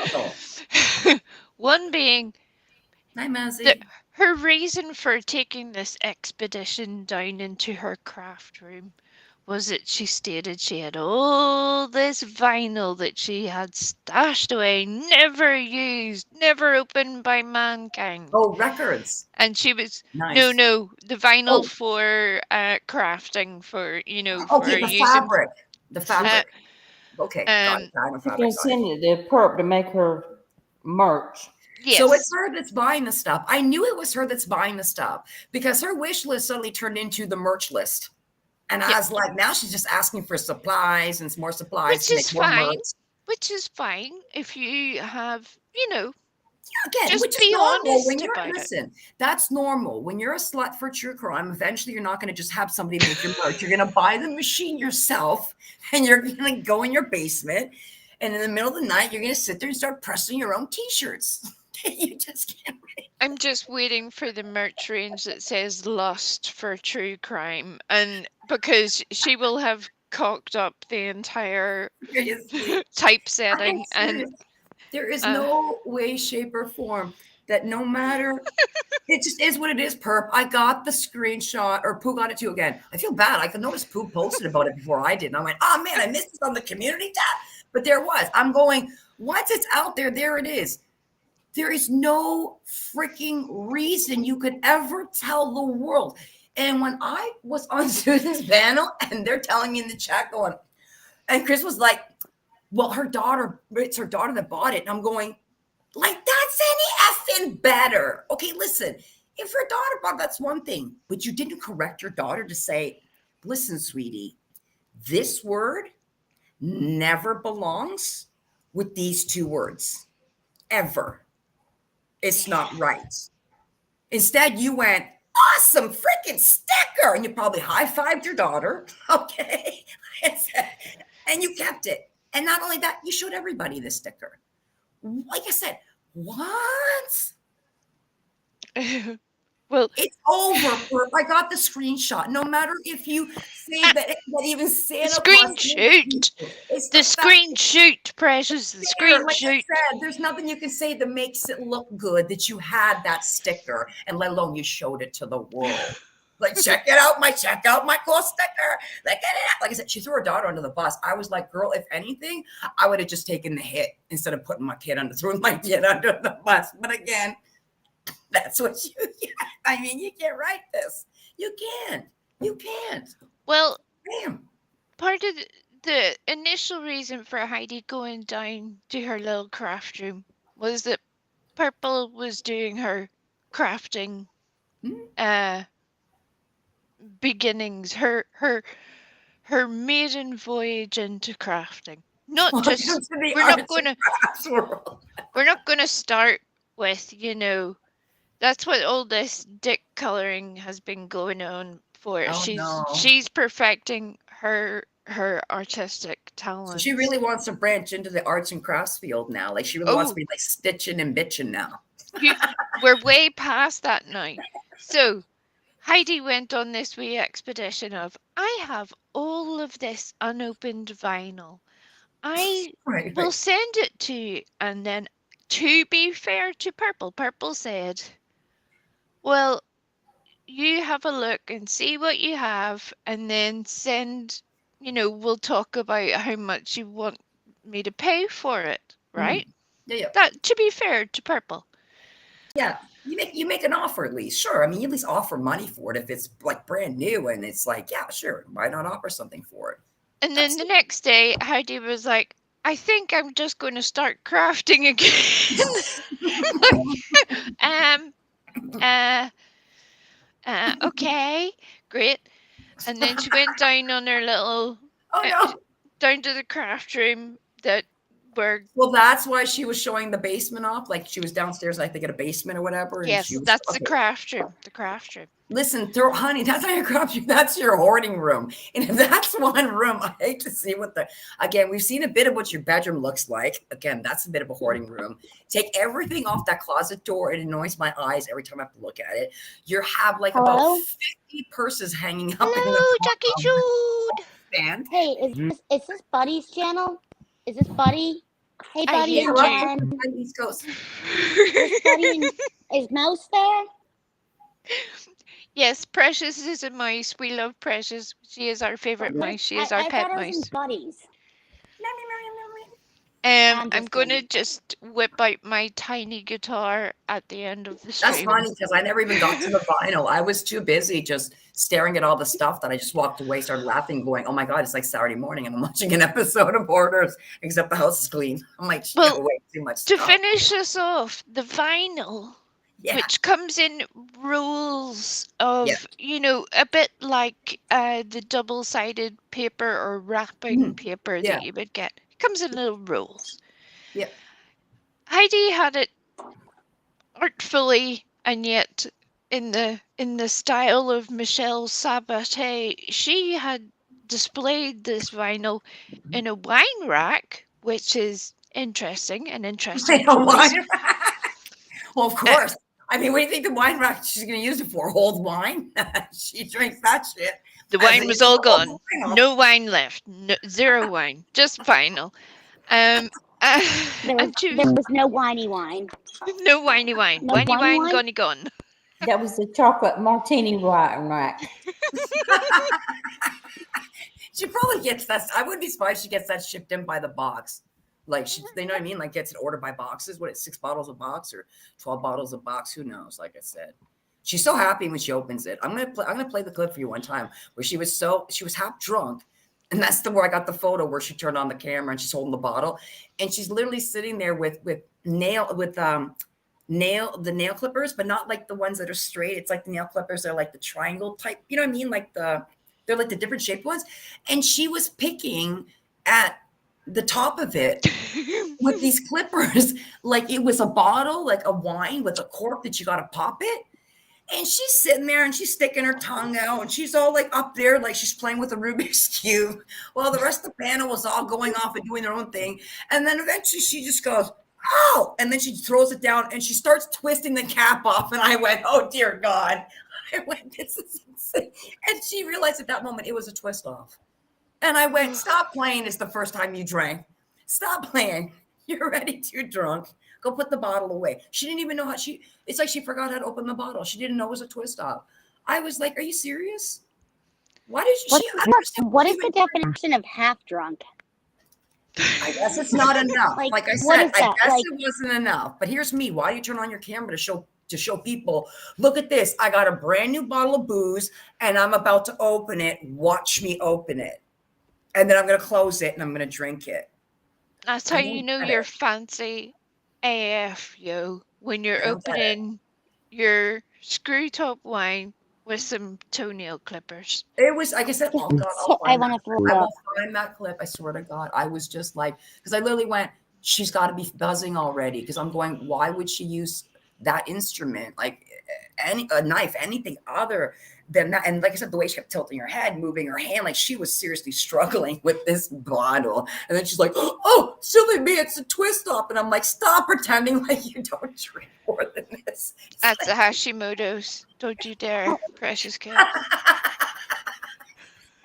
One being. Hi, Mazzy. Her reason for taking this expedition down into her craft room was that she stated she had all this vinyl that she had stashed away, never used, never opened by mankind. Oh, records. And she was nice. No, the vinyl for crafting, for okay, for the using fabric. The fabric. Okay, got it. They're sending it to Perp to make her merch. Yes. So it's her that's buying the stuff. I knew it was her that's buying the stuff because her wish list suddenly turned into the merch list. And I was like, now she's just asking for supplies and some more supplies. Which is fine. Which is fine if you have, again, just which be is normal honest when you're, about listen, that's normal. When you're a slut for true crime, eventually you're not going to just have somebody make your merch. You're going to buy the machine yourself and you're going to go in your basement. And in the middle of the night, you're going to sit there and start pressing your own t-shirts. You just can't wait. I'm just waiting for the merch range that says lust for true crime. And because she will have cocked up the entire typesetting. And there is no way, shape, or form that no matter, it just is what it is, Perp. I got the screenshot, or Pooh got it too again. I feel bad. I could notice Pooh posted about it before I did. And I went, oh man, I missed it on the community tab. But there was. I'm going, once it's out there, there it is. There is no freaking reason you could ever tell the world. And when I was on Susan's panel and they're telling me in the chat going, and Chris was like, well, it's her daughter that bought it. And I'm going, like, that's any effing better. Okay, listen, if her daughter bought, that's one thing. But you didn't correct your daughter to say, listen, sweetie, this word never belongs with these two words, ever. It's not right. Instead, you went, awesome freaking sticker. And you probably high-fived your daughter. Okay. And you kept it. And not only that, you showed everybody the sticker. Like I said, once. Well, it's over. I got the screenshot. No matter if you say that even Santa screenshot. The screenshot, precious. The screenshot. Like I said, there's nothing you can say that makes it look good that you had that sticker, and let alone you showed it to the world. Like, check out my cool sticker. Like I said, she threw her daughter under the bus. I was like, girl, if anything, I would have just taken the hit instead of throwing my kid under the bus. But again, that's what I mean, you can't write this. You can't. Well, damn. Part of the initial reason for Heidi going down to her little craft room was that Purple was doing her crafting beginnings, her her maiden voyage into crafting. Not Welcome just to the we're not arts going and to crafts world. we're not going to start with, that's what all this dick coloring has been going on for. Oh no. She's perfecting her artistic So talents. she really wants to branch into the arts and crafts field now. Like she really wants to Oh, be like stitching and bitching now. we're way past that now. So Heidi went on this wee expedition of, I have all of this unopened vinyl. I Right, will right. send it to you. And then, to be fair to Purple, Purple said, well, you have a look and see what you have, and then send, we'll talk about how much you want me to pay for it, right? Yeah, yeah. That, to be fair to Purple. Yeah. You make an offer at least. Sure. I mean, you at least offer money for it if it's like brand new and it's like, yeah, sure. Why not offer something for it? And then the next day, Heidi was like, I think I'm just going to start crafting again. um, uh, okay, great. And then she went down on her little, Oh no. down to the craft room that where, Well, that's why she was showing the basement off. Like she was downstairs, like they get a basement or whatever. And she yes, was that's the okay. craft room, the craft room. Listen, honey, that's not your craft room. That's your hoarding room. And if that's one room, I hate to see again, we've seen a bit of what your bedroom looks like. Again, that's a bit of a hoarding room. Take everything off that closet door. It annoys my eyes every time I have to look at it. You have like Hello? about 50 purses hanging up Hello, in the Jackie Jude. stand. Hey, is this Buddy's channel? Is this Buddy? Hey, I Buddy hate and you. Jen. East Coast. Is Buddy and is Mouse there? Yes, Precious is a mouse. We love Precious. She is our favorite mouse. She is our I pet thought it was in mouse. Buddy's. I'm just going to kidding. just whip out my tiny guitar at the end of the That's stream. funny because I never even got to the vinyl. I was too busy just staring at all the stuff that I just walked away, started laughing, going, oh my God, it's like Saturday morning and I'm watching an episode of Hoarders, except the house is clean. I'm like, Well, way too much to stuff. finish us off, the vinyl, Yeah. which comes in rolls of, Yeah. a bit like the double-sided paper or wrapping paper Yeah. that you would get. It comes in little rolls. Yeah. Heidi had it artfully and yet in the style of Michelle Sabaté. She had displayed this vinyl in a wine rack, which is interesting, an interesting choice. Well, of course. I mean, what do you think the wine rack she's going to use it for? Hold wine? She drinks that shit. The wine was all gone. No wine left. No, zero wine. Just vinyl. There was no whiny wine. No whiny wine. No whiny whiny wine, wine? gonny gone. That was the chocolate martini wine rack. She probably gets that. I wouldn't be surprised she gets that shipped in by the box. Like you know what I mean? Like gets it ordered by boxes. What, it's 6 bottles a box or 12 bottles a box? Who knows? Like I said, she's so happy when she opens it. I'm gonna play the clip for you one time where she was half drunk, and that's where I got the photo where she turned on the camera and she's holding the bottle, and she's literally sitting there with nail clippers, but not like the ones that are straight. It's like the nail clippers that are like the triangle type. You know what I mean? Like they're like the different shaped ones, and she was picking at the top of it with these clippers like it was a bottle, like a wine with a cork that you got to pop it. And she's sitting there and she's sticking her tongue out and she's all like up there like she's playing with a Rubik's Cube while the rest of the panel was all going off and doing their own thing. And then eventually she just goes, oh, and then she throws it down and she starts twisting the cap off. And I went, oh dear God. I went, this is insane. And she realized at that moment it was a twist off. And I went, stop playing. It's the first time you drank. Stop playing. You're already too drunk. Go put the bottle away. She didn't even know it's like she forgot how to open the bottle. She didn't know it was a twist off. I was like, are you serious? Why did What is the definition of half drunk? I guess it's not enough. Like I said, I guess it wasn't enough. But here's me. Why do you turn on your camera to show people, look at this. I got a brand new bottle of booze and I'm about to open it. Watch me open it. And then I'm going to close it and I'm going to drink it. That's how you know you're fancy AF, yo. When you're opening your screw top wine with some toenail clippers. It was, like I said, oh God, I'll I find want that. to throw I up. will find that clip. I swear to God. I was just like, because I literally went, she's got to be buzzing already. Because I'm going, why would she use that instrument? Like a knife, anything other than that. And like I said, the way she kept tilting her head, moving her hand, like she was seriously struggling with this bottle. And then she's like, oh, silly me, it's a twist up. And I'm like, stop pretending like you don't drink more than this. It's That's the like, Hashimoto's. Don't you dare, precious kid. That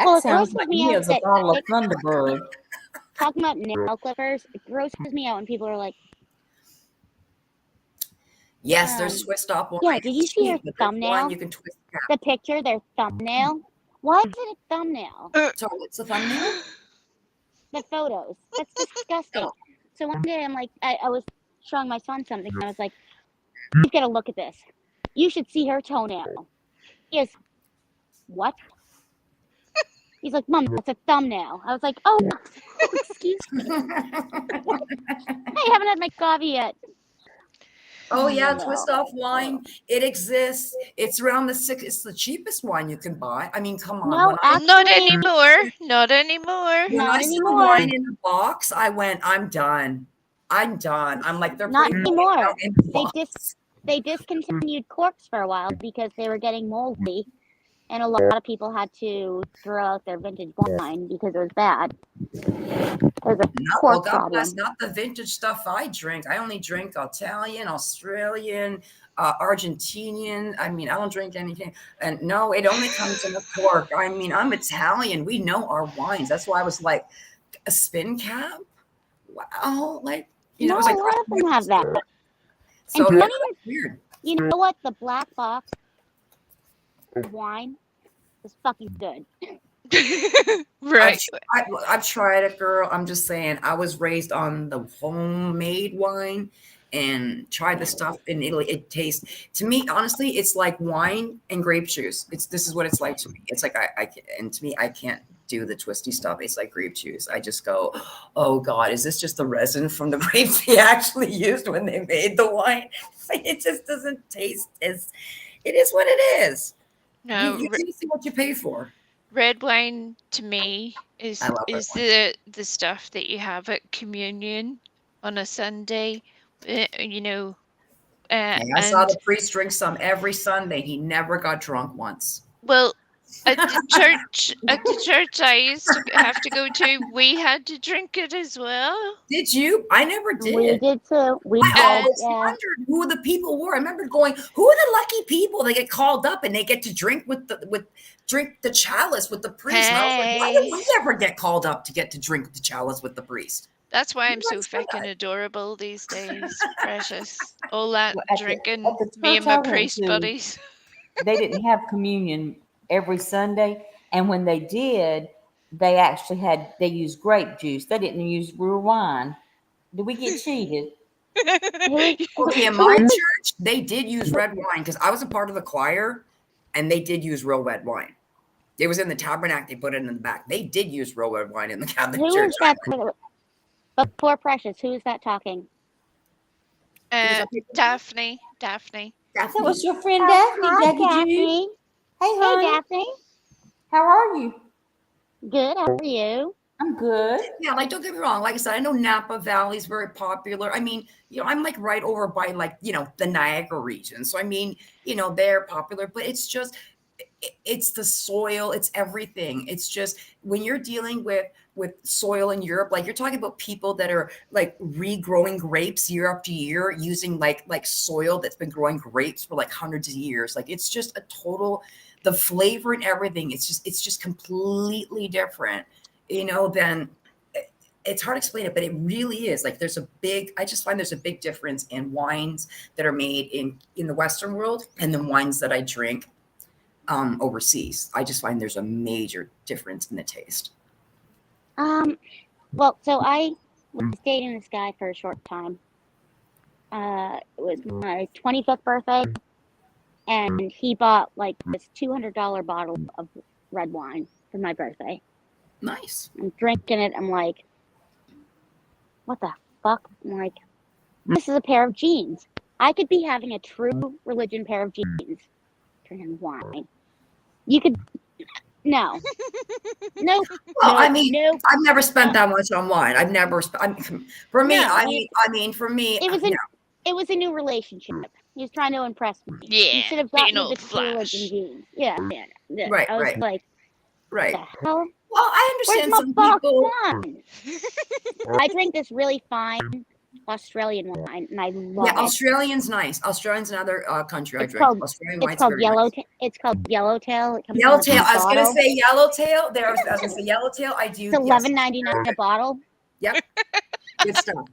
Well, it sounds grosses like me me out as a that bottle of Thunderbird. talking about nail clippers, it grosses me out when people are like, yes, there's twist up wine. yeah, did you It's see her cheap, but there's wine thumbnail? you can twist cap. The picture, their thumbnail. Why is it a thumbnail? So it's a thumbnail? The photos. That's disgusting. So one day I'm like, I was showing my son something, and I was like, you've got to look at this. You should see her toenail. He is, what? He's like, Mom, that's a thumbnail. I was like, oh, excuse me. I haven't had my coffee yet. Oh yeah, No. twist off wine. It exists. It's around it's the cheapest wine you can buy. I mean, come on. No, When I Not actually, anymore. Not anymore. when not I saw anymore. wine in the box, I went, I'm done. I'm done. I'm like, they're Not putting anymore. wine out in the They box. They discontinued corks for a while because they were getting moldy, and a lot of people had to throw out their vintage wine because it was bad. It was a Not, cork well, God bless, problem. not the vintage stuff I drink. I only drink Italian, Australian, Argentinian. I mean, I don't drink anything. And no, it only comes in a cork. I mean, I'm Italian. We know our wines. That's why I was like, a spin cap? Wow. Like, you know, No, it was a like, lot of them have that. so And yeah, funny, that's weird. you know what? The black box wine is fucking good. Right. I've tried it, girl. I'm just saying, I was raised on the homemade wine and tried the stuff in Italy. It tastes, to me, honestly, it's like wine and grape juice. This is what it's like to me. It's like and to me, I can't do the twisty stuff. It's like grape juice. I just go, oh God, is this just the resin from the grapes they actually used when they made the wine? It just doesn't taste as. It is what it is. No, You can see what you pay for. red wine to me is I love red the stuff that you have at communion on a Sunday. You know, Hey, I saw and the priest drink some every Sunday. He never got drunk once. well, at the church I used to have to go to, we had to drink it as well. Did you? I never did. We did too. We I did, always yeah. wondered who the people were. I remember going, "Who are the lucky people that get called up and they get to drink drink the chalice with the priest?" And I was like, "Why did we never get called up to get to drink the chalice with the priest?" That's why I'm so What's that? fucking adorable these days, precious. All that Well, at the drinking, church me and I my went priest to, buddies. they didn't have communion every Sunday, and when they did, they actually they used grape juice. They didn't use real wine. Did we get cheated? Okay, in my church, they did use red wine because I was a part of the choir, and they did use real red wine. It was in the tabernacle. They put it in the back. They did use real red wine in the Catholic Who Church. is that? Before Precious, who is that talking? Daphne. That was your friend Oh, Daphne, hi, Jackie Daphne. Jew. Hey, Hey, honey. Daphne. How are you? Good. How are you? I'm good. Yeah, like don't get me wrong. Like I said, I know Napa Valley is very popular. I mean, you know, I'm like right over by like, you know, the Niagara region. So I mean, you know, they're popular, but it's just it's the soil, it's everything. It's just when you're dealing with soil in Europe, like you're talking about people that are like regrowing grapes year after year using like soil that's been growing grapes for like hundreds of years. Like it's just a total, the flavor and everything, it's just completely different, you know, than it's hard to explain it, but it really is. Like I just find there's a big difference in wines that are made in the Western world and the wines that I drink overseas. I just find there's a major difference in the taste. Well, so I was dating this guy for a short time. It was my 25th birthday, and he bought like this $200 bottle of red wine for my birthday. Nice. I'm drinking it. I'm like, what the fuck? I'm like, this is a pair of jeans. I could be having a true religion pair of jeans, drinking wine. You could no. Nope. Well, I Nope. mean, Nope. I've never spent that much on wine. I've never for me, No, for me, it was no. it was a new relationship. He was trying to impress me. Yeah, He should have being gotten me all the Coolidge and flash. jeans. Yeah, yeah. Right, I was right, like, right. the hell? Well, I Where's understand my some box people. wine? I drink this really fine Australian wine, and I love Yeah, it. Australian's nice. Australian's another country I It's drink. called Australian it's wine's called very nice. It's called Yellowtail. It comes in a Yellowtail. big I was gonna bottle. say yellowtail. I was gonna say yellowtail. I do. It's Yes. $11.99 a bottle. Yep. Good stuff.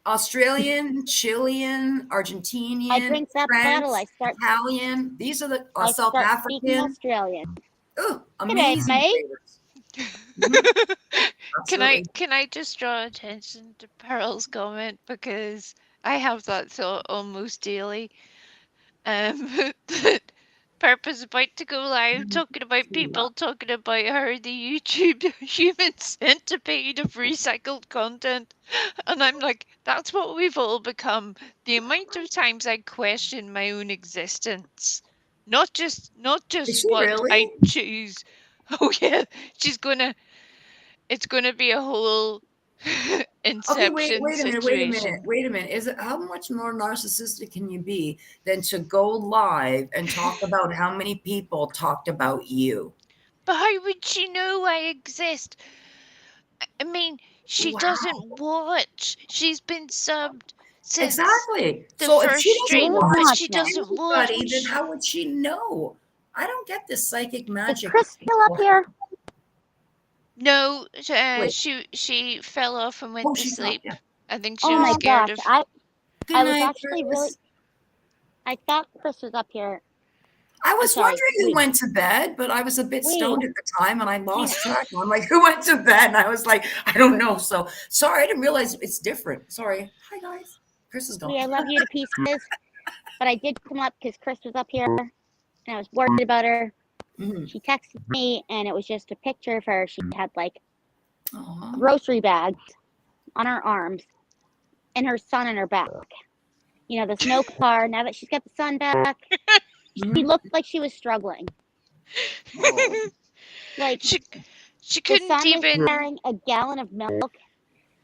Australian, Chilean, Argentinian, I drink that French, bottle. I start Italian. These are the I South start speaking African. Australian. Ooh, G'day, amazing mate. flavors. Mhm. Absolutely. Can I just draw attention to Pearl's comment, because I have that thought almost daily. That Purpose about to go live talking about people talking about her, the YouTube human centipede of recycled content. And I'm like, that's what we've all become. The amount of times I question my own existence. Not just Is she what really? I choose. Oh yeah, it's gonna be a whole Okay, inception wait a situation. minute. Is it how much more narcissistic can you be than to go live and talk about how many people talked about you? But how would she know I exist? I mean, she Wow. doesn't watch. She's been subbed since Exactly. the So if she first doesn't stream, Really but watch she now. doesn't anybody, then watch. how would she know? I don't get this psychic Is magic. Chris still up here? No, Wait. she fell off and went Oh, to she's not. sleep. Yeah. I think she Oh was my scared gosh. of. Good I was night, actually Chris. really I thought Chris was up here. I I'm was sorry. wondering who went to bed, but I was a bit Wait. stoned at the time and I lost track. I'm like, who went to bed? And I was like, I don't know. So sorry, I didn't realize it's different. Sorry. Hi guys. Chris is gone. I love you to pieces. But I did come up because Chris was up here and I was worried about her. Mhm. She texted me and it was just a picture of her. She had like Aw. grocery bags on her arms and her son on her back. You know, the snow car, now that she's got the son back, she Mhm. looked like she was struggling. Oh. Like She the couldn't son was even. carrying a gallon of milk.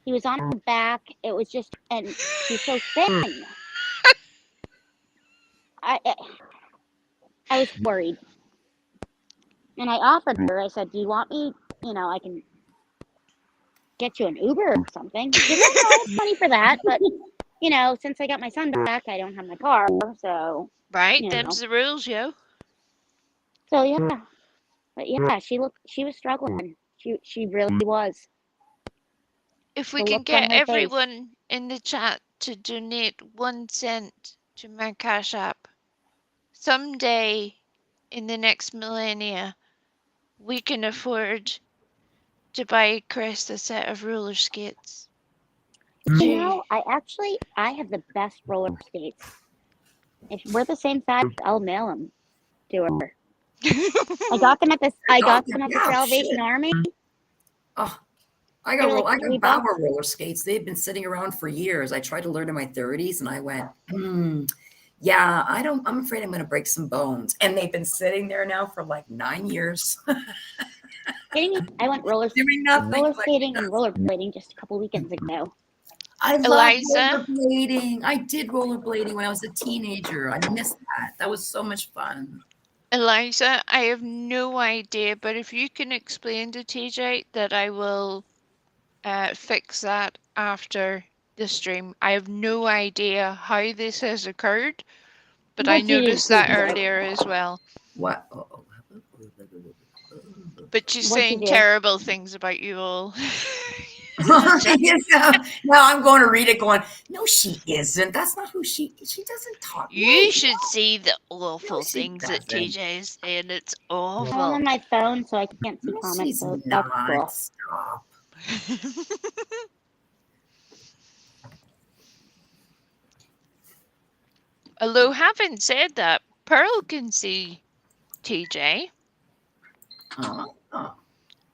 He was on her back. It was just, and she's so thin. I was worried. And I offered her, I said, do you want me, you know, I can get you an Uber or something. She goes, oh, no, it's money for that. But, you know, since I got my son back, I don't have my car. So, Right, you know. them's the rules, yo. So, yeah. But, yeah, she was struggling. She really was. If we The can look on get her face. everyone in the chat to donate 1 cent to my Cash App, someday in the next millennia, we can afford to buy Chris a set of roller skates. You know, I have the best roller skates. If we're the same size, I'll mail them to her. I got them at the Salvation Army. Oh, I They're got like I got $3. Bauer roller skates. They've been sitting around for years. I tried to learn in my 30s and I went, yeah, I'm afraid I'm going to break some bones. And they've been sitting there now for like 9 years. Kidding me? I went roller Doing nothing. skating and rollerblading just a couple weekends ago. I love Eliza? rollerblading. I did rollerblading when I was a teenager. I missed that. That was so much fun. Eliza, I have no idea, but if you can explain to TJ that, I will fix that after the stream. I have no idea how this has occurred, but I What you noticed do, that TJ? earlier as well. What? But she's What'd you saying do? terrible things about you all. Now I'm going to read it going, no, she isn't. That's not who she doesn't talk. You No, should see the awful she things that doesn't. TJ is saying. It's I'm awful. on my phone, so I can't see No, comments. she's So not. that's cool. Stop. Although, having said that, Pearl can see TJ.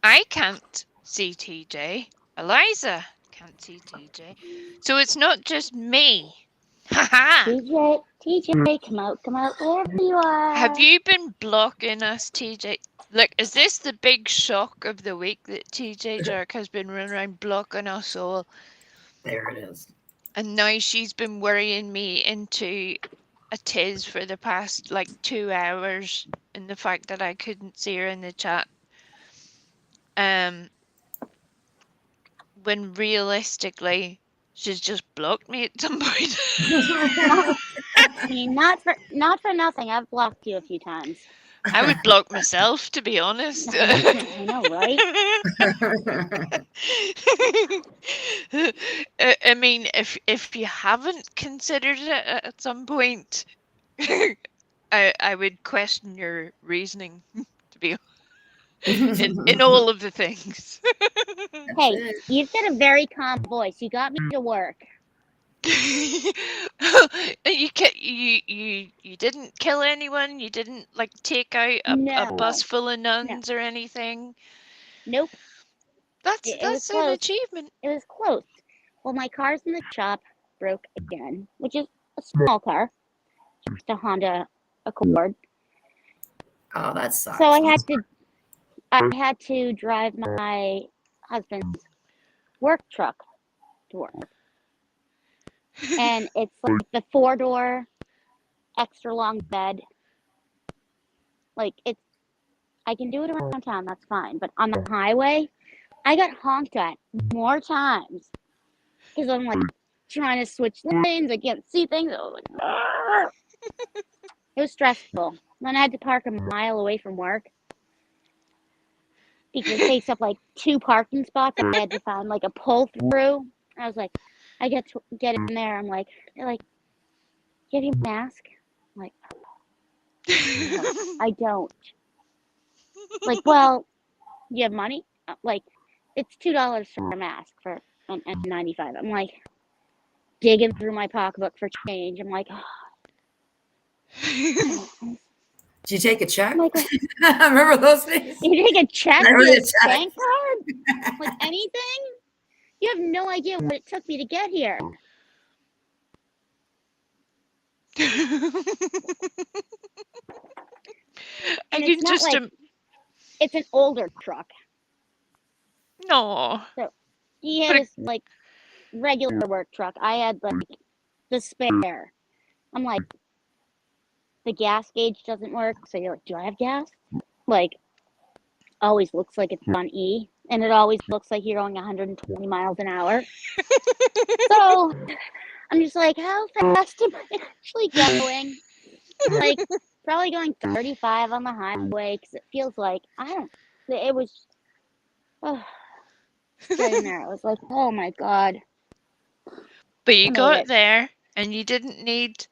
I can't see TJ. Eliza can't see TJ. So it's not just me. Haha! TJ, come out, wherever you are. Have you been blocking us, TJ? Look, is this the big shock of the week that TJ Jerk has been running around blocking us all? There it is. And now she's been worrying me into a tiz for the past like 2 hours, and the fact that I couldn't see her in the chat. When realistically, she's just blocked me at some point. I mean, not for nothing. I've blocked you a few times. I would block myself, to be honest. I know, right? I mean, if you haven't considered it at some point, I would question your reasoning, to be in all of the things. Hey, you've got a very calm voice. You got me to work. You didn't kill anyone. You didn't like take out a No. bus full of nuns or anything. Nope. That's It was an close. achievement. It was close. Well, my car's in the shop, broke again, which is a small car, just a Honda Accord. Oh, that sucks. So I had to drive my husband's work truck to work. And it's like the 4-door, extra long bed. Like I can do it around town, that's fine. But on the highway, I got honked at more times because I'm like trying to switch lanes. I can't see things. I was like, "Argh." It was stressful. Then I had to park a mile away from work because it takes up like 2 parking spots. I had to find like a pull through. I was like, I get in there. I'm like, they're like, do you have your mask? I'm like, no, I don't. Like, well, you have money? Like, it's $2 for a mask for and $95. I'm like digging through my pocketbook for change. I'm like, oh. Did you take a check? I'm like, Remember those days? you take a check Remember with the a check? bank card? Like anything? You have no idea what it took me to get here. And it's not like it's an older truck. No. So he had his like regular work truck. I had like the spare. I'm like, the gas gauge doesn't work. So you're like, do I have gas? Like, always looks like it's on E. And it always looks like you're going 120 miles an hour. So I'm just like, how fast am I actually going? Like, probably going 35 on the highway because it feels like, it was, sitting there. I was like, oh my God. But you got there and you didn't need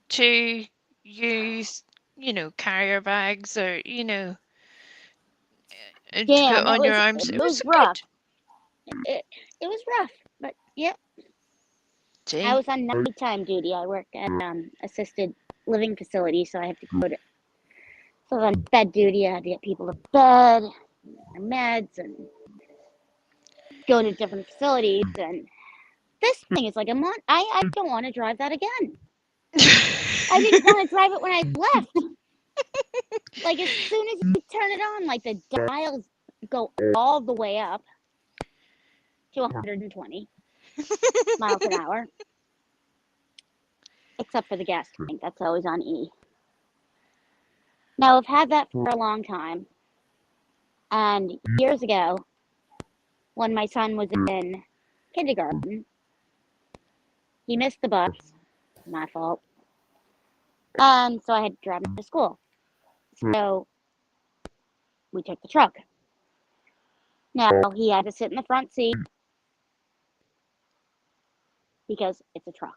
to use, carrier bags or, to put on your arms. It was rough. It was rough, but yeah. See? I was on nighttime duty. I work at assisted living facility, so I have to go to. So on bed duty, I had to get people to bed, their meds, and go to different facilities. And this thing is like a month. I don't want to drive that again. I didn't want to drive it when I left. Like as soon as you turn it on, like the dials go all the way up to 120 miles an hour. Except for the gas tank, that's always on E. Now I've had that for a long time. And years ago, when my son was in kindergarten, he missed the bus. My fault. And so I had to drive him to school. So we took the truck. Now he had to sit in the front seat because it's a truck.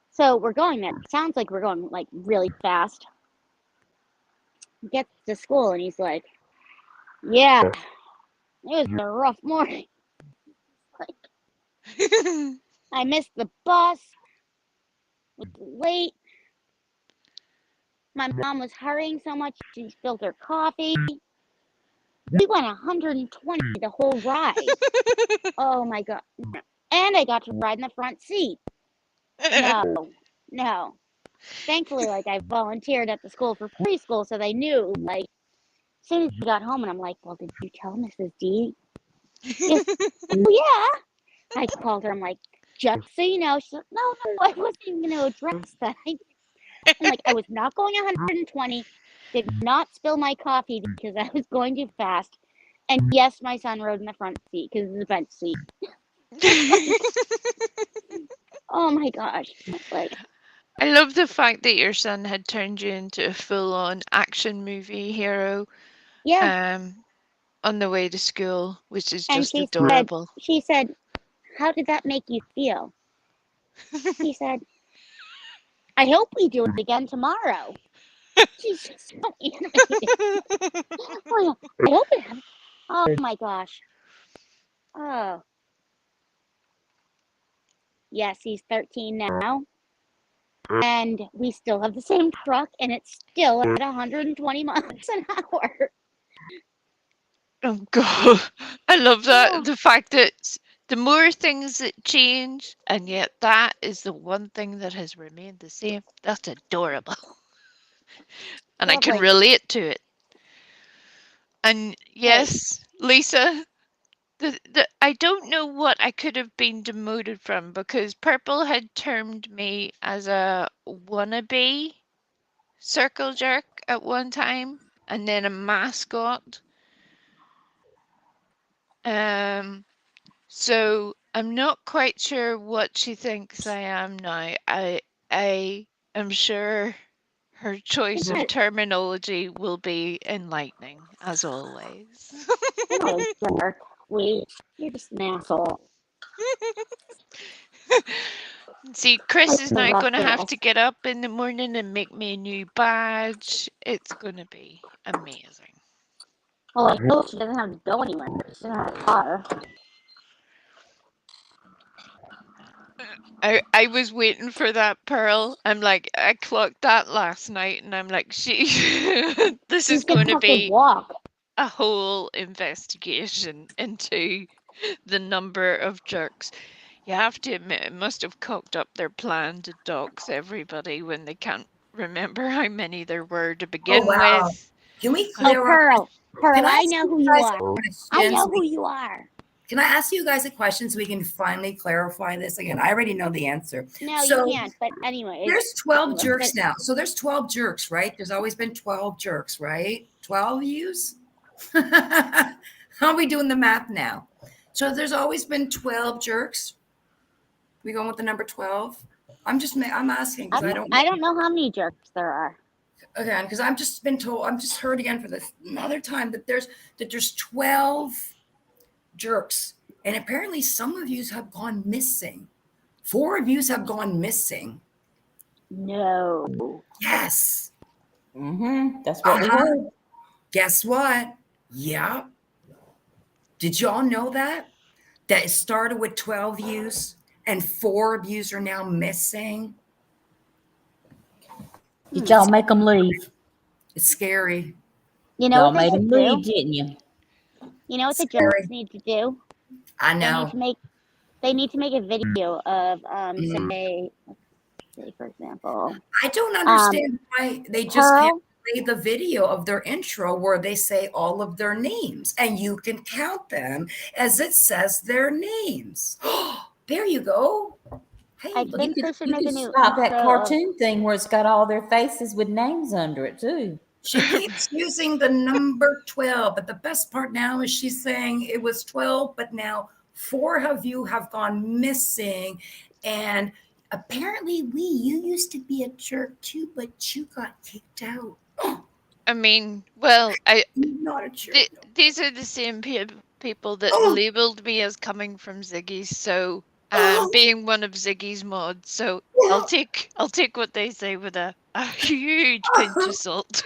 So we're going there. It sounds like we're going like really fast. He gets to school and he's like, yeah, it was a rough morning. Like, I missed the bus. Was late. My mom was hurrying so much she spilled her coffee. We went 120 the whole ride. Oh my God. And I got to ride in the front seat. No. Thankfully, like, I volunteered at the school for preschool, so they knew, like, as soon as we got home, and I'm like, well, did you tell Mrs. D? Yes. Oh, yeah. I called her. I'm like, just so you know. She's like, no, I wasn't even going to address that. I'm like, I was not going 120, did not spill my coffee because I was going too fast. And yes, my son rode in the front seat because it's a bench seat. Oh my gosh. Like, I love the fact that your son had turned you into a full-on action movie hero yeah. on the way to school, which is And just adorable. she said, how did that make you feel? He said, I hope we do it again tomorrow. She's just so animated. Oh, yeah. I hope it happens. Oh my gosh. Oh. Yes, he's 13 now. And we still have the same truck, and it's still at 120 miles an hour. Oh God, I love that. Oh, The fact that the more things that change, and yet that is the one thing that has remained the same. That's adorable. And I can lovely. relate to it. And Hey, yes, Lisa, I don't know what I could have been demoted from because Purple had termed me as a wannabe circle jerk at one time and then a mascot. So I'm not quite sure what she thinks I am now. I am sure her choice of terminology will be enlightening, as always. you're not a jerk. Wait, you're just an asshole. See, Chris is Like a now rough going to have girl. to get up in the morning and make me a new badge. It's going to be amazing. Well, I hope she doesn't have to go anywhere. She doesn't have a car. I was waiting for that Pearl. I'm like, I clocked that last night, and I'm like, this is She's gonna going to have to be walk. a whole investigation into the number of jerks. You have to admit, it must have cocked up their plan to dox everybody when they can't remember how many there were to Oh, begin wow. with. Can we Oh, clear up? Pearl, Can I I ask know you who you guys are. a I question? know who you are. Can I ask you guys a question so we can finally clarify this again? I already know the answer. No, So you can't. But anyway, there's 12 but jerks now. So there's 12 jerks, right? There's always been 12 jerks, right? 12 yous? How are we doing the math now? So there's always been 12 jerks. We going with the number 12? I'm asking because I don't know. I don't know how many jerks there are. Again, because I've just been told, I'm just heard again for another time that there's 12 jerks. And apparently some of you have gone missing. 4 of you have gone missing. No. Yes. That's what we heard. Guess what? Yeah. Did y'all know that? That it started with 12 views and 4 of you are now missing. Did y'all make them leave? It's scary. You know Y'all what they made them should leave, do? didn't you? You know what the Scary. jerks need to do? I They need know. to make. They need to make a video of Mm. say for example, I don't understand why they just Pearl. can't play the video of their intro where they say all of their names and you can count them as it says their names. There you go. Hey, I look, think they should You make a can new stop that intro of. cartoon thing where it's got all their faces with names under it too. she keeps using the number 12, but the best part now is she's saying it was 12, but now 4 of you have gone missing. And apparently, Lee, you used to be a jerk too, but you got kicked out. I mean, well, You're not a jerk. these are the same people that Oh. labeled me as coming from Ziggy's, so being one of Ziggy's mods. So I'll take what they say with a huge pinch of salt.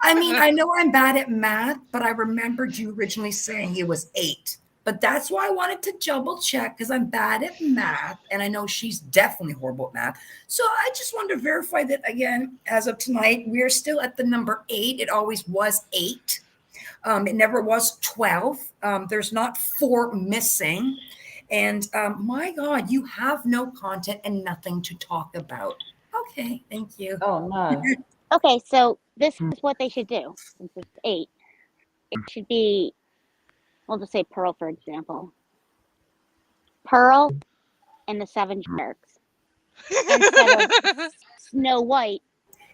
I mean, I know I'm bad at math, but I remembered you originally saying it was 8. But that's why I wanted to double check because I'm bad at math. And I know she's definitely horrible at math. So I just wanted to verify that again, as of tonight, we're still at the number 8. It always was 8. It never was 12. There's not 4 missing. And my God, you have no content and nothing to talk about. Okay, thank you. Oh no. Okay, so this is what they should do. Since it's 8, it should be, we'll just say Pearl, for example. Pearl and the 7 jerks. Instead of Snow White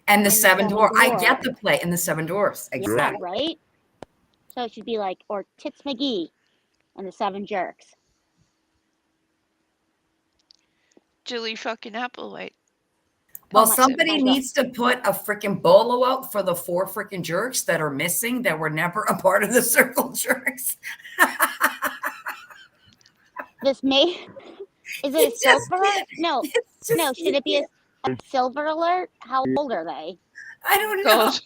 And the and the seven 7 dwarfs. I dwarfs. get the play in the seven dwarfs. Yeah, Exactly. right? So it should be like, or Tits McGee and the 7 jerks. Julie fucking Applewhite. Well, Oh my- somebody my God. needs to put a freaking bolo out for the 4 freaking jerks that are missing that were never a part of the circle jerks. This may, is it a It's just silver? No, it's just no. Should it be a silver alert? How old are they? I don't know. God.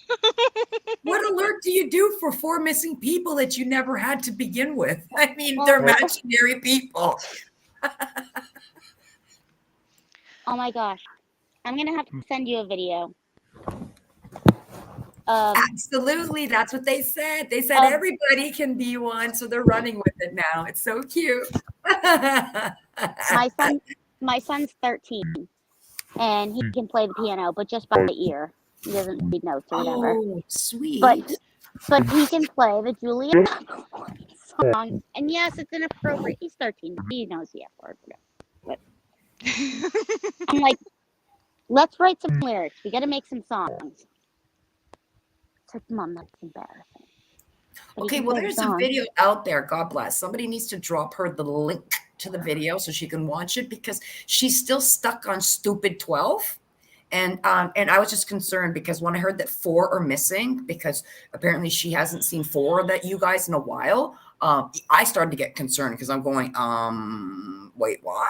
What alert do you do for 4 missing people that you never had to begin with? I mean, Well, they're imaginary people. Oh my gosh. I'm going to have to send you a video. Of, Absolutely. That's what they said. They said Um, everybody can be one. So they're running with it now. It's so cute. my son's 13 and he can play the piano, but just by ear. He doesn't read notes or whatever. Oh, sweet. But he can play the Julia song. And yes, it's inappropriate. He's 13. He knows the F word. But I'm like, let's write some lyrics. We got to make some songs. It's like, Mom, that's embarrassing. But Okay, well, there's a video out there. God bless. Somebody needs to drop her the link to the video so she can watch it because she's still stuck on stupid 12. And I was just concerned because when I heard that 4 are missing, because apparently she hasn't seen 4 that you guys in a while, I started to get concerned because I'm going, wait, what?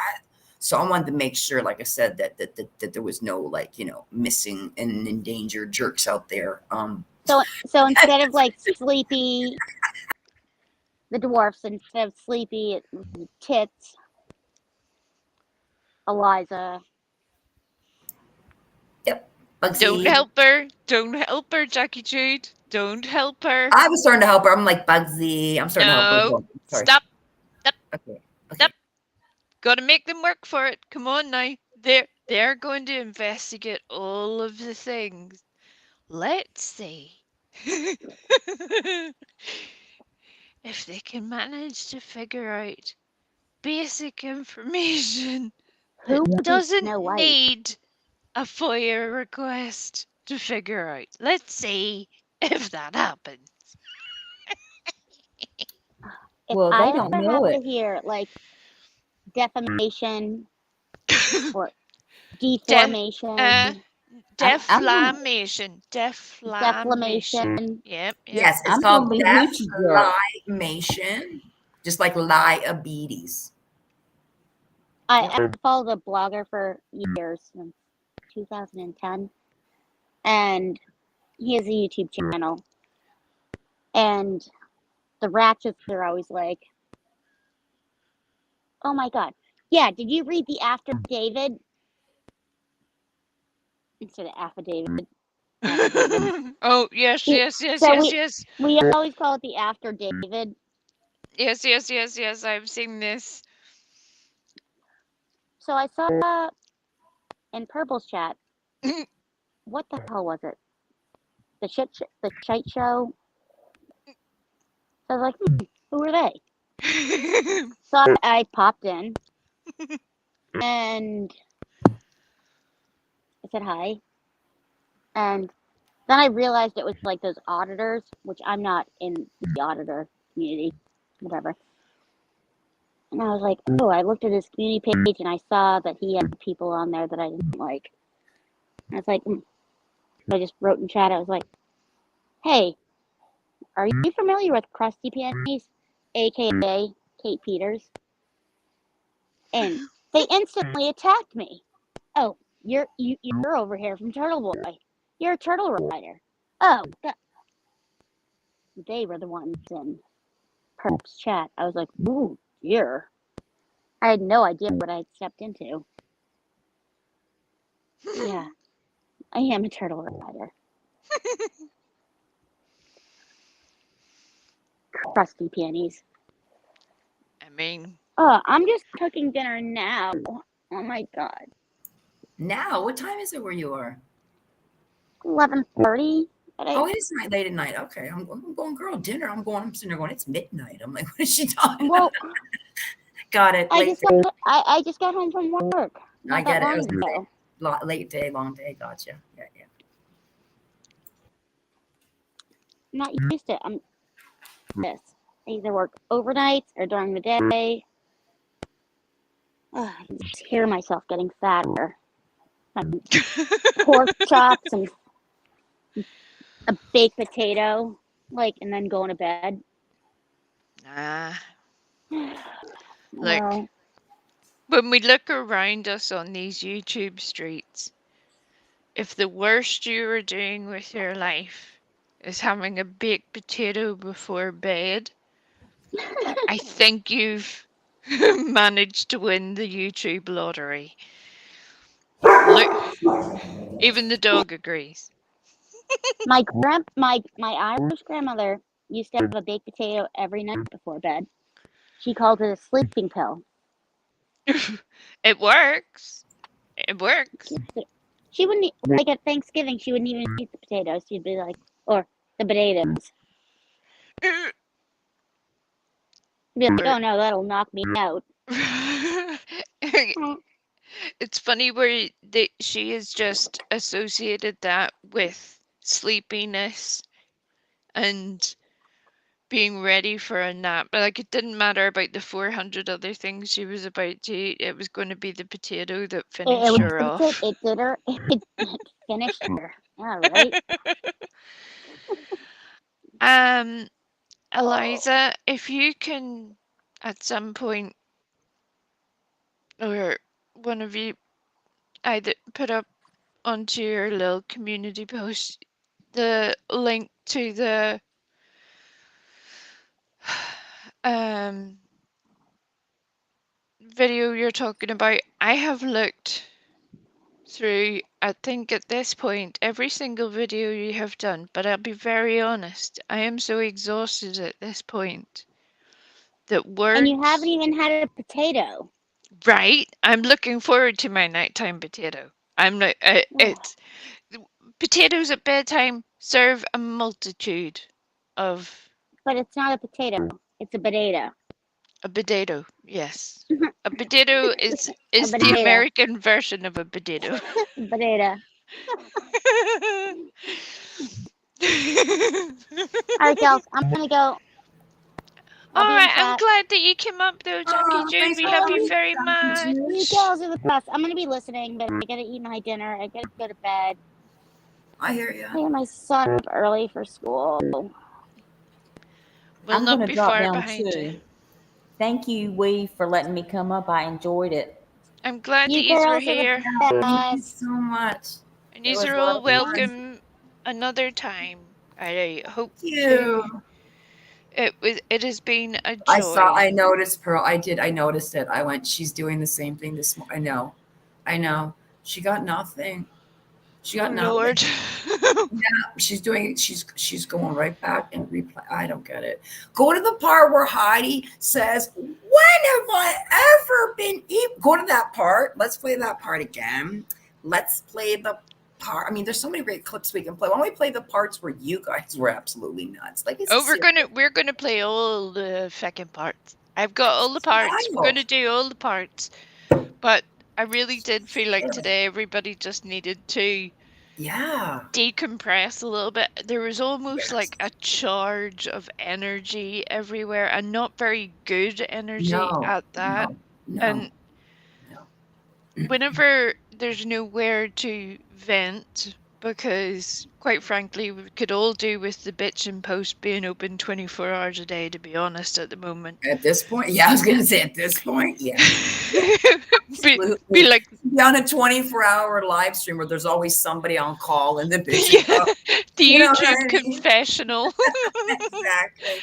So I wanted to make sure, like I said, that there was no, like, you know, missing and endangered jerks out there. So instead of like Sleepy, the dwarfs, instead of Sleepy, Tits, Eliza. Yep. Bugsy. Don't help her. Don't help her, Jackie Jude. Don't help her. I was starting to help her. I'm like, Bugsy. I'm starting to help her. No. Sorry. Stop. Okay. Stop. Gotta make them work for it. Come on now. They're going to investigate all of the things. Let's see. If they can manage to figure out basic information Who that would be doesn't Snow White? need a FOIA request to figure out. Let's see if that happens. If Well, I they don't ever know have it. to hear like defamation or deformation, Deflamation. deflamation, Yep. Yes, it's I'm called gonna be hoochie jerk. defamation, just like liabilities. I followed a blogger for years, since 2010, and he has a YouTube channel. And the ratchets are always like, oh my God. Yeah, did you read the After David? Instead of affidavit. Oh, yes. We always call it the After David. Yes. I've seen this. So I saw in Purple's chat, what the hell was it? The shite show? So I was like, who are they? So I popped in and I said hi. And then I realized it was like those auditors, which I'm not in the auditor community, whatever. And I was like, oh, I looked at his community page and I saw that he had people on there that I didn't like. And I was like, I just wrote in chat, I was like, hey, are you familiar with Krusty Panties, aka Kate Peters? And they instantly attacked me. Oh, you're over here from Turtle Boy. You're a turtle rider. Oh, they were the ones in Perp's chat. I was like, ooh, dear. I had no idea what I had stepped into. Yeah, I am a turtle rider. Crusty panties. I mean, Oh, I'm just cooking dinner now. Oh my god. Now, what time is it where you are? 11:30. Oh, it is late at night. Okay, I'm going, girl, dinner. I'm sitting there going, it's midnight. I'm like, what is she talking about? Well, Got it. I just got home from work I not that get it. It long was ago. late day, long day. Gotcha. Yeah. I'm not used to it. I'm this. I either work overnights or during the day. I can just hear myself getting fatter. Pork chops and a baked potato, and then going to bed. Look, Well, when we look around us on these YouTube streets, if the worst you are doing with your life is having a baked potato before bed, I think you've managed to win the YouTube lottery. Look, even the dog agrees. my Irish grandmother used to have a baked potato every night before bed. She called it a sleeping pill. It works. It works. She wouldn't at Thanksgiving. She wouldn't even eat the potatoes. She'd be like, or the potatoes. She'd be like, oh no, that'll knock me out. It's funny where she has just associated that with sleepiness and being ready for a nap. Like, it didn't matter about the 400 other things she was about to eat. It was going to be the potato that finished her off. It did her. It finished her. All right. Eliza, if you can at some point, or one of you, either put up onto your little community post the link to the video you're talking about. I have looked through, I think at this point, every single video you have done, but I'll be very honest, I am so exhausted at this point that words... And you haven't even had a potato. Right? I'm looking forward to my nighttime potato. I'm like, it's... Potatoes at bedtime serve a multitude of... But it's not a potato. It's a potato. A potato, yes. A potato is A the potato. American version of a potato. Potato. All right, girls, I'm gonna go. All right, I'm glad that you came up though, Jackie June. We love you very much. You girls are the best. I'm gonna be listening, but I gotta eat my dinner. I gotta go to bed. I hear you. I have my son up early for school. We'll I'm not gonna be drop far down behind too. you. Thank you, Wee, for letting me come up. I enjoyed it. I'm glad that You you were girls are here. the Thank you best. so much. And It you was are a lot all of fun. welcome another time. I hope Thank you. it has been a joy. I noticed, Pearl. I noticed it. I went, she's doing the same thing this morning. I know. She got nothing. She got nothing. Lord. She's doing, she's going right back and replay. I don't get it. Go to the part where Heidi says, when have I ever been go to that part. Let's play that part again. Let's play the part. I mean, there's so many great clips we can play. Why don't we play the parts where you guys were absolutely nuts? Like, we're gonna play all the second parts. I've got all the parts. We're gonna do all the parts. But I really did feel like today everybody just needed to decompress a little bit. There was almost like a charge of energy everywhere, and not very good energy at that. And whenever there's nowhere to vent, because quite frankly we could all do with the bitch and post being open 24 hours a day, to be honest, at the moment. At this point, I was gonna say at this point, yeah. be like, be on a 24-hour live stream where there's always somebody on call in the bitch. The YouTube confessional. Exactly.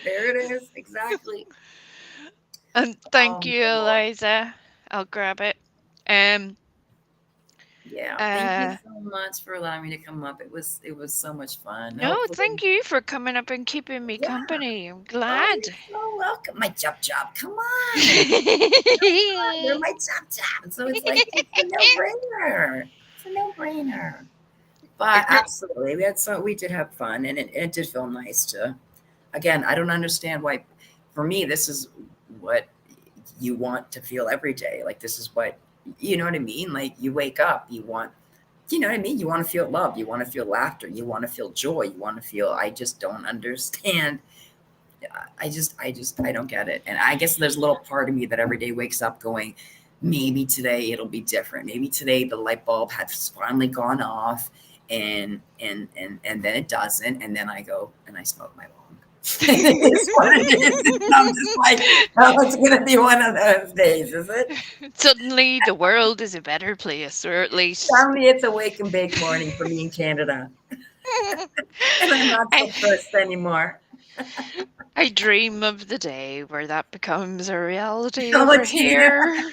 There it is. Exactly. And thank you, Eliza. I'll grab it. Yeah. Thank you Uh, so much for allowing me to come up. It was so much fun. no, Hopefully, thank you for coming up and keeping me yeah. company. I'm Oh, glad. you're so welcome. My chop. Come on. Come on. You're my chop. So it's like it's a no-brainer. It's a no-brainer. But absolutely, we did have fun, and it did feel nice to. Again, I don't understand why. For me, this is what you want to feel every day. Like this is what you know what I mean. Like you wake up, you want. You know what I mean? You want to feel love. You want to feel laughter. You want to feel joy. You want to feel. I just don't understand. I don't get it. And I guess there's a little part of me that every day wakes up going, maybe today it'll be different. Maybe today the light bulb has finally gone off, and then it doesn't, and then I go and I smoke my bong. It is what it is. And I'm just like, oh, it's gonna be one of those days, is it? Suddenly, the world is a better place, or at least. Tell me it's a wake and bake morning for me in Canada. And I'm not so first anymore. I dream of the day where that becomes a reality Oh, over gee. here,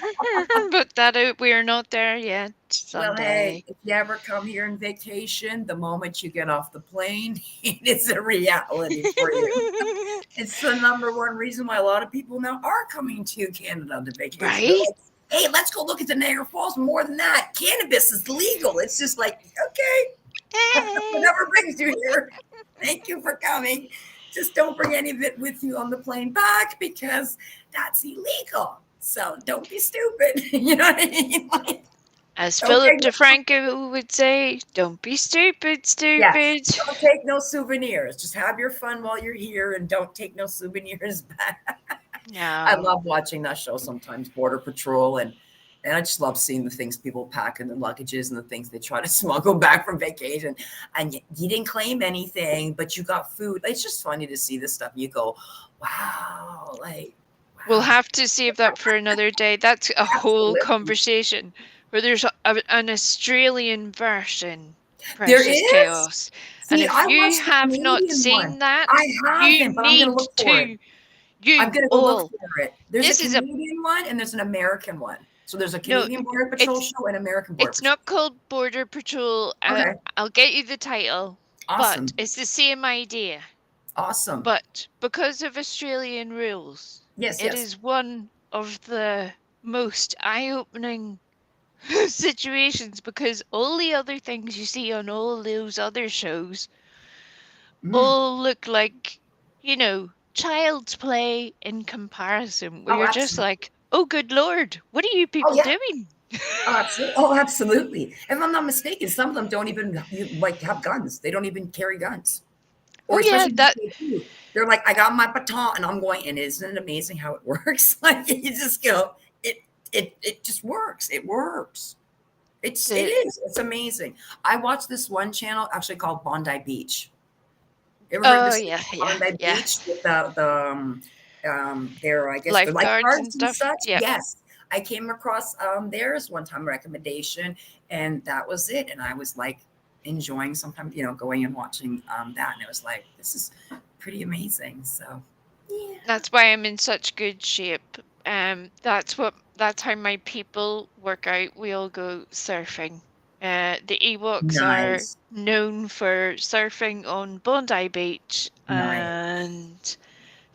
but we're not there yet. Well, hey, Someday. if you ever come here on vacation, the moment you get off the plane, it is a reality for you. It's the number one reason why a lot of people now are coming to Canada on the vacation. They're Right? like, hey, let's go look at the Niagara Falls. More than that, cannabis is legal. It's just like, okay, whatever brings you here. Thank you for coming. Just don't bring any of it with you on the plane back because that's illegal. So don't be stupid. You know what I mean? Like, As don't Philip take DeFranco would say, don't be stupid, Yes, stupid. don't take no souvenirs. Just have your fun while you're here and don't take no souvenirs back. I No. love watching that show sometimes, Border Patrol, and I just love seeing the things people pack in their luggages and the things they try to smuggle back from vacation. And you didn't claim anything, but you got food. It's just funny to see this stuff. You go, wow, like, We'll wow. have to save that for another day. That's a whole Absolutely. conversation where there's an Australian version. There Precious is? Chaos. And See, if I you watched the have not Canadian seen one. that, I you haven't, but I'm going need to look for it. to. I'm You going to go look all. for it. There's This a is a Canadian one and there's an American one. So there's a no. Canadian Border Patrol show and American Border It's Patrol. not called Border Patrol. Okay. I'll get you the title, Awesome. but it's the same idea. Awesome. But because of Australian rules, Yes, it yes. is one of the most eye-opening situations because all the other things you see on all those other shows all look like, child's play in comparison, where Oh, you're just absolutely. like, oh, good Lord, what are you Oh, people yeah. doing? Oh, absolutely. Oh, absolutely. If I'm not mistaken, some of them don't even have guns. They don't even carry guns. Oh, Or yeah, especially that they're like, I got my baton, and I'm going, and isn't it amazing how it works? Like you just go, it just works. It works. It the is. It's amazing. I watched this one channel actually called Bondi Beach. Ever heard oh this yeah, Bondi yeah, Beach with their I guess their lifeguards and lifeguards and stuff. such? Yeah, Yes. I came across theirs one time recommendation, and that was it. And I was like enjoying sometimes, going and watching that, and it was like this is pretty amazing. So yeah. that's why I'm in such good shape. That's how my people work out. We all go surfing. The Ewoks are Nice. known for surfing on Bondi Beach Nice. and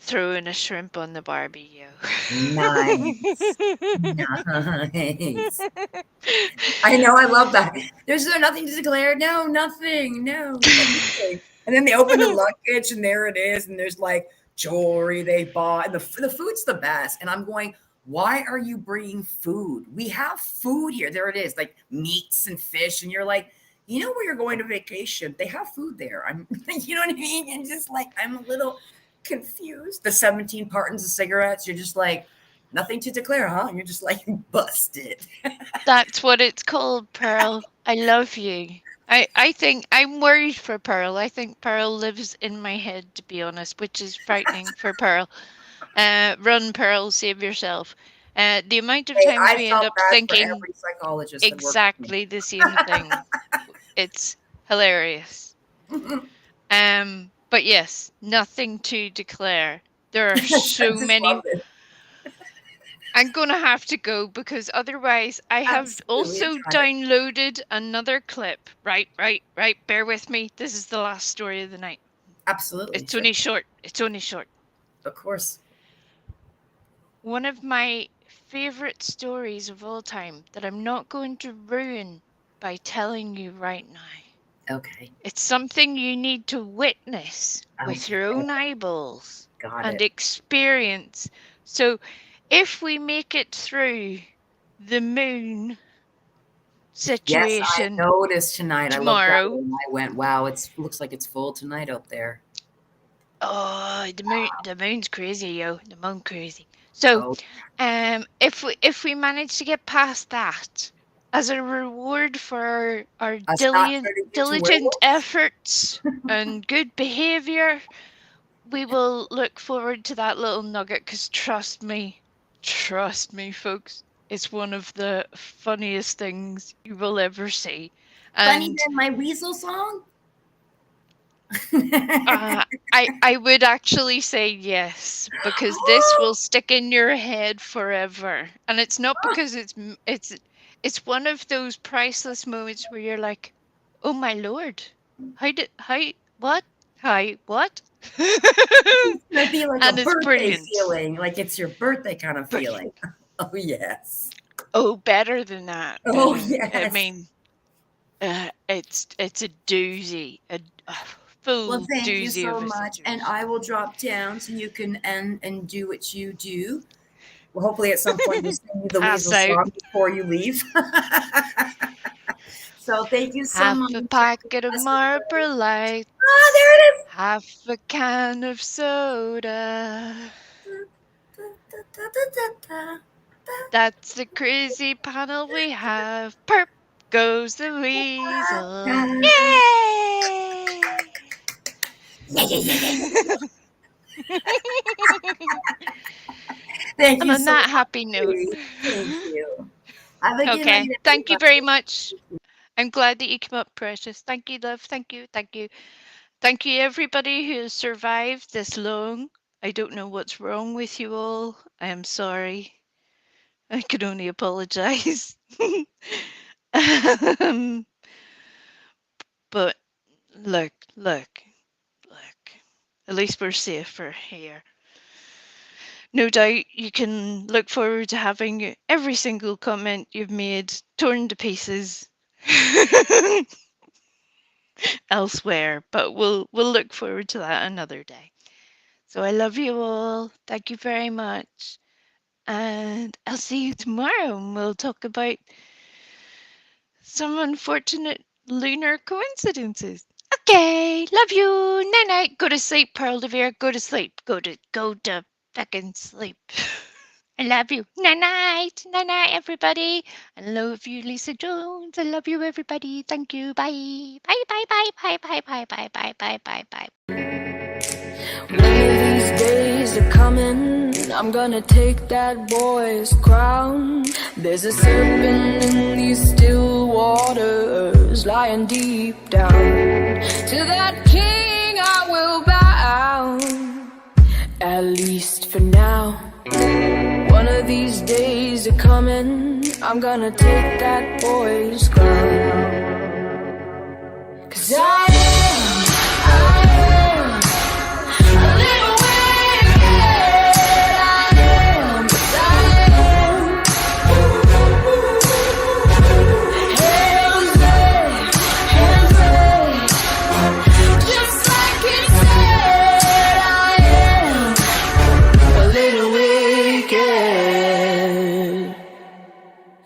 throwing a shrimp on the barbecue. Nice. Nice. I know, I love that. There's nothing to declare. No, nothing. No. Nothing. And then they open the luggage and there it is. And there's like jewelry they bought. And the food's the best. And I'm going, why are you bringing food? We have food here. There it is, like meats and fish. And you're like, where you're going to vacation, they have food there. You know what I mean? And just like, I'm a little confused. The 17 cartons of cigarettes, you're just like, nothing to declare, huh? And you're just like, busted. That's what it's called, Pearl. I love you. I think I'm worried for Pearl. I think Pearl lives in my head, to be honest, which is frightening for Pearl. Run, Pearl, save yourself. The amount of Hey, times I we end felt up bad for thinking every psychologist that worked with exactly the same thing. It's hilarious. But yes, nothing to declare. There are me. I so just many. love it. I'm going to have to go because otherwise I have Absolutely, also try it. downloaded another clip. Right. Bear with me. This is the last story of the night. Absolutely, It's sure. only short. It's only short. Of course. One of my favorite stories of all time that I'm not going to ruin by telling you right now. Okay, It's something you need to witness with your Okay. own eyeballs got and it. experience. So if we make it through the moon Yes, I situation noticed tonight. I looked out tomorrow. and I went, "Wow, looks like it's full tonight out there." Oh, the moon's crazy, yo. The moon crazy. So, Oh, if we manage to get past that, as a reward for our us not turning into diligent werewolves? efforts and good behavior, we will look forward to that little nugget. Because trust me, folks, it's one of the funniest things you will ever see. Funny And than my weasel song? I would actually say yes, because this will stick in your head forever. And it's not because it's one of those priceless moments where you're like, "Oh my lord. What? Hi, what?" It's gonna be like a And it's birthday brilliant. feeling, like it's your birthday kind of But feeling. Oh yes. oh, better than that. Oh Better. I yes. mean, it's a doozy, a Well, full thank you doozy so of a much, and situation. I will drop down so you can and do what you do. Well, hopefully at some point we'll sing you the Pass weasel out. song before you leave. So thank you so Half much. a packet of Bless everybody. Marlboro Light, Ah, there it is. half a can of soda. Da, da, da, da, da, da. That's the crazy panel we have. Perp goes the weasel. Yay! Yeah, yeah, yeah, yeah. Thank And you on so that much. happy note, Sweetie. Thank you. Have a good okay, night, thank you very everybody. much. I'm glad that you came up, Precious. Thank you, love. Thank you. Thank you. Thank you, everybody who has survived this long. I don't know what's wrong with you all. I am sorry. I can only apologize. um, but look. At least we're safer here. No doubt you can look forward to having every single comment you've made torn to pieces elsewhere, but we'll look forward to that another day. So I love you all. Thank you very much. And I'll see you tomorrow and we'll talk about some unfortunate lunar coincidences. Okay, love you. Night night. Go to sleep, Pearl Devere. Go to sleep. Go to fucking sleep. I love you. Night night. Night night, everybody. I love you, Lisa Jones. I love you, everybody. Thank you. Bye. Bye bye bye bye bye bye bye bye bye bye bye. One of these days are coming, I'm gonna take that boy's crown. There's a serpent in these still waters, lying deep down. To that king I will bow, at least for now. One of these days are coming, I'm gonna take that boy's crown. 'Cause I am a little wicked, I am, yes I am. Hands raised, just like it said. I am a little wicked.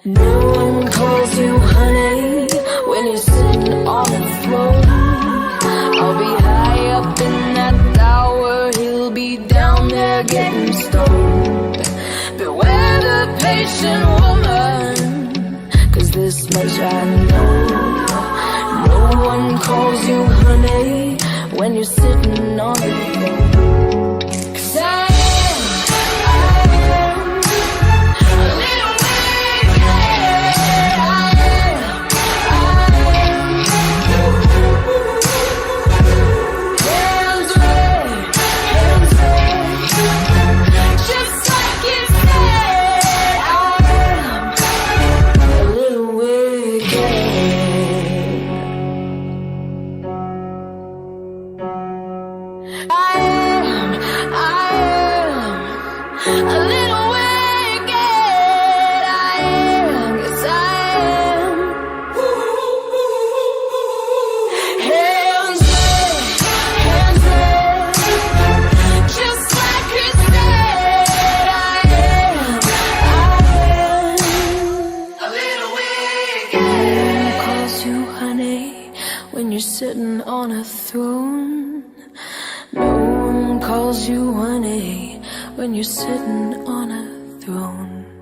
No one calls you honey when you're sitting on the throne. I'll be high up in that tower, he'll be down there getting stoned. Beware the patient woman, 'cause this much I know. No one calls you honey when you're sitting on the throne. 'Cause I am a little wicked, I am. Hands raised, just like it said. when you're sitting on a throne. No one calls you honey when you're sitting on a throne.